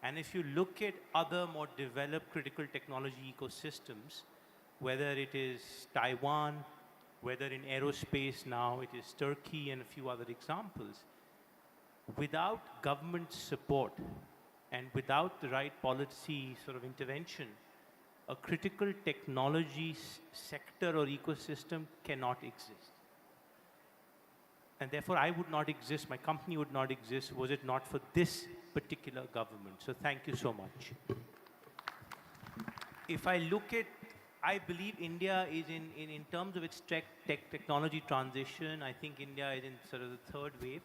And if you look at other more developed critical technology ecosystems, whether it is Taiwan, whether in aerospace now it is Turkey and a few other examples, without government support and without the right policy sort of intervention, a critical technology sector or ecosystem cannot exist. And therefore, I would not exist, my company would not exist, was it not for this particular government. So thank you so much. If I look at, I believe India is in terms of its technology transition, I think India is in sort of the third wave.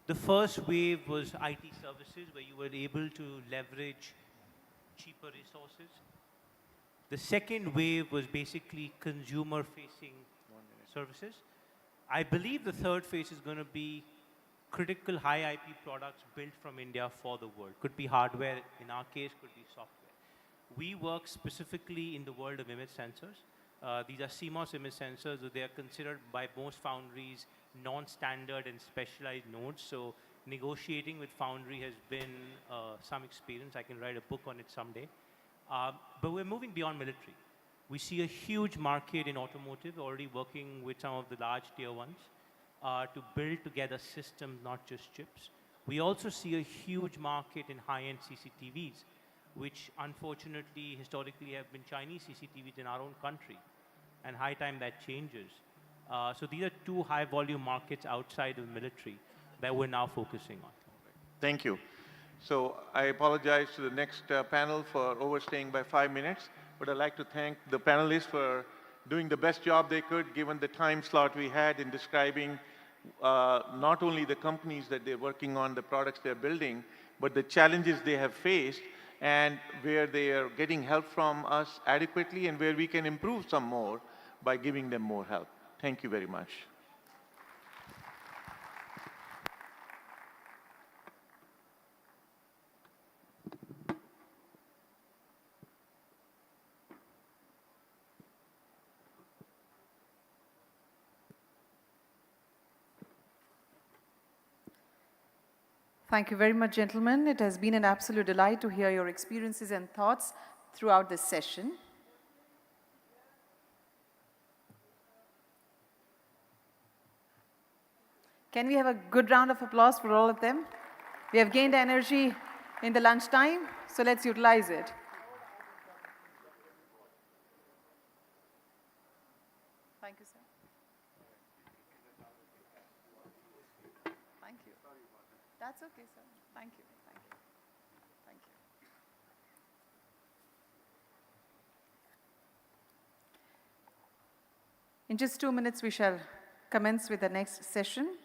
The first wave was IT services, where you were able to leverage cheaper resources. The second wave was basically consumer-facing services. I believe the third phase is going to be critical high IP products built from India for the world. Could be hardware, in our case, could be software. We work specifically in the world of image sensors. These are CMOS image sensors. They are considered by most foundries non-standard and specialized nodes. So negotiating with foundry has been some experience. I can write a book on it someday. But we're moving beyond military. We see a huge market in automotive, already working with some of the large tier ones to build together systems, not just chips. We also see a huge market in high-end CCTVs, which unfortunately, historically have been Chinese CCTVs in our own country, and high time that changes. So these are two high-volume markets outside of military that we're now focusing on. Thank you. So I apologize to the next panel for overstaying by 5 minutes, but I'd like to thank the panelists for doing the best job they could given the time slot we had in describing not only the companies that they're working on, the products they're building, but the challenges they have faced and where they are getting help from us adequately and where we can improve some more by giving them more help. Thank you very much. Thank you very much, gentlemen. It has been an absolute delight to hear your experiences and thoughts throughout this session. Can we have a good round of applause for all of them? We have gained energy in the lunchtime, so let's utilize it. Thank you, sir. Thank you. That's okay, sir. Thank you. Thank you. Thank you. In just 2 minutes, we shall commence with the next session.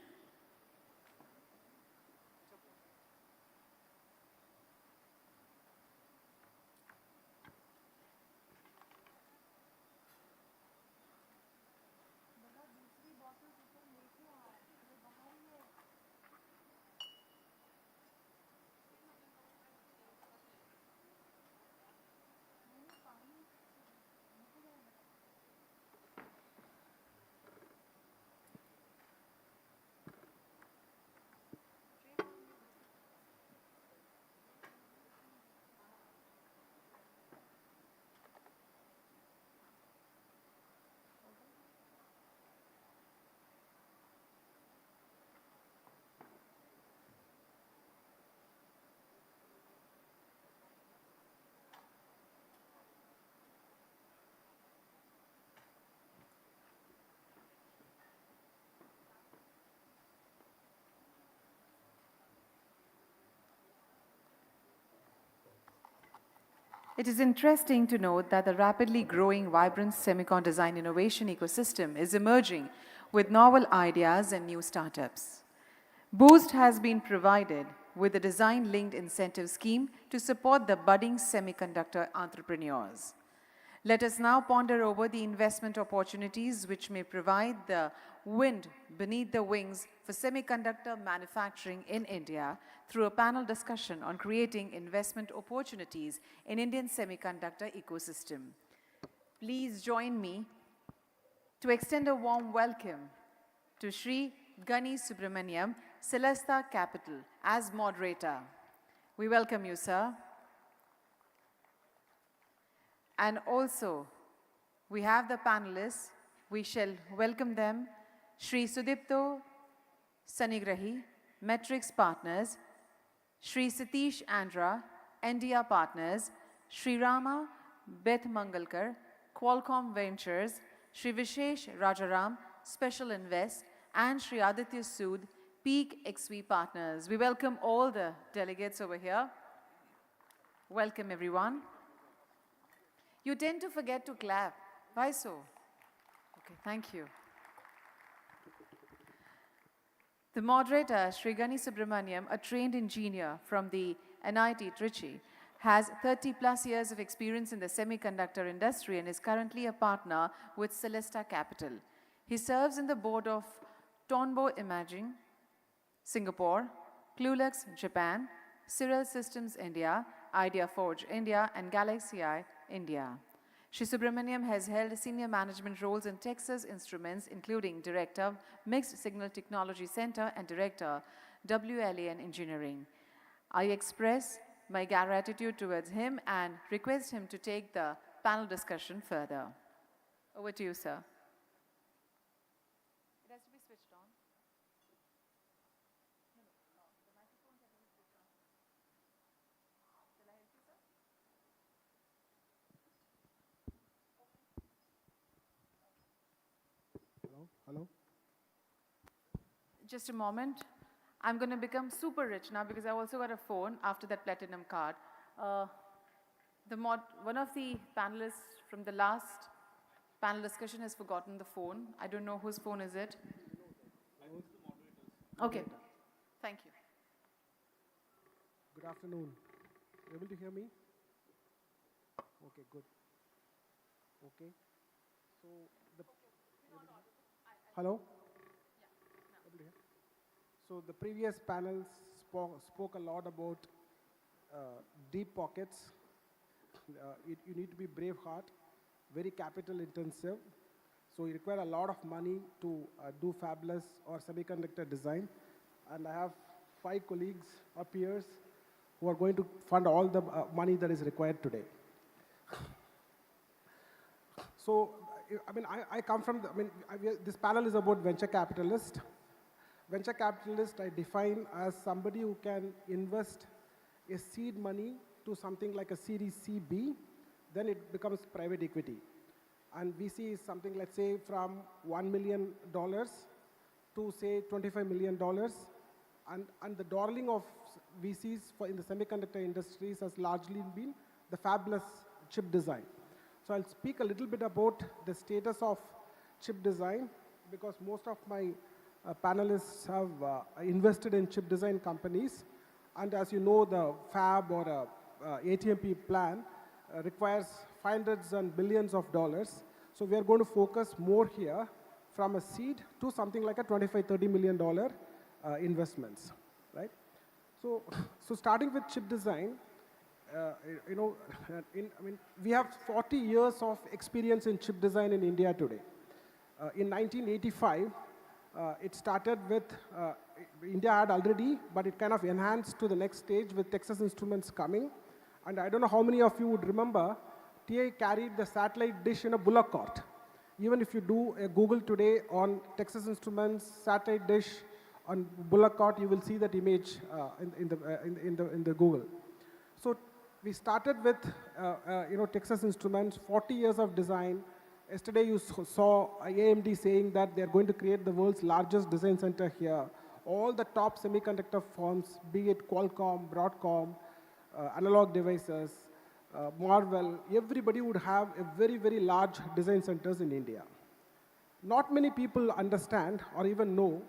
It is interesting to note that the rapidly growing, vibrant semicon design innovation ecosystem is emerging with novel ideas and new startups. Boost has been provided with a design-linked incentive scheme to support the budding semiconductor entrepreneurs. Let us now ponder over the investment opportunities which may provide the wind beneath the wings for semiconductor manufacturing in India through a panel discussion on creating investment opportunities in Indian semiconductor ecosystem. Please join me to extend a warm welcome to Sri Gani Subramaniam, Celesta Capital, as moderator. We welcome you, sir. And also, we have the panelists. We shall welcome them. Shri Sudipto Sanigrahi, Metrics Partners, Shri Satish Andra, India Partners, Shri Rama Beth Mangalkar, Qualcomm Ventures, Shri Vishesh Rajaram, Special Invest, and Shri Aditya Sood, Peak XV Partners. We welcome all the delegates over here. Welcome, everyone. You tend to forget to clap. Why so? Okay, thank you. The moderator, Sri Gani Subramaniam, a trained engineer from the NIT Trichy, has 30 plus years of experience in the semiconductor industry and is currently a partner with Celesta Capital. He serves in the board of Hon'ble Imaging, Singapore, Cluelux, Japan, Cyril Systems India, IdeaForge India, and Galaxy Eye India. Shri Subramaniam has held senior management roles in Texas Instruments, including Director, Mixed Signal Technology Center, and Director, WLAN Engineering. I express my gratitude towards him and request him to take the panel discussion further. Over to you, sir. It has to be switched on. Hello? Just a moment. I'm going to become super rich now because I also got a phone after that platinum card. One of the panelists from the last panel discussion has forgotten the phone. I don't know whose phone is it. Okay. Thank you. Good afternoon. Able to hear me? Okay, good. Okay. So the Hello? Able to hear? So the previous panels spoke a lot about deep pockets. You need to be brave heart, very capital intensive. So you require a lot of money to do fabless or semiconductor design. And I have 5 colleagues or peers who are going to fund all the money that is required today. So, I mean, I come from, this panel is about venture capitalist. Venture capitalist I define as somebody who can invest a seed money to something like a Series CB, then it becomes private equity. And VC is something, let's say, from $1 million to, say, $25 million. And the darling of VCs in the semiconductor industries has largely been the fabless chip design. So I'll speak a little bit about the status of chip design, because most of my panelists have invested in chip design companies. And as you know, the fab or ATMP plan requires hundreds and billions of dollars. So we are going to focus more here from a seed to something like a $25, $30 million investments, right? So starting with chip design, we have 40 years of experience in chip design in India today. In 1985, it started with, India had already, but it kind of enhanced to the next stage with Texas Instruments coming. And I don't know how many of you would remember, TI carried the satellite dish in a bullock cart. Even if you do a Google today on Texas Instruments satellite dish on bullock cart, you will see that image in the Google. So we started with Texas Instruments, 40 years of design. Yesterday you saw AMD saying that they're going to create the world's largest design center here. All the top semiconductor firms, be it Qualcomm, Broadcom, Analog Devices, Marvell, everybody would have a very, very large design centers in India. Not many people understand or even know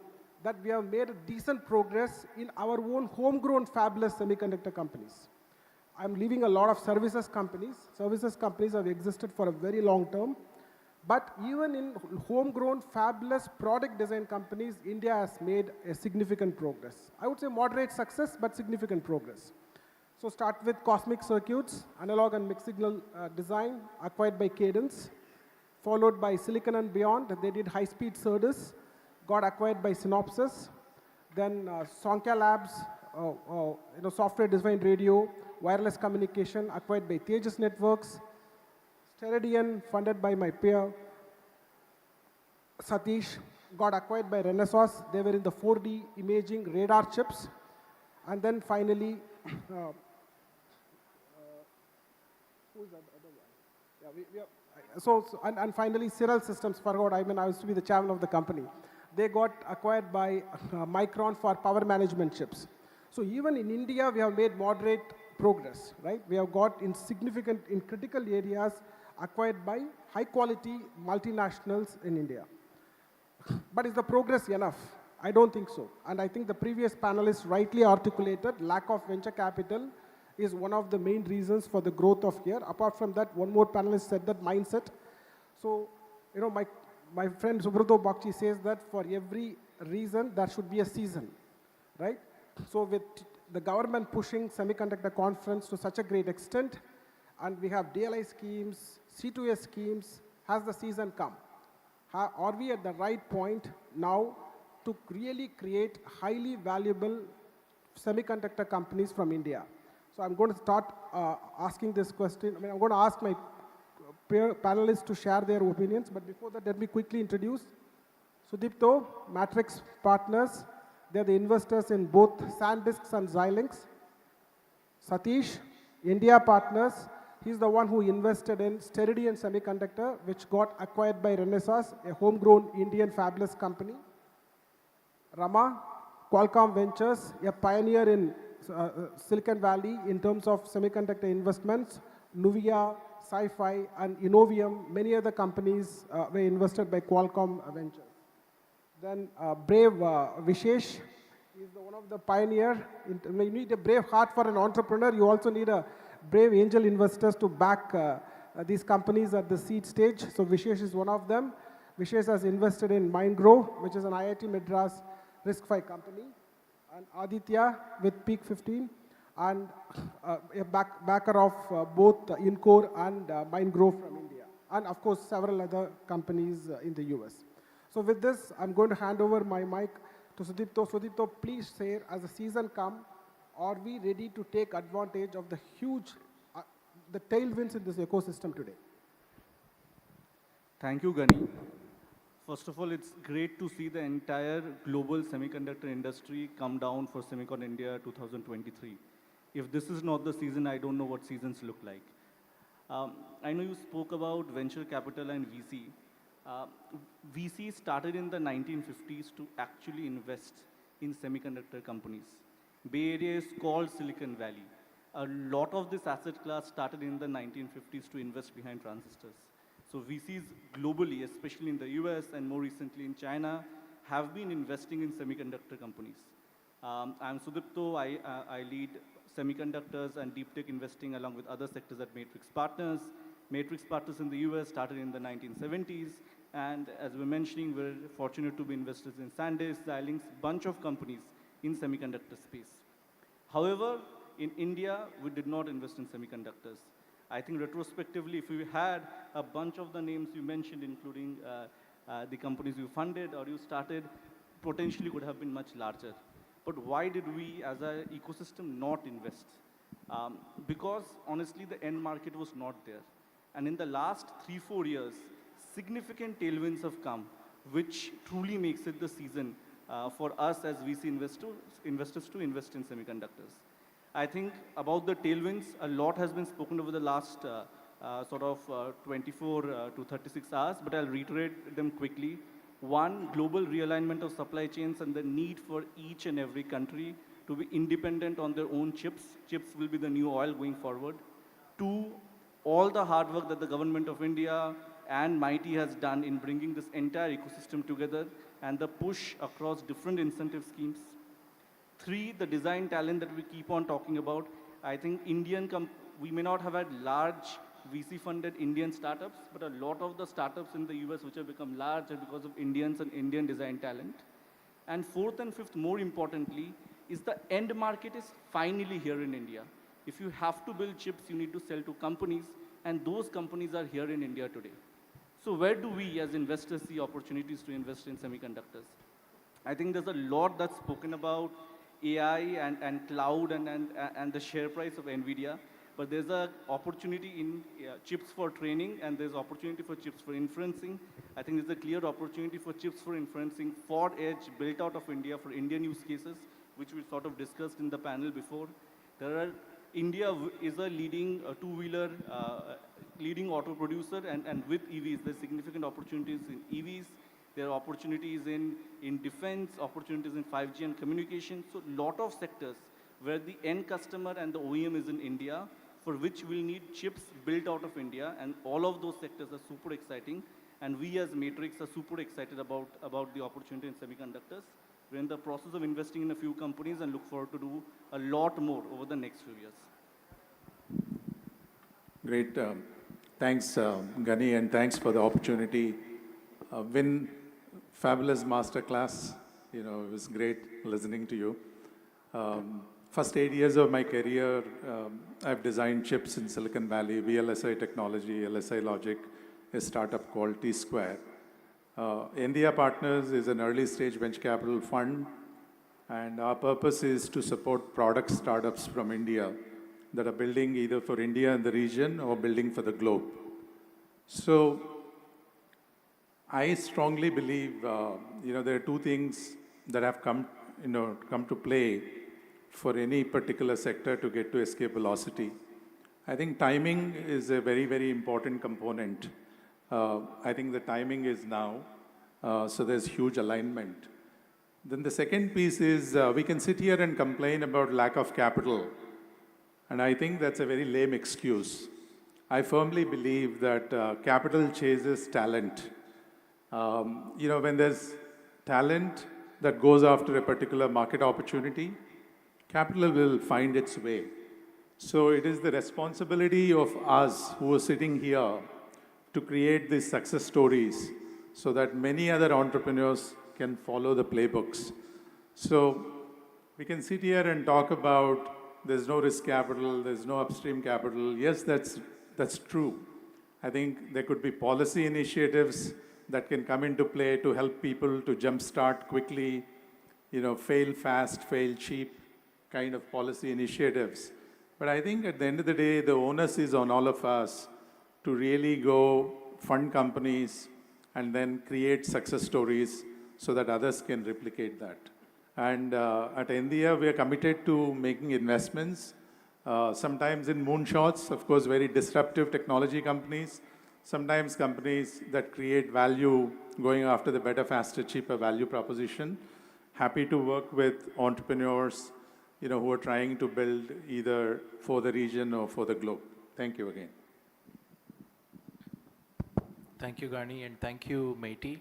that we have made a decent progress in our own homegrown fabless semiconductor companies. I'm leaving a lot of services companies. Services companies have existed for a very long term. But even in homegrown fabless product design companies, India has made a significant progress. I would say moderate success, but significant progress. So start with Cosmic Circuits, analog and mixed signal design, acquired by Cadence, followed by Silicon and Beyond. They did high-speed SerDes, got acquired by Synopsys. Then Sonkya Labs, software-defined radio, wireless communication, acquired by Tejas Networks. Steredian, funded by my peer, Satish, got acquired by Renesas. They were in the 4D imaging radar chips. And then finally, who's the other one? Yeah, and finally, Cyril Systems, forgot, I used to be the chairman of the company. They got acquired by Micron for power management chips. So even in India, we have made moderate progress, right? We have got in critical areas acquired by high-quality multinationals in India. But is the progress enough? I don't think so. And I think the previous panelists rightly articulated lack of venture capital is one of the main reasons for the growth of here. Apart from that, one more panelist said that mindset. So, my friend Subrato Bakshi says that for every reason, there should be a season, right? So with the government pushing semiconductor conference to such a great extent, and we have DLI schemes, C2S schemes, has the season come? Are we at the right point now to really create highly valuable semiconductor companies from India? So I'm going to start asking this question. I'm going to ask my panelists to share their opinions, but before that, let me quickly introduce Sudipto, Matrix Partners. They're the investors in both SanDisks and Xilinx. Satish, India Partners. He's the one who invested in Steredian Semiconductor, which got acquired by Renesas, a homegrown Indian fabless company. Rama, Qualcomm Ventures, a pioneer in Silicon Valley in terms of semiconductor investments. Nuvia, Sci-Fi, and Innovium, many other companies were invested by Qualcomm Ventures. Then Brave Vishesh is one of the pioneer. You need a brave heart for an entrepreneur. You also need a brave angel investors to back these companies at the seed stage. So Vishesh is one of them. Vishesh has invested in MindGrow, which is an IIT Madras RISC-V company, and Aditya with Peak 15, and a backer of both Incore and MindGrow from India, and of course several other companies in the US. So with this, I'm going to hand over my mic to Sudipto. Sudipto, please share, as the season comes, are we ready to take advantage of the huge, the tailwinds in this ecosystem today? Thank you, Gani. First of all, it's great to see the entire global semiconductor industry come down for SemiconIndia 2023. If this is not the season, I don't know what seasons look like. I know you spoke about venture capital and VC. VC started in the 1950s to actually invest in semiconductor companies. Bay Area is called Silicon Valley. A lot of this asset class started in the 1950s to invest behind transistors. So VCs globally, especially in the US and more recently in China, have been investing in semiconductor companies. I'm Sudipto. I lead semiconductors and deep tech investing along with other sectors at Matrix Partners. Matrix Partners in the US started in the 1970s. And as we're mentioning, we're fortunate to be investors in SanDisk, Xilinx, bunch of companies in semiconductor space. However, in India, we did not invest in semiconductors. I think retrospectively, if we had a bunch of the names you mentioned, including the companies you funded or you started, potentially could have been much larger. But why did we, as an ecosystem, not invest? Because honestly, the end market was not there. And in the last 3-4 years, significant tailwinds have come, which truly makes it the season for us as VC investors to invest in semiconductors. I think about the tailwinds, a lot has been spoken over the last 24 to 36 hours, but I'll reiterate them quickly. One, global realignment of supply chains and the need for each and every country to be independent on their own chips. Chips will be the new oil going forward. Two, all the hard work that the government of India and MIT has done in bringing this entire ecosystem together and the push across different incentive schemes. Three, the design talent that we keep on talking about. I think we may not have had large VC-funded Indian startups, but a lot of the startups in the US which have become large are because of Indians and Indian design talent. And fourth and fifth, more importantly, is the end market is finally here in India. If you have to build chips, you need to sell to companies, and those companies are here in India today. So where do we as investors see opportunities to invest in semiconductors? I think there's a lot that's spoken about AI and cloud and the share price of NVIDIA, but there's an opportunity in chips for training, and there's opportunity for chips for inferencing. I think there's a clear opportunity for chips for inferencing for edge built out of India for Indian use cases, which we sort of discussed in the panel before. India is a leading two-wheeler, leading auto producer, and with EVs, there's significant opportunities in EVs. There are opportunities in defense, opportunities in 5G and communication. So a lot of sectors where the end customer and the OEM is in India, for which we'll need chips built out of India, and all of those sectors are super exciting. And we as Matrix are super excited about the opportunity in semiconductors. We're in the process of investing in a few companies and look forward to do a lot more over the next few years. Great. Thanks, Gani, and thanks for the opportunity. Vin, fabulous masterclass. You know, it was great listening to you. First 8 years of my career, I've designed chips in Silicon Valley, VLSI technology, LSI Logic, a startup called T-Square. India Partners is an early stage venture capital fund, and our purpose is to support product startups from India that are building either for India and the region or building for the globe. So I strongly believe, there are two things that have come to play for any particular sector to get to escape velocity. I think timing is a very, very important component. I think the timing is now, so there's huge alignment. Then the second piece is we can sit here and complain about lack of capital, and I think that's a very lame excuse. I firmly believe that capital chases talent. When there's talent that goes after a particular market opportunity, capital will find its way. So it is the responsibility of us who are sitting here to create these success stories so that many other entrepreneurs can follow the playbooks. So we can sit here and talk about there's no risk capital, there's no upstream capital. Yes, that's true. I think there could be policy initiatives that can come into play to help people to jumpstart quickly, fail fast, fail cheap kind of policy initiatives. But I think at the end of the day, the onus is on all of us to really go fund companies and then create success stories so that others can replicate that. And at India, we are committed to making investments, sometimes in moonshots, of course, very disruptive technology companies, sometimes companies that create value going after the better, faster, cheaper value proposition. Happy to work with entrepreneurs, who are trying to build either for the region or for the globe. Thank you again. Thank you, Gani, and thank you, Meiti.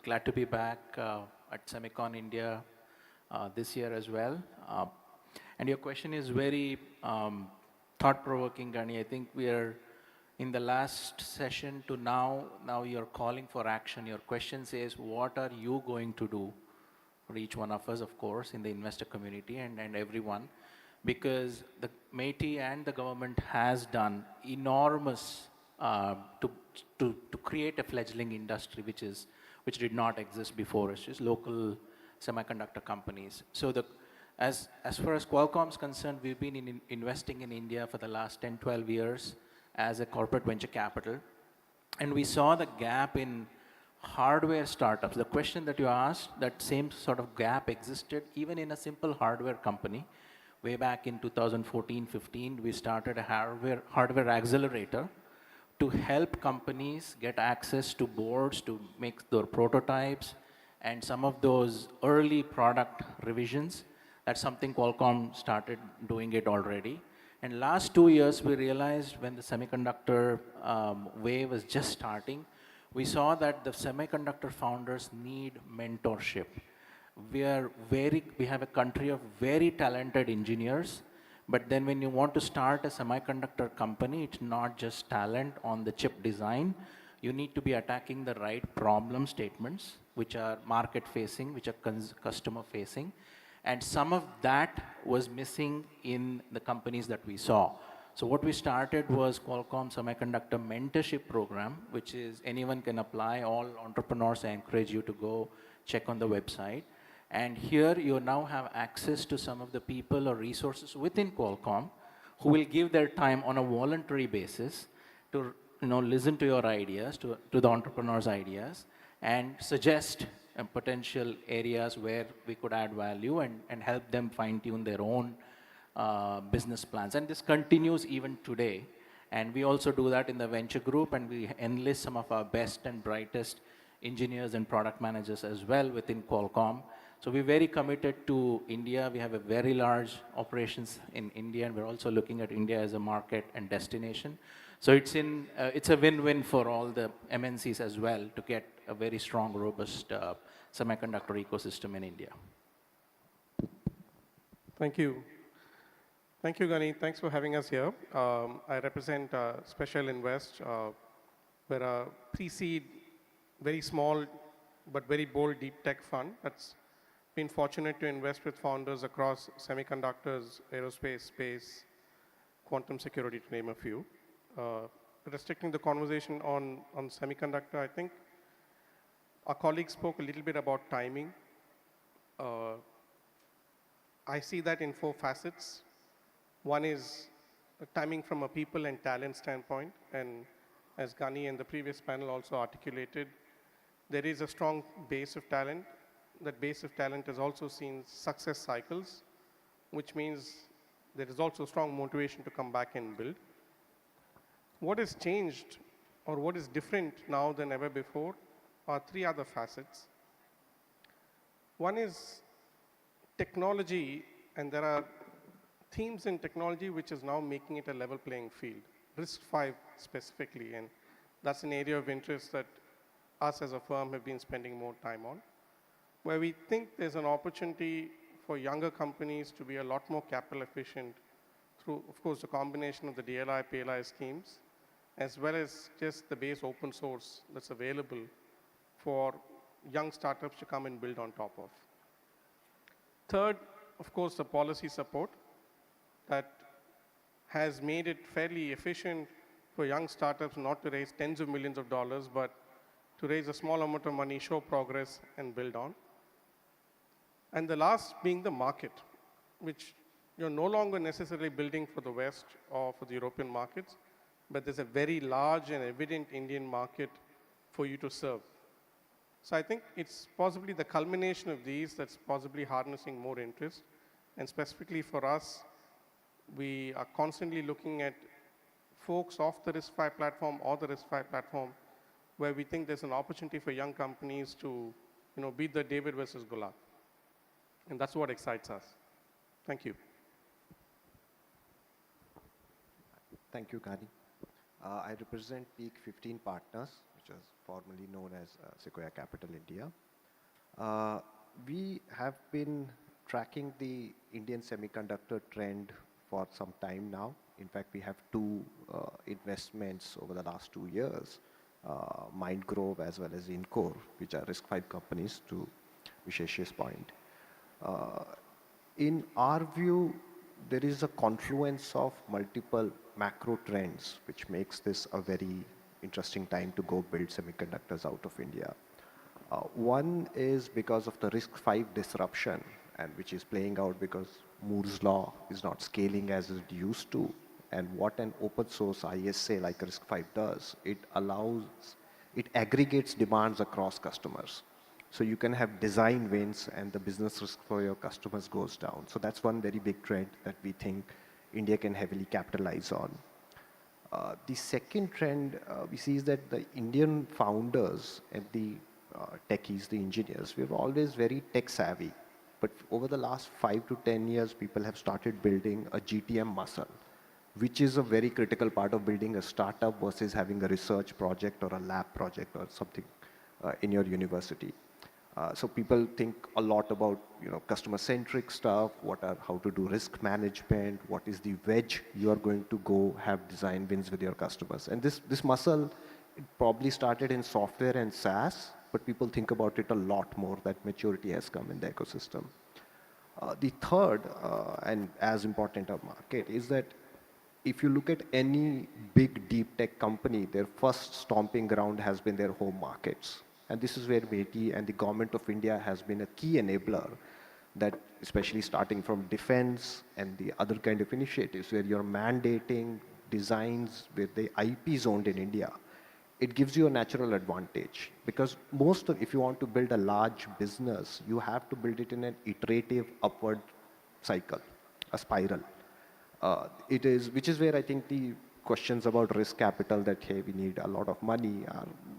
Glad to be back at Semicon India this year as well. And your question is very thought-provoking, Gani. I think we are in the last session to now you're calling for action. Your question says, what are you going to do for each one of us, of course, in the investor community and everyone, because the Meiti and the government has done enormous to create a fledgling industry which did not exist before. It's just local semiconductor companies. So as far as Qualcomm is concerned, we've been investing in India for the last 10, 12 years as a corporate venture capital. And we saw the gap in hardware startups. The question that you asked, that same sort of gap existed even in a simple hardware company. Way back in 2014-15, we started a hardware accelerator to help companies get access to boards to make their prototypes and some of those early product revisions. That's something Qualcomm started doing it already. And last 2 years, we realized when the semiconductor wave was just starting, we saw that the semiconductor founders need mentorship. We have a country of very talented engineers, but then when you want to start a semiconductor company, it's not just talent on the chip design. You need to be attacking the right problem statements, which are market-facing, which are customer-facing. And some of that was missing in the companies that we saw. So what we started was Qualcomm Semiconductor Mentorship Program, which is anyone can apply. All entrepreneurs, I encourage you to go check on the website. And here you now have access to some of the people or resources within Qualcomm who will give their time on a voluntary basis to listen to your ideas, to the entrepreneurs' ideas, and suggest potential areas where we could add value and help them fine-tune their own business plans. And this continues even today. And we also do that in the venture group, and we enlist some of our best and brightest engineers and product managers as well within Qualcomm. So we're very committed to India. We have a very large operations in India, and we're also looking at India as a market and destination. So it's a win-win for all the MNCs as well to get a very strong, robust semiconductor ecosystem in India. Thank you. Thank you, Gani. Thanks for having us here. I represent Special Invest. We're a pre-seed, very small but very bold deep tech fund that's been fortunate to invest with founders across semiconductors, aerospace, space, quantum security, to name a few. Restricting the conversation on semiconductor, I think our colleague spoke a little bit about timing. I see that in 4 facets. One is timing from a people and talent standpoint, and as Gani and the previous panel also articulated, there is a strong base of talent. That base of talent has also seen success cycles, which means there is also strong motivation to come back and build. What has changed or what is different now than ever before are 3 other facets. One is technology, and there are themes in technology which is now making it a level playing field, RISC-V specifically, and that's an area of interest that us as a firm have been spending more time on, where we think there's an opportunity for younger companies to be a lot more capital efficient through, of course, the combination of the DLI, PLI schemes, as well as just the base open source that's available for young startups to come and build on top of. Third, of course, the policy support that has made it fairly efficient for young startups not to raise tens of millions of dollars, but to raise a small amount of money, show progress, and build on. And the last being the market, which you're no longer necessarily building for the West or for the European markets, but there's a very large and evident Indian market for you to serve. So I think it's possibly the culmination of these that's possibly harnessing more interest. And specifically for us, we are constantly looking at folks off the RISC-V platform or the RISC-V platform where we think there's an opportunity for young companies to beat the David versus Goliath. And that's what excites us. Thank you. Thank you, Gani. I represent Peak 15 Partners, which is formerly known as Sequoia Capital India. We have been tracking the Indian semiconductor trend for some time now. In fact, we have two investments over the last 2 years, Mindgrove as well as Incore, which are RISC-V companies, to Vishesh's point. In our view, there is a confluence of multiple macro trends, which makes this a very interesting time to go build semiconductors out of India. One is because of the RISC-V disruption, and which is playing out because Moore's law is not scaling as it used to. And what an open source ISA like RISC-V does, it aggregates demands across customers. So you can have design wins and the business risk for your customers goes down. So that's one very big trend that we think India can heavily capitalize on. The second trend we see is that the Indian founders and the techies, the engineers, we were always very tech savvy. But over the last 5 to 10 years, people have started building a GTM muscle, which is a very critical part of building a startup versus having a research project or a lab project or something in your university. So people think a lot about customer-centric stuff, how to do risk management, what is the wedge you are going to go have design wins with your customers. And this muscle, it probably started in software and SaaS, but people think about it a lot more, that maturity has come in the ecosystem. The third, and as important a market, is that if you look at any big deep tech company, their first stomping ground has been their home markets. And this is where MeitY and the government of India has been a key enabler, that especially starting from defense and the other kind of initiatives where you're mandating designs with the IP zoned in India, it gives you a natural advantage. Because if you want to build a large business, you have to build it in an iterative upward cycle, a spiral. Which is where I think the questions about risk capital that, hey, we need a lot of money,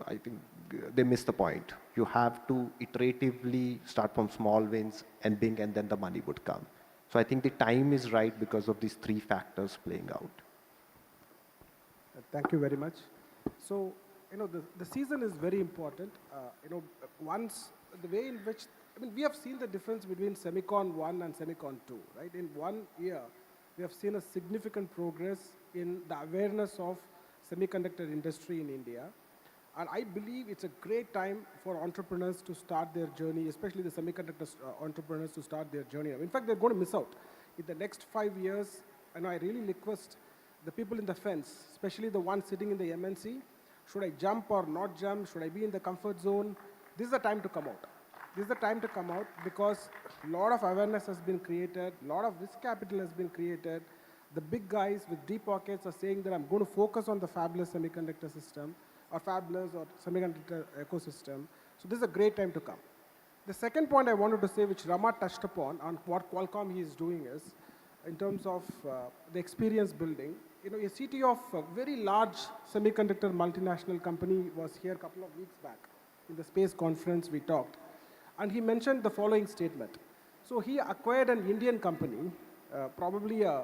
I think they miss the point. You have to iteratively start from small wins and then the money would come. So I think the time is right because of these three factors playing out. Thank you very much. So, the season is very important. Once the way in which, we have seen the difference between Semicon 1 and Semicon 2, right? In 1 year, we have seen a significant progress in the awareness of semiconductor industry in India. And I believe it's a great time for entrepreneurs to start their journey, especially the semiconductor entrepreneurs to start their journey. In fact, they're going to miss out. In the next 5 years, I really request the people in the fence, especially the ones sitting in the MNC, should I jump or not jump? Should I be in the comfort zone? This is the time to come out. This is the time to come out because a lot of awareness has been created, a lot of risk capital has been created. The big guys with deep pockets are saying that I'm going to focus on the fabless semiconductor system, or fabless or semiconductor ecosystem. So this is a great time to come. The second point I wanted to say, which Rama touched upon, on what Qualcomm he is doing is, in terms of the experience building, a CTO of a very large semiconductor multinational company was here a couple of weeks back. In the space conference we talked. And he mentioned the following statement. So he acquired an Indian company, probably a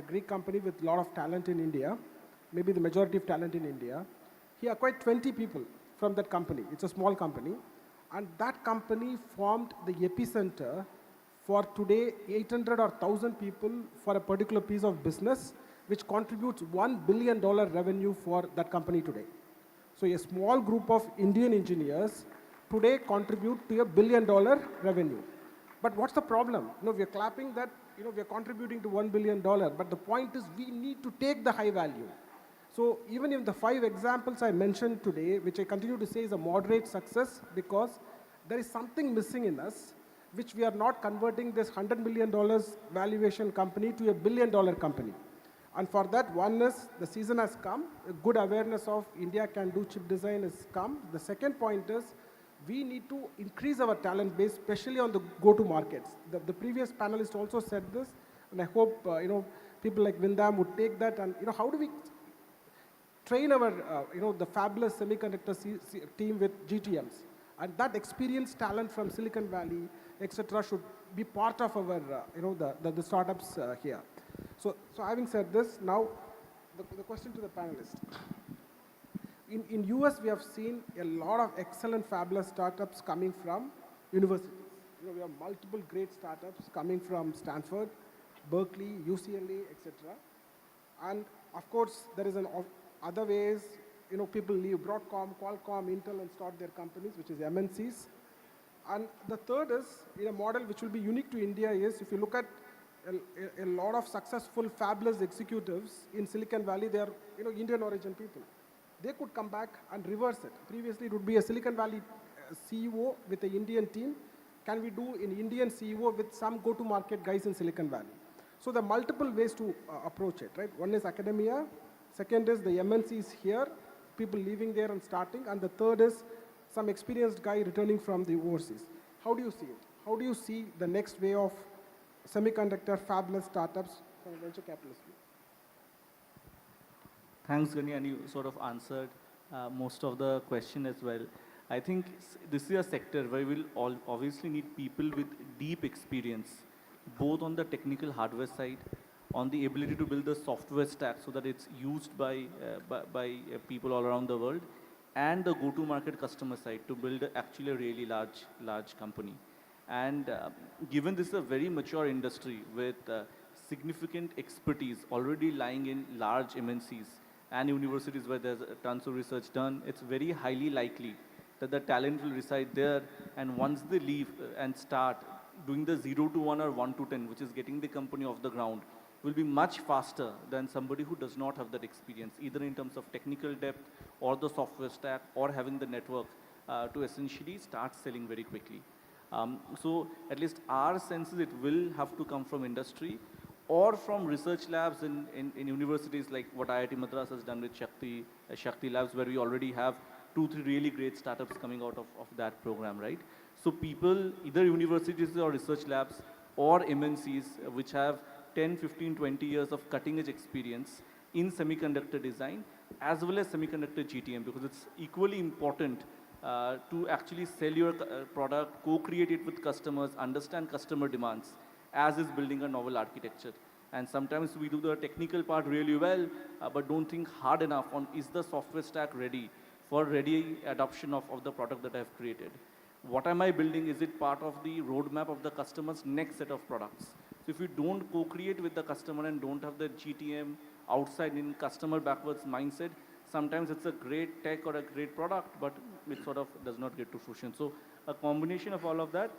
Greek company with a lot of talent in India, maybe the majority of talent in India. He acquired 20 people from that company. It's a small company. And that company formed the epicenter for today 800 or 1,000 people for a particular piece of business, which contributes $1 billion revenue for that company today. So a small group of Indian engineers today contribute to $1 billion revenue. But what's the problem? We're clapping that, we're contributing to $1 billion, but the point is we need to take the high value. So even if the 5 examples I mentioned today, which I continue to say is a moderate success, because there is something missing in us, which we are not converting this $100 million valuation company to $1 billion company. And for that, one is the season has come, a good awareness of India can do chip design has come. The second point is we need to increase our talent base, especially on the go-to markets. The previous panelist also said this, and I hope people like Vindam would take that. And how do we train our the fabulous semiconductor team with GTMs, and that experienced talent from Silicon Valley, etc., should be part of our the startups here. So having said this, now the question to the panelists. In US, we have seen a lot of excellent fabulous startups coming from universities. We have multiple great startups coming from Stanford, Berkeley, UCLA, etc. And of course, there is other ways, people leave Broadcom, Qualcomm, Intel and start their companies, which is MNCs. And the third is, in a model which will be unique to India is, if you look at a lot of successful, fabulous executives in Silicon Valley, they are Indian origin people. They could come back and reverse it. Previously, it would be a Silicon Valley CEO with an Indian team. Can we do an Indian CEO with some go-to-market guys in Silicon Valley? So there are multiple ways to approach it, right? One is academia. Second is the MNCs here, people leaving there and starting. And the third is some experienced guy returning from the overseas. How do you see it? How do you see the next way of semiconductor fabulous startups from a venture capitalist view? Thanks, Gani, and you sort of answered most of the question as well. I think this is a sector where we will obviously need people with deep experience, both on the technical hardware side, on the ability to build the software stack so that it's used by people all around the world, and the go-to-market customer side to build actually a really large company. And given this is a very mature industry with significant expertise already lying in large MNCs and universities where there's tons of research done, it's very highly likely that the talent will reside there. And once they leave and start doing the 0 to 1 or 1 to 10, which is getting the company off the ground, will be much faster than somebody who does not have that experience, either in terms of technical depth or the software stack or having the network to essentially start selling very quickly. So at least our sense is it will have to come from industry or from research labs in universities like what IIT Madras has done with Shakti Labs, where we already have 2-3 really great startups coming out of that program, right? So people, either universities or research labs or MNCs, which have 10, 15, 20 years of cutting edge experience in semiconductor design, as well as semiconductor GTM, because it's equally important to actually sell your product, co-create it with customers, understand customer demands, as is building a novel architecture. And sometimes we do the technical part really well, but don't think hard enough on is the software stack ready for ready adoption of the product that I've created. What am I building? Is it part of the roadmap of the customer's next set of products? So if you don't co-create with the customer and don't have the GTM outside in customer backwards mindset, sometimes it's a great tech or a great product, but it sort of does not get to fruition. So a combination of all of that.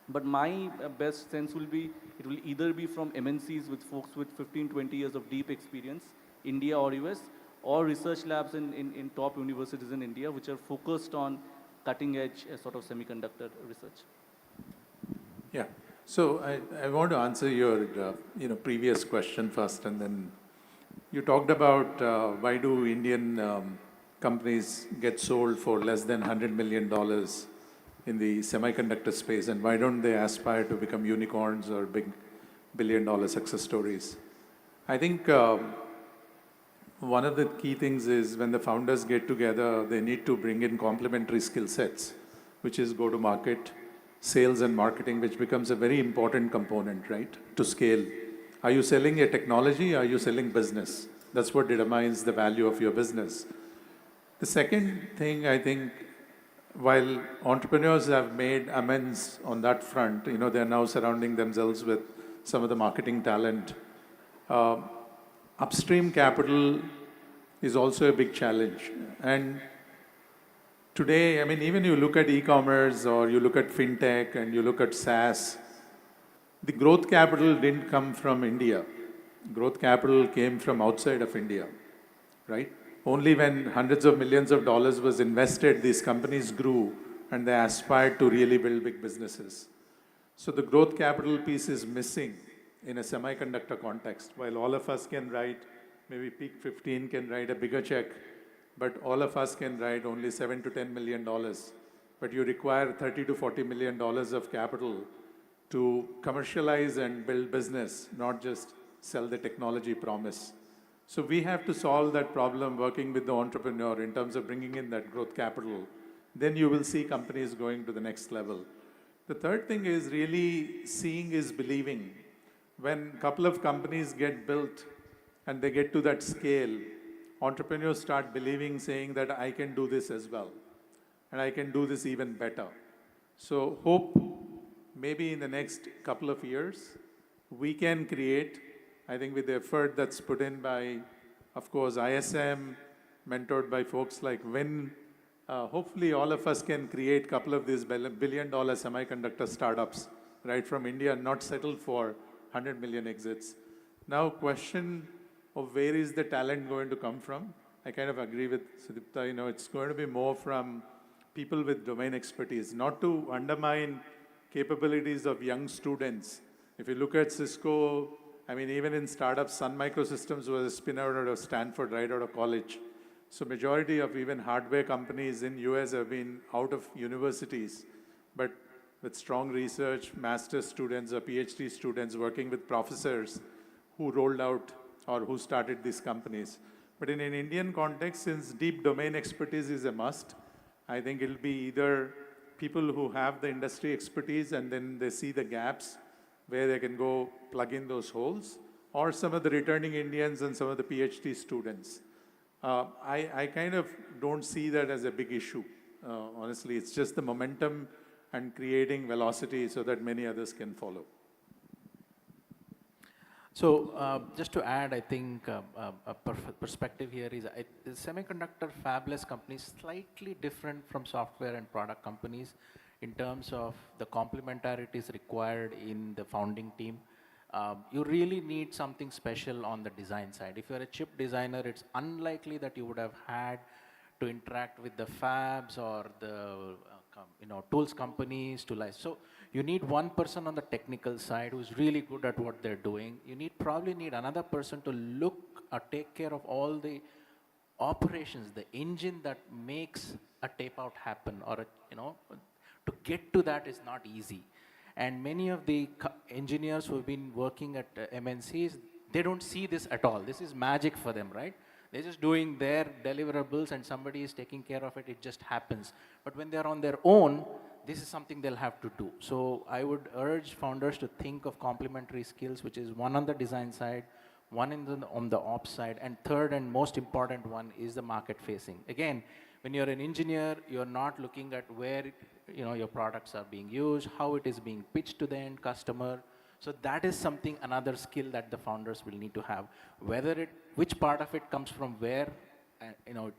But my best sense will be, it will either be from MNCs with folks with 15, 20 years of deep experience, India or US, or research labs in top universities in India, which are focused on cutting edge sort of semiconductor research. Yeah. So I want to answer your previous question first, and then you talked about why do Indian companies get sold for less than $100 million in the semiconductor space, and why don't they aspire to become unicorns or big billion-dollar success stories? I think one of the key things is when the founders get together, they need to bring in complementary skill sets, which is go-to-market, sales and marketing, which becomes a very important component, right, to scale. Are you selling a technology? Are you selling business? That's what determines the value of your business. The second thing, I think, while entrepreneurs have made amends on that front, they're now surrounding themselves with some of the marketing talent. Upstream capital is also a big challenge. And Today, I mean, even you look at e-commerce or you look at fintech and you look at SaaS, the growth capital didn't come from India. Growth capital came from outside of India, right? Only when hundreds of millions of dollars was invested, these companies grew and they aspired to really build big businesses. So the growth capital piece is missing in a semiconductor context. While all of us can write, maybe Peak 15 can write a bigger check, but all of us can write only $7 to $10 million. But you require $30 to $40 million of capital to commercialize and build business, not just sell the technology promise. So we have to solve that problem working with the entrepreneur in terms of bringing in that growth capital. Then you will see companies going to the next level. The third thing is really seeing is believing. When a couple of companies get built and they get to that scale, entrepreneurs start believing, saying that I can do this as well. And I can do this even better. So hope maybe in the next couple of years, we can create, I think with the effort that's put in by, of course, ISM, mentored by folks like Win, hopefully all of us can create a couple of these billion-dollar semiconductor startups, right from India, not settle for 100 million exits. Now, question of where is the talent going to come from? I kind of agree with Sudipta, you know, it's going to be more from people with domain expertise, not to undermine capabilities of young students. If you look at Cisco, I mean, even in startups, Sun Microsystems was a spin out of Stanford right out of college. So majority of even hardware companies in US have been out of universities, but with strong research, master's students or PhD students working with professors who rolled out or who started these companies. But in an Indian context, since deep domain expertise is a must, I think it'll be either people who have the industry expertise and then they see the gaps where they can go plug in those holes, or some of the returning Indians and some of the PhD students. I kind of don't see that as a big issue. Honestly, it's just the momentum and creating velocity so that many others can follow. So just to add, I think a perspective here is the semiconductor fabless companies slightly different from software and product companies in terms of the complementarities required in the founding team. You really need something special on the design side. If you're a chip designer, it's unlikely that you would have had to interact with the fabs or the tools companies to license. So you need one person on the technical side who's really good at what they're doing. You probably need another person to look or take care of all the operations, the engine that makes a tape out happen, or to get to that is not easy. And many of the engineers who have been working at MNCs, they don't see this at all. This is magic for them, right? They're just doing their deliverables and somebody is taking care of it. It just happens. But when they're on their own, this is something they'll have to do. So I would urge founders to think of complementary skills, which is one on the design side, one on the ops side, and third and most important one is the market facing. Again, when you're an engineer, you're not looking at where your products are being used, how it is being pitched to the end customer. So that is something, another skill that the founders will need to have. Which part of it comes from where,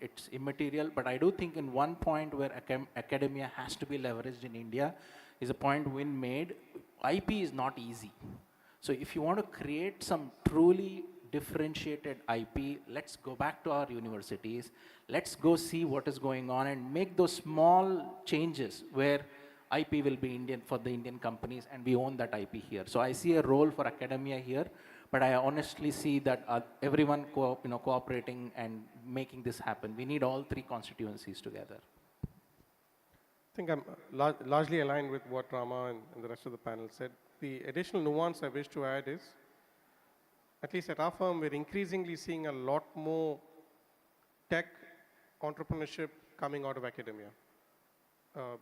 it's immaterial. But I do think in one point where academia has to be leveraged in India is a point Win made. IP is not easy. So if you want to create some truly differentiated IP, let's go back to our universities. Let's go see what is going on and make those small changes where IP will be Indian for the Indian companies and we own that IP here. So I see a role for academia here, but I honestly see that everyone cooperating and making this happen. We need all three constituencies together. I think I'm largely aligned with what Rama and the rest of the panel said. The additional nuance I wish to add is, at least at our firm, we're increasingly seeing a lot more tech entrepreneurship coming out of academia.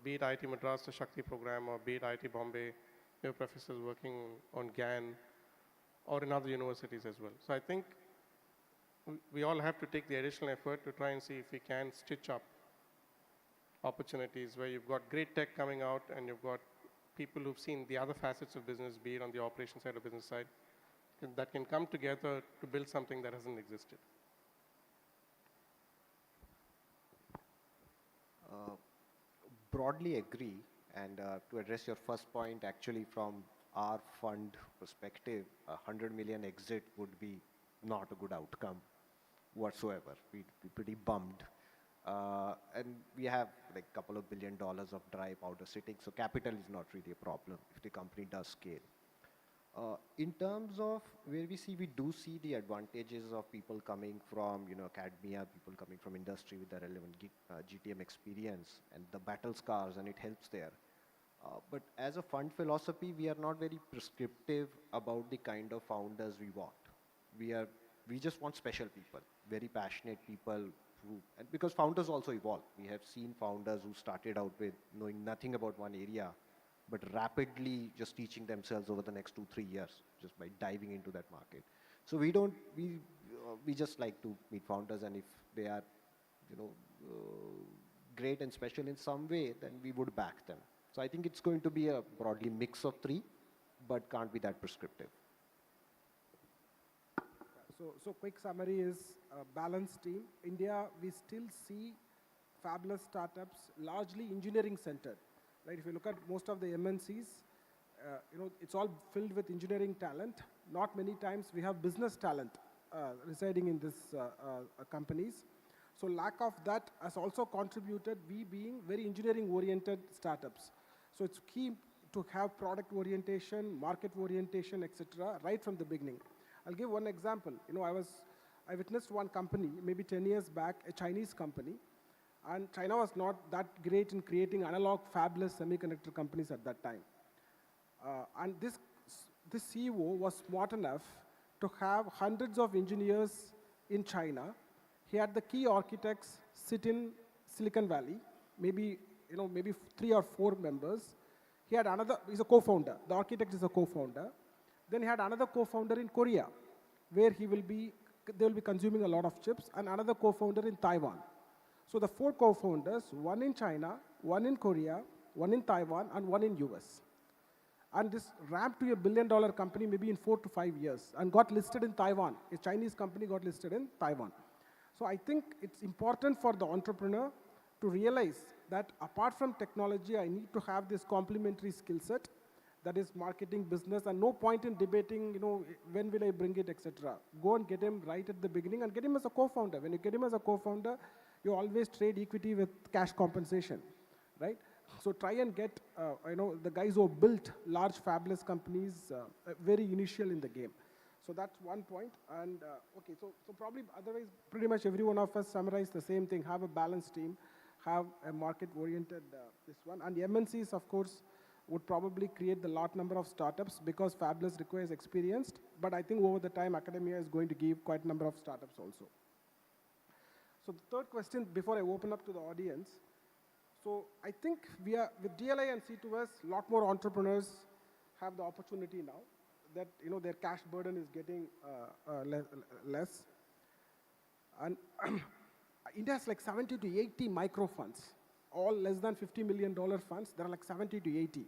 Be it IIT Madras, the Shakti program, or be it IIT Bombay, we have professors working on GAN, or in other universities as well. So I think we all have to take the additional effort to try and see if we can stitch up opportunities where you've got great tech coming out and you've got people who've seen the other facets of business, be it on the operations side or business side, that can come together to build something that hasn't existed. broadly agree. And to address your first point, actually from our fund perspective, 100 million exit would be not a good outcome whatsoever. We'd be pretty bummed. And we have like a couple of $1 billion of dry powder sitting, so capital is not really a problem if the company does scale. In terms of where we do see the advantages of people coming from, academia, people coming from industry with the relevant GTM experience and the battle scars, and it helps there. But as a fund philosophy, we are not very prescriptive about the kind of founders we want. We just want special people, very passionate people and because founders also evolve. We have seen founders who started out with knowing nothing about one area, but rapidly just teaching themselves over the next 2-3 years, just by diving into that market. So we just like to meet founders, and if they are, great and special in some way, then we would back them. So I think it's going to be a broadly mix of three, but can't be that prescriptive. So quick summary is a balanced team. India, we still see fabulous startups, largely engineering centered. Right? If you look at most of the MNCs, it's all filled with engineering talent. Not many times we have business talent residing in these companies. So lack of that has also contributed, we being very engineering-oriented startups. So it's key to have product orientation, market orientation, etc., right from the beginning. I'll give one example. I witnessed one company, maybe 10 years back, a Chinese company, and China was not that great in creating analog fabulous semiconductor companies at that time. And this CEO was smart enough to have hundreds of engineers in China. He had the key architects sit in Silicon Valley, maybe 3 or 4 members. He had he's a co-founder. The architect is a co-founder. Then he had another co-founder in Korea, where they will be consuming a lot of chips, and another co-founder in Taiwan. So the 4 co-founders, one in China, one in Korea, one in Taiwan, and one in US. And this ramped to a $1 billion company maybe in 4 to 5 years, and got listed in Taiwan. A Chinese company got listed in Taiwan. So I think it's important for the entrepreneur to realize that apart from technology, I need to have this complementary skill set, that is marketing, business, and no point in debating, when will I bring it, etc. Go and get him right at the beginning and get him as a co-founder. When you get him as a co-founder, you always trade equity with cash compensation, right? So try and get, the guys who built large fabulous companies very initial in the game. So that's one point. And okay, so probably otherwise, pretty much every one of us summarized the same thing: have a balanced team, have a market-oriented this one, and the MNCs, of course, would probably create the lot number of startups because fabulous requires experienced. But I think over the time, academia is going to give quite a number of startups also. So the third question, before I open up to the audience, so I think we are, with DLI and C2S, a lot more entrepreneurs have the opportunity now that their cash burden is getting less. And India has like 70 to 80 micro funds, all less than $50 million funds. There are like 70 to 80.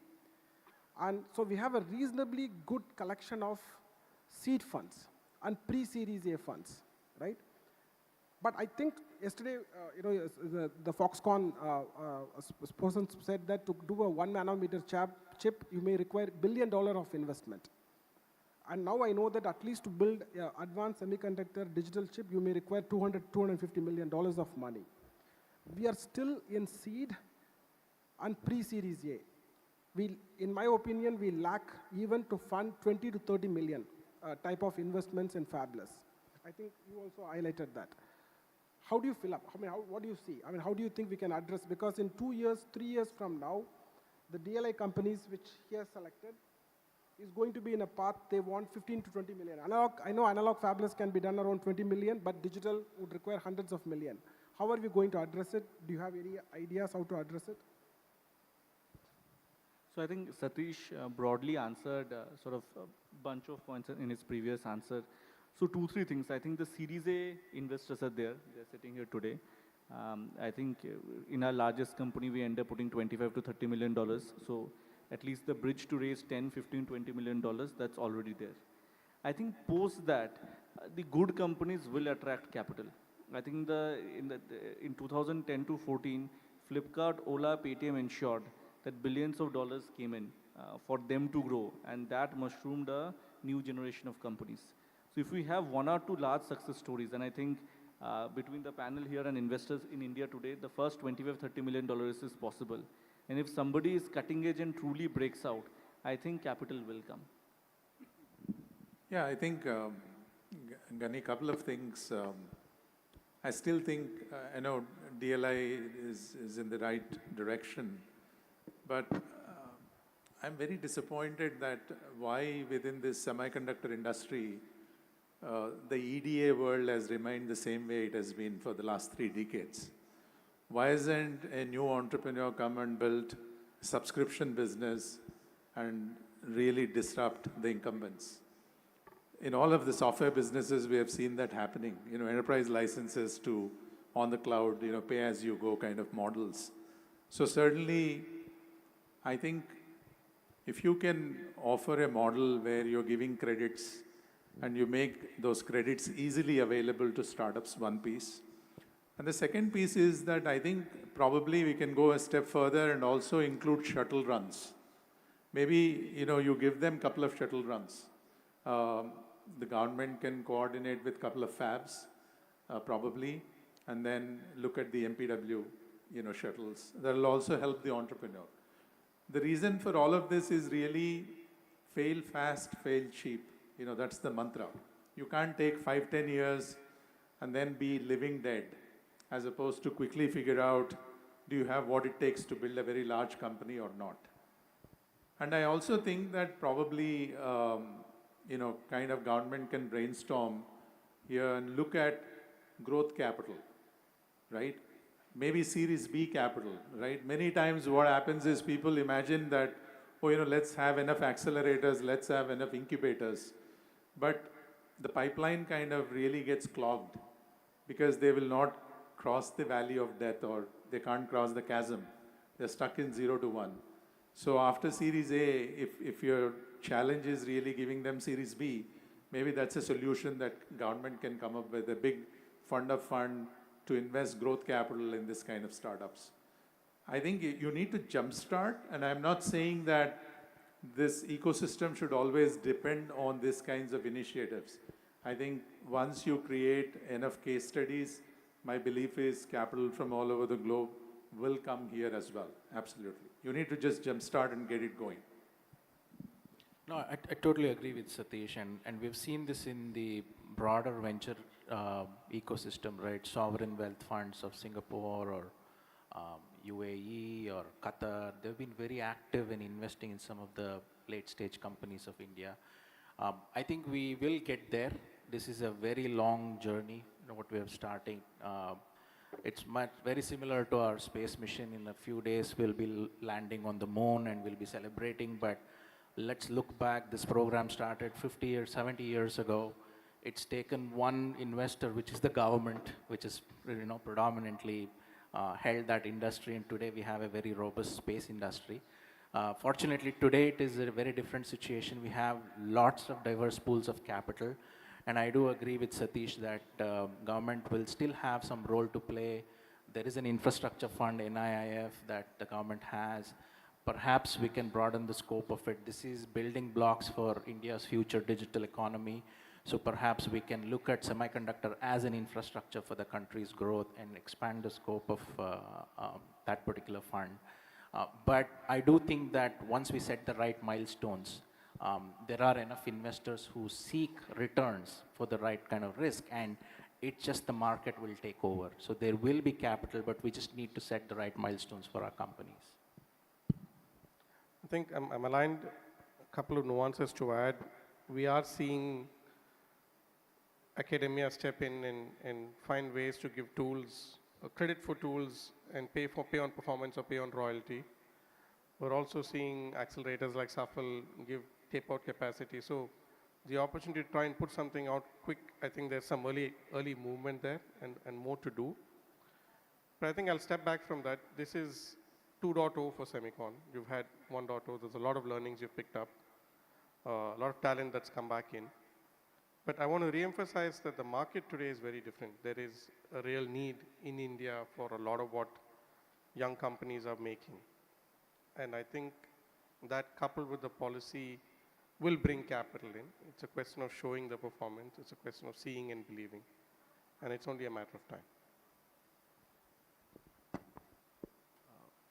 And so we have a reasonably good collection of seed funds and pre-Series A funds, right? But I think yesterday, the Foxconn person said that to do a 1 nanometer chip, you may require $1 billion of investment. And now I know that at least to build an advanced semiconductor digital chip, you may require $250 million of money. We are still in seed and pre-Series A. In my opinion, we lack even to fund 20 to 30 million type of investments in fabless. I think you also highlighted that. How do you fill up? What do you see? How do you think we can address? Because in 2 years, 3 years from now, the DLI companies which he has selected is going to be in a path they want 15 to 20 million. I know analog fabless can be done around 20 million, but digital would require hundreds of million. How are we going to address it? Do you have any ideas how to address it? So I think Satish broadly answered sort of a bunch of points in his previous answer. So 2-3 things. I think the Series A investors are there. They're sitting here today. I think in our largest company, we end up putting $25 to $30 million. So at least the bridge to raise 10, 15, $20 million, that's already there. I think post that, the good companies will attract capital. I think in 2010 to 14, Flipkart, Ola, Paytm ensured that billions of dollars came in for them to grow, and that mushroomed a new generation of companies. So if we have one or two large success stories, and I think between the panel here and investors in India today, the first $25–30 million is possible. And if somebody is cutting edge and truly breaks out, I think capital will come. Yeah, I think, Gani, a couple of things. I still think, I know DLI is in the right direction, but I'm very disappointed that why within this semiconductor industry, the EDA world has remained the same way it has been for the last 3 decades. Why isn't a new entrepreneur come and build a subscription business and really disrupt the incumbents? In all of the software businesses, we have seen that happening. You know, enterprise licenses to on the cloud, you know, pay-as-you-go kind of models. So certainly, I think if you can offer a model where you're giving credits and you make those credits easily available to startups, one piece. And the second piece is that I think probably we can go a step further and also include shuttle runs. Maybe, you know, you give them a couple of shuttle runs. The government can coordinate with a couple of fabs, probably, and then look at the MPW, you know, shuttles. That will also help the entrepreneur. The reason for all of this is really fail fast, fail cheap. You know, that's the mantra. You can't take 5–10 years and then be living dead, as opposed to quickly figure out, do you have what it takes to build a very large company or not? And I also think that probably, you know, kind of government can brainstorm here and look at growth capital, right? Maybe Series B capital, right? Many times what happens is people imagine that, oh, you know, let's have enough accelerators, let's have enough incubators. But the pipeline kind of really gets clogged because they will not cross the valley of death, or they can't cross the chasm. They're stuck in 0 to 1. So after Series A, if your challenge is really giving them Series B, maybe that's a solution that government can come up with, a big fund of fund to invest growth capital in this kind of startups. I think you need to jumpstart, and I'm not saying that this ecosystem should always depend on these kinds of initiatives. I think once you create enough case studies, my belief is capital from all over the globe will come here as well, absolutely. You need to just jumpstart and get it going. No, I totally agree with Satish, and we've seen this in the broader venture ecosystem, right? Sovereign wealth funds of Singapore or UAE or Qatar, they've been very active in investing in some of the late stage companies of India. I think we will get there. This is a very long journey, you know, what we are starting. It's very similar to our space mission. In a few days, we'll be landing on the moon and we'll be celebrating, but let's look back. This program started 50 years, 70 years ago. It's taken one investor, which is the government, which is, you know, predominantly held that industry, and today we have a very robust space industry. Fortunately, today it is a very different situation. We have lots of diverse pools of capital, and I do agree with Satish that government will still have some role to play. There is an infrastructure fund, NIIF, that the government has. Perhaps we can broaden the scope of it. This is building blocks for India's future digital economy. So perhaps we can look at semiconductor as an infrastructure for the country's growth and expand the scope of that particular fund. But I do think that once we set the right milestones, there are enough investors who seek returns for the right kind of risk, and it's just the market will take over. So there will be capital, but we just need to set the right milestones for our companies. I think I'm aligned. A couple of nuances to add. We are seeing academia step in and find ways to give tools, credit for tools, and pay on performance or pay on royalty. We're also seeing accelerators like Shuffle give tape out capacity. So the opportunity to try and put something out quick, I think there's some early movement there and more to do. But I think I'll step back from that. This is 2.0 for Semicon. You've had 1.0. There's a lot of learnings you've picked up, a lot of talent that's come back in. But I want to re-emphasize that the market today is very different. There is a real need in India for a lot of what young companies are making. And I think that coupled with the policy will bring capital in. It's a question of showing the performance. It's a question of seeing and believing. And it's only a matter of time.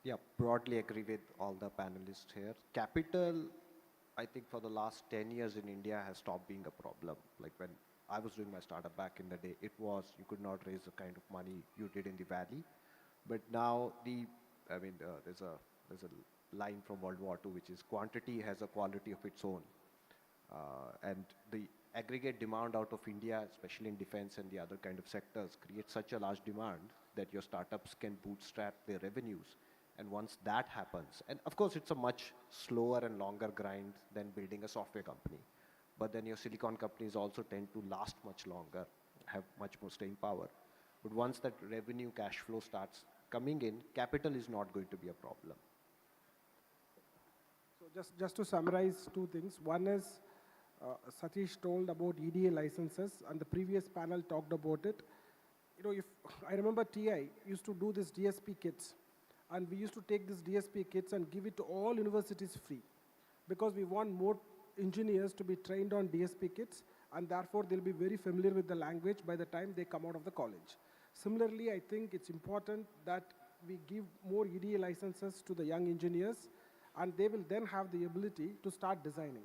Yeah, broadly agree with all the panelists here. Capital, I think for the last 10 years in India has stopped being a problem. Like when I was doing my startup back in the day, it was, you could not raise the kind of money you did in the valley. But now there's a line from World War II, which is quantity has a quality of its own. And the aggregate demand out of India, especially in defense and the other kind of sectors, creates such a large demand that your startups can bootstrap their revenues. And once that happens, and of course it's a much slower and longer grind than building a software company, but then your silicon companies also tend to last much longer, have much more staying power. But once that revenue cash flow starts coming in, capital is not going to be a problem. So just to summarize two things. One is Satish told about EDA licenses, and the previous panel talked about it. You know, if I remember TI used to do this DSP kits, and we used to take these DSP kits and give it to all universities free, because we want more engineers to be trained on DSP kits, and therefore they'll be very familiar with the language by the time they come out of the college. Similarly, I think it's important that we give more EDA licenses to the young engineers, and they will then have the ability to start designing.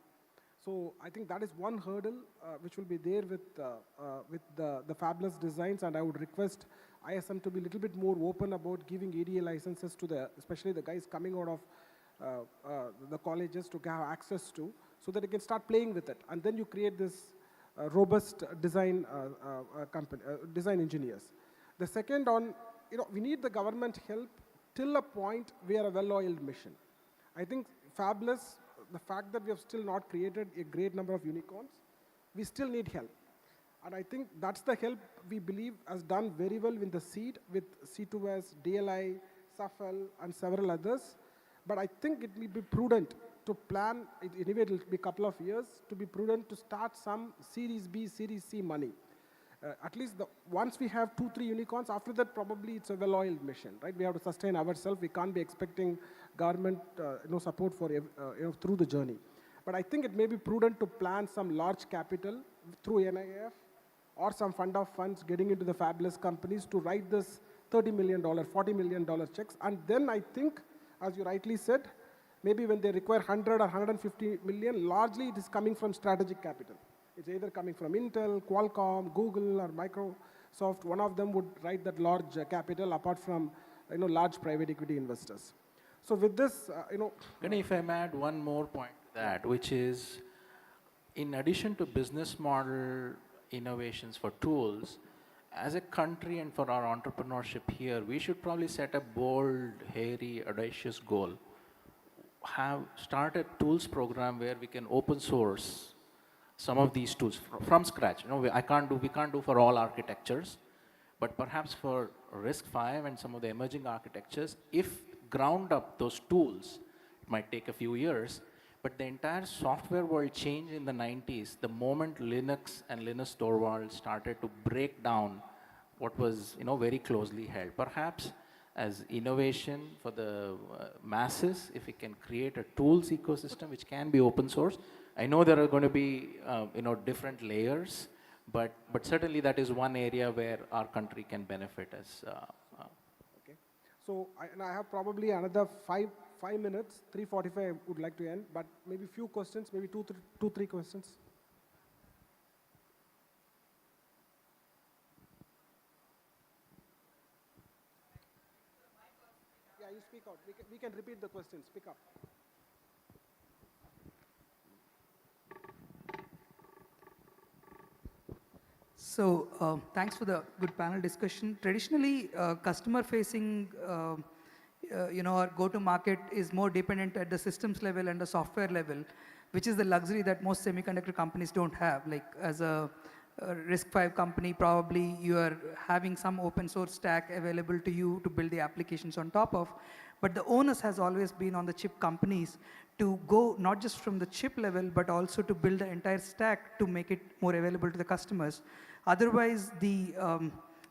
So I think that is one hurdle which will be there with the fabless designs, and I would request ISM to be a little bit more open about giving EDA licenses to especially the guys coming out of the colleges to have access to, so that they can start playing with it. And then you create this robust design design engineers. The second on, we need the government help till a point where a well-oiled machine. I think fabless, the fact that we have still not created a great number of unicorns, we still need help. And I think that's the help we believe has done very well in the seed with C2S, DLI, SAFL, and several others. But I think it will be prudent to plan, anyway it will be a couple of years, to be prudent to start some Series B, Series C money. At least once we have 2-3 unicorns, after that probably it's a well-oiled machine, right? We have to sustain ourselves. We can't be expecting government support for through the journey. But I think it may be prudent to plan some large capital through NIF or some fund of funds getting into the fabless companies to write this $30 million, $40 million checks. And then I think, as you rightly said, maybe when they require 100 or 150 million, largely it is coming from strategic capital. It's either coming from Intel, Qualcomm, Google, or Microsoft. One of them would write that large capital apart from large private equity investors. So with this, If I may add one more point to that, which is, in addition to business model innovations for tools, as a country and for our entrepreneurship here, we should probably set a bold, hairy, audacious goal. Start a tools program where we can open source some of these tools from scratch. We can't do for all architectures, but perhaps for RISC-V and some of the emerging architectures, if ground up those tools, it might take a few years, but the entire software world changed in the 90s, the moment Linux and Linus Torvalds started to break down what was very closely held. Perhaps as innovation for the masses, if we can create a tools ecosystem which can be open source. I know there are going to be different layers, but certainly that is one area where our country can benefit as. Okay, so I have probably another 5 minutes, 3:45 I would like to end, but maybe few questions, maybe two, three questions. Yeah, you speak out. We can repeat the question. Speak up. So thanks for the good panel discussion. Traditionally, customer-facing, or go-to-market is more dependent at the systems level and the software level, which is the luxury that most semiconductor companies don't have. Like as a RISC-V company, probably you are having some open source stack available to you to build the applications on top of. But the onus has always been on the chip companies to go not just from the chip level, but also to build the entire stack to make it more available to the customers. Otherwise, the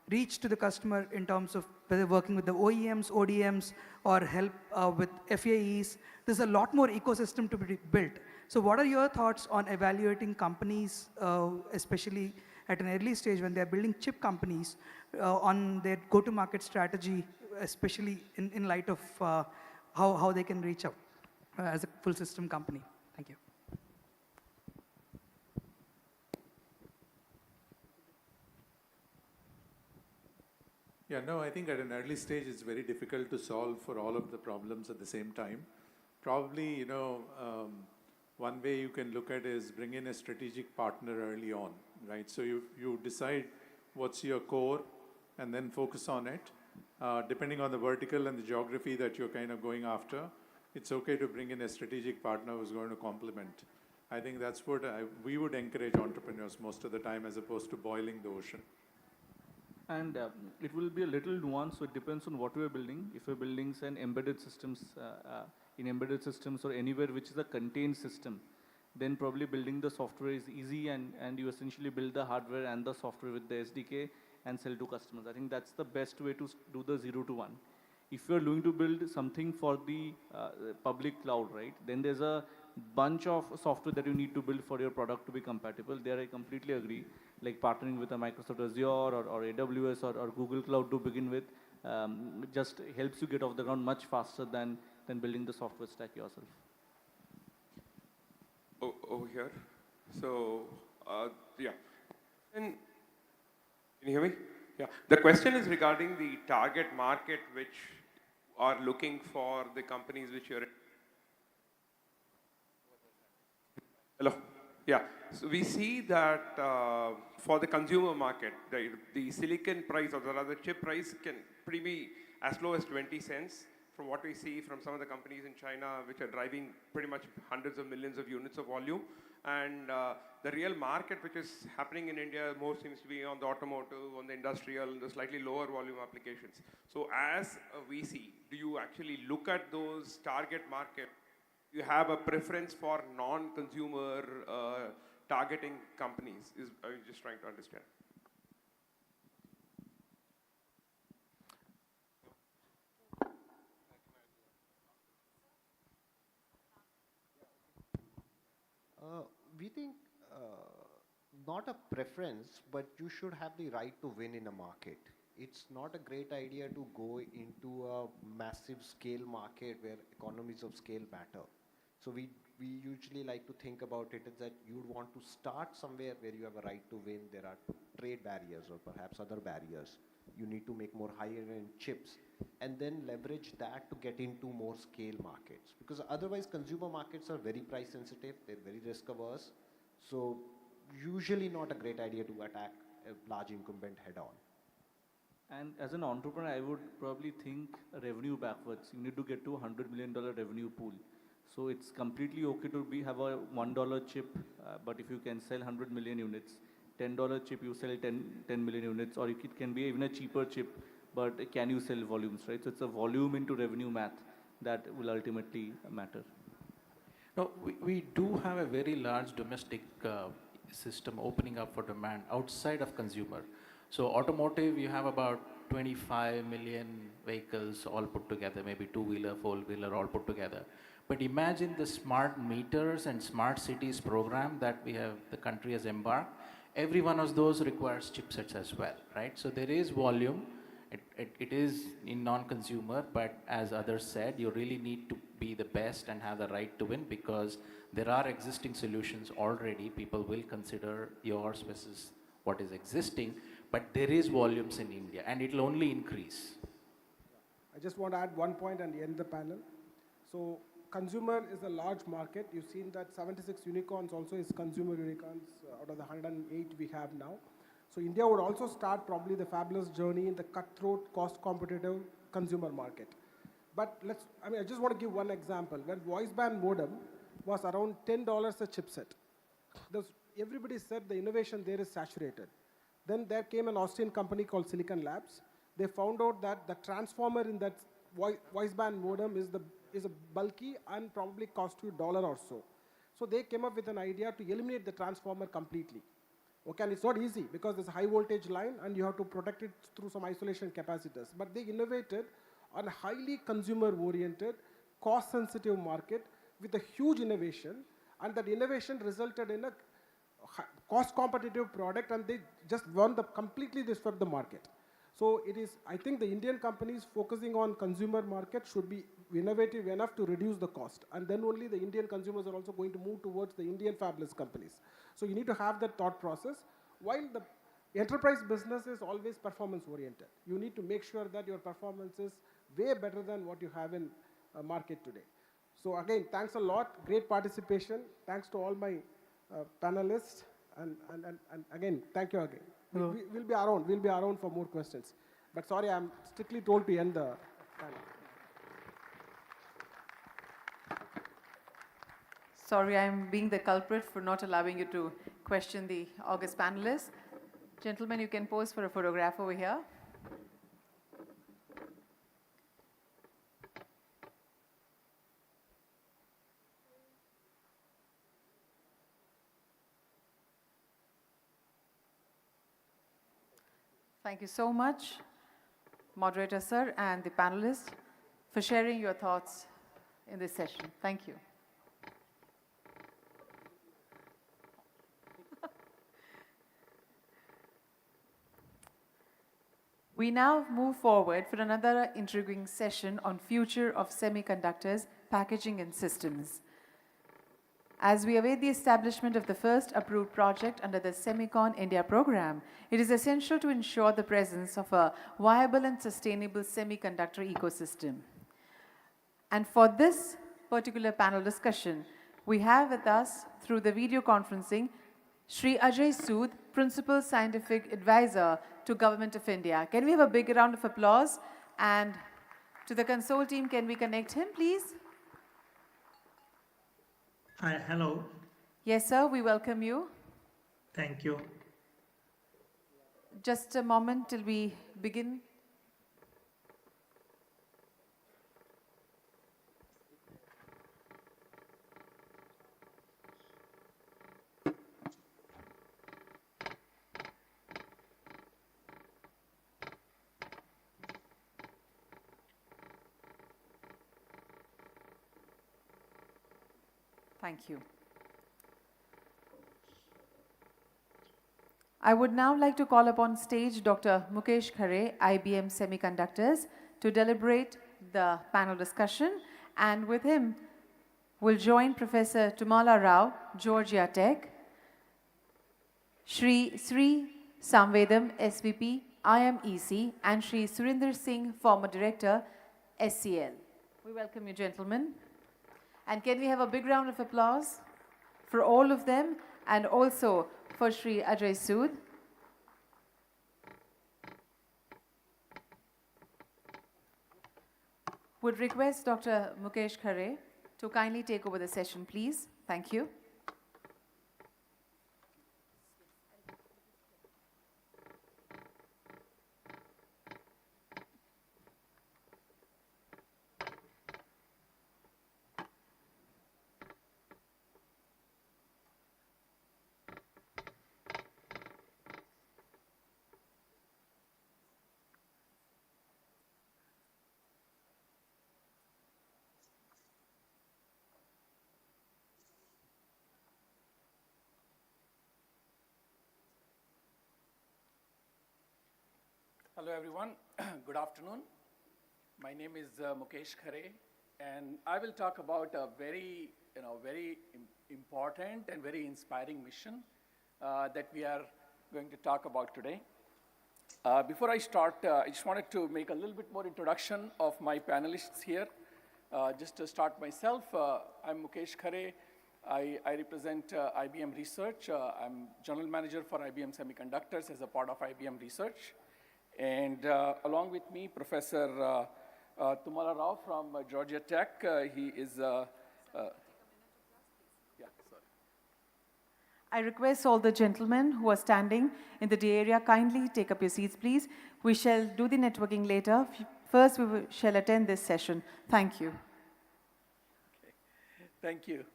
reach to the customer in terms of whether working with the OEMs, ODMs, or help with FAEs. There's a lot more ecosystem to be built. So what are your thoughts on evaluating companies, especially at an early stage when they're building chip companies, on their go-to-market strategy, especially in light of how they can reach out as a full system company? Thank you. Yeah, no, I think at an early stage it's very difficult to solve for all of the problems at the same time. Probably, one way you can look at is bring in a strategic partner early on, right? So you decide what's your core and then focus on it. Depending on the vertical and the geography that you're kind of going after, it's okay to bring in a strategic partner who's going to complement. I think that's what we would encourage entrepreneurs most of the time, as opposed to boiling the ocean. And it will be a little nuanced, so it depends on what we're building. If we're building an embedded systems, in embedded systems or anywhere which is a contained system, then probably building the software is easy, and you essentially build the hardware and the software with the SDK and sell to customers. I think that's the best way to do the 0 to 1. If you're going to build something for the public cloud, right, then there's a bunch of software that you need to build for your product to be compatible. There I completely agree. Like partnering with a Microsoft Azure or AWS or Google Cloud to begin with, just helps you get off the ground much faster than building the software stack yourself. Over here. So, yeah. Can you hear me? Yeah. The question is regarding the target market which are looking for the companies which you're in. Hello. Yeah. So we see that for the consumer market, the silicon price or the rather chip price can pretty be as low as 20 cents from what we see from some of the companies in China which are driving pretty much hundreds of millions of units of volume. And the real market which is happening in India more seems to be on the automotive, on the industrial, the slightly lower volume applications. So as a VC, do you actually look at those target market? You have a preference for non-consumer targeting companies? I'm just trying to understand. We think not a preference, but you should have the right to win in a market. It's not a great idea to go into a massive scale market where economies of scale matter. So we usually like to think about it as that you'd want to start somewhere where you have a right to win. There are trade barriers or perhaps other barriers. You need to make more higher-end chips and then leverage that to get into more scale markets. Because otherwise consumer markets are very price sensitive, they're very risk averse. So usually not a great idea to attack a large incumbent head on. And as an entrepreneur, I would probably think revenue backwards. You need to get to $100 million revenue pool. So it's completely okay to have a $1 chip, but if you can sell 100 million units, $10 chip, you sell 10 million units, or it can be even a cheaper chip, but can you sell volumes, right? So it's a volume into revenue math that will ultimately matter. No, we do have a very large domestic system opening up for demand outside of consumer. So automotive, you have about 25 million vehicles all put together, maybe two-wheeler, four-wheeler all put together. But imagine the smart meters and smart cities program that the country has embarked. Every one of those requires chipsets as well, right? So there is volume. It is in non-consumer, but as others said, you really need to be the best and have the right to win, because there are existing solutions already. People will consider yours versus what is existing, but there is volumes in India and it will only increase. I just want to add one point and end the panel. So consumer is a large market. You've seen that 76 unicorns also is consumer unicorns out of the 108 we have now. So India would also start probably the fabulous journey in the cutthroat, cost competitive consumer market. But I just want to give one example. When voice band modem was around $10 a chipset, everybody said the innovation there is saturated. Then there came an Austrian company called Silicon Labs. They found out that the transformer in that voice band modem is a bulky and probably cost you $1 or so. So they came up with an idea to eliminate the transformer completely. Okay, and it's not easy because there's a high voltage line and you have to protect it through some isolation capacitors. But they innovated on a highly consumer-oriented, cost-sensitive market with a huge innovation, and that innovation resulted in a cost-competitive product, and they just won completely they swept the market. So it is, I think the Indian companies focusing on consumer market should be innovative enough to reduce the cost. And then only the Indian consumers are also going to move towards the Indian fabless companies. So you need to have that thought process. While the enterprise business is always performance oriented. You need to make sure that your performance is way better than what you have in market today. So again, thanks a lot. Great participation. Thanks to all my panelists. And again, thank you again. We'll be around. We'll be around for more questions. But sorry, I'm strictly told to end the panel. Sorry, I'm being the culprit for not allowing you to question the August panelists. Gentlemen, you can pose for a photograph over here. Thank you so much, moderator sir, and the panelists for sharing your thoughts in this session. Thank you. We now move forward for another intriguing session on future of semiconductors, packaging and systems. As we await the establishment of the first approved project under the SemiconIndia program, it is essential to ensure the presence of a viable and sustainable semiconductor ecosystem. And for this particular panel discussion, we have with us through the video conferencing Shri Ajay Sood, Principal Scientific Advisor to Government of India. Can we have a big round of applause? And to the console team, can we connect him, please? Hi, hello. Yes, sir, we welcome you. Thank you. Just a moment till we begin. Thank you. I would now like to call upon stage Dr. Mukesh Khare, IBM Semiconductors, to deliberate the panel discussion. And with him will join Professor Tumala Rao, Georgia Tech, Shri Sri Samvedam, SVP, IMEC, and Shri Surinder Singh, former Director, SCL. We welcome you, gentlemen. And can we have a big round of applause for all of them and also for Shri Ajay Sood. Would request Dr. Mukesh Khare to kindly take over the session, please. Thank you. Hello everyone, good afternoon. My name is Mukesh Khare, and I will talk about a very important and very inspiring mission that we are going to talk about today. Before I start, I just wanted to make a little bit more introduction of my panelists here. Just to start myself, I'm Mukesh Khare. I represent IBM Research. I'm General Manager for IBM Semiconductors as a part of IBM Research. And along with me, Professor Tumala Rao from Georgia Tech. He is, I request all the gentlemen who are standing in the day area kindly take up your seats, please. We shall do the networking later. First, we shall attend this session. Thank you. Okay. Thank you.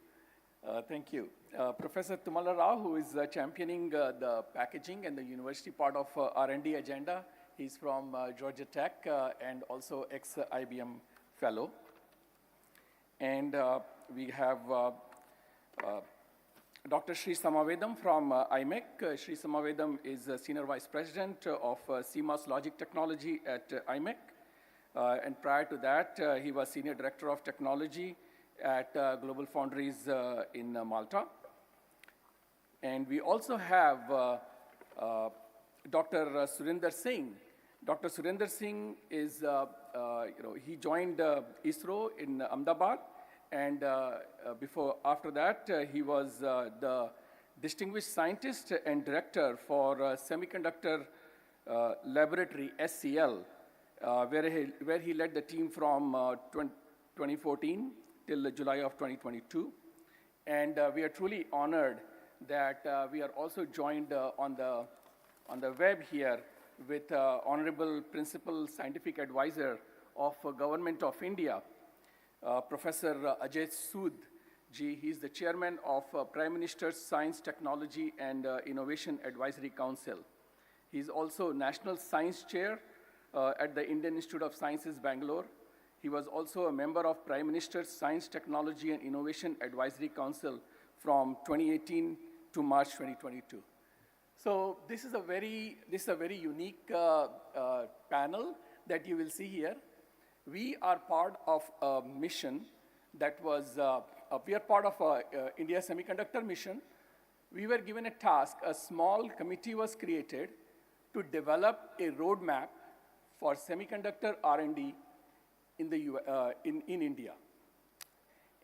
Thank you. Professor Tumala Rao, who is championing the packaging and the university part of R&D agenda. He's from Georgia Tech and also ex-IBM fellow. And we have Dr. Sri Samavedam from IMEC. Sri Samavedam is Senior Vice President of CMOS Logic Technology at IMEC. And prior to that, he was Senior Director of Technology at Global Foundries in Malta. And we also have Dr. Surinder Singh. Dr. Surinder Singh is, he joined ISRO in Ahmedabad. And after that, he was the Distinguished Scientist and Director for Semiconductor Laboratory, SCL, where he led the team from 2014 till July of 2022. And we are truly honored that we are also joined on the web here with Honorable Principal Scientific Advisor of Government of India, Professor Ajay Sood ji. He is the Chairman of Prime Minister's Science, Technology and Innovation Advisory Council. He is also National Science Chair at the Indian Institute of Sciences, Bangalore. He was also a member of Prime Minister's Science, Technology and Innovation Advisory Council from 2018 to March 2022. So this is a very unique panel that you will see here. We are part of a mission that was, we are part of India Semiconductor mission. We were given a task, a small committee was created to develop a roadmap for semiconductor R&D in India.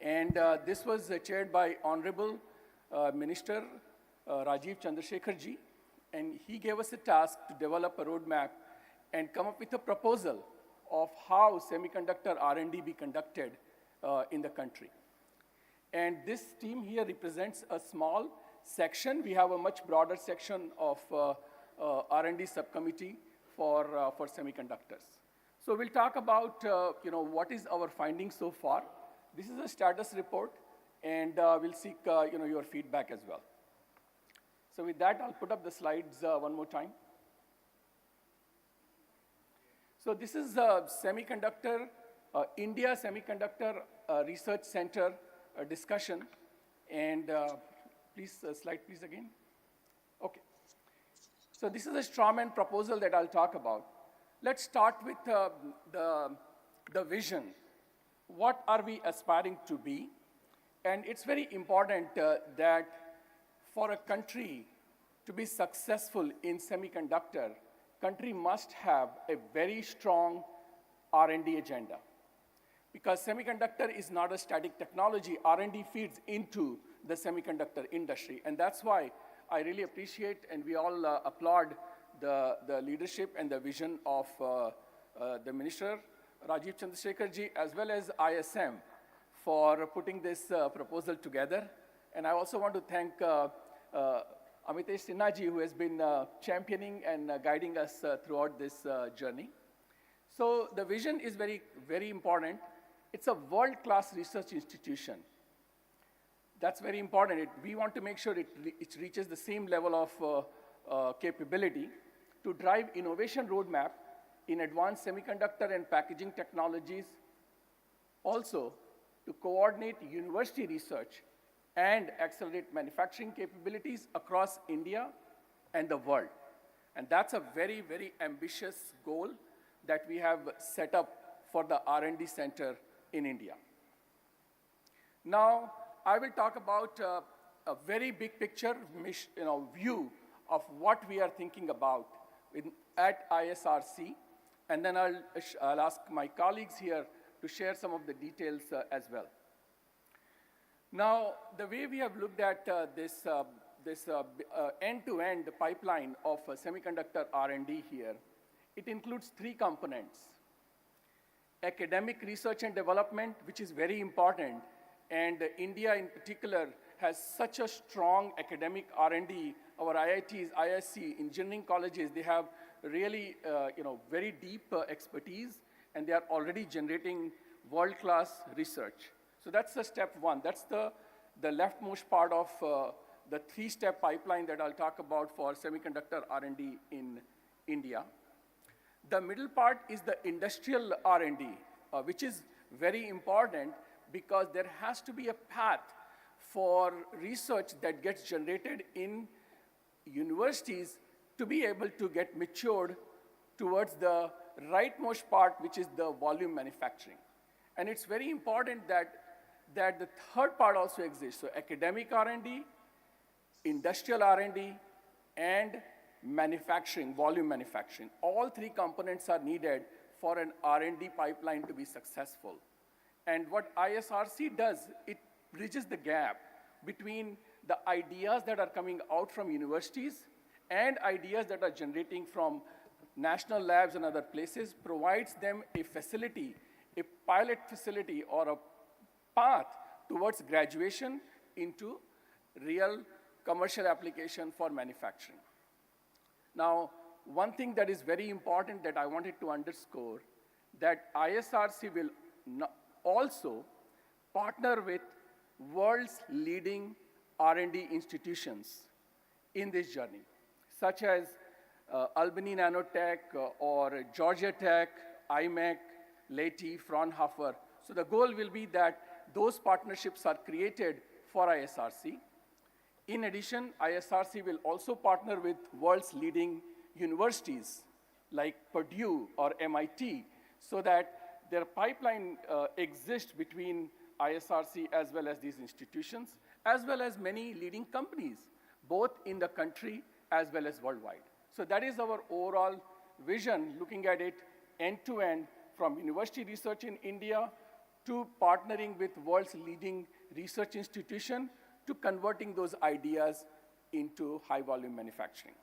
And this was chaired by Honorable Minister Rajiv Chandrasekhar ji, and he gave us a task to develop a roadmap and come up with a proposal of how semiconductor R&D be conducted in the country. And this team here represents a small section. We have a much broader section of R&D subcommittee for semiconductors. So we'll talk about what is our findings so far. This is a status report, and we'll seek your feedback as well. So with that, I'll put up the slides one more time. So this is India Semiconductor Research Center discussion. And please, slide please again. Okay. So this is a strawman proposal that I'll talk about. Let's start with the vision. What are we aspiring to be? And it's very important that for a country to be successful in semiconductor, country must have a very strong R&D agenda. Because semiconductor is not a static technology, R&D feeds into the semiconductor industry. And that's why I really appreciate and we all applaud the leadership and the vision of the Minister, Rajiv Chandrasekhar ji, as well as ISM for putting this proposal together. And I also want to thank Amitesh Sinha ji, who has been championing and guiding us throughout this journey. So the vision is very, very important. It's a world-class research institution. That's very important. We want to make sure it reaches the same level of capability to drive innovation roadmap in advanced semiconductor and packaging technologies, also to coordinate university research and accelerate manufacturing capabilities across India and the world. And that's a very, very ambitious goal that we have set up for the R&D Center in India. Now, I will talk about a very big picture view of what we are thinking about at ISRC, and then I'll ask my colleagues here to share some of the details as well. Now, the way we have looked at this end-to-end pipeline of semiconductor R&D here, it includes three components. Academic research and development, which is very important, and India in particular has such a strong academic R&D. Our IITs, ISC, engineering colleges, they have really very deep expertise, and they are already generating world-class research. So that's the step one. That's the the leftmost part of the three-step pipeline that I'll talk about for semiconductor R&D in India. The middle part is the industrial R&D, which is very important because there has to be a path for research that gets generated in universities to be able to get matured towards the rightmost part, which is the volume manufacturing. And it's very important that the third part also exists. So academic R&D, industrial R&D, and manufacturing, volume manufacturing. All three components are needed for an R&D pipeline to be successful. And what ISRC does, it bridges the gap between the ideas that are coming out from universities and ideas that are generating from national labs and other places, provides them a facility, a pilot facility or a path towards graduation into real commercial application for manufacturing. Now, one thing that is very important that I wanted to underscore, that ISRC will also partner with world's leading R&D institutions in this journey, such as Albany Nanotech or Georgia Tech, IMEC, Leti, Fraunhofer. So the goal will be that those partnerships are created for ISRC. In addition, ISRC will also partner with world's leading universities like Purdue or MIT so that their pipeline exists between ISRC as well as these institutions, as well as many leading companies, both in the country as well as worldwide. So that is our overall vision, looking at it end-to-end from university research in India to partnering with world's leading research institution to converting those ideas into high-volume manufacturing.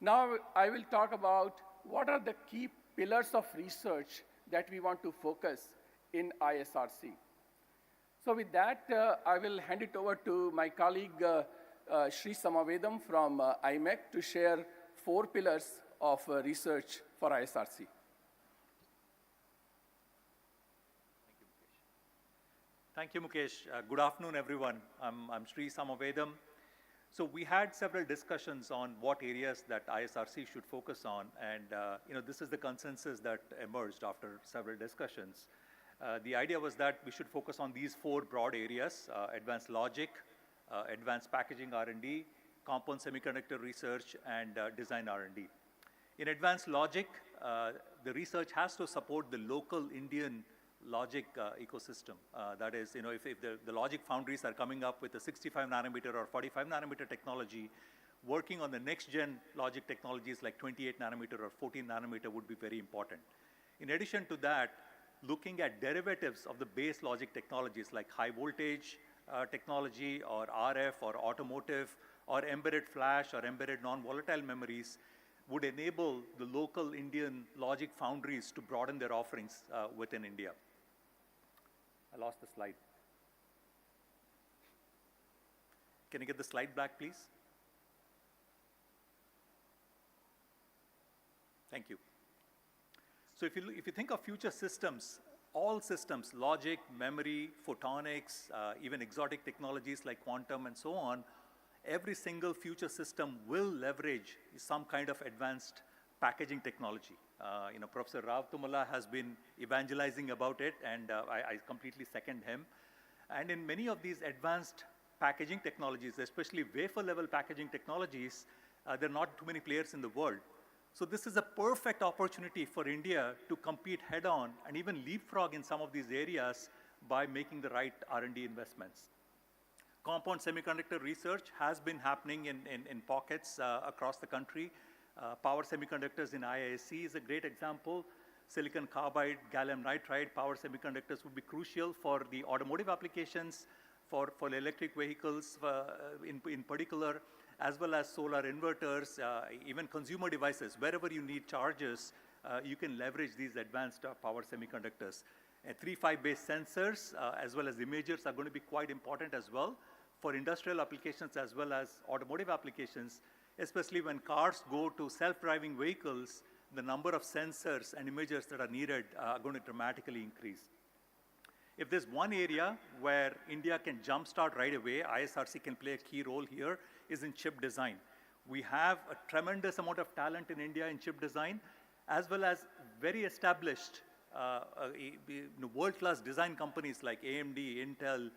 Now, I will talk about what are the key pillars of research that we want to focus in ISRC. So with that, I will hand it over to my colleague, Sri Samavedam from IMEC to share 4 pillars of research for ISRC. Thank you, Mukesh. Good afternoon, everyone. I'm Sri Samavedam. So we had several discussions on what areas that ISRC should focus on, and this is the consensus that emerged after several discussions. The idea was that we should focus on these 4 broad areas: advanced logic, advanced packaging R&D, compound semiconductor research, and design R&D. In advanced logic, the research has to support the local Indian logic ecosystem. That is, if the logic foundries are coming up with a 65 nanometer or 45 nanometer technology, working on the next gen logic technologies like 28 nanometer or 14 nanometer would be very important. In addition to that, looking at derivatives of the base logic technologies like high voltage technology or RF or automotive or embedded flash or embedded non-volatile memories would enable the local Indian logic foundries to broaden their offerings within India. I lost the slide. Can you get the slide back, please? Thank you. So if you think of future systems, all systems, logic, memory, photonics, even exotic technologies like quantum and so on, every single future system will leverage some kind of advanced packaging technology. Professor Rao Tumala has been evangelizing about it, and I completely second him. And in many of these advanced packaging technologies, especially wafer-level packaging technologies, there are not too many players in the world. So this is a perfect opportunity for India to compete head-on and even leapfrog in some of these areas by making the right R&D investments. Compound semiconductor research has been happening in pockets across the country. Power semiconductors in IISc is a great example. Silicon carbide, gallium nitride, power semiconductors would be crucial for the automotive applications, for electric vehicles in particular, as well as solar inverters, even consumer devices. Wherever you need chargers, you can leverage these advanced power semiconductors. 3.5-based sensors as well as imagers are going to be quite important as well for industrial applications as well as automotive applications, especially when cars go to self-driving vehicles. The number of sensors and imagers that are needed are going to dramatically increase. If there's one area where India can jumpstart right away, ISRC can play a key role here, is in chip design. We have a tremendous amount of talent in India in chip design, as well as very established world-class design companies like AMD, Intel,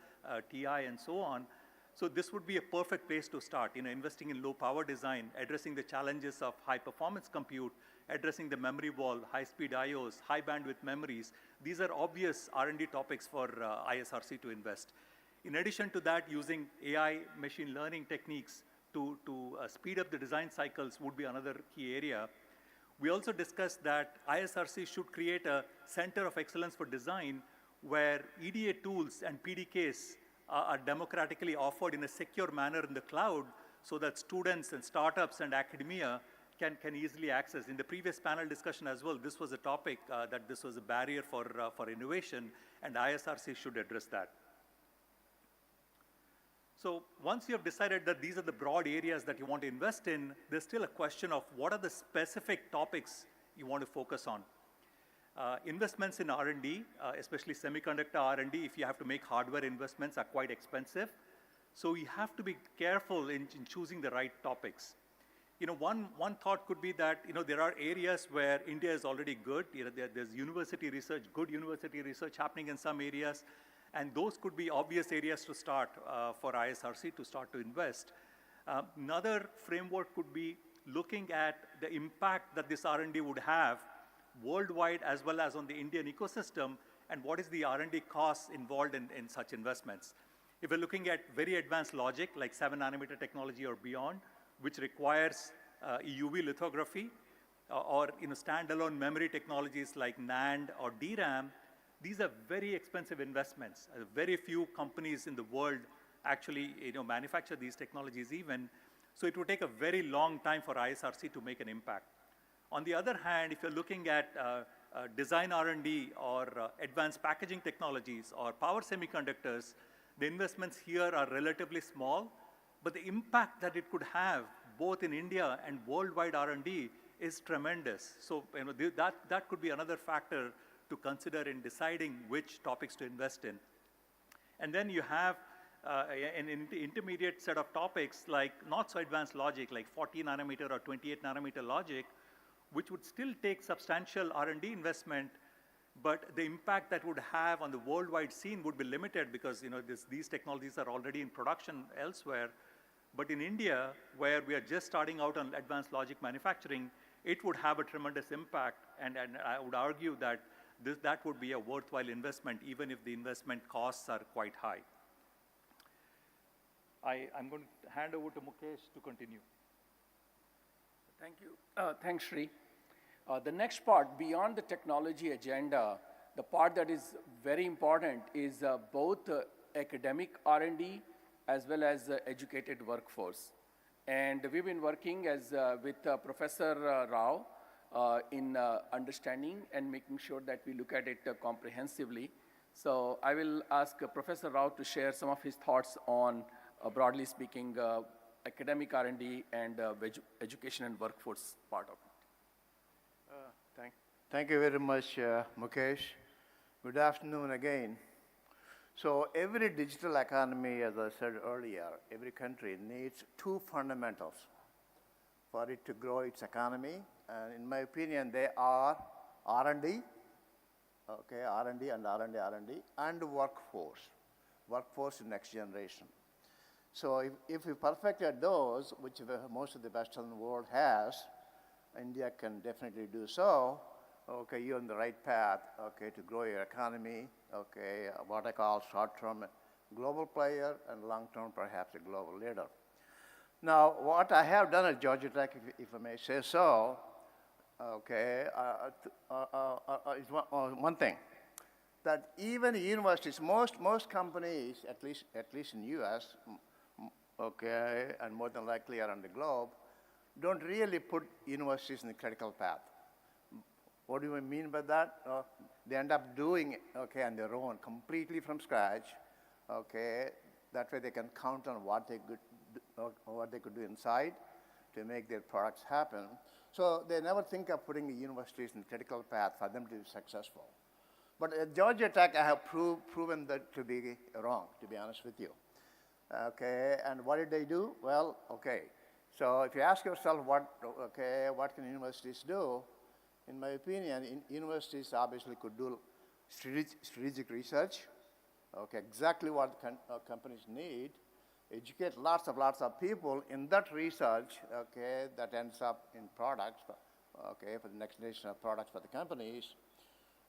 TI, and so on. So this would be a perfect place to start, investing in low power design, addressing the challenges of high performance compute, addressing the memory wall, high-speed IOs, high bandwidth memories. These are obvious R&D topics for ISRC to invest. In addition to that, using AI machine learning techniques to speed up the design cycles would be another key area. We also discussed that ISRC should create a center of excellence for design where EDA tools and PDKs are democratically offered in a secure manner in the cloud so that students and startups and academia can easily access. In the previous panel discussion as well, this was a topic that this was a barrier for innovation, and ISRC should address that. So once you have decided that these are the broad areas that you want to invest in, there's still a question of what are the specific topics you want to focus on. Investments in R&D, especially semiconductor R&D, if you have to make hardware investments, are quite expensive. So you have to be careful in choosing the right topics. One thought could be that there are areas where India is already good. There's university research, good university research happening in some areas, and those could be obvious areas to start for ISRC to start to invest. Another framework could be looking at the impact that this R&D would have worldwide as well as on the Indian ecosystem, and what is the R&D costs involved in such investments. If we're looking at very advanced logic, like 7-nanometer technology or beyond, which requires EUV lithography, or standalone memory technologies like NAND or DRAM, these are very expensive investments. Very few companies in the world actually manufacture these technologies even. So it would take a very long time for ISRC to make an impact. On the other hand, if you're looking at design R&D or advanced packaging technologies or power semiconductors, the investments here are relatively small, but the impact that it could have both in India and worldwide R&D is tremendous. So that could be another factor to consider in deciding which topics to invest in. And then you have an intermediate set of topics like not so advanced logic, like 40 nanometer or 28 nanometer logic, which would still take substantial R&D investment, but the impact that would have on the worldwide scene would be limited because these technologies are already in production elsewhere. But in India, where we are just starting out on advanced logic manufacturing, it would have a tremendous impact, and I would argue that that would be a worthwhile investment, even if the investment costs are quite high. I'm going to hand over to Mukesh to continue. Thank you. Thanks, Sri. The next part, beyond the technology agenda, the part that is very important is both academic R&D as well as educated workforce. And we've been working with Professor Rao in understanding and making sure that we look at it comprehensively. So I will ask Professor Rao to share some of his thoughts on, broadly speaking, academic R&D and education and workforce part of it. Thank you very much, Mukesh. Good afternoon again. So every digital economy, as I said earlier, every country needs two fundamentals for it to grow its economy. And in my opinion, they are R&D, okay, R&D and workforce in next generation. So if we perfected those, which most of the Western world has, India can definitely do so. Okay, you're on the right path, okay, to grow your economy, okay, what I call short-term global player and long-term perhaps a global leader. Now, what I have done at Georgia Tech, if I may say so, okay, is one thing, that even universities, most companies, at least in US, okay, and more than likely around the globe, don't really put universities in the critical path. What do I mean by that? They end up doing it, okay, on their own, completely from scratch, okay. That way they can count on what they could do inside to make their products happen. So they never think of putting the universities in the critical path for them to be successful. But at Georgia Tech, I have proven that to be wrong, to be honest with you. Okay, and what did they do? Well, okay. So if you ask yourself what can universities do? In my opinion, universities obviously could do strategic research, okay, exactly what companies need, educate lots of people in that research, okay, that ends up in products, okay, for the next generation of products for the companies.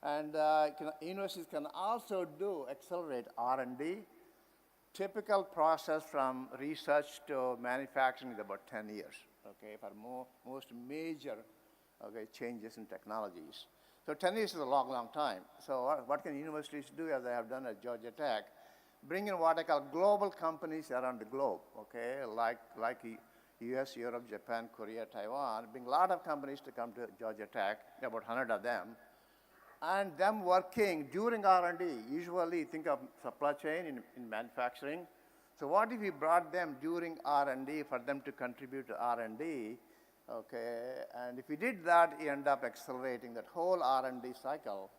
And universities can also accelerate R&D. Typical process from research to manufacturing is about 10 years, okay, for most major changes in technologies. So 10 years is a long time. So what can universities do, as I have done at Georgia Tech? Bring in what I call global companies around the globe, okay, like US, Europe, Japan, Korea, Taiwan. Bring a lot of companies to come to Georgia Tech, about 100 of them, and them working during R&D. Usually think of supply chain in manufacturing. So what if we brought them during R&D for them to contribute to R&D? Okay, and if we did that, you end up accelerating that whole R&D cycle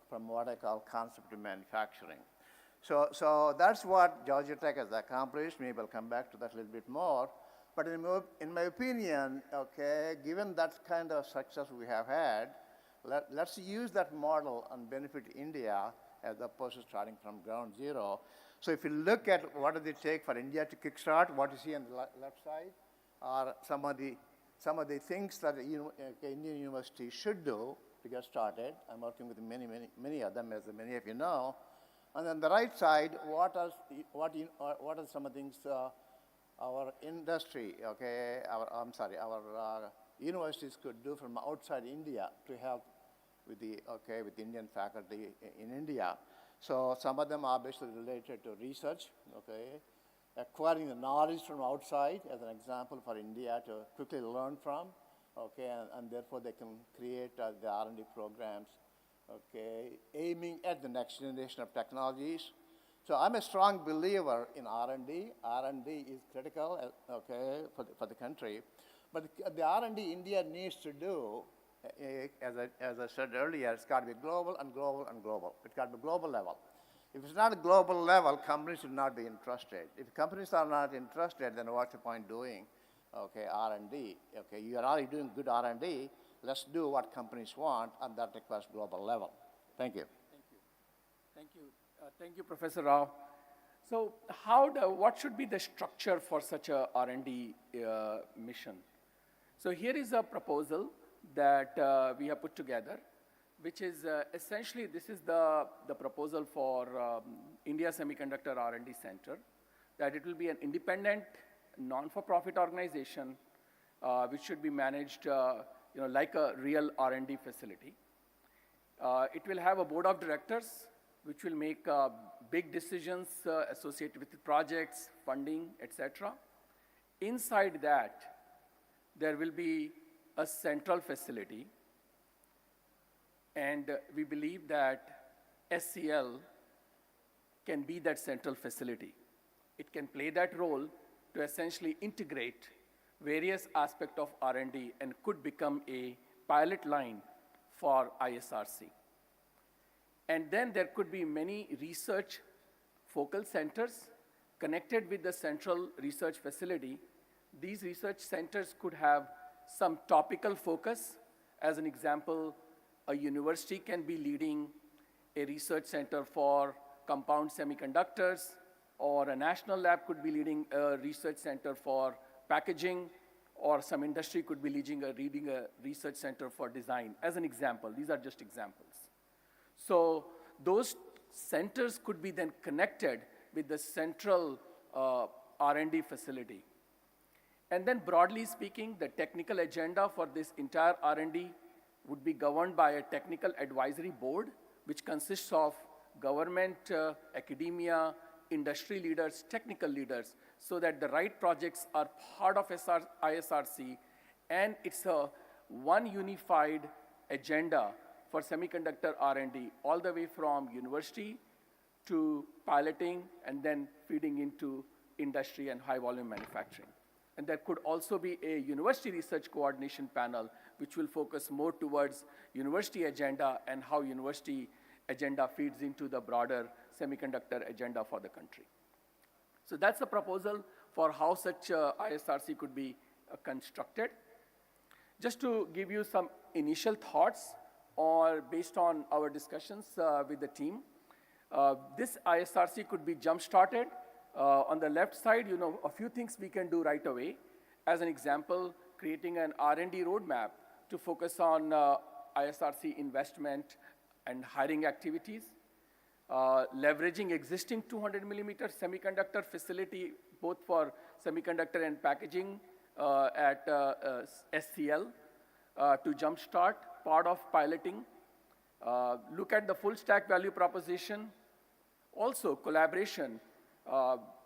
from what I call concept to manufacturing. So that's what Georgia Tech has accomplished. Maybe I'll come back to that a little bit more. But in my opinion, okay, given that kind of success we have had, let's use that model and benefit India as opposed to starting from ground zero. So if you look at what does it take for India to kickstart, what you see on the left side are some of the things that Indian universities should do to get started. I'm working with many of them, as many of you know. And then the right side, what are some of the things our industry, okay, our universities could do from outside India to help with the Indian faculty in India. So some of them are basically related to research, okay, acquiring the knowledge from outside, as an example for India to quickly learn from, okay, and therefore they can create the R&D programs, okay, aiming at the next generation of technologies. So I'm a strong believer in R&D. R&D is critical, okay, for the country. But the R&D India needs to do, as I said earlier, it's got to be global and global and global. It's got to be global level. If it's not a global level, companies should not be interested. If companies are not interested, then what's the point doing, okay, R&D? Okay, you are already doing good R&D. Let's do what companies want, and that requires global level. Thank you. Thank you, Professor Rao. So what should be the structure for such a R&D mission? So here is a proposal that we have put together, which is essentially, this is the proposal for India Semiconductor R&D Center, that it will be an independent, non-for-profit organization, which should be managed like a real R&D facility. It will have a board of directors, which will make big decisions associated with the projects, funding, etc. Inside that, there will be a central facility, and we believe that SCL can be that central facility. It can play that role to essentially integrate various aspects of R&D and could become a pilot line for ISRC. And then there could be many research focal centers connected with the central research facility. These research centers could have some topical focus. As an example, a university can be leading a research center for compound semiconductors, or a national lab could be leading a research center for packaging, or some industry could be leading a research center for design, as an example. These are just examples. So those centers could be then connected with the central R&D facility. And then broadly speaking, the technical agenda for this entire R&D would be governed by a technical advisory board, which consists of government, academia, industry leaders, technical leaders, so that the right projects are part of ISRC, and it's a one unified agenda for semiconductor R&D, all the way from university to piloting and then feeding into industry and high volume manufacturing. And there could also be a university research coordination panel, which will focus more towards university agenda and how university agenda feeds into the broader semiconductor agenda for the country. So that's the proposal for how such ISRC could be constructed. Just to give you some initial thoughts or based on our discussions with the team, this ISRC could be jump-started. On the left side, a few things we can do right away. As an example, creating an R&D roadmap to focus on ISRC investment and hiring activities, leveraging existing 200 millimeter semiconductor facility, both for semiconductor and packaging at SCL to jumpstart part of piloting. Look at the full stack value proposition. Also, collaboration.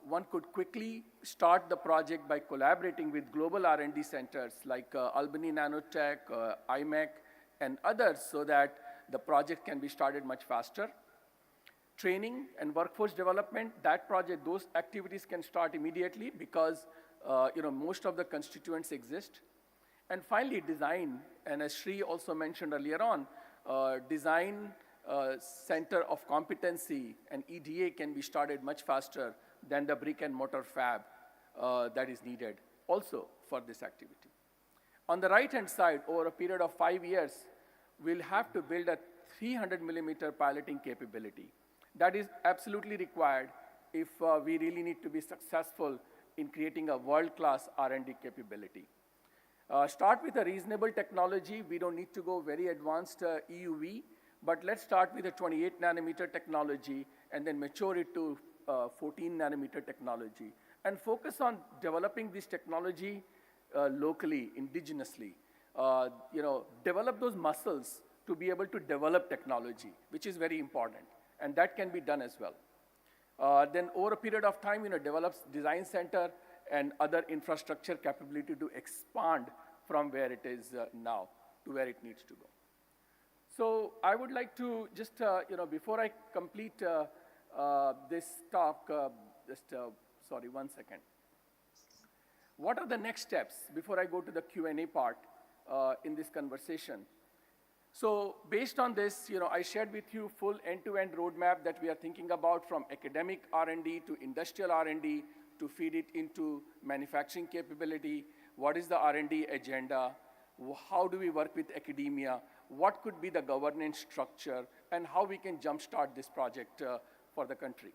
One could quickly start the project by collaborating with global R&D centers like Albany Nanotech, IMEC, and others so that the project can be started much faster. Training and workforce development, those activities can start immediately because most of the constituents exist. And finally, design, and as Sri also mentioned earlier on, design center of competency and EDA can be started much faster than the brick and mortar fab that is needed also for this activity. On the right-hand side, over a period of 5 years, we'll have to build a 300 millimeter piloting capability. That is absolutely required if we really need to be successful in creating a world-class R&D capability. Start with a reasonable technology. We don't need to go very advanced EUV, but let's start with a 28 nanometer technology and then mature it to 14 nanometer technology and focus on developing this technology locally, indigenously. Develop those muscles to be able to develop technology, which is very important, and that can be done as well. Then over a period of time, develops design center and other infrastructure capability to expand from where it is now to where it needs to go. So I would like to just, before I complete this talk, sorry, 1 second. What are the next steps before I go to the Q&A part in this conversation? So based on this, I shared with you full end-to-end roadmap that we are thinking about from academic R&D to industrial R&D to feed it into manufacturing capability. What is the R&D agenda? How do we work with academia? What could be the governance structure? And how we can jumpstart this project for the country.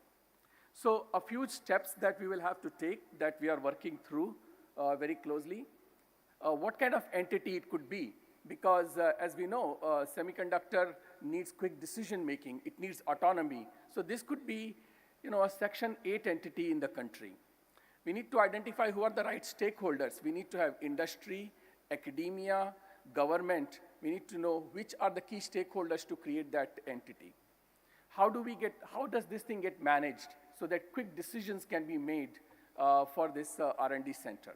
So a few steps that we will have to take that we are working through very closely. What kind of entity it could be? Because as we know, semiconductor needs quick decision making. It needs autonomy. So this could be a Section 8 entity in the country. We need to identify who are the right stakeholders. We need to have industry, academia, government. We need to know which are the key stakeholders to create that entity. How does this thing get managed so that quick decisions can be made for this R&D center?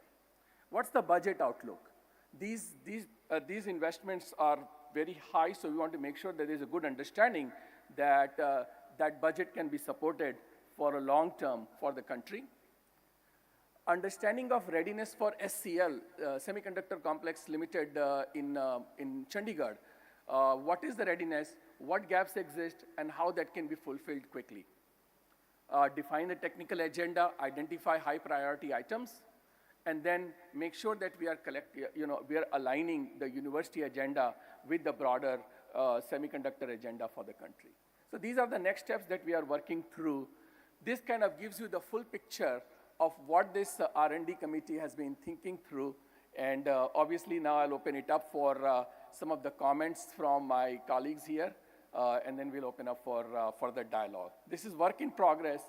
What's the budget outlook? These investments are very high, so we want to make sure that there's a good understanding that that budget can be supported for a long term for the country. Understanding of readiness for SCL, Semiconductor Complex Limited in Chandigarh. What is the readiness, what gaps exist, and how that can be fulfilled quickly. Define the technical agenda, identify high priority items, and then make sure that we are aligning the university agenda with the broader semiconductor agenda for the country. So these are the next steps that we are working through. This kind of gives you the full picture of what this R&D committee has been thinking through. And obviously now I'll open it up for some of the comments from my colleagues here, and then we'll open up for further dialogue. This is work in progress,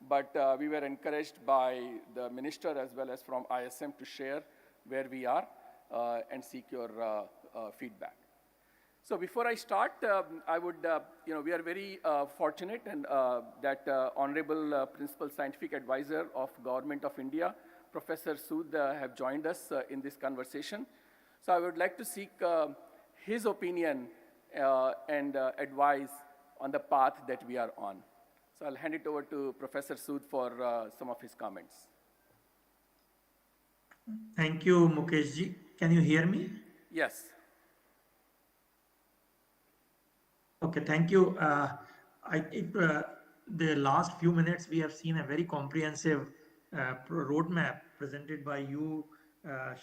but we were encouraged by the minister as well as from ISM to share where we are and seek your feedback. So before I start, I would, we are very fortunate and that Honorable Principal Scientific Advisor of Government of India, Professor Sood, have joined us in this conversation. So I would like to seek his opinion and advice on the path that we are on. So I'll hand it over to Professor Sood for some of his comments. Thank you, Mukeshji. Can you hear me? Yes. Okay, thank you. The last few minutes we have seen a very comprehensive roadmap presented by you,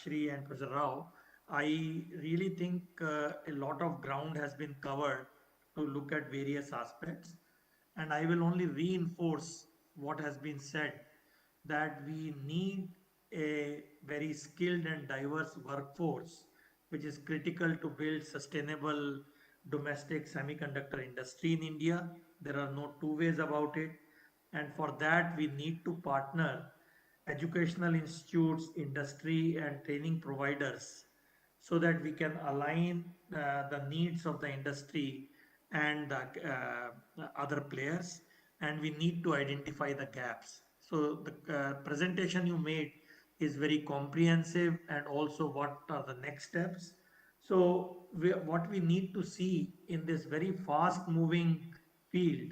Shri and Professor Rao. I really think a lot of ground has been covered to look at various aspects, and I will only reinforce what has been said, that we need a very skilled and diverse workforce, which is critical to build sustainable domestic semiconductor industry in India. There are no two ways about it. And for that, we need to partner educational institutes, industry, and training providers so that we can align the needs of the industry and the other players, and we need to identify the gaps. So the presentation you made is very comprehensive, and also what are the next steps. So what we need to see in this very fast moving field,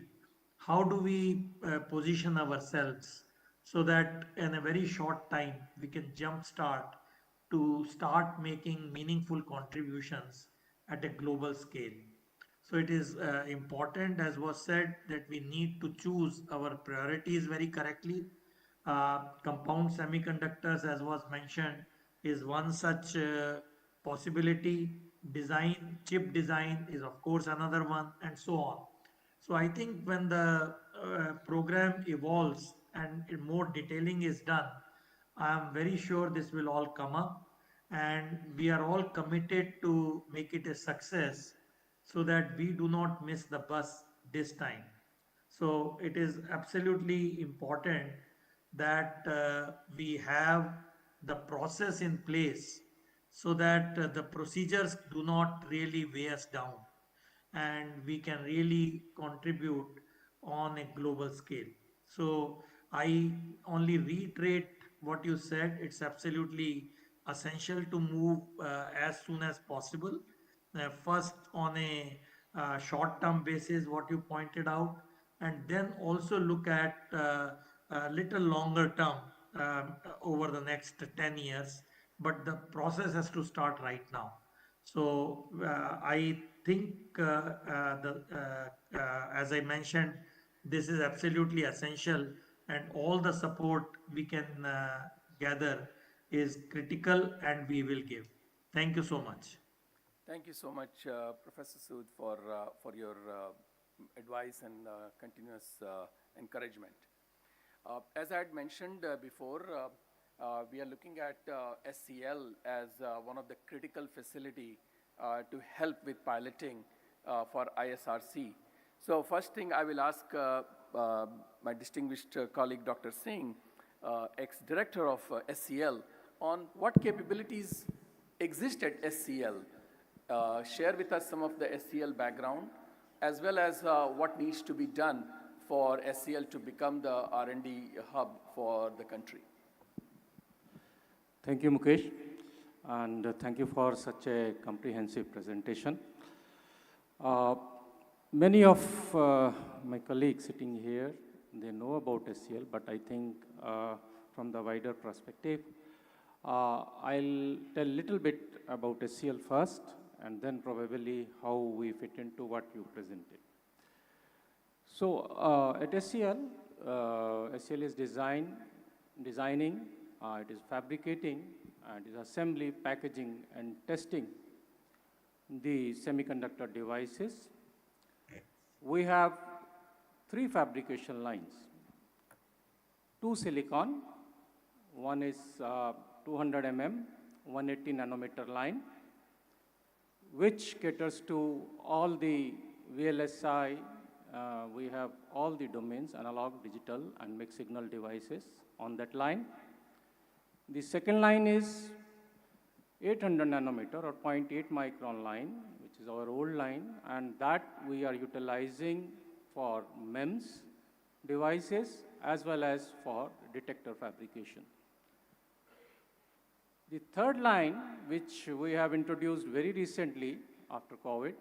how do we position ourselves so that in a very short time we can jumpstart to start making meaningful contributions at a global scale. So it is important, as was said, that we need to choose our priorities very correctly. Compound semiconductors, as was mentioned, is one such possibility. Design, chip design is of course another one, and so on. So I think when the program evolves and more detailing is done, I am very sure this will all come up, and we are all committed to make it a success so that we do not miss the bus this time. So it is absolutely important that we have the process in place so that the procedures do not really weigh us down, and we can really contribute on a global scale. So I only reiterate what you said. It's absolutely essential to move as soon as possible. First on a short-term basis, what you pointed out, and then also look at a little longer term over the next 10 years. But the process has to start right now. So I think, as I mentioned, this is absolutely essential, and all the support we can gather is critical, and we will give. Thank you so much. Thank you so much, Professor Sood, for your advice and continuous encouragement. As I had mentioned before, we are looking at SCL as one of the critical facility to help with piloting for ISRC. So first thing I will ask my distinguished colleague Dr. Singh, ex-director of SCL, on what capabilities exist at SCL. Share with us some of the SCL background, as well as what needs to be done for SCL to become the R&D hub for the country. Thank you, Mukesh, and thank you for such a comprehensive presentation. Many of my colleagues sitting here, they know about SCL, but I think from the wider perspective, I'll tell a little bit about SCL first, and then probably how we fit into what you presented. So at SCL, SCL is designing, it is fabricating, and is assembly, packaging, and testing the semiconductor devices. We have 3 fabrication lines. 2 silicon, one is 200 mm, 180 nanometer line, which caters to all the VLSI. We have all the domains, analog, digital, and mixed signal devices on that line. The second line is 800 nanometer or 0.8 micron line, which is our old line, and that we are utilizing for MEMS devices as well as for detector fabrication. The third line, which we have introduced very recently after COVID,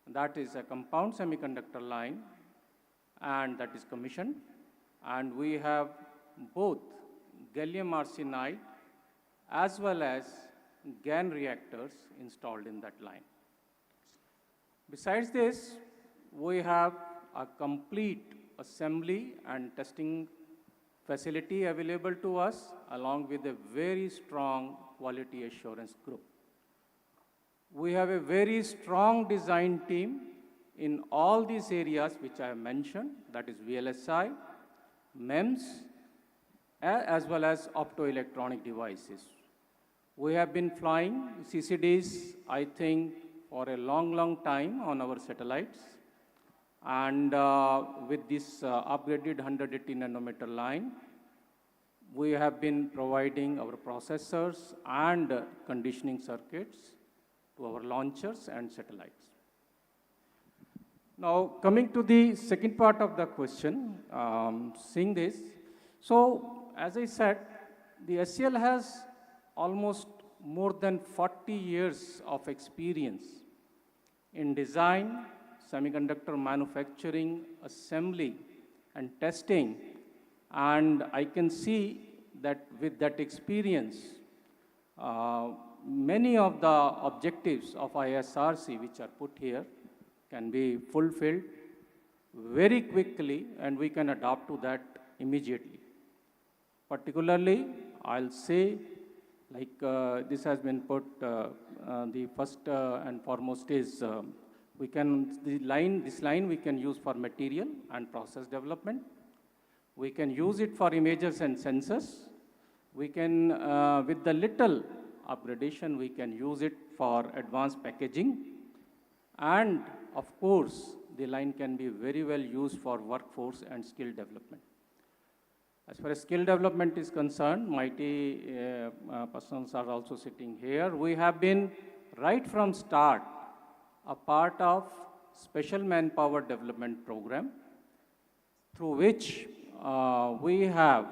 that is a compound semiconductor line, and that is commissioned. And we have both gallium arsenide as well as GaN reactors installed in that line. Besides this, we have a complete assembly and testing facility available to us, along with a very strong quality assurance group. We have a very strong design team in all these areas which I have mentioned, that is VLSI, MEMS, as well as optoelectronic devices. We have been flying CCDs, I think, for a long, long time on our satellites. And with this upgraded 180 nanometer line, we have been providing our processors and conditioning circuits to our launchers and satellites. Now, coming to the second part of the question, seeing this, so as I said, the SCL has almost more than 40 years of experience in design, semiconductor manufacturing, assembly, and testing. And I can see that with that experience, many of the objectives of ISRC, which are put here, can be fulfilled very quickly, and we can adapt to that immediately. Particularly, I'll say, like this has been put, the first and foremost is this line we can use for material and process development. We can use it for images and sensors. We can, with the little upgradation, we can use it for advanced packaging. And of course, the line can be very well used for workforce and skill development. As far as skill development is concerned, mighty persons are also sitting here. We have been, right from start, a part of special manpower development program, through which we have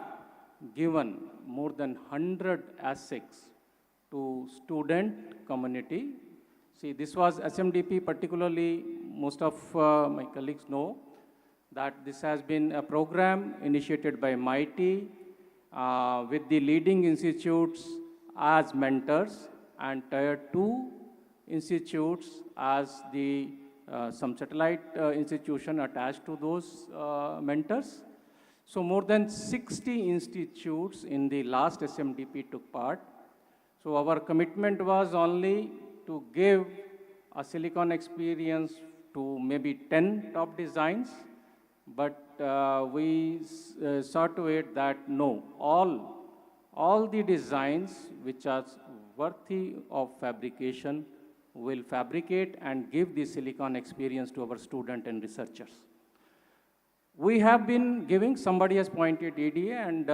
given more than 100 ASICs to student community. See, this was SMDP, particularly most of my colleagues know that this has been a program initiated by MIT with the leading institutes as mentors and Tier 2 institutes as the some satellite institution attached to those mentors. So more than 60 institutes in the last SMDP took part. So our commitment was only to give a silicon experience to maybe 10 top designs, but we saw to it that no, all the designs which are worthy of fabrication will fabricate and give the silicon experience to our students and researchers. We have been giving, somebody has pointed EDA and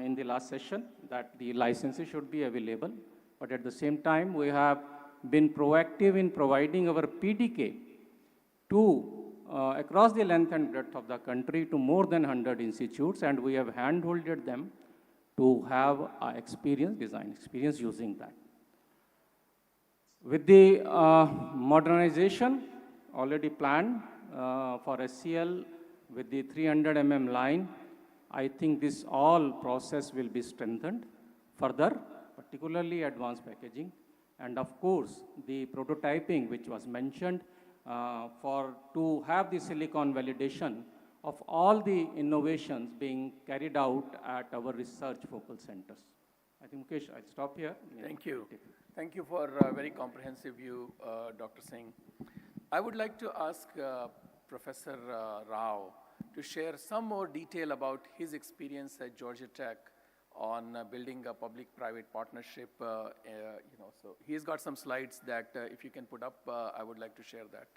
in the last session that the licenses should be available, but at the same time we have been proactive in providing our PDK to across the length and breadth of the country to more than 100 institutes, and we have hand-holded them to have design experience using that. With the modernization already planned for SCL with the 300 line, I think this all process will be strengthened further, particularly advanced packaging. And of course, the prototyping, which was mentioned, to have the silicon validation of all the innovations being carried out at our research focal centers. I think, Mukesh, I'll stop here. Thank you. Thank you for a very comprehensive view, Dr. Singh. I would like to ask Professor Rao to share some more detail about his experience at Georgia Tech on building a public-private partnership. So he's got some slides that if you can put up, I would like to share that.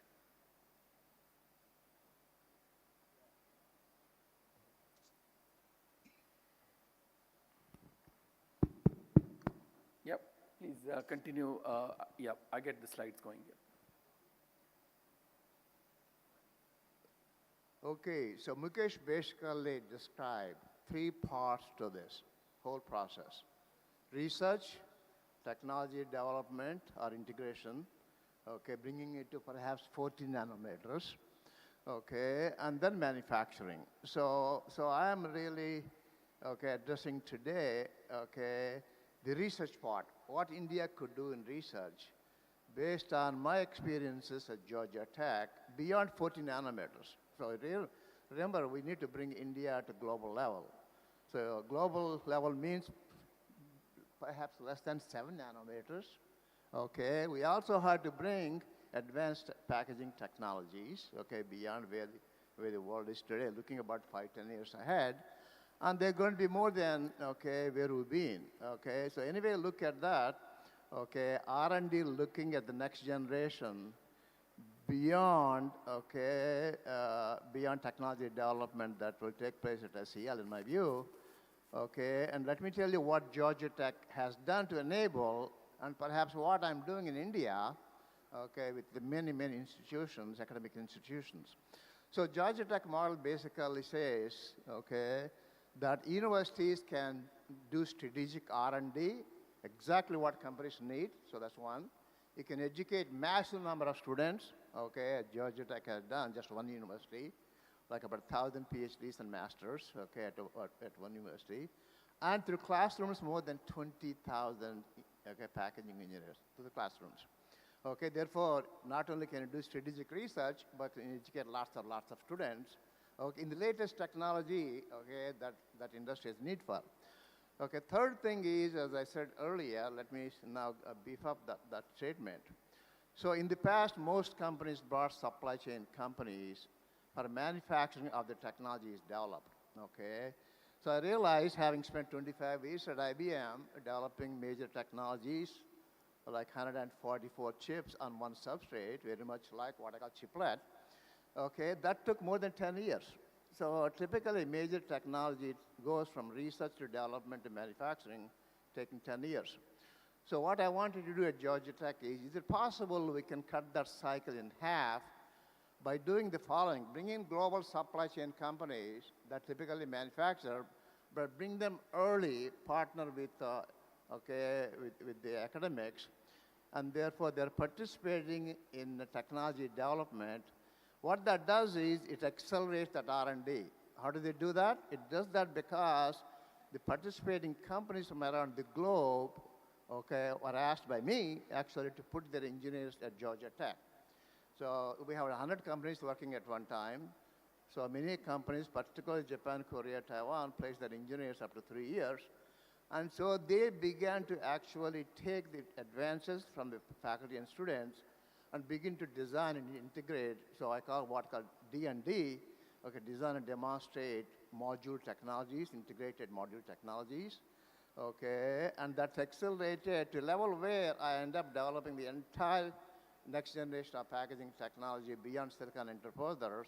Yep, please continue. Yep, I get the slides going here. Okay, so Mukesh basically described 3 parts to this whole process: research, technology development or integration, okay, bringing it to perhaps 40 nanometers, okay, and then manufacturing. So I am really, okay, addressing today, okay, the research part, what India could do in research based on my experiences at Georgia Tech beyond 40 nanometers. So remember, we need to bring India to global level. So global level means perhaps less than 7 nanometers. Okay, we also have to bring advanced packaging technologies, okay, beyond where the world is today, looking about 5-10 years ahead. And they're going to be more than, okay, where we've been, okay? So anyway, look at that, okay, R&D looking at the next generation beyond, okay, beyond technology development that will take place at SEL, in my view, okay? And let me tell you what Georgia Tech has done to enable, and perhaps what I'm doing in India, okay, with the many, many institutions, academic institutions. So Georgia Tech model basically says, okay, that universities can do strategic R&D, exactly what companies need, so that's one. You can educate massive number of students, okay, as Georgia Tech has done, just one university, like about 1,000 PhDs and masters, okay, at one university. And through classrooms, more than 20,000, okay, packaging engineers to the classrooms. Okay, therefore, not only can you do strategic research, but you educate lots of students, okay, in the latest technology, okay, that industry has need for. Okay, third thing is, as I said earlier, let me now beef up that statement. So in the past, most companies brought supply chain companies for manufacturing of the technologies developed, okay? So I realized, having spent 25 years at IBM developing major technologies, like 144 chips on one substrate, very much like what I call chiplet, okay, that took more than 10 years. So typically, major technology goes from research to development to manufacturing, taking 10 years. So what I wanted to do at Georgia Tech is it possible we can cut that cycle in half by doing the following: bring in global supply chain companies that typically manufacture, but bring them early, partner with, with the academics, and therefore they're participating in the technology development. What that does is it accelerates that R&D. How do they do that? It does that because the participating companies from around the globe, okay, were asked by me actually to put their engineers at Georgia Tech. So we have 100 companies working at one time. So many companies, particularly Japan, Korea, Taiwan, place their engineers up to 3 years. And so they began to actually take the advances from the faculty and students and begin to design and integrate, so I call what called D&D, okay, design and demonstrate module technologies, integrated module technologies, okay, and that's accelerated to a level where I end up developing the entire next generation of packaging technology beyond silicon interposers,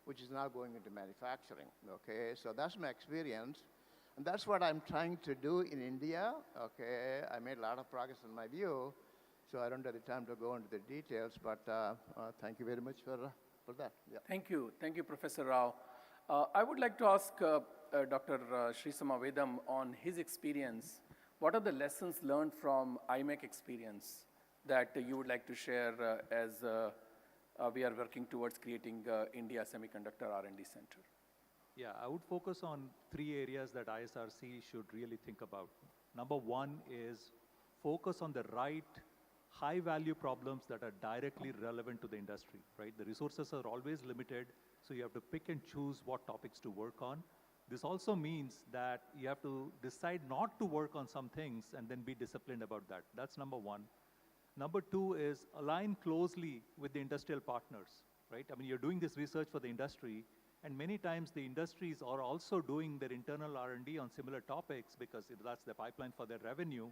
which is now going into manufacturing, okay? So that's my experience, and that's what I'm trying to do in India, okay? I made a lot of progress in my view, so I don't have the time to go into the details, but thank you very much for that. Yeah. Thank you, Professor Rao. I would like to ask Dr. Sri Samavedam on his experience. What are the lessons learned from IMEC experience that you would like to share as we are working towards creating India Semiconductor R&D Center? Yeah, I would focus on 3 areas that ISRC should really think about. Number 1 is focus on the right high-value problems that are directly relevant to the industry, right? The resources are always limited, so you have to pick and choose what topics to work on. This also means that you have to decide not to work on some things and then be disciplined about that. That's number 1. Number 2 is align closely with the industrial partners, right? I mean, you're doing this research for the industry, and many times the industries are also doing their internal R&D on similar topics because that's the pipeline for their revenue.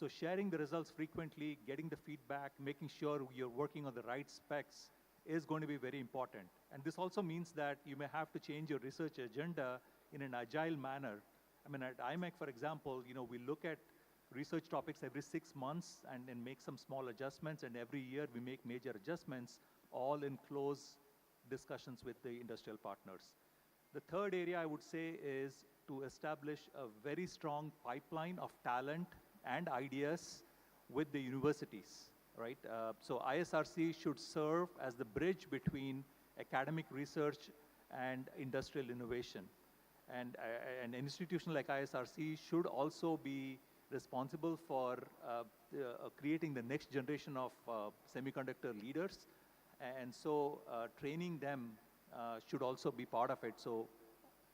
So sharing the results frequently, getting the feedback, making sure you're working on the right specs is going to be very important. And this also means that you may have to change your research agenda in an agile manner. I mean, at IMEC, for example, we look at research topics every 6 months and then make some small adjustments, and every year we make major adjustments, all in close discussions with the industrial partners. The third area I would say is to establish a very strong pipeline of talent and ideas with the universities, right? So ISRC should serve as the bridge between academic research and industrial innovation. And an institution like ISRC should also be responsible for creating the next generation of semiconductor leaders, and so training them should also be part of it. So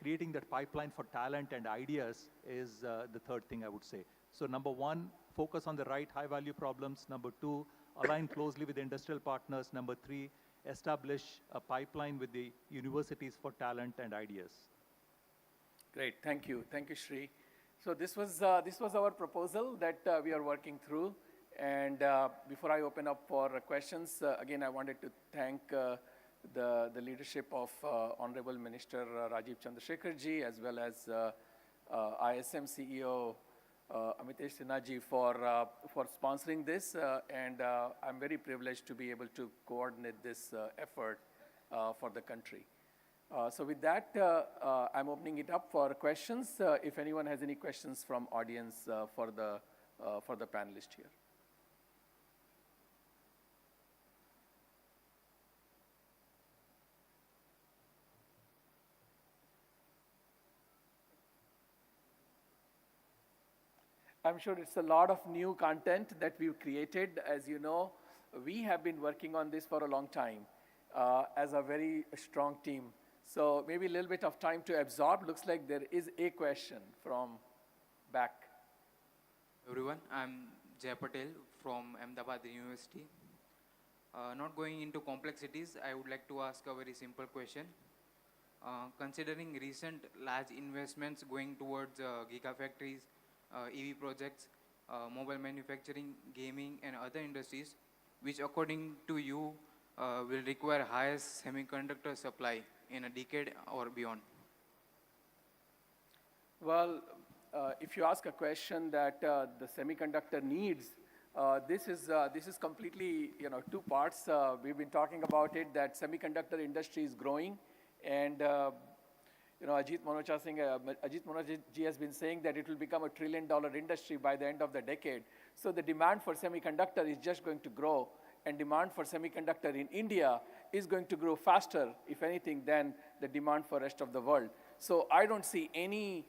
creating that pipeline for talent and ideas is the third thing I would say. So number one, focus on the right high-value problems. Number two, align closely with industrial partners. Number three, establish a pipeline with the universities for talent and ideas. Great, thank you, Shri. So this was our proposal that we are working through. And before I open up for questions, again, I wanted to thank the leadership of Honorable Minister Rajiv Chandrasekharji, as well as ISM CEO Amitesh Sinha for sponsoring this. And I'm very privileged to be able to coordinate this effort for the country. So with that, I'm opening it up for questions. If anyone has any questions from audience for the panelist here. I'm sure it's a lot of new content that we've created. As you know, we have been working on this for a long time as a very strong team. So maybe a little bit of time to absorb. Looks like there is a question from back. Everyone, I'm Jay Patel from Ahmedabad University. Not going into complexities, I would like to ask a very simple question. Considering recent large investments going towards gigafactories, EV projects, mobile manufacturing, gaming, and other industries, which according to you will require highest semiconductor supply in a decade or beyond? Well, if you ask a question that the semiconductor needs, this is completely, two parts. We've been talking about it, that semiconductor industry is growing, and Ajit Manoj ji has been saying that it will become $1 trillion industry by the end of the decade. So the demand for semiconductor is just going to grow, and demand for semiconductor in India is going to grow faster, if anything, than the demand for rest of the world. So I don't see any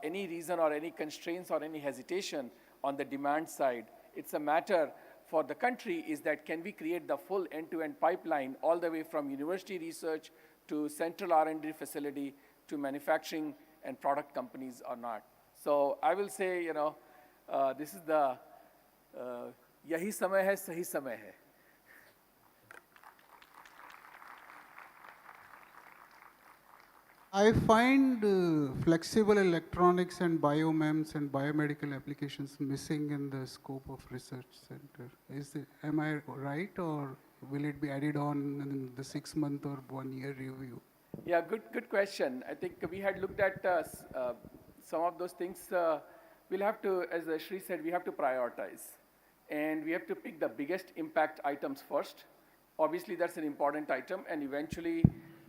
reason or any constraints or any hesitation on the demand side. It's a matter for the country is that can we create the full end-to-end pipeline all the way from university research to central R&D facility to manufacturing and product companies or not. So I will say, this is the yahi samay hai, sahi samay hai. I find flexible electronics and biomems and biomedical applications missing in the scope of research center. Am I right, or will it be added on in the 6-month or 1-year review? Yeah, good question. I think we had looked at some of those things. We'll have to, as Shri said, we have to prioritize. And we have to pick the biggest impact items first. Obviously, that's an important item, and eventually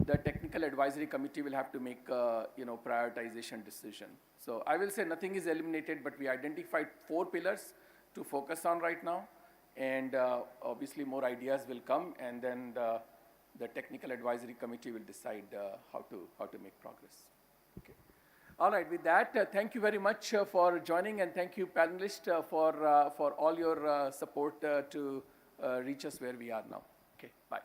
the technical advisory committee will have to make a prioritization decision. So I will say nothing is eliminated, but we identified 4 pillars to focus on right now. And obviously more ideas will come, and then the technical advisory committee will decide how to make progress. Okay. All right, with that, thank you very much for joining, and thank you panelists for all your support to reach us where we are now. Okay, bye.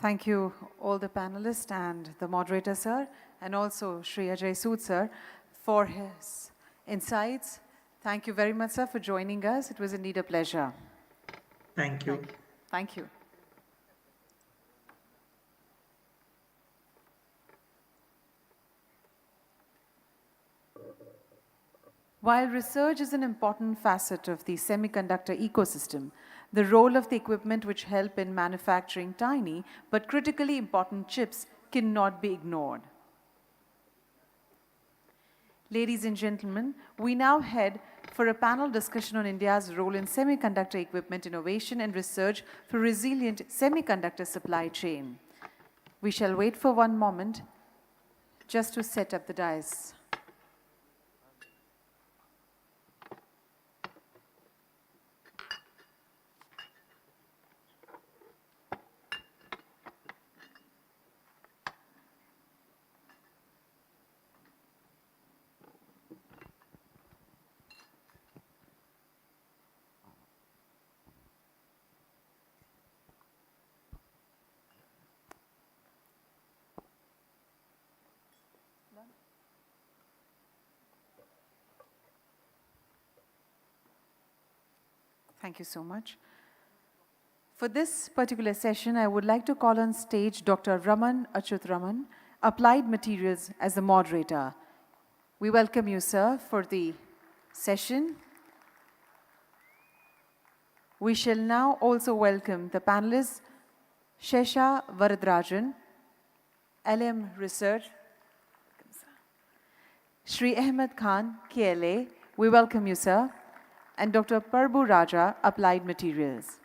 Thank you, all the panelists and the moderator, sir, and also Shri Ajay Sood, sir, for his insights. Thank you very much, sir, for joining us. It was indeed a pleasure. Thank you. Thank you. While research is an important facet of the semiconductor ecosystem, the role of the equipment which help in manufacturing tiny but critically important chips cannot be ignored. Ladies and gentlemen, we now head for a panel discussion on India's role in semiconductor equipment innovation and research for resilient semiconductor supply chain. We shall wait for one moment just to set up the dais. Thank you so much. For this particular session, I would like to call on stage Dr. Raman Achut-Raman, Applied Materials, as the moderator. We welcome you, sir, for the session. We shall now also welcome the panelists, Shesha Varadarajan, LM Research, Shri Ahmed Khan, KLA, we welcome you, sir, and Dr. Prabhu Raja, Applied Materials.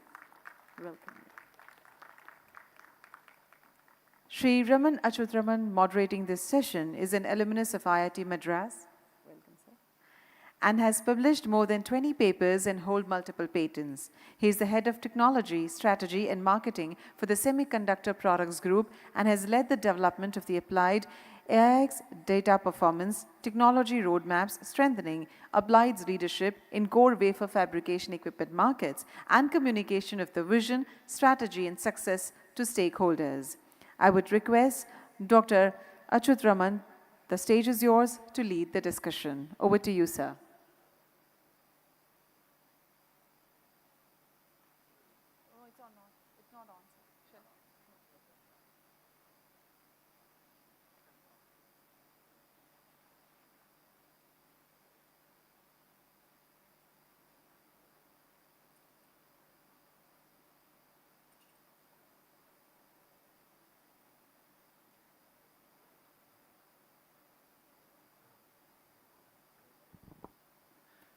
Welcome. Shri Raman Achut-Raman, moderating this session, is an alumnus of IIT Madras. Welcome, sir. And has published more than 20 papers and hold multiple patents. He is the head of technology, strategy, and marketing for the Semiconductor Products Group and has led the development of the applied AIX data performance, technology roadmaps, strengthening Applied's leadership in core wafer fabrication equipment markets, and communication of the vision, strategy, and success to stakeholders. I would request Dr. Achut-Raman, the stage is yours to lead the discussion. Over to you, sir.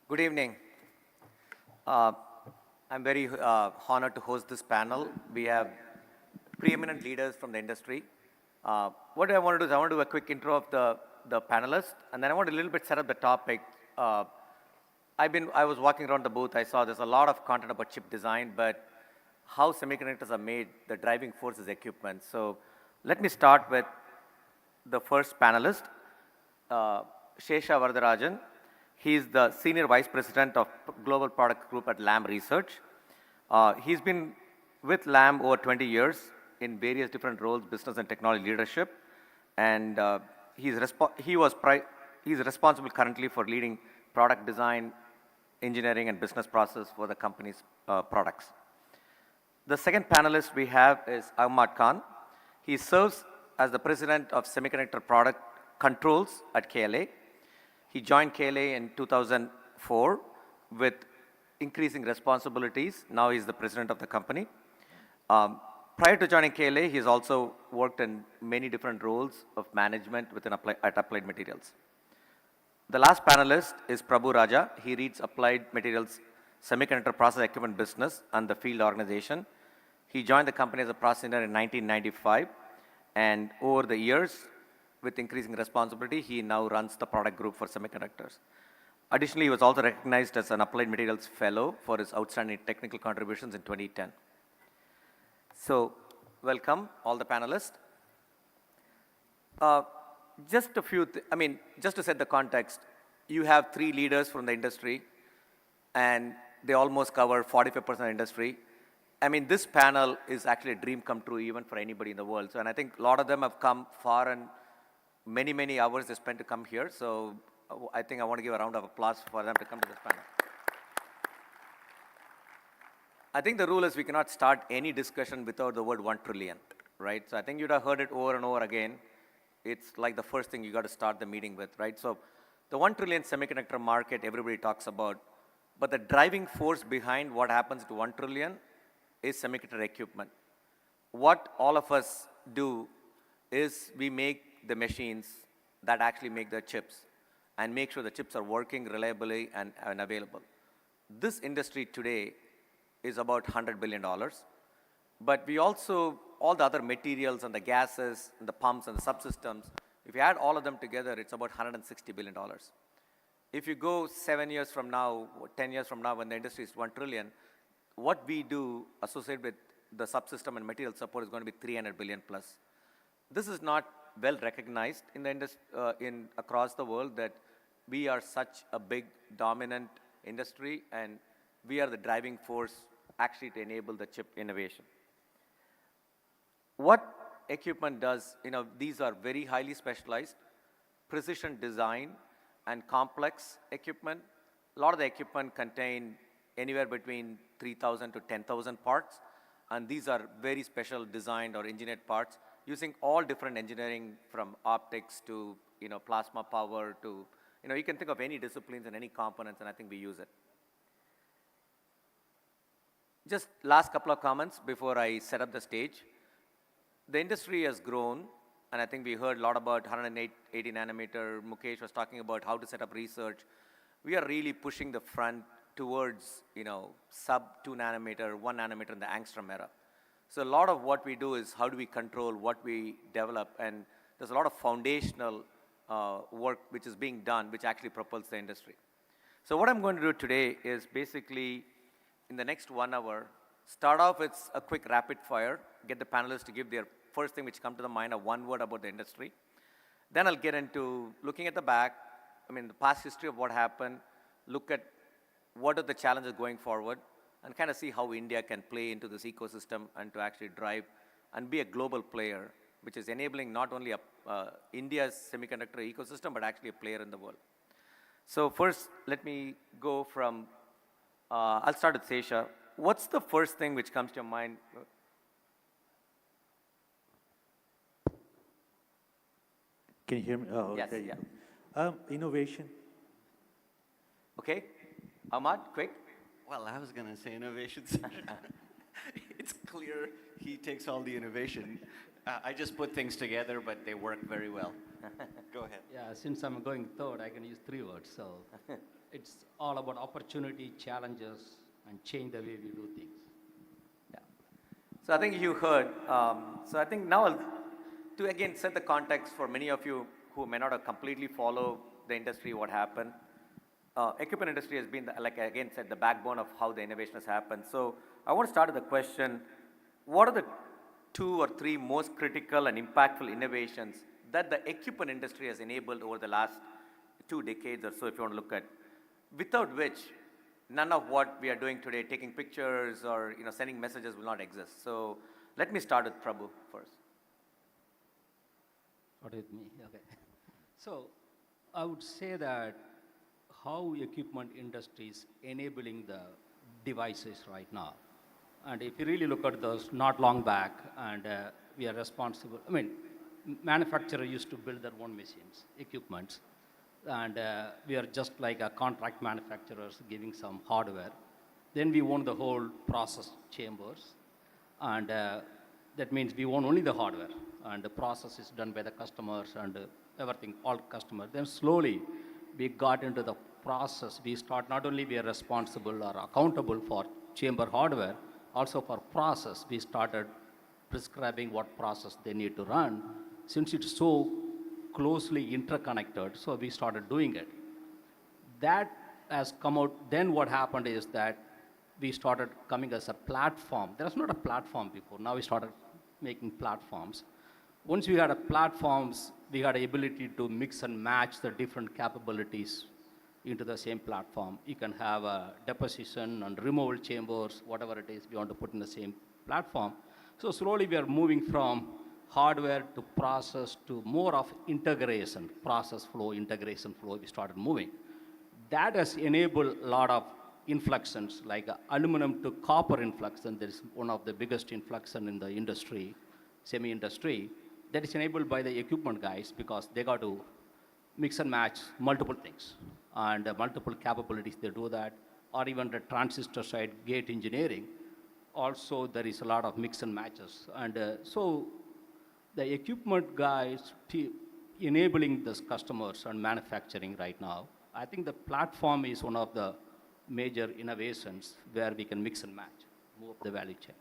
Good evening. I'm very honored to host this panel. We have preeminent leaders from the industry. What I want to do is I want to do a quick intro of the panelists, and then I want to a little bit set up the topic. I was walking around the booth. I saw there's a lot of content about chip design, but how semiconductors are made, the driving force is equipment. So let me start with the first panelist, Shesha Varadarajan. He's the Senior Vice President of Global Product Group at Lam Research. He's been with Lam over 20 years in various different roles, business and technology leadership. And he's responsible currently for leading product design, engineering, and business process for the company's products. The second panelist we have is Ahmad Khan. He serves as the President of Semiconductor Product Controls at KLA. He joined KLA in 2004 with increasing responsibilities. Now he's the president of the company. Prior to joining KLA, he's also worked in many different roles of management at Applied Materials. The last panelist is Prabhu Raja. He leads Applied Materials Semiconductor Process Equipment Business and the Field Organization. He joined the company as a process engineer in 1995, and over the years, with increasing responsibility, he now runs the product group for semiconductors. Additionally, he was also recognized as an Applied Materials Fellow for his outstanding technical contributions in 2010. So, welcome all the panelists. Just to set the context, you have three leaders from the industry, and they almost cover 45% of the industry. This panel is actually a dream come true even for anybody in the world. So, and I think a lot of them have come far and many, many hours they spent to come here. So I think I want to give a round of applause for them to come to this panel. I think the rule is we cannot start any discussion without the word 1 trillion, right? So I think you'd have heard it over and over again. It's like the first thing you got to start the meeting with, right? So the 1 trillion semiconductor market everybody talks about, but the driving force behind what happens to 1 trillion is semiconductor equipment. What all of us do is we make the machines that actually make the chips and make sure the chips are working reliably and available. This industry today is about $100 billion, but we also, all the other materials and the gases and the pumps and the subsystems, if you add all of them together, it's about $160 billion. If you go 7 years from now, 10 years from now, when the industry is 1 trillion, what we do associated with the subsystem and material support is going to be 300 billion plus. This is not well recognized in the across the world that we are such a big dominant industry and we are the driving force actually to enable the chip innovation. What equipment does, these are very highly specialized, precision design and complex equipment. A lot of the equipment contain anywhere between 3,000 to 10,000 parts. And these are very special designed or engineered parts using all different engineering from optics to plasma power to, you can think of any disciplines and any components, and I think we use it. Just last couple of comments before I set up the stage. The industry has grown, and I think we heard a lot about 180 nanometer. Mukesh was talking about how to set up research. We are really pushing the front towards, sub 2 nanometer, 1 nanometer in the angstrom era. So a lot of what we do is how do we control what we develop, and there's a lot of foundational work which is being done, which actually propels the industry. So what I'm going to do today is basically, in the next 1 hour, start off with a quick rapid fire, get the panelists to give their first thing which come to the mind of one word about the industry. Then I'll get into looking at the back, the past history of what happened, look at what are the challenges going forward, and kind of see how India can play into this ecosystem and to actually drive and be a global player, which is enabling not only India's semiconductor ecosystem, but actually a player in the world. So first, let me go from, I'll start with Sesha. What's the first thing which comes to your mind? Can you hear me? Oh, yes, okay. Yeah. Innovation. Okay. Ahmad, quick. Well, I was going to say innovation. It's clear he takes all the innovation. I just put things together, but they work very well. Go ahead. Yeah, since I'm going third, I can use 3 words. So it's all about opportunity, challenges, and change the way we do things. Yeah. So I think you heard. So I think now to again set the context for many of you who may not have completely followed the industry, what happened. Equipment industry has been, like I again said, the backbone of how the innovation has happened. So I want to start with the question, what are the 2 or 3 most critical and impactful innovations that the equipment industry has enabled over the last 2 decades or so, if you want to look at, without which none of what we are doing today, taking pictures or sending messages, will not exist. So let me start with Prabhu first. What with me? Okay. So I would say that how equipment industry is enabling the devices right now. And if you really look at those not long back, and we are responsible, manufacturer used to build their own machines, equipments, and we are just like a contract manufacturers giving some hardware. Then we own the whole process chambers, and that means we own only the hardware, and the process is done by the customers and everything, all customers. Then slowly we got into the process. We start not only we are responsible or accountable for chamber hardware, also for process. We started prescribing what process they need to run. Since it's so closely interconnected, so we started doing it. That has come out. Then what happened is that we started coming as a platform. There was not a platform before. Now we started making platforms. Once we had a platforms, we had the ability to mix and match the different capabilities into the same platform. You can have a deposition and removal chambers, whatever it is we want to put in the same platform. So slowly we are moving from hardware to process to more of integration, process flow, integration flow, we started moving. That has enabled a lot of inflections, like aluminum to copper inflection. There is one of the biggest inflection in the industry, semi-industry. That is enabled by the equipment guys because they got to mix and match multiple things and multiple capabilities. They do that, or even the transistor side, gate engineering. Also, there is a lot of mix and matches. And so the equipment guys enabling these customers and manufacturing right now. I think the platform is one of the major innovations where we can mix and match, move up the value chain.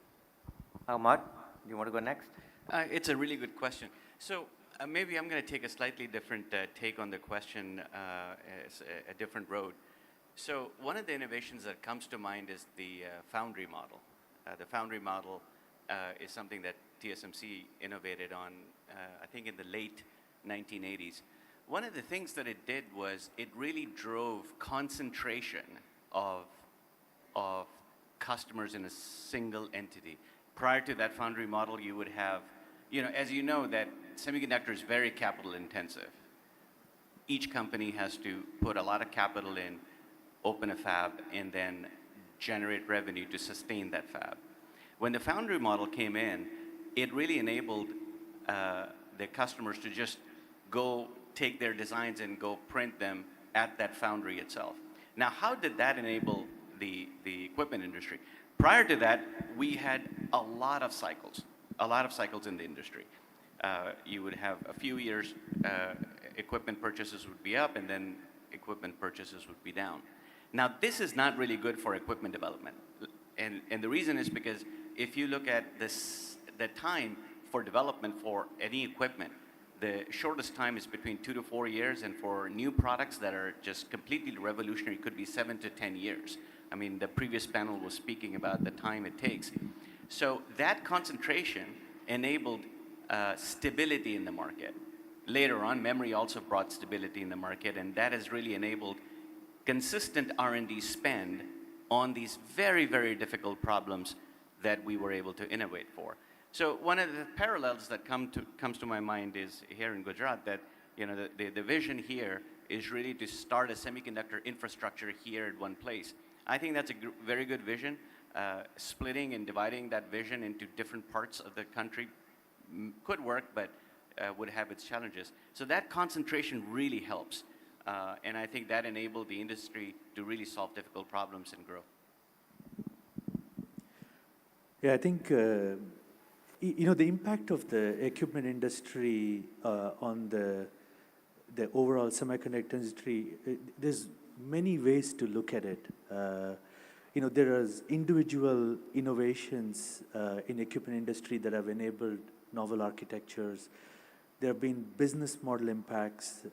Ahmad, do you want to go next? It's a really good question. So maybe I'm going to take a slightly different take on the question, a different road. So one of the innovations that comes to mind is the foundry model. The foundry model is something that TSMC innovated on, I think in the late 1980s. One of the things that it did was it really drove concentration of customers in a single entity. Prior to that foundry model, you would have, as you know, that semiconductor is very capital intensive. Each company has to put a lot of capital in, open a fab, and then generate revenue to sustain that fab. When the foundry model came in, it really enabled the customers to just go take their designs and go print them at that foundry itself. Now, how did that enable the equipment industry? Prior to that, we had a lot of cycles in the industry. You would have a few years, equipment purchases would be up, and then equipment purchases would be down. Now, this is not really good for equipment development. And the reason is because if you look at the time for development for any equipment, the shortest time is between 2 to 4 years, and for new products that are just completely revolutionary, it could be 7 to 10 years. I mean, the previous panel was speaking about the time it takes. So that concentration enabled stability in the market. Later on, memory also brought stability in the market, and that has really enabled consistent R&D spend on these very, very difficult problems that we were able to innovate for. So one of the parallels that comes to my mind is here in Gujarat, that the vision here is really to start a semiconductor infrastructure here at one place. I think that's a very good vision. Splitting and dividing that vision into different parts of the country could work, but would have its challenges. So that concentration really helps. And I think that enabled the industry to really solve difficult problems and grow. Yeah, I think the impact of the equipment industry on the overall semiconductor industry, there's many ways to look at it. There are individual innovations in equipment industry that have enabled novel architectures. There have been business model impacts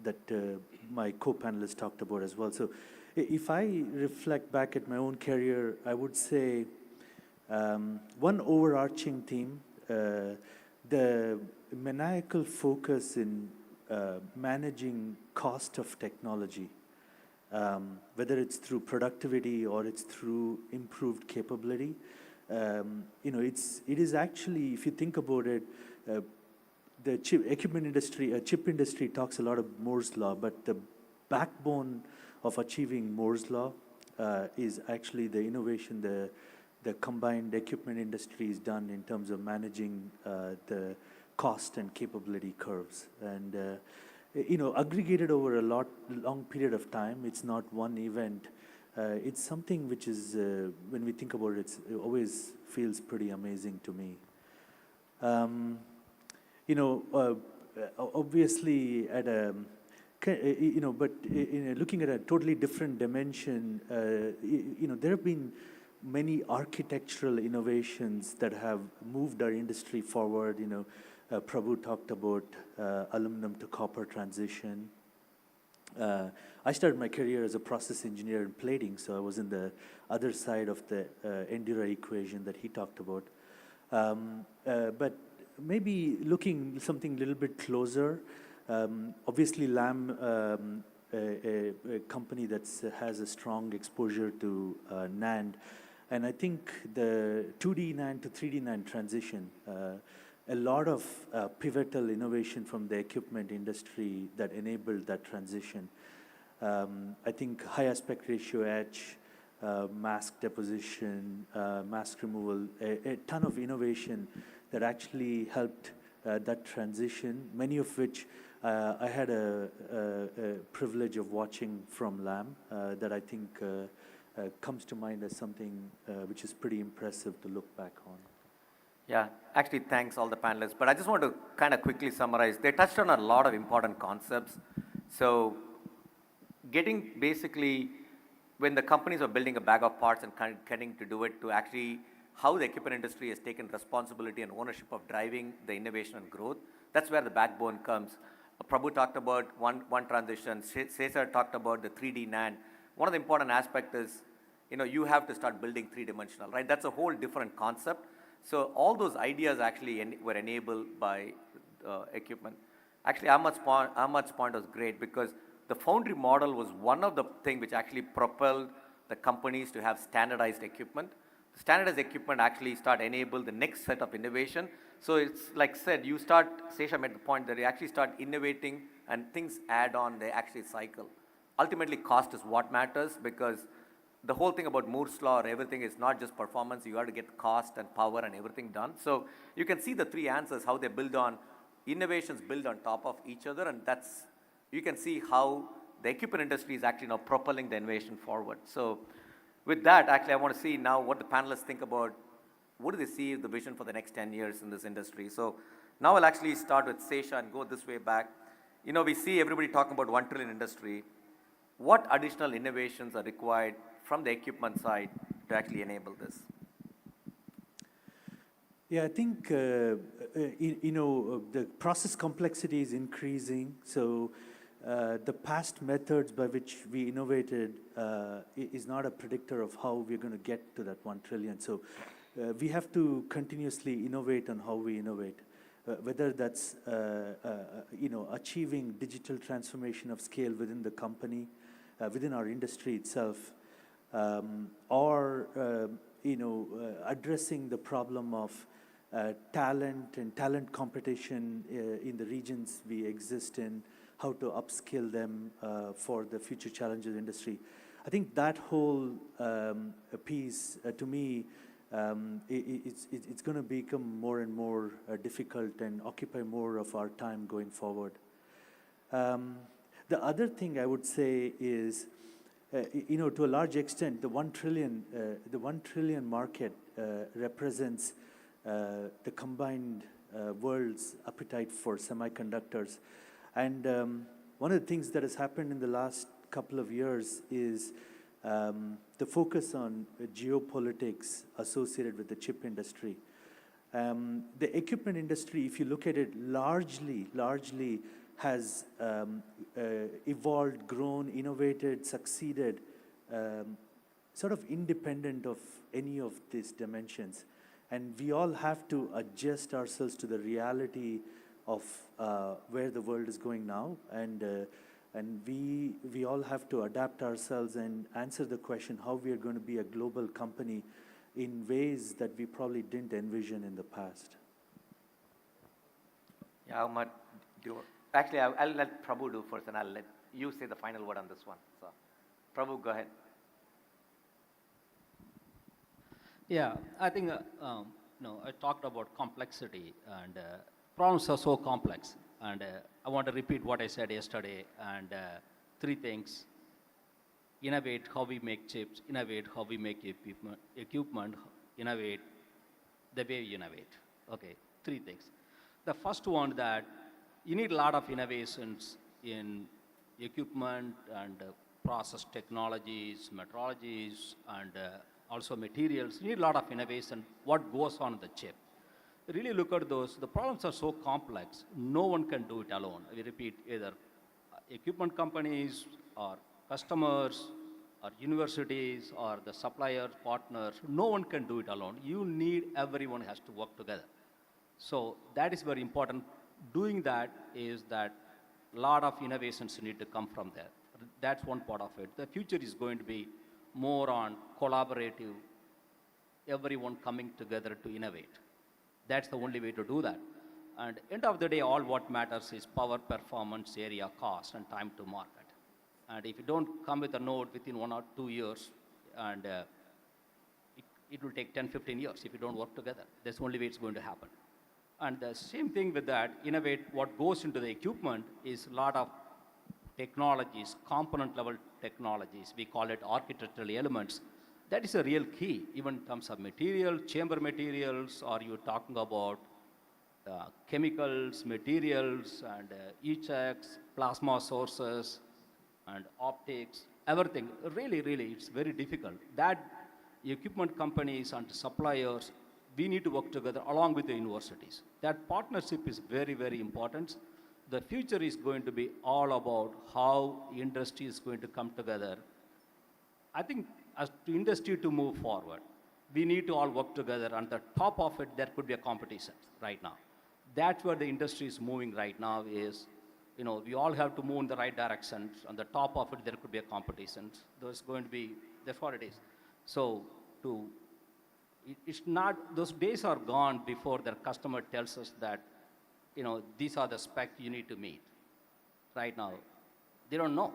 that my co-panelists talked about as well. So if I reflect back at my own career, I would say one overarching theme, the maniacal focus in managing cost of technology, whether it's through productivity or it's through improved capability. It is actually, if you think about it, the chip industry talks a lot of Moore's law, but the backbone of achieving Moore's law is actually the innovation the combined equipment industry is done in terms of managing the cost and capability curves. And aggregated over a long period of time, it's not one event. It's something which is, when we think about it, it always feels pretty amazing to me. Obviously at a, but looking at a totally different dimension, there have been many architectural innovations that have moved our industry forward. Prabhu talked about aluminum to copper transition. I started my career as a process engineer in plating, so I was in the other side of the Endura equation that he talked about. But maybe looking something a little bit closer, obviously Lam, a company that has a strong exposure to NAND, and I think the 2D NAND to 3D NAND transition, a lot of pivotal innovation from the equipment industry that enabled that transition. I think high aspect ratio etch, mask deposition, mask removal, a ton of innovation that actually helped that transition, many of which I had a privilege of watching from Lam that I think comes to mind as something which is pretty impressive to look back on. Yeah, actually, thanks all the panelists. But I just want to kind of quickly summarize. They touched on a lot of important concepts. So getting basically, when the companies are building a bag of parts and kind of getting to do it, to actually how the equipment industry has taken responsibility and ownership of driving the innovation and growth, that's where the backbone comes. Prabhu talked about one transition. Cesar talked about the 3D NAND. One of the important aspects is, you have to start building three-dimensional, right? That's a whole different concept. So all those ideas actually were enabled by equipment. Actually, Ahmad's point was great, because the foundry model was one of the things which actually propelled the companies to have standardized equipment. The standardized equipment actually enable the next set of innovation. So it's like said, Sesha made the point that you actually start innovating and things add on, they actually cycle. Ultimately, cost is what matters, because the whole thing about Moore's law or everything is not just performance, you got to get cost and power and everything done. So you can see the three answers, how they build on, innovations build on top of each other, and that's, you can see how the equipment industry is actually now propelling the innovation forward. So with that, actually, I want to see now what the panelists think about what do they see the vision for the next 10 years in this industry. So now I'll actually start with Sesha and go this way back. You know, we see everybody talking about 1 trillion industry. What additional innovations are required from the equipment side to actually enable this? Yeah, I think, the process complexity is increasing. So the past methods by which we innovated is not a predictor of how we're going to get to that 1 trillion. So we have to continuously innovate on how we innovate, whether that's, achieving digital transformation of scale within the company, within our industry itself, or, addressing the problem of talent and talent competition in the regions we exist in, how to upskill them for the future challenges of the industry. I think that whole piece, to me, it's going to become more and more difficult and occupy more of our time going forward. The other thing I would say is, to a large extent, the 1 trillion market represents the combined world's appetite for semiconductors. And one of the things that has happened in the last couple of years is the focus on geopolitics associated with the chip industry. The equipment industry, if you look at it, largely has evolved, grown, innovated, succeeded, sort of independent of any of these dimensions. And we all have to adjust ourselves to the reality of where the world is going now. And we all have to adapt ourselves and answer the question how we are going to be a global company in ways that we probably didn't envision in the past. Yeah, actually, I'll let Prabhu do first, and I'll let you say the final word on this one. So, Prabhu, go ahead. Yeah, I think, I talked about complexity, and problems are so complex. And I want to repeat what I said yesterday, and three things: innovate how we make chips, innovate how we make equipment, innovate the way we innovate. Okay, three things. The first one, that you need a lot of innovations in equipment and process technologies, metrologies, and also materials. You need a lot of innovation, what goes on the chip. Really look at those. The problems are so complex, no one can do it alone. We repeat, either equipment companies or customers or universities or the suppliers, partners, no one can do it alone. You need, everyone has to work together. So that is very important. Doing that is that a lot of innovations need to come from there. That's one part of it. The future is going to be more on collaborative, everyone coming together to innovate. That's the only way to do that. And end of the day, all what matters is power, performance, area, cost, and time to market. And if you don't come with a node within 1 or 2 years, and it will take 10, 15 years if you don't work together. That's the only way it's going to happen. And the same thing with that, innovate, what goes into the equipment is a lot of technologies, component level technologies. We call it architectural elements. That is a real key, even in terms of material, chamber materials, or you're talking about chemicals, materials, and e-checks, plasma sources, and optics, everything. Really, it's very difficult. That equipment companies and suppliers, we need to work together along with the universities. That partnership is very, very important. The future is going to be all about how industry is going to come together. I think as to industry to move forward, we need to all work together. On the top of it, there could be a competition right now. That's where the industry is moving right now is, we all have to move in the right direction. On the top of it, there could be a competition. There's going to be, that's what it is. So it's not, those days are gone before the customer tells us that, these are the specs you need to meet. Right now, they don't know.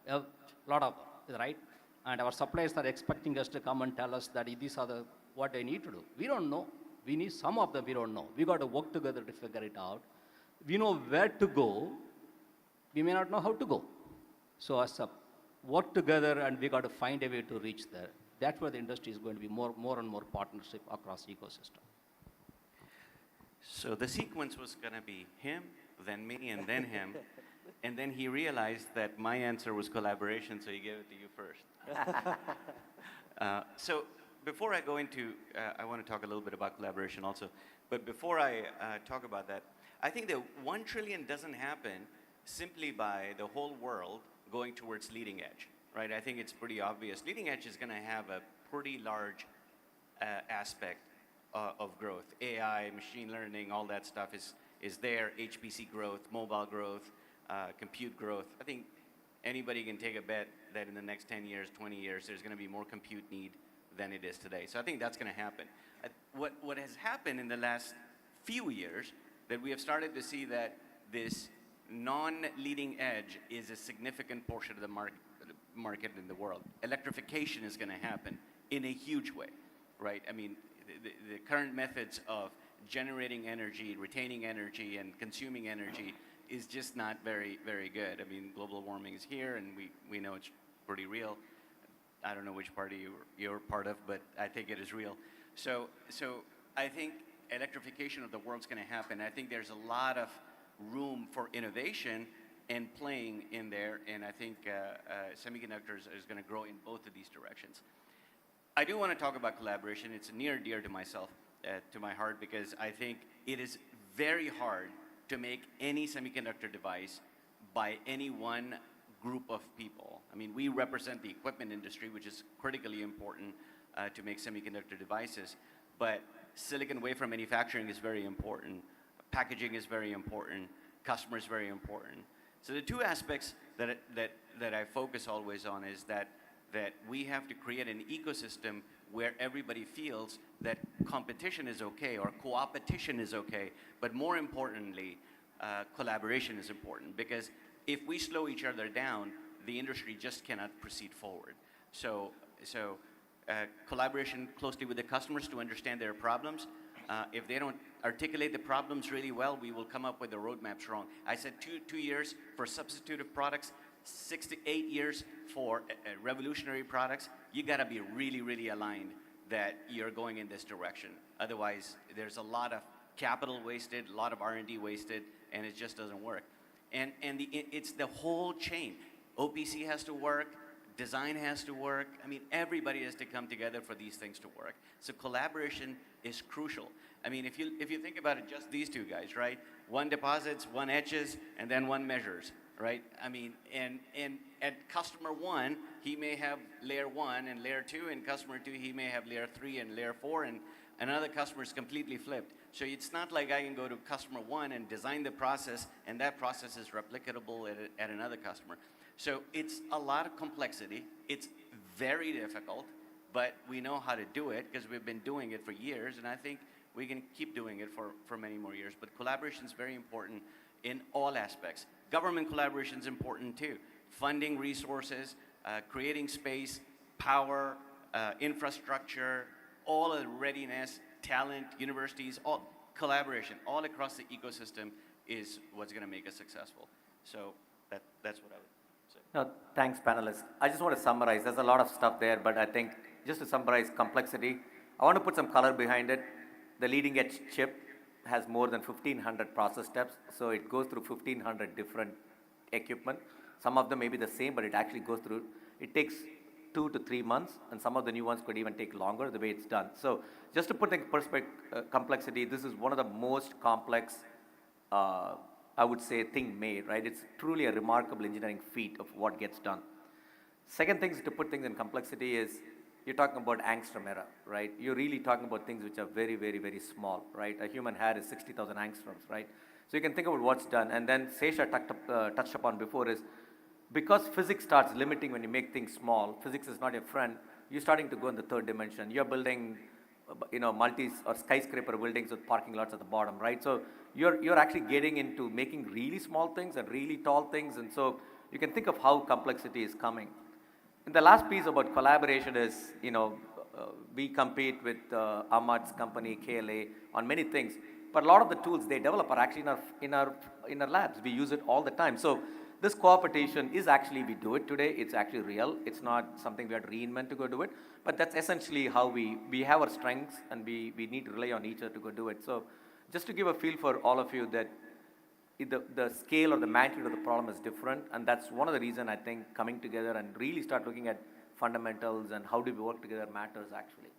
A lot of, right? And our suppliers are expecting us to come and tell us that these are what they need to do. We don't know. We need some of them, we don't know. We got to work together to figure it out. We know where to go. We may not know how to go. So as a work together, and we got to find a way to reach there. That's where the industry is going to be more and more partnership across ecosystem. So the sequence was going to be him, then me, and then him. And then he realized that my answer was collaboration, so he gave it to you first. So before I go into, I want to talk a little bit about collaboration also. But before I talk about that, I think that 1 trillion doesn't happen simply by the whole world going towards leading edge, right? I think it's pretty obvious. Leading edge is going to have a pretty large aspect of growth. AI, machine learning, all that stuff is there. HPC growth, mobile growth, compute growth. I think anybody can take a bet that in the next 10 years, 20 years, there's going to be more compute need than it is today. So I think that's going to happen. What has happened in the last few years, that we have started to see that this non-leading edge is a significant portion of the market in the world. Electrification is going to happen in a huge way, right? I mean, the current methods of generating energy, retaining energy, and consuming energy is just not very, very good. I mean, global warming is here, and we know it's pretty real. I don't know which party you're part of, but I think it is real. So I think electrification of the world's going to happen. I think there's a lot of room for innovation and playing in there, and I think semiconductors is going to grow in both of these directions. I do want to talk about collaboration. It's near and dear to myself, to my heart, because I think it is very hard to make any semiconductor device by any one group of people. I mean, we represent the equipment industry, which is critically important to make semiconductor devices, but silicon wafer manufacturing is very important. Packaging is very important. Customer is very important. So the two aspects that I focus always on is that we have to create an ecosystem where everybody feels that competition is okay or co-opetition is okay, but more importantly, collaboration is important, because if we slow each other down, the industry just cannot proceed forward. So collaboration closely with the customers to understand their problems. If they don't articulate the problems really well, we will come up with the roadmaps wrong. I said two years for substitutive products, 6 to 8 years for revolutionary products. You got to be really, really aligned that you're going in this direction. Otherwise, there's a lot of capital wasted, a lot of R&D wasted, and it just doesn't work. And it's the whole chain. OPC has to work. Design has to work. I mean, everybody has to come together for these things to work. So collaboration is crucial. I mean, if you think about it, just these two guys, right? One deposits, one etches, and then one measures, right? I mean, and at customer one, he may have layer 1 and layer 2, and customer 2, he may have layer 3 and layer 4, and another customer is completely flipped. So it's not like I can go to customer 1 and design the process, and that process is replicable at another customer. So it's a lot of complexity. It's very difficult, but we know how to do it because we've been doing it for years, and I think we can keep doing it for many more years. But collaboration is very important in all aspects. Government collaboration is important too. Funding resources, creating space, power, infrastructure, all of the readiness, talent, universities, all collaboration, all across the ecosystem is what's going to make us successful. So that's what I would say. No, thanks, panelists. I just want to summarize. There's a lot of stuff there, but I think just to summarize complexity, I want to put some color behind it. The leading edge chip has more than 1,500 process steps, so it goes through 1,500 different equipment. Some of them may be the same, but it actually goes through, it takes 2 to 3 months, and some of the new ones could even take longer the way it's done. So just to put in perspective, complexity, this is one of the most complex, I would say, thing made, right? It's truly a remarkable engineering feat of what gets done. Second thing is to put things in complexity is, you're talking about angstrom era, right? You're really talking about things which are very, very, very small, right? A human hair is 60,000 angstroms, right? So you can think about what's done. And then Sesha touched upon before is, because physics starts limiting when you make things small, physics is not your friend, you're starting to go in the third dimension. You're building, multi or skyscraper buildings with parking lots at the bottom, right? So you're actually getting into making really small things and really tall things. And so you can think of how complexity is coming. And the last piece about collaboration is, we compete with Ahmad's company, KLA, on many things. But a lot of the tools they develop are actually in our labs. We use it all the time. So this cooperation is actually, we do it today. It's actually real. It's not something we had to reinvent to go do it. But that's essentially how we have our strengths, and we need to rely on each other to go do it. So just to give a feel for all of you that the scale or the magnitude of the problem is different, and that's one of the reasons I think coming together and really start looking at fundamentals and how do we work together matters actually.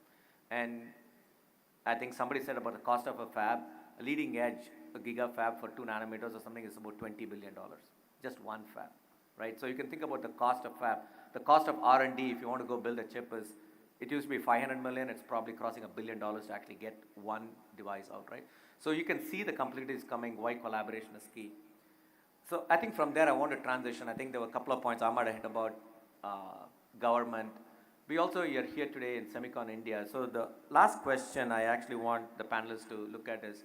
And I think somebody said about the cost of a fab, a leading edge, a gigafab for 2 nanometers or something is about $20 billion, just one fab, right? So you can think about the cost of fab. The cost of R&D, if you want to go build a chip, it used to be 500 million, it's probably crossing $1 billion to actually get one device out, right? So you can see the complexities coming, why collaboration is key. So I think from there I want to transition. I think there were a couple of points Ahmad hit about government. We also are here today in SemiconIndia. So the last question I actually want the panelists to look at is,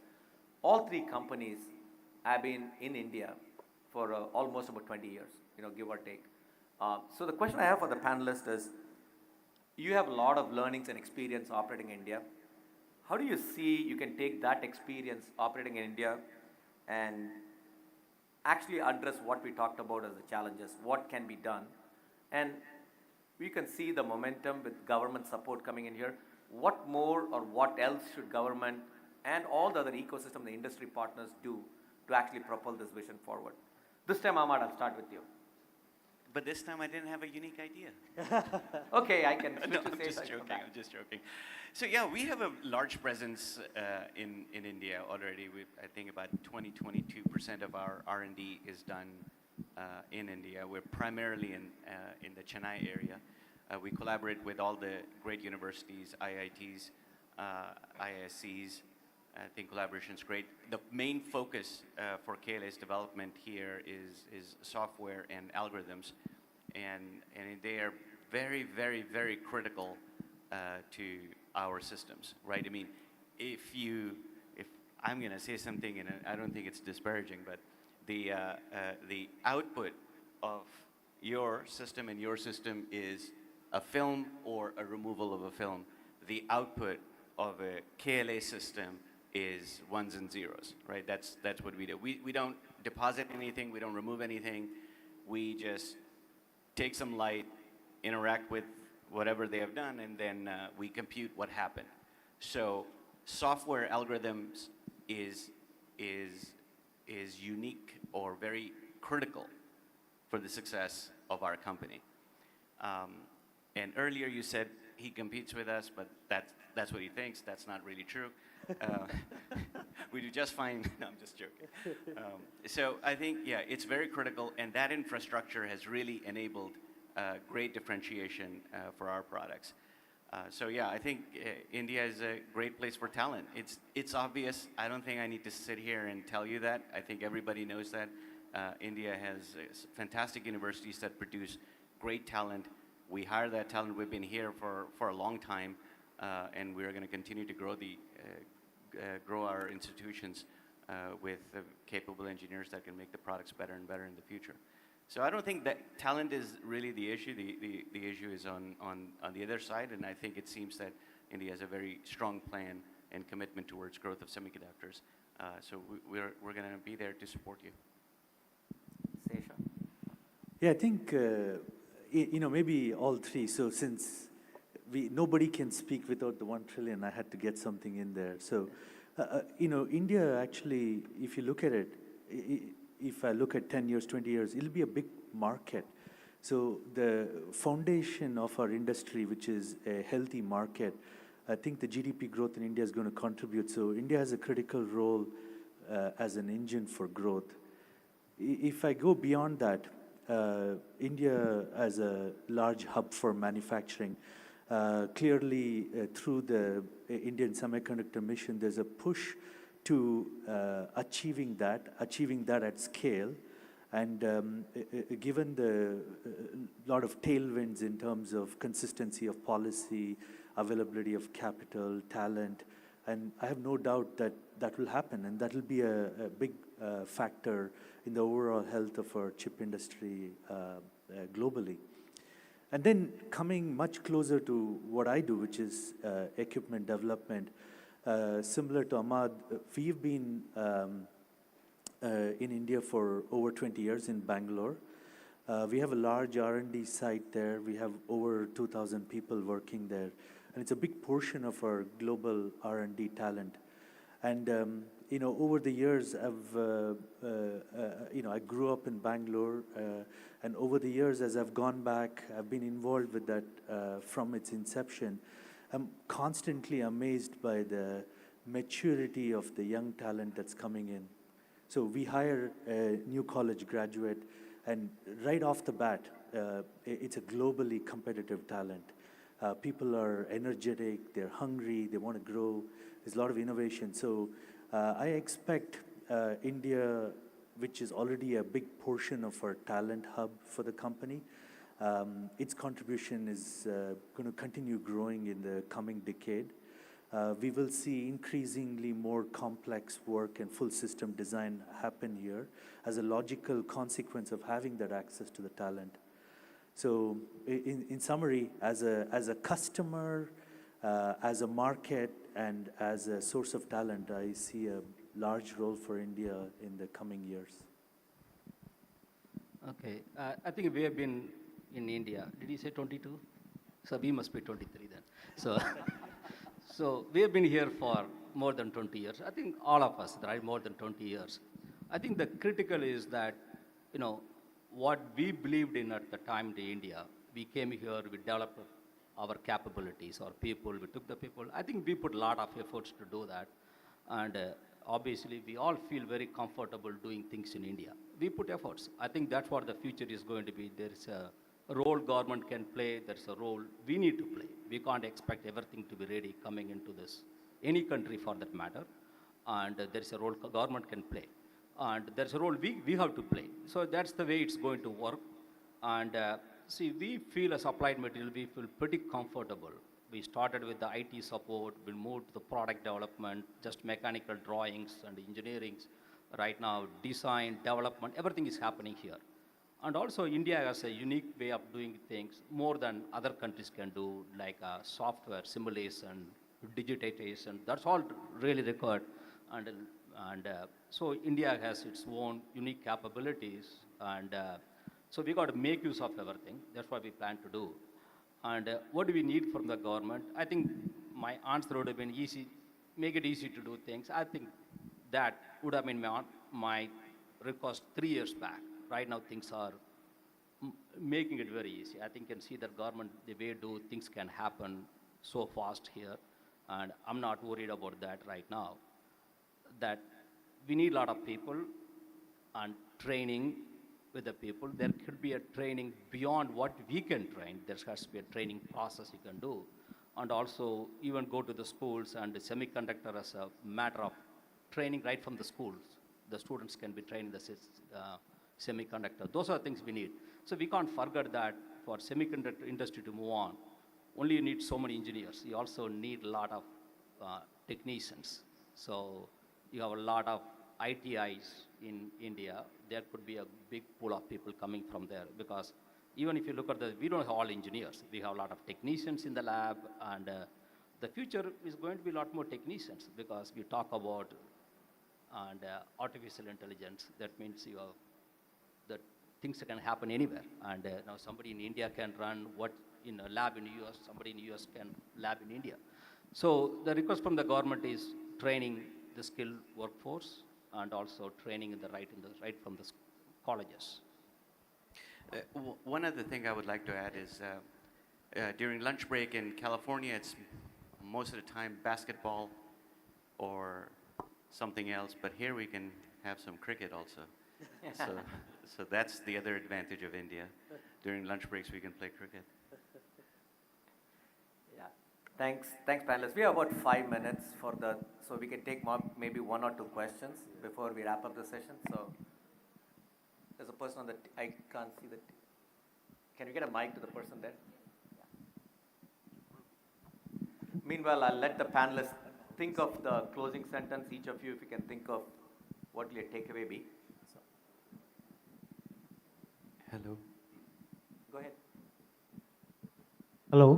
all three companies have been in India for almost about 20 years, give or take. So the question I have for the panelists is, you have a lot of learnings and experience operating in India. How do you see you can take that experience operating in India and actually address what we talked about as the challenges, what can be done? And we can see the momentum with government support coming in here. What more or what else should government and all the other ecosystem, the industry partners do to actually propel this vision forward? This time, Ahmad, I'll start with you. But this time I didn't have a unique idea. Okay, I can. No, I'm just joking. I'm just joking. So yeah, we have a large presence in India already. I think about 22% of our R&D is done in India. We're primarily in the Chennai area. We collaborate with all the great universities, IITs, ISCs. I think collaboration is great. The main focus for KLA's development here is software and algorithms, and they are very, very, very critical to our systems, right? I mean, if I'm going to say something, and I don't think it's disparaging, but the output of your system and your system is a film or a removal of a film. The output of a KLA system is ones and zeros, right? That's what we do. We don't deposit anything, we don't remove anything. We just take some light, interact with whatever they have done, and then we compute what happened. So software algorithms is unique or very critical for the success of our company. And earlier you said he competes with us, but that's what he thinks. That's not really true. We do just fine. No, I'm just joking. So I think, yeah, it's very critical, and that infrastructure has really enabled great differentiation for our products. So yeah, I think India is a great place for talent. It's obvious. I don't think I need to sit here and tell you that. I think everybody knows that. India has fantastic universities that produce great talent. We hire that talent. We've been here for a long time, and we're going to continue to grow our institutions with capable engineers that can make the products better and better in the future. So I don't think that talent is really the issue. The issue is on the other side, and I think it seems that India has a very strong plan and commitment towards growth of semiconductors. So we're going to be there to support you. Sesha? Yeah, I think, maybe all three. So since nobody can speak without the 1 trillion, I had to get something in there. So, India actually, if you look at it, if I look at 10 years, 20 years, it'll be a big market. So the foundation of our industry, which is a healthy market, I think the GDP growth in India is going to contribute. So India has a critical role as an engine for growth. If I go beyond that, India as a large hub for manufacturing, clearly through the Indian Semiconductor mission, there's a push to achieving that at scale. And given the lot of tailwinds in terms of consistency of policy, availability of capital, talent, and I have no doubt that that will happen, and that will be a big factor in the overall health of our chip industry globally. And then coming much closer to what I do, which is equipment development, similar to Ahmad, we've been in India for over 20 years in Bangalore. We have a large R&D site there. We have over 2,000 people working there. And it's a big portion of our global R&D talent. And over the years, I grew up in Bangalore, and over the years, as I've gone back, I've been involved with that from its inception. I'm constantly amazed by the maturity of the young talent that's coming in. So we hire a new college graduate, and right off the bat, it's a globally competitive talent. People are energetic, they're hungry, they want to grow. There's a lot of innovation. So I expect India, which is already a big portion of our talent hub for the company, its contribution is going to continue growing in the coming decade. We will see increasingly more complex work and full system design happen here as a logical consequence of having that access to the talent. So in summary, as a customer, as a market, and as a source of talent, I see a large role for India in the coming years. Okay, I think we have been in India. Did you say 22? So we must be 23 then. So, so we have been here for more than 20 years. I think all of us, right, more than 20 years. I think the critical is that, what we believed in at the time in India, we came here, we developed our capabilities, our people, we took the people. I think we put a lot of efforts to do that. And obviously, we all feel very comfortable doing things in India. We put efforts. I think that's what the future is going to be. There's a role government can play. There's a role we need to play. We can't expect everything to be ready coming into this, any country for that matter. And there's a role government can play. And there's a role we have to play. So that's the way it's going to work. And see, we feel as applied material, we feel pretty comfortable. We started with the IT support, we moved to the product development, just mechanical drawings and engineering. Right now, design, development, everything is happening here. And also, India has a unique way of doing things more than other countries can do, like software, simulation, digitization. That's all really required. And so India has its own unique capabilities. And so we got to make use of everything. That's what we plan to do. And what do we need from the government? I think my answer would have been easy, make it easy to do things. I think that would have been my request 3 years back. Right now, things are making it very easy. I think you can see that government, the way things can happen so fast here. And I'm not worried about that right now. That we need a lot of people and training with the people. There could be a training beyond what we can train. There has to be a training process you can do. And also even go to the schools and the semiconductor as a matter of training right from the schools. The students can be trained in the semiconductor. Those are things we need. So we can't forget that for semiconductor industry to move on, only you need so many engineers. You also need a lot of technicians. So you have a lot of ITIs in India. There could be a big pool of people coming from there, because even if you look at we don't have all engineers. We have a lot of technicians in the lab, and the future is going to be a lot more technicians, because we talk about artificial intelligence. That means you have that things can happen anywhere. And now somebody in India can run what in a lab in the US, somebody in the US can lab in India. So the request from the government is training the skilled workforce, and also training right from the colleges. One other thing I would like to add is during lunch break in California, it's most of the time basketball or something else, but here we can have some cricket also. So that's the other advantage of India. During lunch breaks, we can play cricket. Yeah, thanks panelists. We have about 5 minutes so we can take maybe 1 or 2 questions before we wrap up the session. So there's a person I can't see that. Can you get a mic to the person there? Yeah. Meanwhile, I'll let the panelists think of the closing sentence. Each of you, if you can think of what will your takeaway be. Hello. Go ahead. Hello,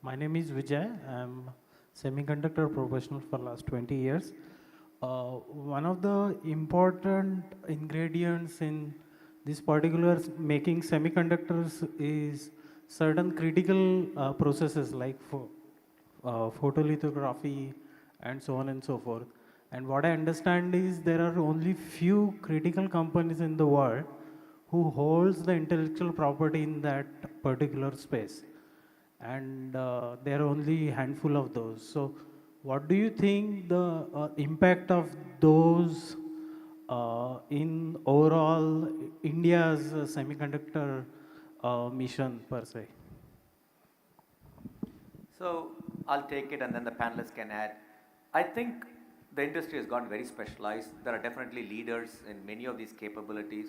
my name is Vijay. I'm semiconductor professional for last 20 years. One of the important ingredients in this particular making semiconductors is certain critical processes like photolithography and so on and so forth. And what I understand is there are only few critical companies in the world who holds the intellectual property in that particular space. And there are only a handful of those. So what do you think the impact of those in overall India's semiconductor mission per se? So I'll take it and then the panelists can add. I think the industry has gotten very specialized. There are definitely leaders in many of these capabilities.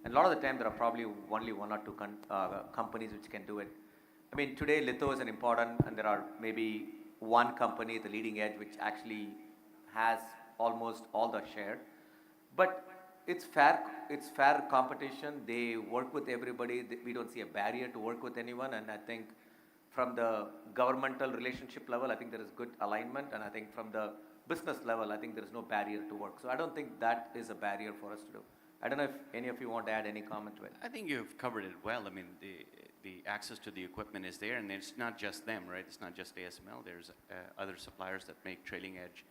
And a lot of the time there are probably only one or two companies which can do it. I mean, today litho is an important, and there are maybe one company at the leading edge which actually has almost all the share. But it's fair competition. They work with everybody. We don't see a barrier to work with anyone. And I think from the governmental relationship level, I think there is good alignment. And I think from the business level, I think there is no barrier to work. So I don't think that is a barrier for us to do. I don't know if any of you want to add any comment to it. I think you've covered it well. I mean, the access to the equipment is there, and it's not just them, right? It's not just ASML. There's other suppliers that make trailing edge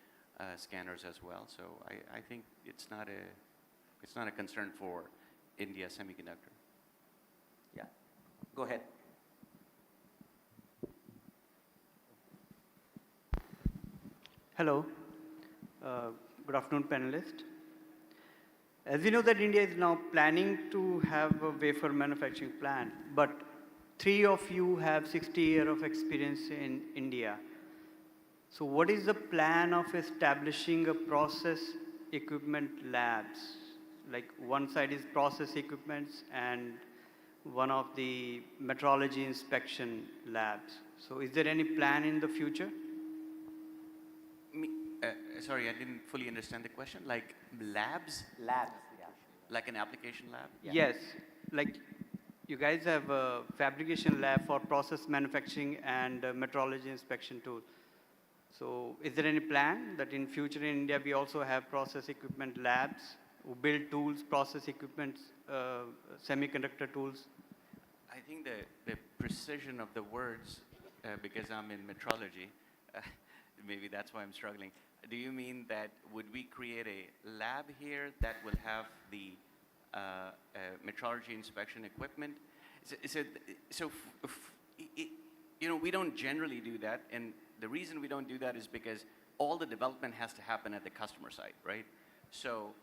scanners as well. So I think it's not a concern for India Semiconductor. Yeah, go ahead. Hello. Good afternoon, panelists. As you know that India is now planning to have a wafer manufacturing plant, but 3 of you have 60 years of experience in India. So what is the plan of establishing a process equipment labs? Like one side is process equipments and one of the metrology inspection labs. So is there any plan in the future? Sorry, I didn't fully understand the question. Like labs? Labs, yeah. Like an application lab? Yeah. Yes. Like you guys have a fabrication lab for process manufacturing and metrology inspection tool. So is there any plan that in future in India we also have process equipment labs who build tools, process equipment, semiconductor tools? I think the precision of the words, because I'm in metrology, maybe that's why I'm struggling. Do you mean that would we create a lab here that will have the metrology inspection equipment? You know, we don't generally do that, and the reason we don't do that is because all the development has to happen at the customer site, right? So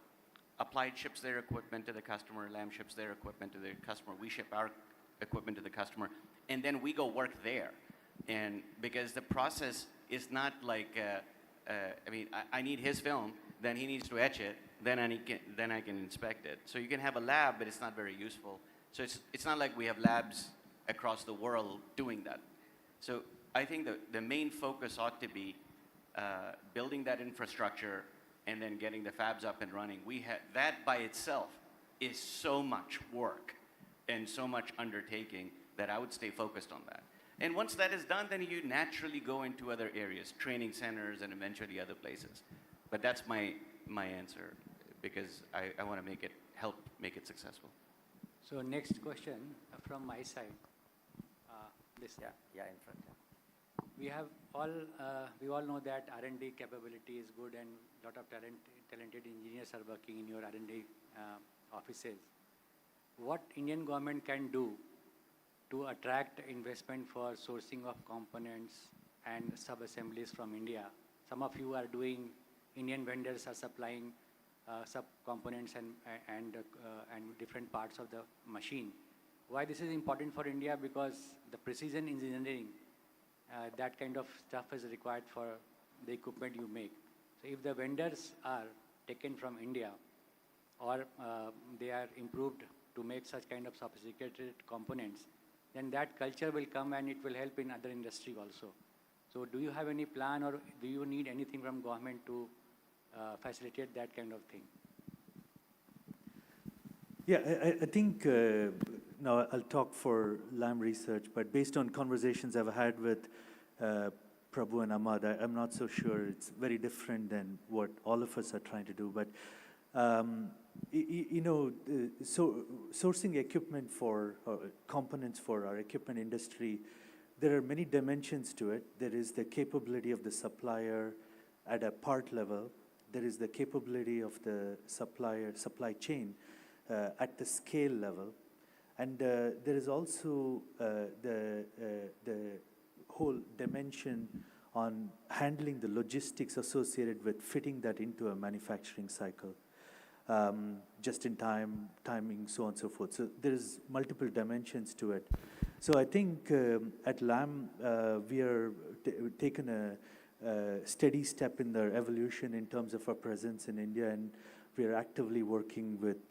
Applied ships their equipment to the customer, Lam ships their equipment to the customer, we ship our equipment to the customer, and then we go work there. And because the process is not like, I mean, I need his film, then he needs to etch it, then I can inspect it. So you can have a lab, but it's not very useful. So it's not like we have labs across the world doing that. So I think the main focus ought to be building that infrastructure and then getting the fabs up and running. That by itself is so much work and so much undertaking that I would stay focused on that. And once that is done, then you naturally go into other areas, training centers and eventually other places. But that's my answer, because I want to help make it successful. So next question from my side. Yeah, in front. Yeah. We all know that R&D capability is good and a lot of talented engineers are working in your R&D offices. What Indian government can do to attract investment for sourcing of components and sub-assemblies from India? Some of you are doing, Indian vendors are supplying sub-components and different parts of the machine. Why this is important for India? Because the precision engineering, that kind of stuff is required for the equipment you make. So if the vendors are taken from India or they are improved to make such kind of sophisticated components, then that culture will come and it will help in other industry also. So do you have any plan or do you need anything from government to facilitate that kind of thing? Yeah, I think now I'll talk for Lam Research, but based on conversations I've had with Prabhu and Ahmad, I'm not so sure. It's very different than what all of us are trying to do. But, sourcing equipment for components for our equipment industry, there are many dimensions to it. There is the capability of the supplier at a part level. There is the capability of the supply chain at the scale level. And there is also the whole dimension on handling the logistics associated with fitting that into a manufacturing cycle. Just in time, timing, so on and so forth. So there's multiple dimensions to it. So I think at LAM, we are taken a steady step in the evolution in terms of our presence in India, and we are actively working with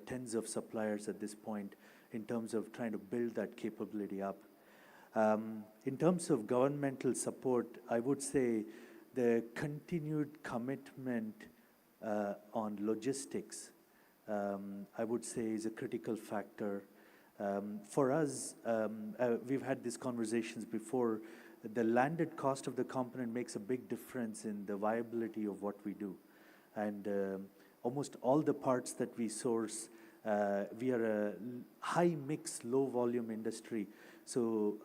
tens of suppliers at this point in terms of trying to build that capability up. In terms of governmental support, I would say the continued commitment on logistics, I would say, is a critical factor. For us, we've had these conversations before. The landed cost of the component makes a big difference in the viability of what we do. And almost all the parts that we source, we are a high mix, low volume industry. So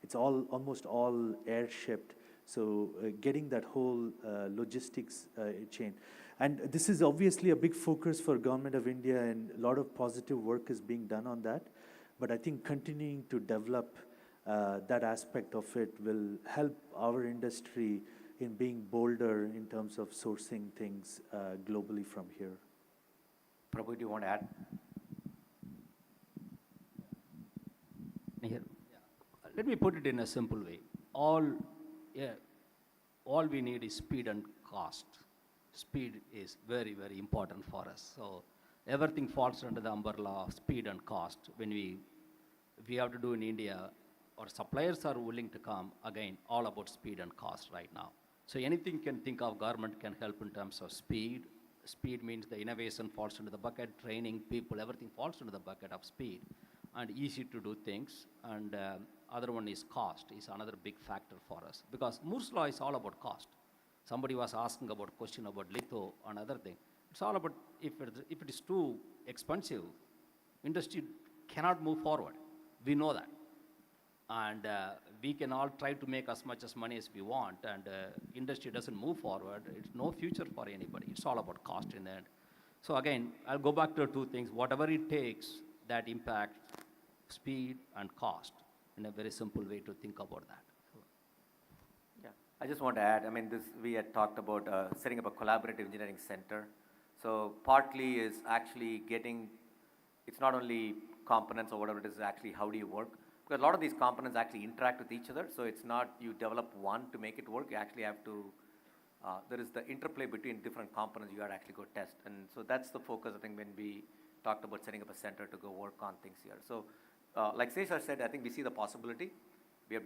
it's almost all air shipped. So getting that whole logistics chain. And this is obviously a big focus for Government of India, and a lot of positive work is being done on that. But I think continuing to develop that aspect of it will help our industry in being bolder in terms of sourcing things globally from here. Prabhu, do you want to add? Here. Let me put it in a simple way. All we need is speed and cost. Speed is very, very important for us. So everything falls under the umbrella of speed and cost. When we have to do in India, our suppliers are willing to come, again, all about speed and cost right now. So anything can think of government can help in terms of speed. Speed means the innovation falls into the bucket, training people, everything falls into the bucket of speed and easy to do things. And other one is cost, is another big factor for us. Because Moore's law is all about cost. Somebody was asking about question about litho and other thing. It's all about if it is too expensive, industry cannot move forward. We know that. And we can all try to make as much as money as we want, and industry doesn't move forward. It's no future for anybody. It's all about cost in the end. So again, I'll go back to two things. Whatever it takes, that impacts speed and cost in a very simple way to think about that. Yeah, I just want to add, I mean, we had talked about setting up a collaborative engineering center. So partly is actually getting, it's not only components or whatever it is, actually how do you work? Because a lot of these components actually interact with each other, so it's not you develop one to make it work. You actually have to, there is the interplay between different components you got to actually go test. And so that's the focus, I think, when we talked about setting up a center to go work on things here. So like Cesar said, I think we see the possibility. We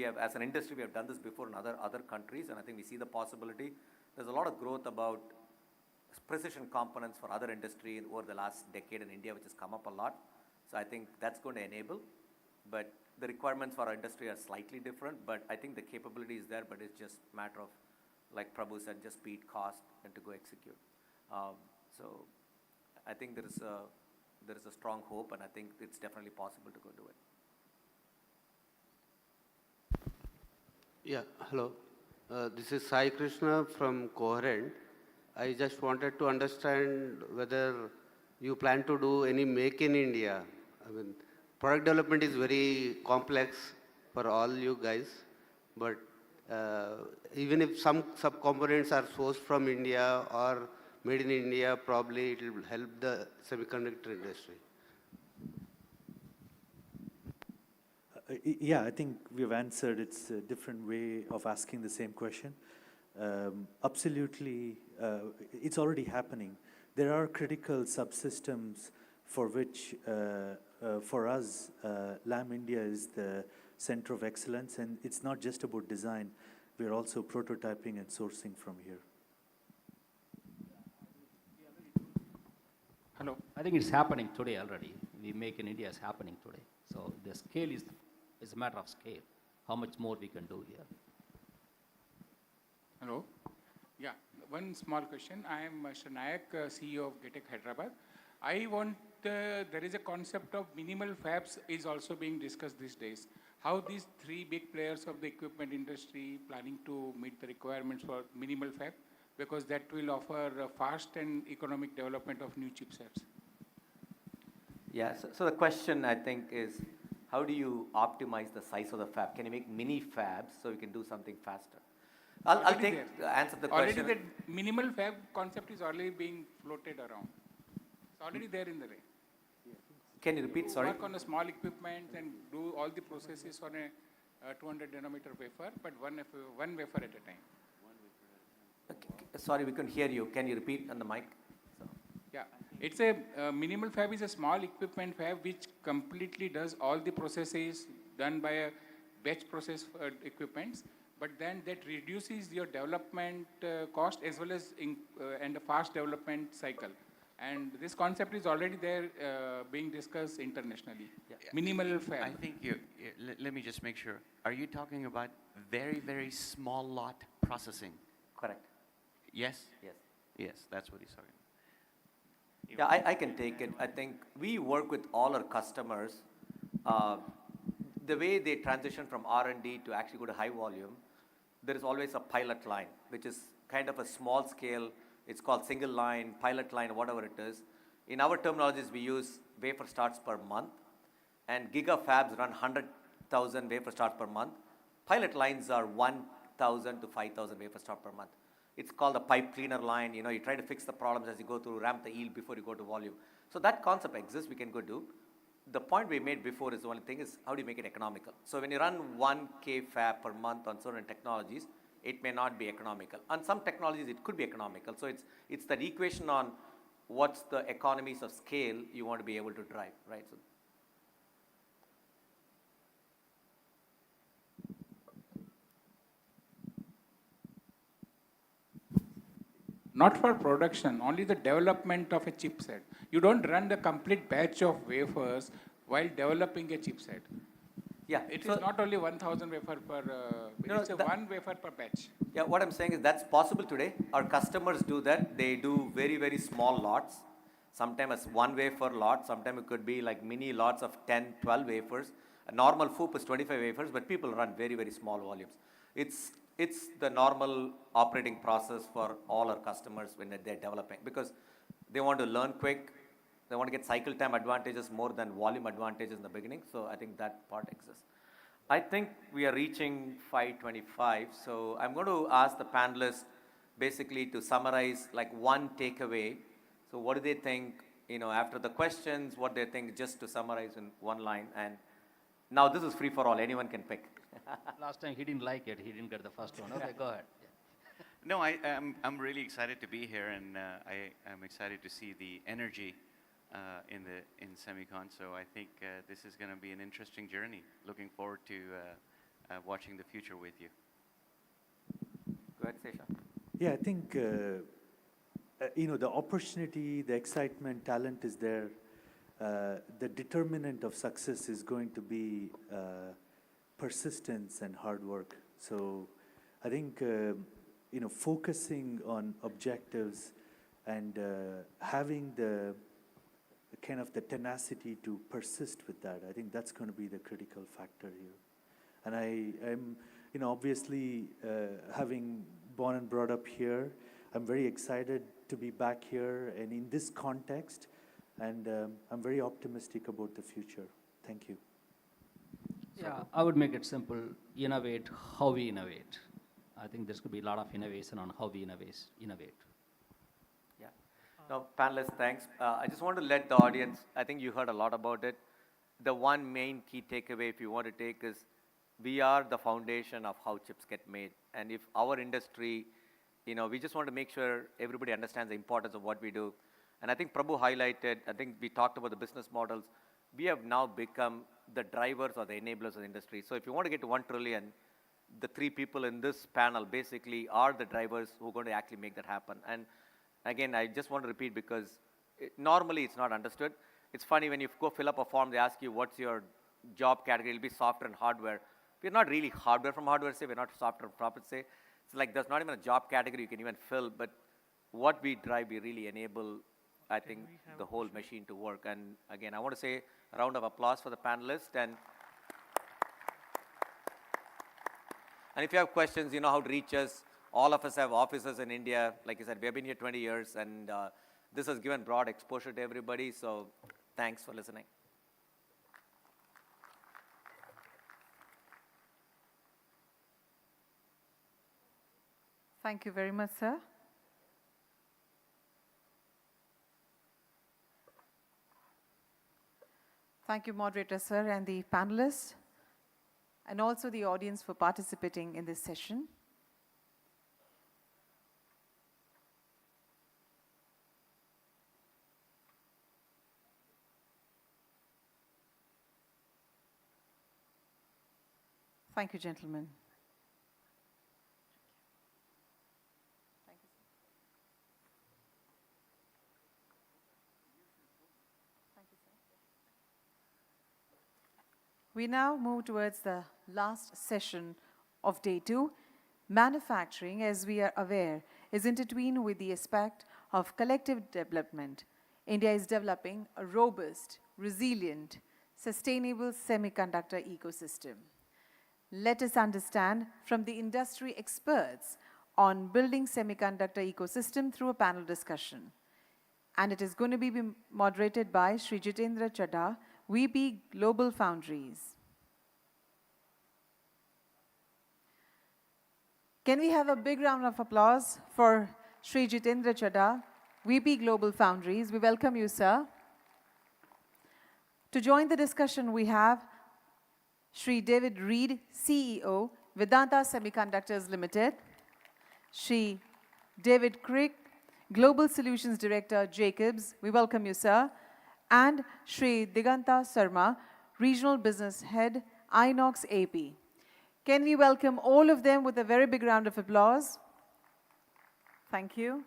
have, as an industry, we have done this before in other countries, and I think we see the possibility. There's a lot of growth about precision components for other industry over the last decade in India, which has come up a lot. So I think that's going to enable. But the requirements for our industry are slightly different, but I think the capability is there, but it's just a matter of, like Prabhu said, just speed, cost, and to go execute. So I think there is a strong hope, and I think it's definitely possible to go do it. Yeah, hello. This is Sai Krishna from Coherent. I just wanted to understand whether you plan to do any Make in India. I mean, product development is very complex for all you guys, but even if some sub-components are sourced from India or made in India, probably it will help the semiconductor industry. Yeah, I think we've answered. It's a different way of asking the same question. Absolutely, it's already happening. There are critical subsystems for which, for us, LAM India is the center of excellence, and it's not just about design. We're also prototyping and sourcing from here. Hello. I think it's happening today already. the Make in India is happening today. So the scale is a matter of scale. How much more we can do here? Hello. Yeah, one small question. I am Mr. Nayak, CEO of GETEC Hyderabad. There is a concept of minimal fabs is also being discussed these days. How these three big players of the equipment industry planning to meet the requirements for minimal fab? Because that will offer fast and economic development of new chipsets. Yeah, so the question I think is, how do you optimize the size of the fab? Can you make mini fabs so you can do something faster? I'll answer the question. Already the minimal fab concept is already being floated around. It's already there in the way. Can you repeat, sorry? Work on a small equipment and do all the processes on a 200 nanometer wafer, but one wafer at a time. Okay. Sorry, we couldn't hear you. Can you repeat on the mic? Yeah, it's a minimal fab is a small equipment fab which completely does all the processes done by a batch process equipments, but then that reduces your development cost as well as and a fast development cycle. And this concept is already there being discussed internationally. Yeah. Minimal fab. I think let me just make sure. Are you talking about very, very small lot processing? Correct. Yes? Yes. Yes, that's what he's talking Yeah, about. I can take it. I think we work with all our customers. The way they transition from R&D to actually go to high volume, there is always a pilot line, which is kind of a small scale. It's called single line, pilot line, whatever it is. In our terminologies, we use wafer starts per month, and gigafabs run 100,000 wafer starts per month. Pilot lines are 1,000 to 5,000 wafer starts per month. It's called a pipe cleaner line. You know, you try to fix the problems as you go through, ramp the yield before you go to volume. So that concept exists, we can go do. The point we made before is the only thing is how do you make it economical? So when you run 1K fab per month on certain technologies, it may not be economical. On some technologies, it could be economical. So it's that equation on what's the economies of scale you want to be able to drive, right? So Not for production, only the development of a chipset. You don't run the complete batch of wafers while developing a chipset. Yeah. It is not only 1,000 wafer per, it's one wafer per batch. Yeah, what I'm saying is that's possible today. Our customers do that. They do very, very small lots. Sometimes a one wafer lot, sometimes it could be like mini lots of 10, 12 wafers. A normal FOOP is 25 wafers, but people run very, very small volumes. It's the normal operating process for all our customers when they're developing, because they want to learn quick. They want to get cycle time advantages more than volume advantages in the beginning. So I think that part exists. I think we are reaching 5:25. So I'm going to ask the panelists basically to summarize like one takeaway. So what do they think, you know, after the questions, what they think, just to summarize in one line. And now this is free for all. Anyone can pick. Last time he didn't like it. He didn't get the first one. Okay, go ahead. Yeah. No, I'm really excited to be here, and I'm excited to see the energy in Semicon. So I think this is going to be an interesting journey. Looking forward to watching the future with you. Go ahead, Sesha. Yeah, I think you know, the opportunity, the excitement, talent is there. The determinant of success is going to be persistence and hard work. So I think you know, focusing on objectives and having the kind of the tenacity to persist with that, I think that's going to be the critical factor here. And I'm, you know, obviously having born and brought up here, I'm very excited to be back here and in this context, and I'm very optimistic about the future. Thank you. Yeah, I would make it simple. Innovate how we innovate. I think there's going to be a lot of innovation on how we innovate. Yeah. Now, panelists, thanks. I just want to let the audience, I think you heard a lot about it. The one main key takeaway, if you want to take, is we are the foundation of how chips get made. And if our industry, you know, we just want to make sure everybody understands the importance of what we do. And I think Prabhu highlighted, I think we talked about the business models. We have now become the drivers or the enablers of the industry. So if you want to get to 1 trillion, the 3 people in this panel basically are the drivers who are going to actually make that happen. And again, I just want to repeat, because normally it's not understood. It's funny when you go fill up a form, they ask you what's your job category. It'll be software and hardware. We're not really hardware from hardware say, we're not software from profit say. It's like there's not even a job category you can even fill, but what we drive, we really enable, I think, the whole machine to work. And again, I want to say a round of applause for the panelists. And if you have questions, you know how to reach us. All of us have offices in India. Like I said, we've been here 20 years, and this has given broad exposure to everybody. So thanks for listening. Thank you very much, sir. Thank you, moderator, sir, and the panelists, and also the audience for participating in this session. Thank you, gentlemen. We now move towards the last session of day 2. Manufacturing, as we are aware, is intertwined with the aspect of collective development. India is developing a robust, resilient, sustainable semiconductor ecosystem. Let us understand from the industry experts on building semiconductor ecosystem through a panel discussion. And it is going to be moderated by Shri Jitendra Chadha, VP Global Foundries. Can we have a big round of applause for Shri Jitendra Chadha, VP Global Foundries? We welcome you, sir. To join the discussion, we have Shri David Reed, CEO, Vedanta Semiconductors Limited, Shri David Crick, Global Solutions Director, Jacobs. We welcome you, sir. And Shri Diganta Sarma, Regional Business Head, Inox AP. Can we welcome all of them with a very big round of applause? Thank you.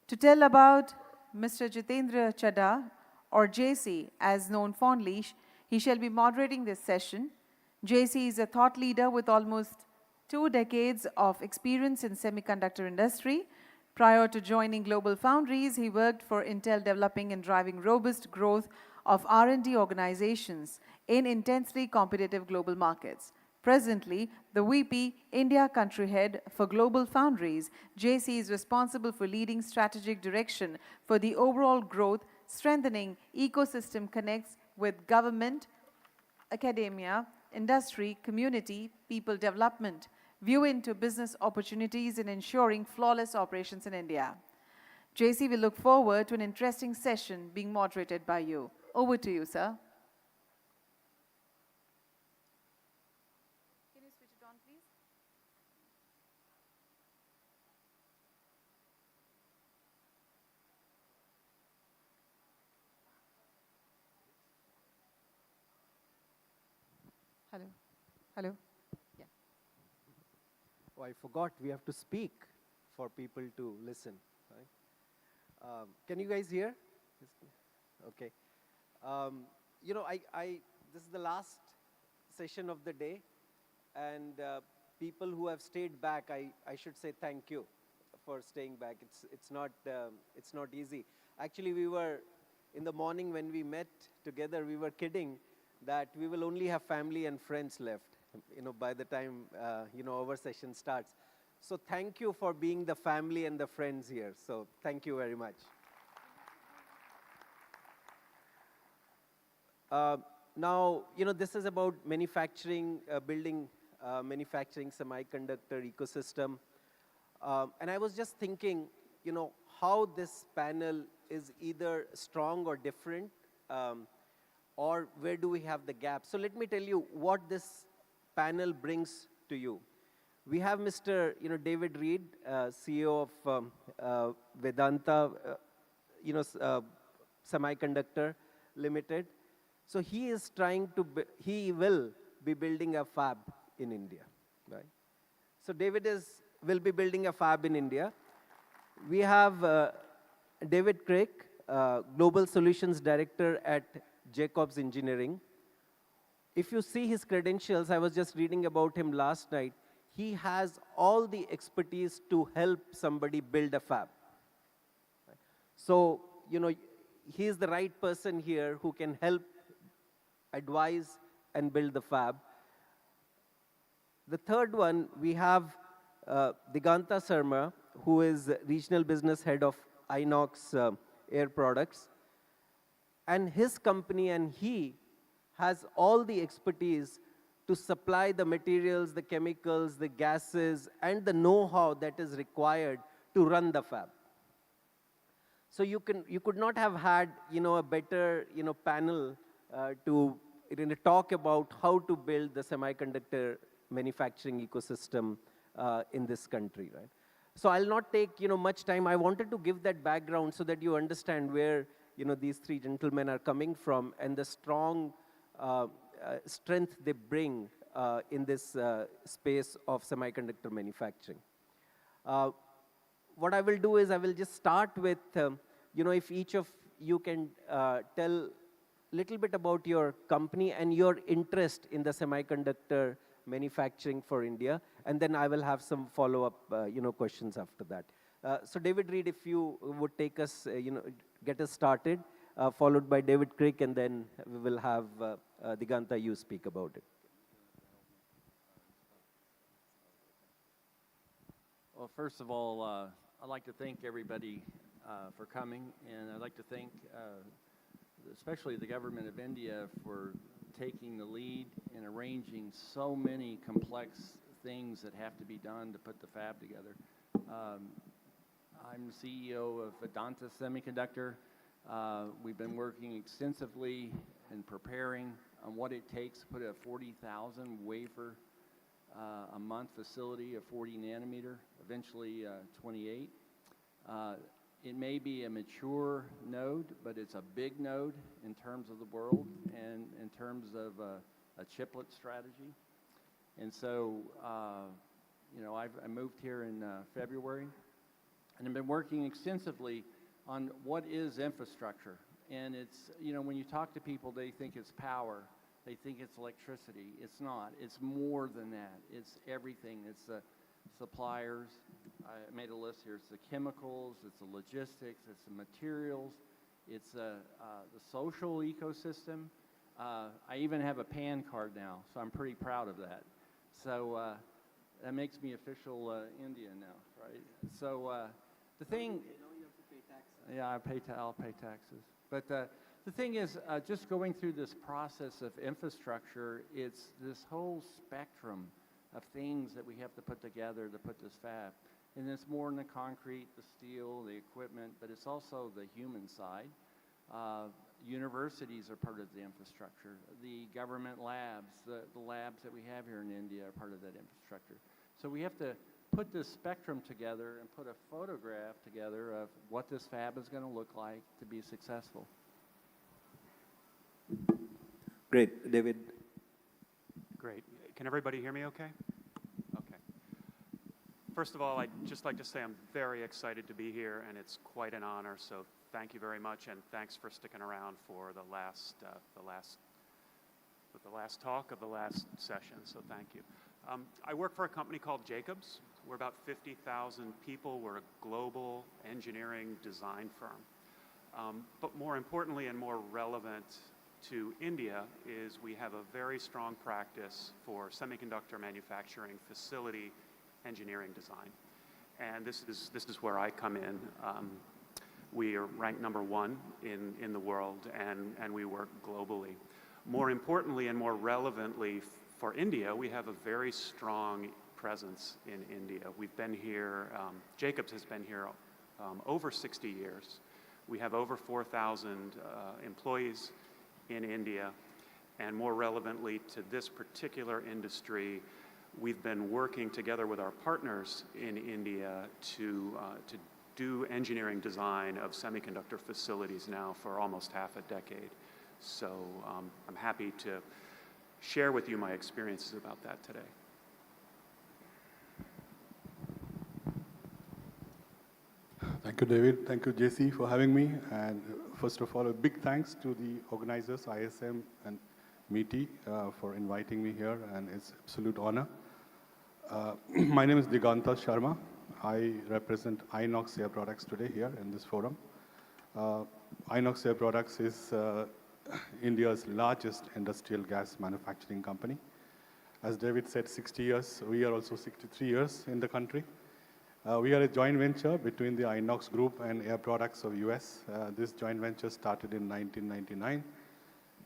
To tell about Mr. Jitendra Chadha, or JC, as known fondly, he shall be moderating this session. JC is a thought leader with almost 2 decades of experience in semiconductor industry. Prior to joining Global Foundries, he worked for Intel, developing and driving robust growth of R&D organizations in intensely competitive global markets. Presently, the VP, India Country Head for Global Foundries, JC is responsible for leading strategic direction for the overall growth, strengthening ecosystem connects with government, academia, industry, community, people development, view into business opportunities and ensuring flawless operations in India. JC, we look forward to an interesting session being moderated by you. Over to you, sir. Can you switch it on, please? Hello. Hello. Yeah. Oh, I forgot we have to speak for people to listen. Right? Can you guys hear? Okay. You know, this is the last session of the day, and people who have stayed back, I should say thank you for staying back. It's not easy. Actually, we were in the morning when we met together, we were kidding that we will only have family and friends left, you know, by the time you know, our session starts. So thank you for being the family and the friends here. So thank you very much. Now, you know, this is about manufacturing, building manufacturing semiconductor ecosystem. And I was just thinking, you know, how this panel is either strong or different, or where do we have the gap? So let me tell you what this panel brings to you. We have Mr. David Reed, CEO of Vedanta, Semiconductor Limited. So he is trying to, he will be building a fab in India, right? So David will be building a fab in India. We have David Crick, Global Solutions Director at Jacobs Engineering. If you see his credentials, I was just reading about him last night, he has all the expertise to help somebody build a fab. So, you know, he is the right person here who can help advise and build the fab. The third one, we have Diganta Sarma, who is Regional Business Head of Inox Air Products. And his company and he has all the expertise to supply the materials, the chemicals, the gases, and the know-how that is required to run the fab. So you could not have had, you know, a better, you know, panel to talk about how to build the semiconductor manufacturing ecosystem in this country, right? So I'll not take, you know, much time. I wanted to give that background so that you understand where, you know, these three gentlemen are coming from and the strong strength they bring in this space of semiconductor manufacturing. What I will do is I will just start with, you know, if each of you can tell a little bit about your company and your interest in the semiconductor manufacturing for India, and then I will have some follow-up, you know, questions after that. So David Reed, if you would take us, you know, get us started, followed by David Crick, and then we will have Diganta, you speak about it. Well, first of all, I'd like to thank everybody for coming, and I'd like to thank especially the government of India for taking the lead in arranging so many complex things that have to be done to put the fab together. I'm the CEO of Vedanta Semiconductor. We've been working extensively in preparing on what it takes to put a 40,000 wafer a month facility of 40 nanometer, eventually 28. It may be a mature node, but it's a big node in terms of the world and in terms of a chiplet strategy. And so, you know, I moved here in February, and I've been working extensively on what is infrastructure. And it's, you know, when you talk to people, they think it's power. They think it's electricity. It's not. It's more than that. It's everything. It's the suppliers. I made a list here. It's the chemicals. It's the logistics. It's the materials. It's the social ecosystem. I even have a PAN card now, so I'm pretty proud of that. So that makes me official Indian now, right? So the thing... Yeah, I'll pay taxes. But the thing is, just going through this process of infrastructure, it's this whole spectrum of things that we have to put together to put this fab. And it's more than the concrete, the steel, the equipment, but it's also the human side. Universities are part of the infrastructure. The government labs, the labs that we have here in India are part of that infrastructure. So we have to put this spectrum together and put a photograph together of what this fab is going to look like to be successful. Great, David. Great. Can everybody hear me okay? Okay. First of all, I'd just like to say I'm very excited to be here, and it's quite an honor, so thank you very much, and thanks for sticking around for the last talk of the last session, so thank you. I work for a company called Jacobs. We're about 50,000 people. We're a global engineering design firm. But more importantly and more relevant to India is we have a very strong practice for semiconductor manufacturing facility engineering design. And this is where I come in. We are ranked #1 in the world, and we work globally. More importantly and more relevantly for India, we have a very strong presence in India. We've been here, Jacobs has been here over 60 years. We have over 4,000 employees in India, and more relevantly to this particular industry, we've been working together with our partners in India to do engineering design of semiconductor facilities now for almost half a decade. So I'm happy to share with you my experiences about that today. Thank you, David. Thank you, JC, for having me. And first of all, a big thanks to the organizers, ISM and MITI, for inviting me here, and it's absolute honor. My name is Diganta Sharma. I represent Inox Air Products today here in this forum. Inox Air Products is India's largest industrial gas manufacturing company. As David said, 60 years. We are also 63 years in the country. We are a joint venture between the Inox Group and Air Products of US. This joint venture started in 1999.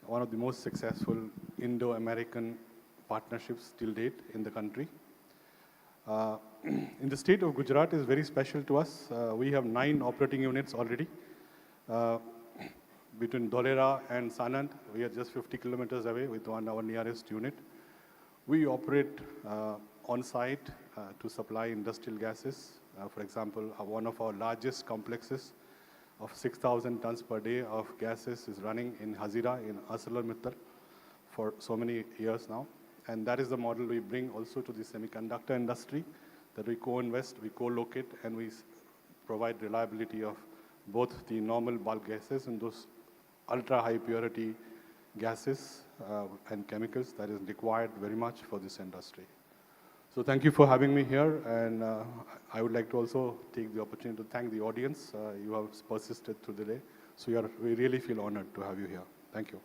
One of the most successful Indo-American partnerships till date in the country. In the state of Gujarat is very special to us. We have 9 operating units already. Between Dholera and Sanand, we are just 50 kilometers away with our nearest unit. We operate on-site to supply industrial gases. For example, one of our largest complexes of 6,000 tons per day of gases is running in Hazira in ArcelorMittal for so many years now. And that is the model we bring also to the semiconductor industry, that we co-invest, we co-locate, and we provide reliability of both the normal bulk gases and those ultra-high purity gases and chemicals that is required very much for this industry. So thank you for having me here, and I would like to also take the opportunity to thank the audience. You have persisted through the day, so we really feel honored to have you here. Thank you.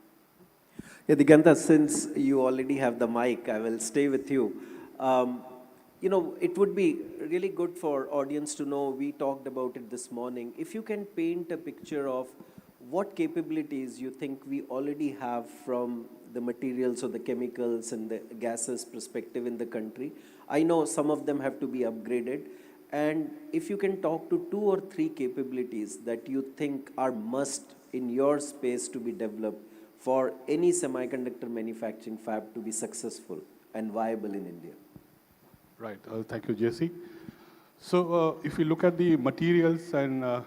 Yeah, Diganta, since you already have the mic, I will stay with you. You know, it would be really good for audience to know, we talked about it this morning, if you can paint a picture of what capabilities you think we already have from the materials or the chemicals and the gases perspective in the country. I know some of them have to be upgraded. And if you can talk to 2 or 3 capabilities that you think are must in your space to be developed for any semiconductor manufacturing fab to be successful and viable in India. Right, thank you, JC. So if you look at the materials and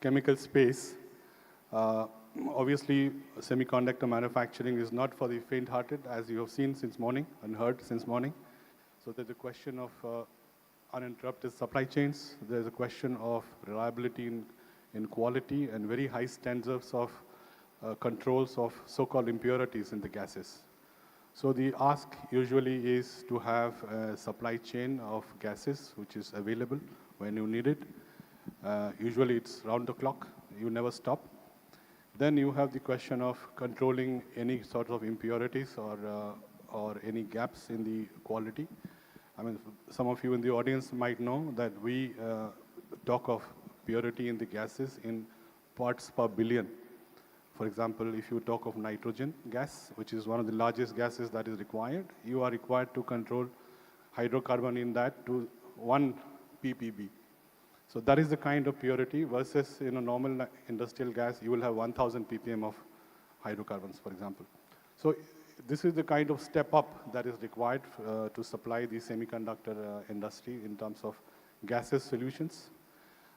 chemical space, obviously semiconductor manufacturing is not for the faint-hearted, as you have seen since morning and heard since morning. So there's a question of uninterrupted supply chains. There's a question of reliability in quality and very high standards of controls of so-called impurities in the gases. So the ask usually is to have a supply chain of gases which is available when you need it. Usually it's round the clock, you never stop. Then you have the question of controlling any sort of impurities or any gaps in the quality. I mean, some of you in the audience might know that we talk of purity in the gases in parts per billion. For example, if you talk of nitrogen gas, which is one of the largest gases that is required, you are required to control hydrocarbon in that to 1 ppb. So that is the kind of purity versus in a normal industrial gas, you will have 1,000 ppm of hydrocarbons, for example. So this is the kind of step up that is required to supply the semiconductor industry in terms of gases solutions.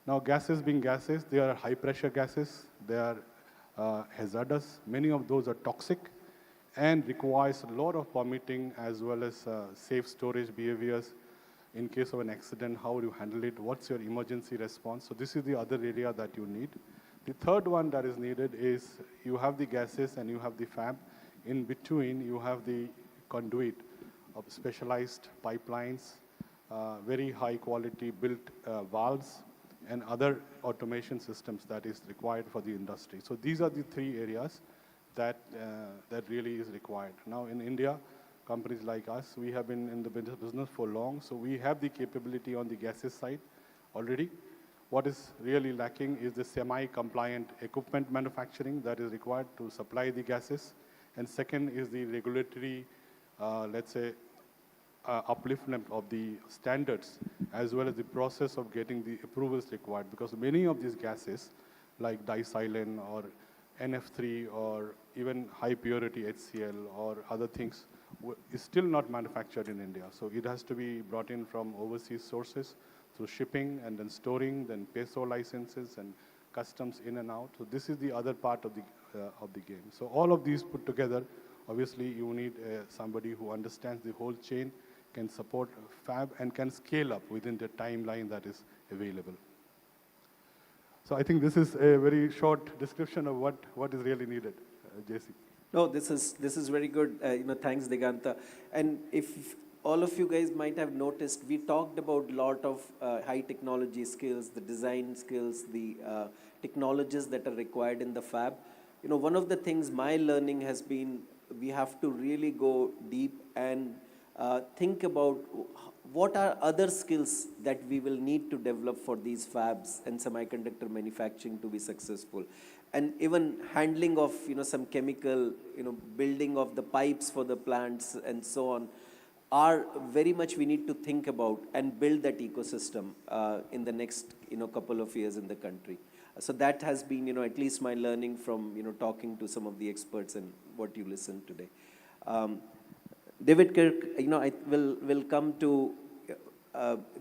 Now, gases being gases, they are high pressure gases, they are hazardous. Many of those are toxic and requires a lot of permitting as well as safe storage behaviors. In case of an accident, how do you handle it? What's your emergency response? So this is the other area that you need. The third one that is needed is you have the gases and you have the fab. In between, you have the conduit of specialized pipelines, very high quality built valves, and other automation systems that is required for the industry. So these are the 3 areas that really is required. Now in India, companies like us, we have been in the business for long, so we have the capability on the gases side already. What is really lacking is the semi-compliant equipment manufacturing that is required to supply the gases. And second is the regulatory, let's say, upliftment of the standards, as well as the process of getting the approvals required. Because many of these gases, like disilane or NF3 or even high purity HCl or other things, is still not manufactured in India. So it has to be brought in from overseas sources through shipping and then storing, then peso licenses and customs in and out. So this is the other part of the game. So all of these put together, obviously you need somebody who understands the whole chain, can support fab and can scale up within the timeline that is available. So I think this is a very short description of what is really needed, JC. No, this is very good. Thanks, Diganta. And if all of you guys might have noticed, we talked about a lot of high technology skills, the design skills, the technologies that are required in the fab. One of the things my learning has been, we have to really go deep and think about what are other skills that we will need to develop for these fabs and semiconductor manufacturing to be successful. And even handling of, some chemical, building of the pipes for the plants and so on, are very much we need to think about and build that ecosystem in the next, couple of years in the country. So that has been, at least my learning from, talking to some of the experts and what you listened today. David Kirk, I will come to